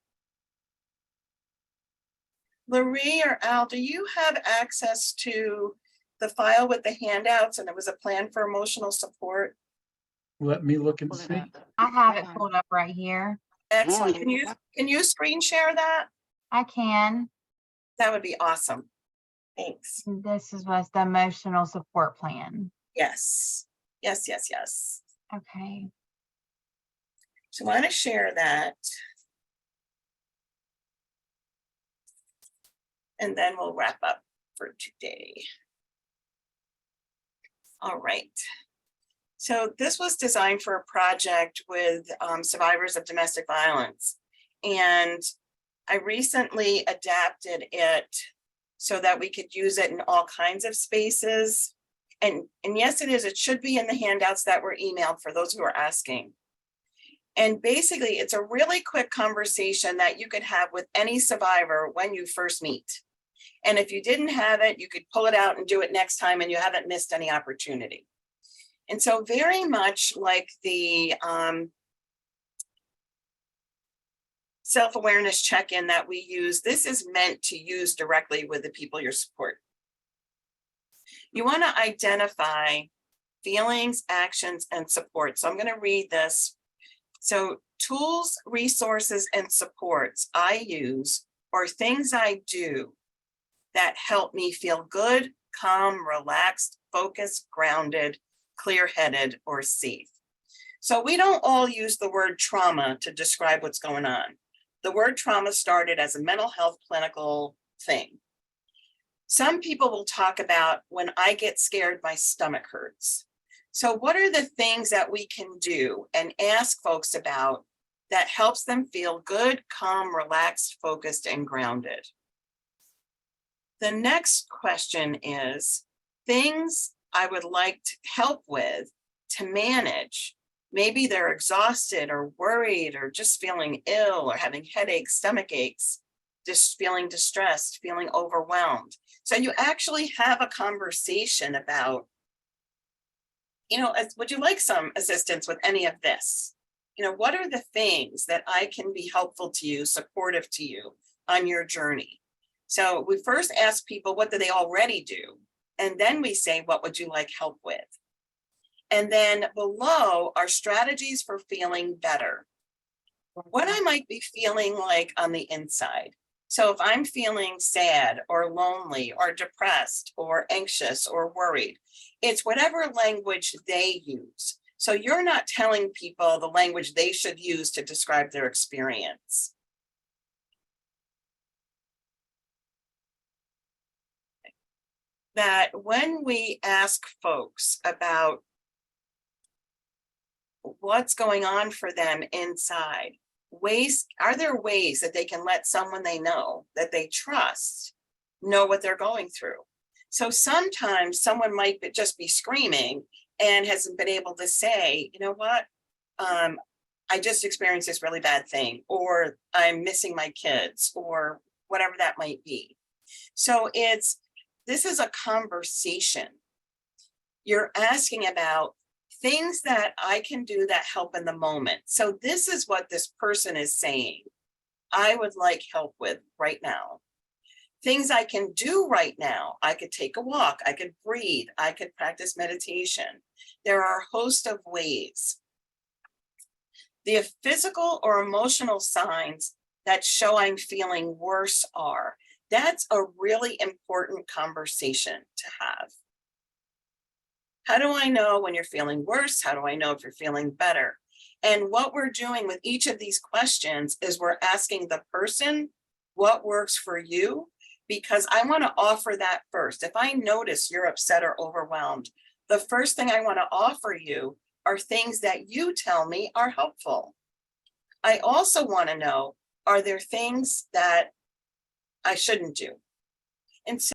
Speaker 2: Loree or Al, do you have access to the file with the handouts and it was a plan for emotional support?
Speaker 11: Let me look and
Speaker 9: Pull it
Speaker 11: see.
Speaker 9: up.
Speaker 8: I have it pulled up right here.
Speaker 2: Excellent. Can you screen share that?
Speaker 8: I can.
Speaker 2: That would be awesome. Thanks.
Speaker 8: This is what's the emotional support plan.
Speaker 2: Yes. Yes, yes, yes.
Speaker 8: Okay.
Speaker 2: So I want to share that. And then we'll wrap up for today. All right. So this was designed for a project with survivors of domestic violence. And I recently adapted it so that we could use it in all kinds of spaces. And yes, it is. It should be in the handouts that were emailed for those who are asking. And basically, it's a really quick conversation that you could have with any survivor when you first meet. And if you didn't have it, you could pull it out and do it next time and you haven't missed any opportunity. And so very much like the self-awareness check-in that we use, this is meant to use directly with the people you support. You want to identify feelings, actions, and support. So I'm going to read this. So tools, resources, and supports I use or things I do that help me feel good, calm, relaxed, focused, grounded, clear-headed, or safe. So we don't all use the word trauma to describe what's going on. The word trauma started as a mental health clinical thing. Some people will talk about when I get scared, my stomach hurts. So what are the things that we can do and ask folks about that helps them feel good, calm, relaxed, focused, and grounded? The next question is things I would like to help with to manage. Maybe they're exhausted or worried or just feeling ill or having headaches, stomach aches, just feeling distressed, feeling overwhelmed. So you actually have a conversation about, would you like some assistance with any of this? What are the things that I can be helpful to you, supportive to you on your journey? So we first ask people, what do they already do? And then we say, what would you like help with? And then below are strategies for feeling better. What I might be feeling like on the inside. So if I'm feeling sad or lonely or depressed or anxious or worried, it's whatever language they use. So you're not telling people the language they should use to describe their experience. That when we ask folks about what's going on for them inside, are there ways that they can let someone they know that they trust know what they're going through? So sometimes someone might just be screaming and hasn't been able to say, you know what, I just experienced this really bad thing, or I'm missing my kids, or whatever that might be. So this is a conversation. You're asking about things that I can do that help in the moment. So this is what this person is saying I would like help with right now. Things I can do right now. I could take a walk. I could breathe. I could practice meditation. There are a host of ways. The physical or emotional signs that show I'm feeling worse are. That's a really important conversation to have. How do I know when you're feeling worse? How do I know if you're feeling better? And what we're doing with each of these questions is we're asking the person what works for you, because I want to offer that first. If I notice you're upset or overwhelmed, the first thing I want to offer you are things that you tell me are helpful. I also want to know, are there things that I shouldn't do? And so